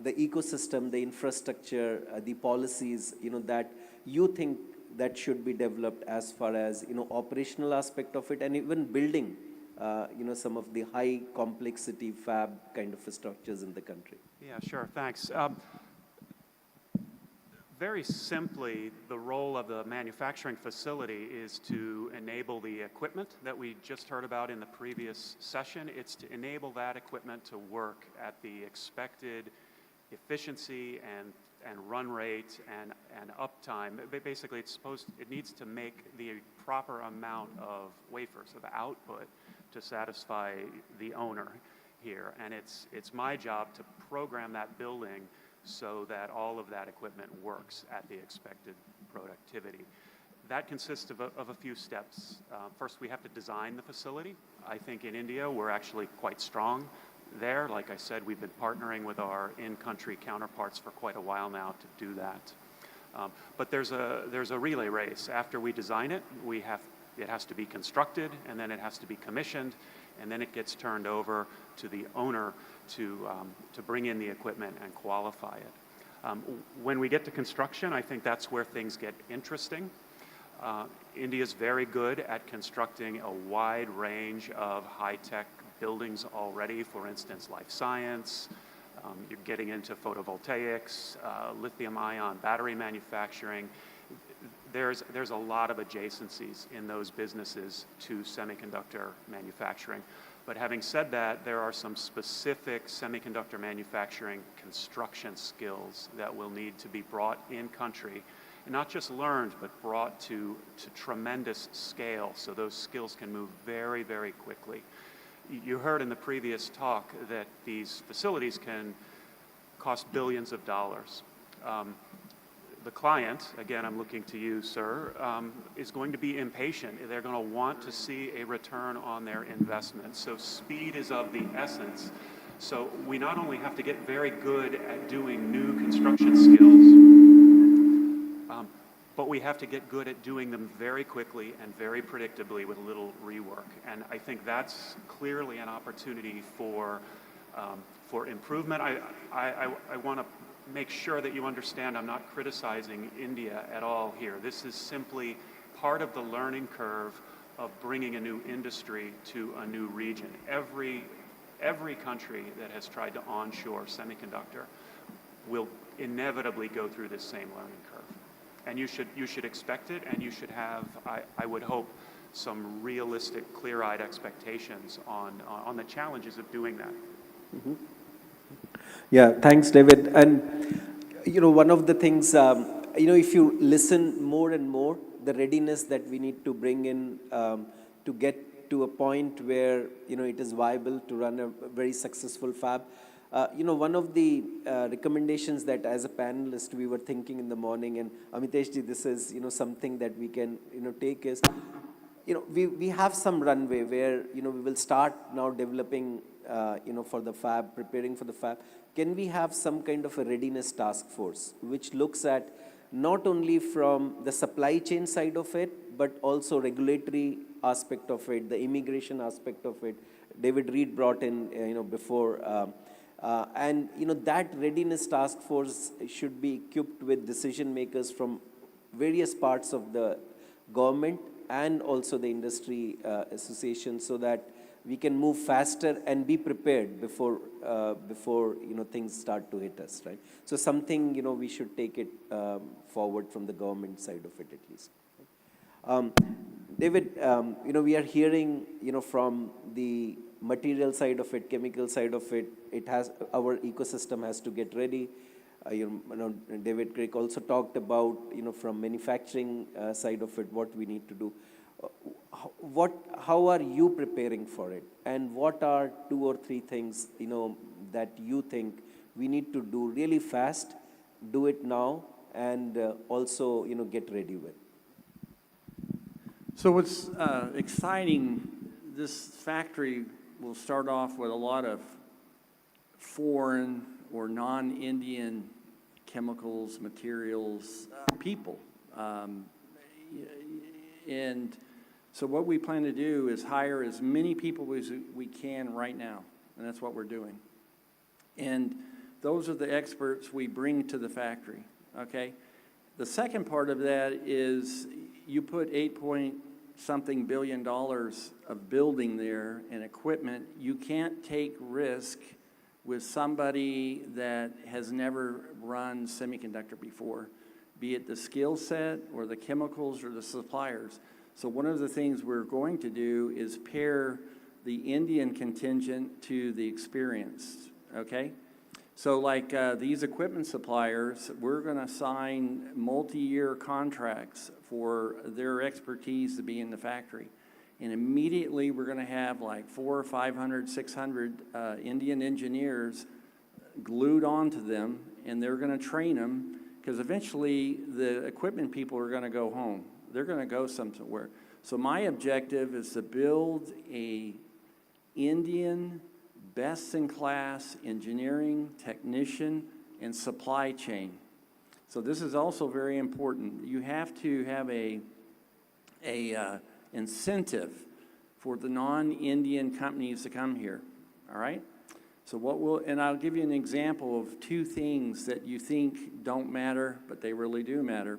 the ecosystem, the infrastructure, the policies, that you think that should be developed as far as, operational aspect of it, and even building, some of the high complexity fab kind of structures in the country. Yeah, sure, thanks. Very simply, the role of the manufacturing facility is to enable the equipment that we just heard about in the previous session. It's to enable that equipment to work at the expected efficiency and run rate and uptime. Basically, it needs to make the proper amount of wafers, of output, to satisfy the owner here. And it's my job to program that building so that all of that equipment works at the expected productivity. That consists of a few steps. First, we have to design the facility. I think in India, we're actually quite strong there. Like I said, we've been partnering with our in-country counterparts for quite a while now to do that. But there's a relay race. After we design it, it has to be constructed, and then it has to be commissioned, and then it gets turned over to the owner to bring in the equipment and qualify it. When we get to construction, I think that's where things get interesting. India is very good at constructing a wide range of high-tech buildings already. For instance, life science, you're getting into photovoltaics, lithium-ion battery manufacturing. There's a lot of adjacencies in those businesses to semiconductor manufacturing. But having said that, there are some specific semiconductor manufacturing construction skills that will need to be brought in country, and not just learned, but brought to tremendous scale, so those skills can move very, very quickly. You heard in the previous talk that these facilities can cost billions of dollars. The client, again, I'm looking to you, sir, is going to be impatient. They're going to want to see a return on their investment. So speed is of the essence. So we not only have to get very good at doing new construction skills, but we have to get good at doing them very quickly and very predictably with little rework. And I think that's clearly an opportunity for improvement. I want to make sure that you understand I'm not criticizing India at all here. This is simply part of the learning curve of bringing a new industry to a new region. Every country that has tried to onshore semiconductor will inevitably go through this same learning curve. And you should expect it, and you should have, I would hope, some realistic, clear-eyed expectations on the challenges of doing that. Mm-hmm. Yeah, thanks, David. And, one of the things, if you listen more and more, the readiness that we need to bring in to get to a point where, it is viable to run a very successful fab. One of the recommendations that as a panelist we were thinking in the morning, and Amiteshji, this is, something that we can, take is, we have some runway where, we will start now developing, for the fab, preparing for the fab. Can we have some kind of a readiness task force, which looks at not only from the supply chain side of it, but also regulatory aspect of it, the immigration aspect of it. David Reed brought in, before, and, that readiness task force should be equipped with decision makers from various parts of the government and also the industry association, so that we can move faster and be prepared before, things start to hit us, right? So something, we should take it forward from the government side of it at least. David, we are hearing, from the material side of it, chemical side of it, our ecosystem has to get ready. David Craig also talked about, from manufacturing side of it, what we need to do. How are you preparing for it? And what are 2 or 3 things, that you think we need to do really fast, do it now, and also, get ready with? So what's exciting, this factory will start off with a lot of foreign or non-Indian chemicals, materials, people. And so what we plan to do is hire as many people as we can right now, and that's what we're doing. And those are the experts we bring to the factory, okay? The second part of that is you put $8-point-something billion of building there and equipment. You can't take risk with somebody that has never run semiconductor before, be it the skill set or the chemicals or the suppliers. So one of the things we're going to do is pair the Indian contingent to the experienced, okay? So like these equipment suppliers, we're gonna sign multi-year contracts for their expertise to be in the factory. And immediately we're gonna have like 400, 500, 600 Indian engineers glued onto them, and they're gonna train them, because eventually the equipment people are gonna go home. They're gonna go somewhere. So my objective is to build a Indian best-in-class engineering, technician, and supply chain. So this is also very important. You have to have a incentive for the non-Indian companies to come here, all right? So and I'll give you an example of 2 things that you think don't matter, but they really do matter.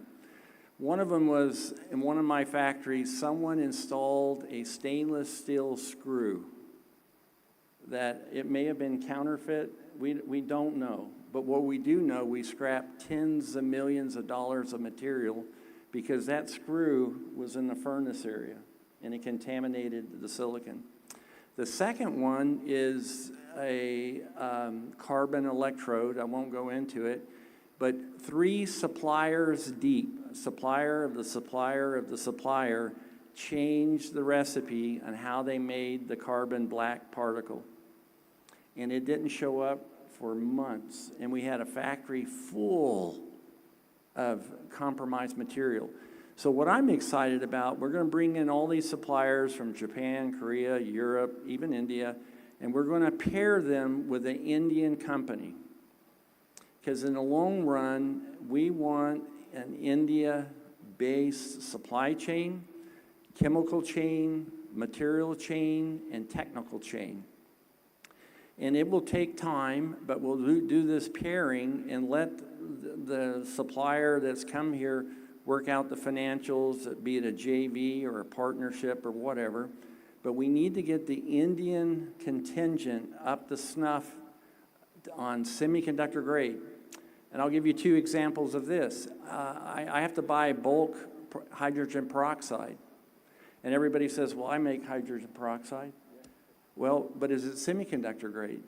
One of them was, in one of my factories, someone installed a stainless steel screw that it may have been counterfeit. We don't know. But what we do know, we scrapped tens of millions of dollars of material because that screw was in the furnace area and it contaminated the silicon. The second one is a carbon electrode. I won't go into it, but 3 suppliers deep, supplier of the supplier of the supplier, changed the recipe on how they made the carbon black particle. And it didn't show up for months. And we had a factory full of compromised material. So what I'm excited about, we're going to bring in all these suppliers from Japan, Korea, Europe, even India, and we're going to pair them with an Indian company. Because in the long run, we want an India-based supply chain, chemical chain, material chain, and technical chain. And it will take time, but we'll do this pairing and let the supplier that's come here work out the financials, be it a JV or a partnership or whatever. But we need to get the Indian contingent up to snuff on semiconductor grade. And I'll give you 2 examples of this. I have to buy bulk hydrogen peroxide. And everybody says, well, I make hydrogen peroxide. Well, but is it semiconductor grade?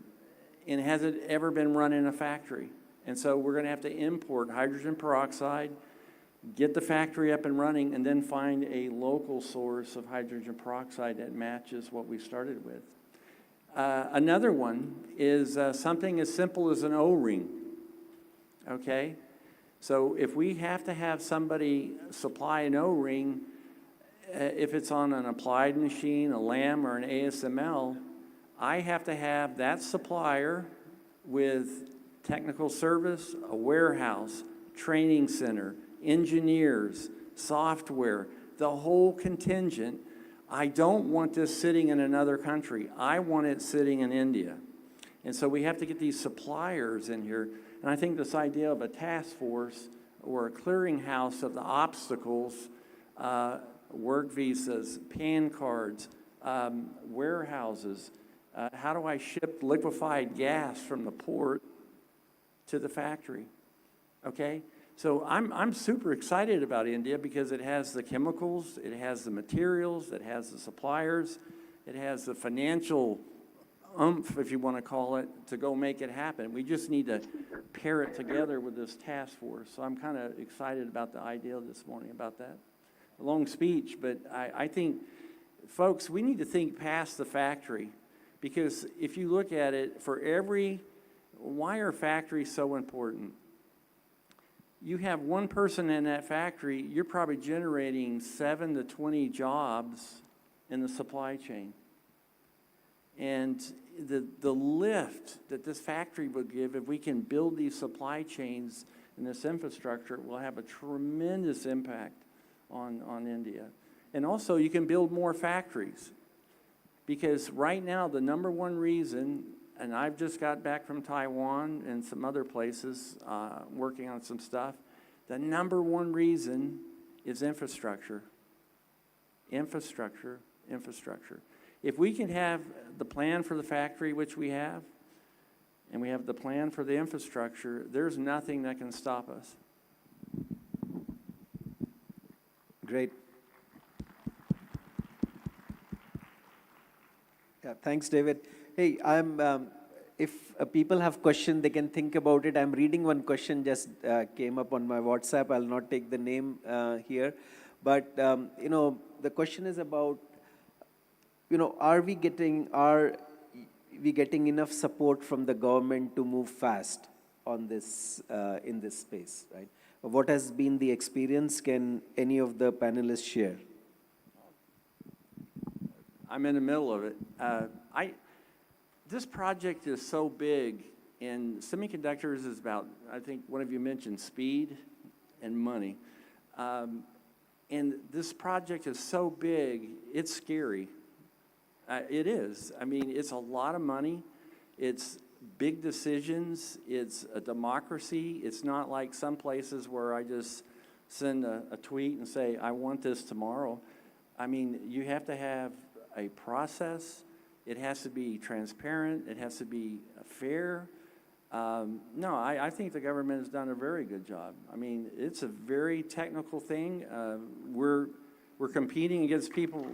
And has it ever been run in a factory? And so we're going to have to import hydrogen peroxide, get the factory up and running, and then find a local source of hydrogen peroxide that matches what we started with. Another one is something as simple as an O-ring, okay? So if we have to have somebody supply an O-ring, if it's on an applied machine, a LAM, or an ASML, I have to have that supplier with technical service, a warehouse, training center, engineers, software, the whole contingent. I don't want this sitting in another country. I want it sitting in India. And so we have to get these suppliers in here. And I think this idea of a task force or a clearinghouse of the obstacles, work visas, PAN cards, warehouses. How do I ship liquefied gas from the port to the factory? Okay? So I'm super excited about India because it has the chemicals, it has the materials, it has the suppliers, it has the financial oomph, if you want to call it, to go make it happen. We just need to pair it together with this task force. So I'm kind of excited about the idea this morning about that. A long speech, but I think, folks, we need to think past the factory, because if you look at it, why are factories so important? You have one person in that factory, you're probably generating 7 to 20 jobs in the supply chain. And the lift that this factory would give, if we can build these supply chains and this infrastructure, will have a tremendous impact on India. And also, you can build more factories. Because right now, the number one reason, and I've just got back from Taiwan and some other places working on some stuff, the number one reason is infrastructure. Infrastructure, infrastructure. If we can have the plan for the factory, which we have, and we have the plan for the infrastructure, there's nothing that can stop us. Great. Yeah, thanks, David. Hey, if people have questions, they can think about it. I'm reading one question just came up on my WhatsApp. I'll not take the name here. But, the question is about, are we getting enough support from the government to move fast on this, in this space, right? What has been the experience? Can any of the panelists share? I'm in the middle of it. This project is so big, and semiconductors is about, I think one of you mentioned speed and money. And this project is so big, it's scary. It is. I mean, it's a lot of money. It's big decisions. It's a democracy. It's not like some places where I just send a tweet and say, I want this tomorrow. I mean, you have to have a process. It has to be transparent. It has to be fair. No, I think the government has done a very good job. I mean, it's a very technical thing. We're competing against people,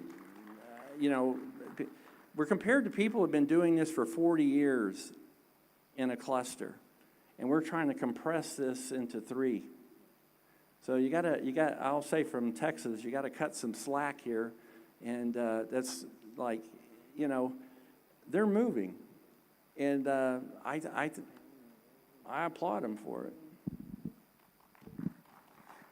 we're compared to people who have been doing this for 40 years in a cluster. And we're trying to compress this into 3. So I'll say from Texas, you got to cut some slack here. And that's like, they're moving. And I applaud them for it.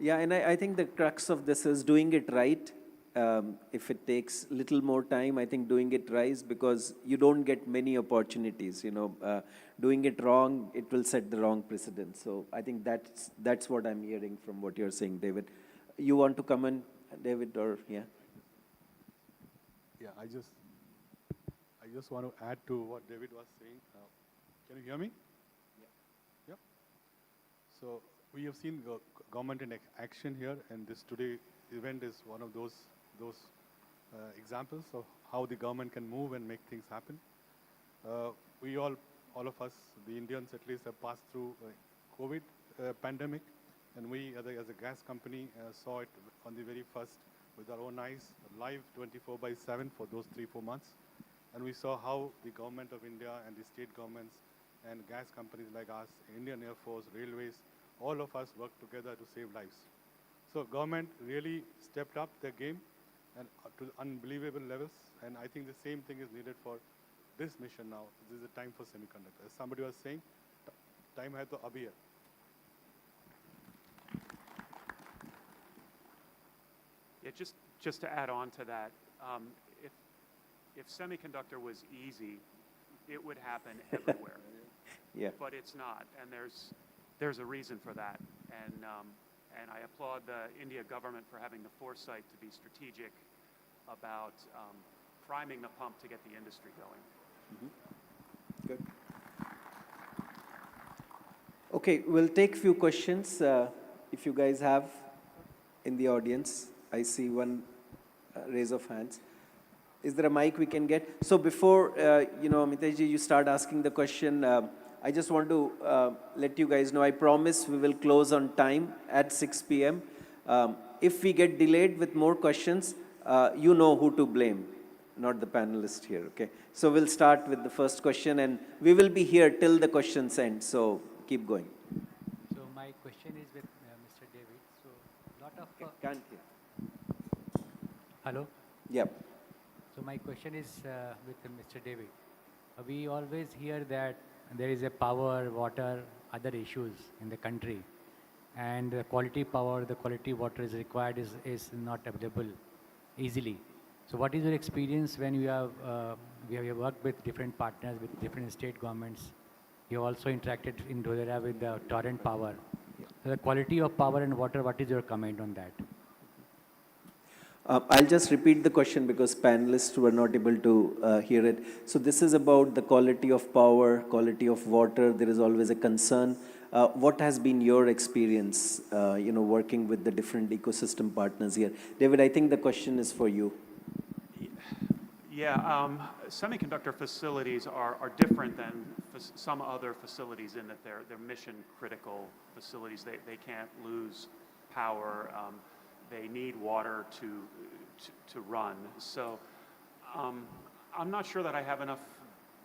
Yeah, and I think the crux of this is doing it right. If it takes little more time, I think doing it right, because you don't get many opportunities. Doing it wrong, it will set the wrong precedent. So I think that's what I'm hearing from what you're saying, David. You want to come in, David, or yeah? Yeah, I just want to add to what David was saying. Can you hear me? Yeah. So we have seen government in action here, and this today event is one of those examples of how the government can move and make things happen. We all of us, the Indians at least, have passed through COVID pandemic, and we as a gas company saw it on the very first with our own eyes, live 24/7 for those 3-4 months. And we saw how the government of India and the state governments and gas companies like us, Indian Air Force, railways, all of us worked together to save lives. So government really stepped up their game and to unbelievable levels. And I think the same thing is needed for this mission now. This is a time for semiconductor. As somebody was saying, time hai to abhi hai. Yeah, just to add on to that, if semiconductor was easy, it would happen everywhere. Yeah. But it's not, and there's a reason for that. And I applaud the India government for having the foresight to be strategic about priming the pump to get the industry going. Mm-hmm. Good. Okay, we'll take few questions if you guys have in the audience. I see one raise of hands. Is there a mic we can get? So before, Amitesh-ji, you start asking the question, I just want to let you guys know, I promise we will close on time at 6 p.m. If we get delayed with more questions, you know who to blame, not the panelist here, okay? So we'll start with the first question, and we will be here till the questions end, so keep going. So my question is with Mr. David. So lot of... Can't hear. Hello? Yep. So my question is with Mr. David. We always hear that there is a power, water, other issues in the country, and the quality power, the quality water is required is not available easily. So what is your experience when you have worked with different partners, with different state governments? You also interacted in Dodera with the torrent power. So the quality of power and water, what is your comment on that? I'll just repeat the question because panelists were not able to hear it. So this is about the quality of power, quality of water. There is always a concern. What has been your experience, working with the different ecosystem partners here? David, I think the question is for you. Yeah, semiconductor facilities are different than some other facilities in that they're mission critical facilities. They can't lose power. They need water to run. So I'm not sure that I have enough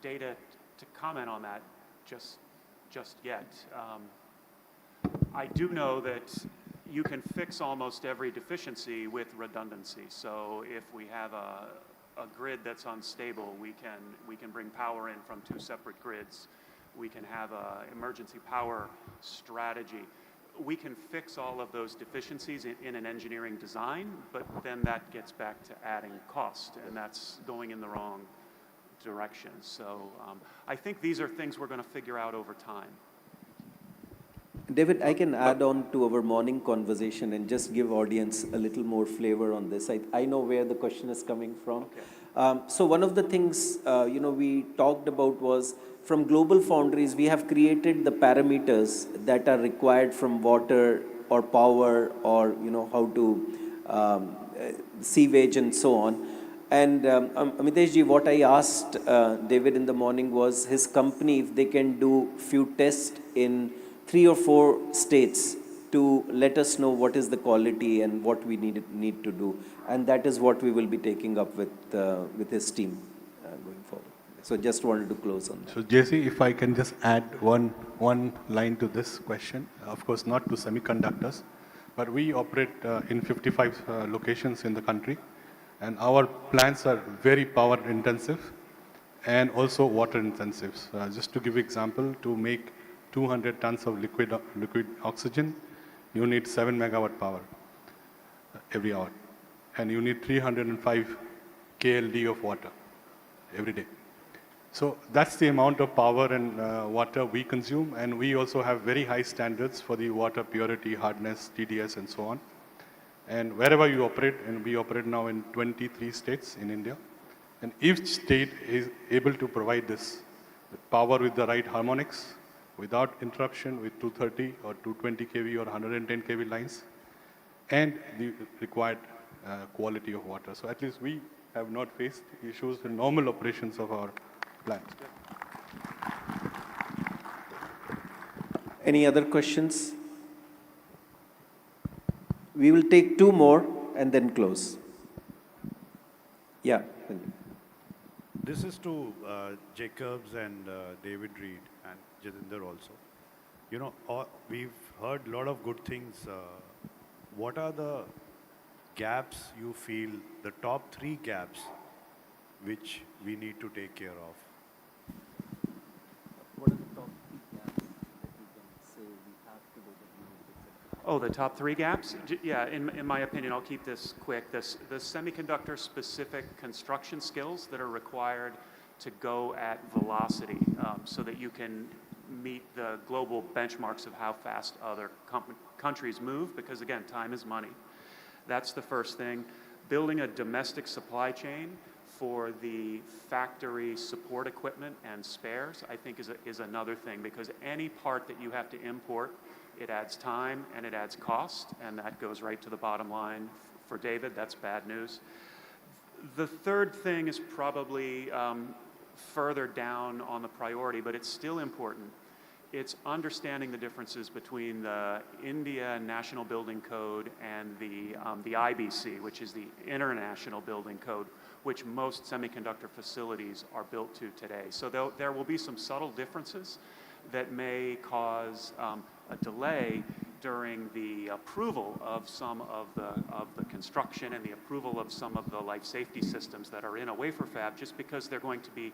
data to comment on that just yet. I do know that you can fix almost every deficiency with redundancy. So if we have a grid that's unstable, we can bring power in from two separate grids. We can have an emergency power strategy. We can fix all of those deficiencies in an engineering design, but then that gets back to adding cost, and that's going in the wrong direction. So I think these are things we're going to figure out over time. David, I can add on to our morning conversation and just give audience a little more flavor on this. I know where the question is coming from. Okay. So one of the things, we talked about was from global foundries, we have created the parameters that are required from water or power or, how to sewage and so on. And Amitesh-ji, what I asked David in the morning was his company, if they can do few tests in 3 or 4 states to let us know what is the quality and what we need to do. And that is what we will be taking up with his team going forward. So just wanted to close on that. So JC, if I can just add one line to this question, of course not to semiconductors, but we operate in 55 locations in the country, and our plants are very power intensive and also water intensive. Just to give you example, to make 200 tons of liquid oxygen, you need 7 megawatt power every hour, and you need 305 KLD of water every day. So that's the amount of power and water we consume, and we also have very high standards for the water purity, hardness, TDS, and so on. And wherever you operate, and we operate now in 23 states in India, and each state is able to provide this power with the right harmonics, without interruption, with 230 or 220 kV or 110 kV lines, and the required quality of water. So at least we have not faced issues in normal operations of our plants. Any other questions? We will take 2 more and then close. Yeah. This is to Jacobs and David Reed and Jatinder also. We've heard a lot of good things. What are the gaps you feel, the top 3 gaps, which we need to take care of? What are the top 3 gaps that you can say we have to go to? Oh, the top 3 gaps? Yeah, in my opinion, I'll keep this quick. The semiconductor-specific construction skills that are required to go at velocity so that you can meet the global benchmarks of how fast other countries move, because again, time is money. That's the first thing. Building a domestic supply chain for the factory support equipment and spares, I think is another thing, because any part that you have to import, it adds time and it adds cost, and that goes right to the bottom line. For David, that's bad news. The third thing is probably further down on the priority, but it's still important. It's understanding the differences between the India National Building Code and the IBC, which is the International Building Code, which most semiconductor facilities are built to today. So there will be some subtle differences that may cause a delay during the approval of some of the construction and the approval of some of the life safety systems that are in a wafer fab, just because they're going to be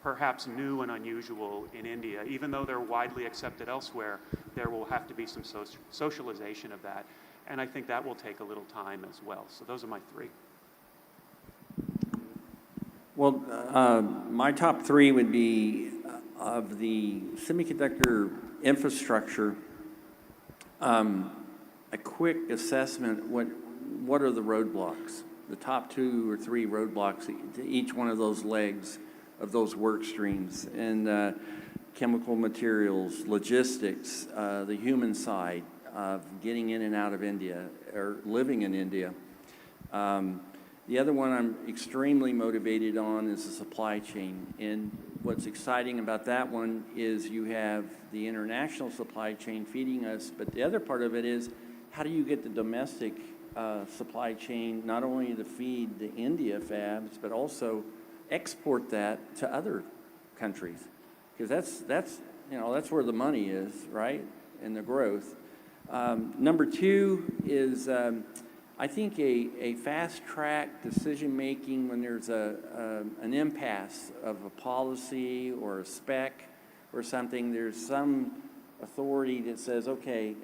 perhaps new and unusual in India. Even though they're widely accepted elsewhere, there will have to be some socialization of that. And I think that will take a little time as well. So those are my three. Well, my top three would be of the semiconductor infrastructure, a quick assessment, what are the roadblocks? The top 2 or 3 roadblocks to each one of those legs of those work streams, and chemical materials, logistics, the human side of getting in and out of India or living in India. The other one I'm extremely motivated on is the supply chain. And what's exciting about that one is you have the international supply chain feeding us, but the other part of it is how do you get the domestic supply chain not only to feed the India fabs, but also export that to other countries, because that's where the money is, right, and the growth. Number 2 is I think a fast-track decision-making when there's an impasse of a policy or a spec or something. There's some authority that says, okay,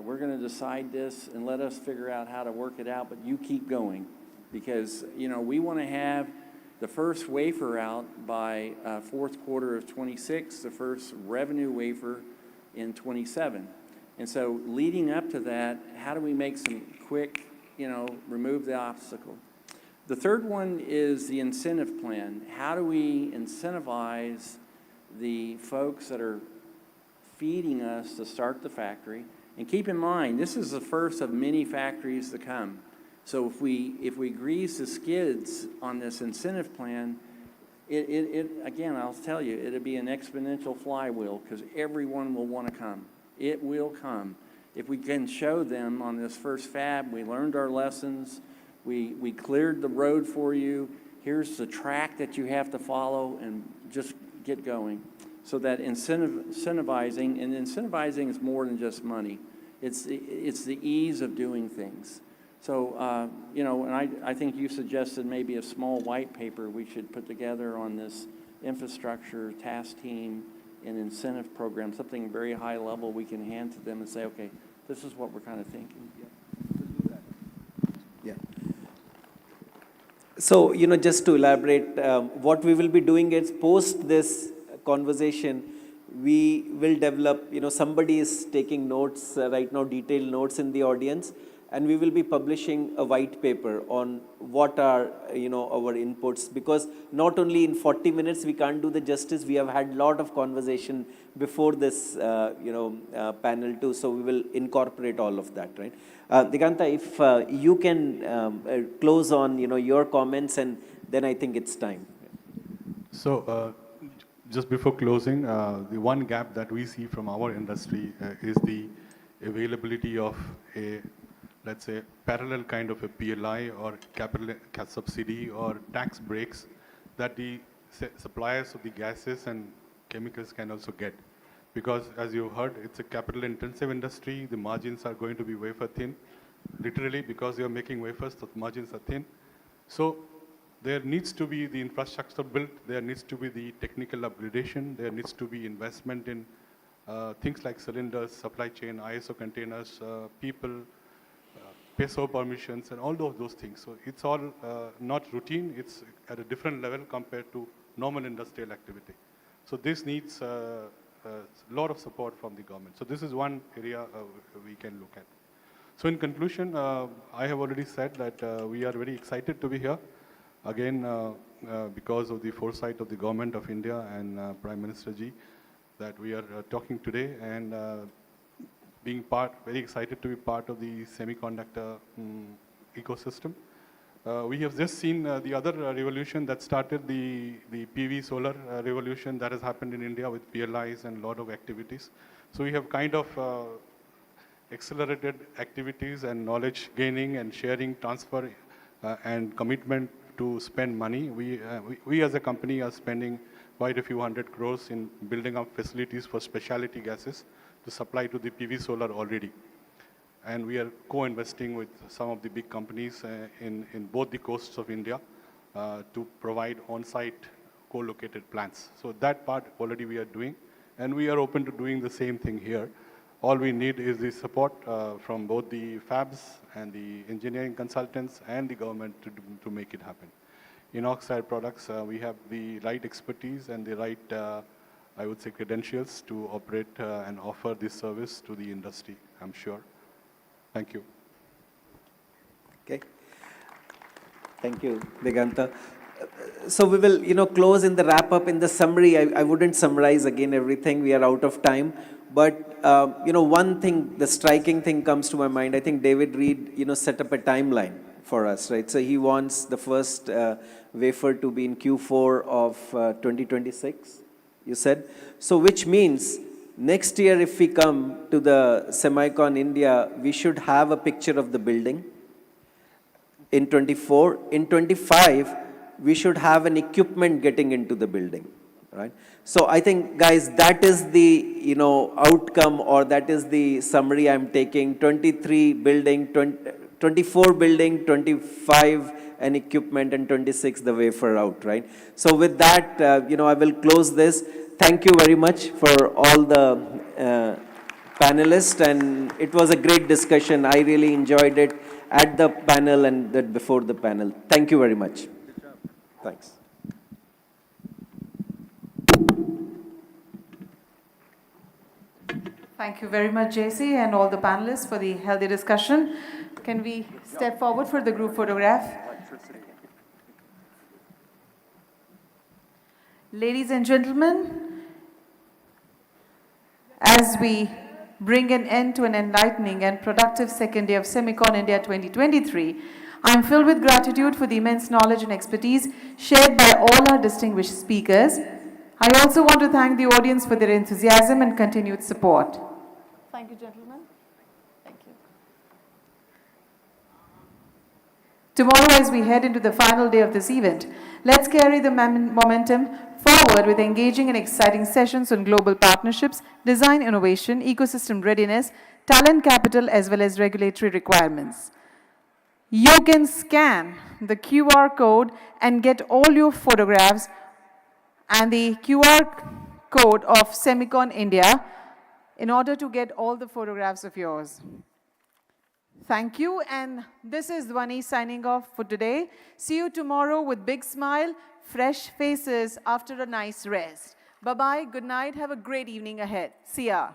we're going to decide this and let us figure out how to work it out, but you keep going, because we want to have the first wafer out by fourth quarter of 26, the first revenue wafer in 27. And so leading up to that, how do we make some quick, remove the obstacle? The third one is the incentive plan. How do we incentivize the folks that are feeding us to start the factory? And keep in mind, this is the first of many factories to come. So if we grease the skids on this incentive plan, again, I'll tell you, it'll be an exponential flywheel, because everyone will want to come. It will come. If we can show them on this first fab, we learned our lessons, we cleared the road for you, here's the track that you have to follow, and just get going. So that incentivizing, and incentivizing is more than just money. It's the ease of doing things. So, and I think you suggested maybe a small white paper we should put together on this infrastructure task team and incentive program, something very high level we can hand to them and say, okay, this is what we're kind of thinking. Yeah. So, just to elaborate, what we will be doing is post this conversation, we will develop, somebody is taking notes right now, detailed notes in the audience, and we will be publishing a white paper on what are, our inputs, because not only in 40 minutes we can't do the justice, we have had a lot of conversation before this, panel too, so we will incorporate all of that, right? Diganta, if you can close on, your comments, and then I think it's time. So, just before closing, the one gap that we see from our industry is the availability of a, let's say, parallel kind of a PLI or capital subsidy or tax breaks that the suppliers of the gases and chemicals can also get. Because as you heard, it's a capital intensive industry, the margins are going to be wafer thin, literally because you're making wafers, the margins are thin. So there needs to be the infrastructure built, there needs to be the technical upgradation, there needs to be investment in things like cylinders, supply chain, ISO containers, people, PESO permissions, and all of those things. So it's all not routine, it's at a different level compared to normal industrial activity. So this needs a lot of support from the government. So this is one area we can look at. So in conclusion, I have already said that we are very excited to be here. Again, because of the foresight of the government of India and Prime Minister Ji, that we are talking today, and being very excited to be part of the semiconductor ecosystem. We have just seen the other revolution that started the PV solar revolution that has happened in India with PLIs and a lot of activities. So we have kind of accelerated activities and knowledge gaining and sharing, transfer and commitment to spend money. We as a company are spending quite a few hundred crores in building up facilities for specialty gases to supply to the PV solar already. And we are co-investing with some of the big companies in both the coasts of India to provide on-site co-located plants. So that part already we are doing, and we are open to doing the same thing here. All we need is the support from both the fabs and the engineering consultants and the government to make it happen. In oxide products, we have the right expertise and the right, I would say, credentials to operate and offer this service to the industry, I'm sure. Thank you. Okay. Thank you, Diganta. So we will, close in the wrap up. In the summary, I wouldn't summarize again everything. We are out of time. But, one thing, the striking thing comes to my mind. I think David Reed, set up a timeline for us, right? So he wants the first wafer to be in Q4 of 2026, you said. So which means next year, if we come to the Semicon India, we should have a picture of the building. In 24, in 25, we should have an equipment getting into the building, right? So I think, guys, that is the, outcome, or that is the summary I'm taking. 23 building, 24 building, 25 an equipment, and 26 the wafer out, right? So with that, I will close this. Thank you very much for all the panelists, and it was a great discussion. I really enjoyed it at the panel and before the panel. Thank you very much. Good job. Thanks. Thank you very much, JC, and all the panelists for the healthy discussion. Can we step forward for the group photograph? Ladies and gentlemen, as we bring an end to an enlightening and productive second day of Semicon India 2023, I am filled with gratitude for the immense knowledge and expertise shared by all our distinguished speakers. I also want to thank the audience for their enthusiasm and continued support. Thank you, gentlemen. Thank you. Tomorrow, as we head into the final day of this event, let's carry the momentum forward with engaging and exciting sessions on global partnerships, design innovation, ecosystem readiness, talent capital, as well as regulatory requirements. You can scan the QR code and get all your photographs and the QR code of Semicon India in order to get all the photographs of yours. Thank you, and this is Dhwani signing off for today. See you tomorrow with big smile, fresh faces after a nice rest. Bye-bye, good night, have a great evening ahead. See ya.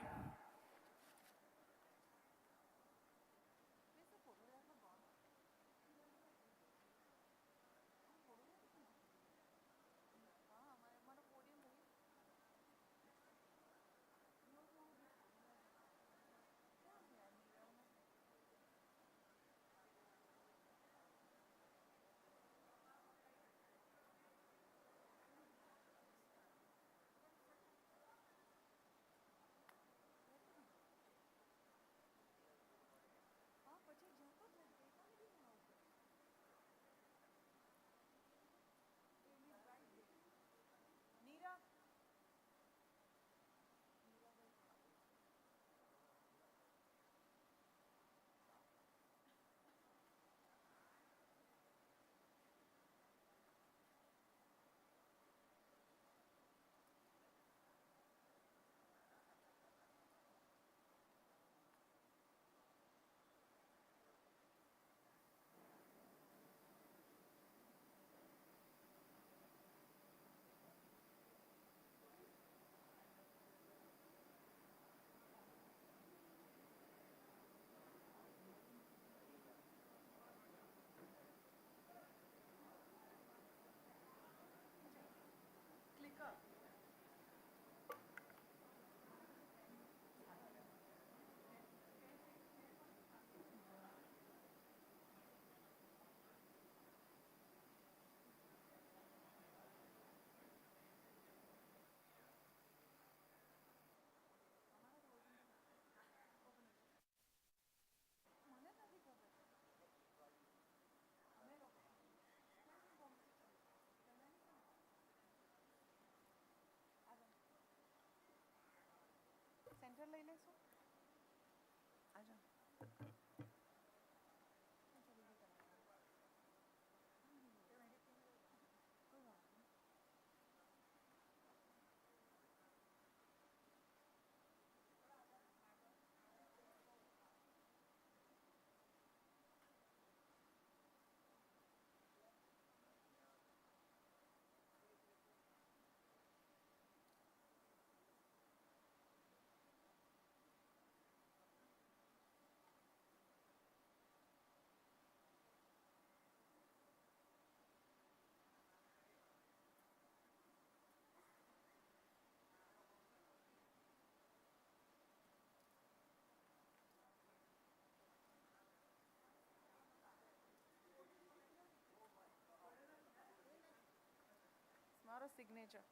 signature.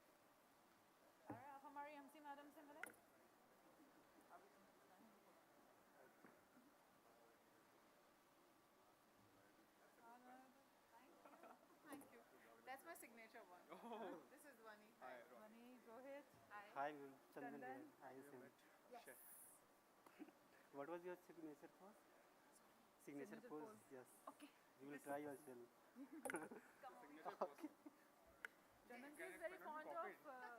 आप हमारी MC madam से मिले? Thank you. That's my signature one. This is Vani. Hi, Vani, Rohit. Hi. Hi, ma'am. Chandan Chandan. here. Hi, Sam. Yes. What was your signature pose? Signature pose, yes. Okay. We will try as well. Okay. Chandanji is very fond of pictures.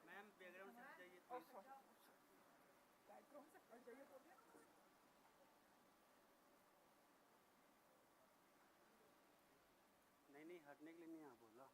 Ma'am, background से हट जाइए Oh, please. background से हट जाइए बोलिए। नहीं हटने के लिए नहीं आप बोला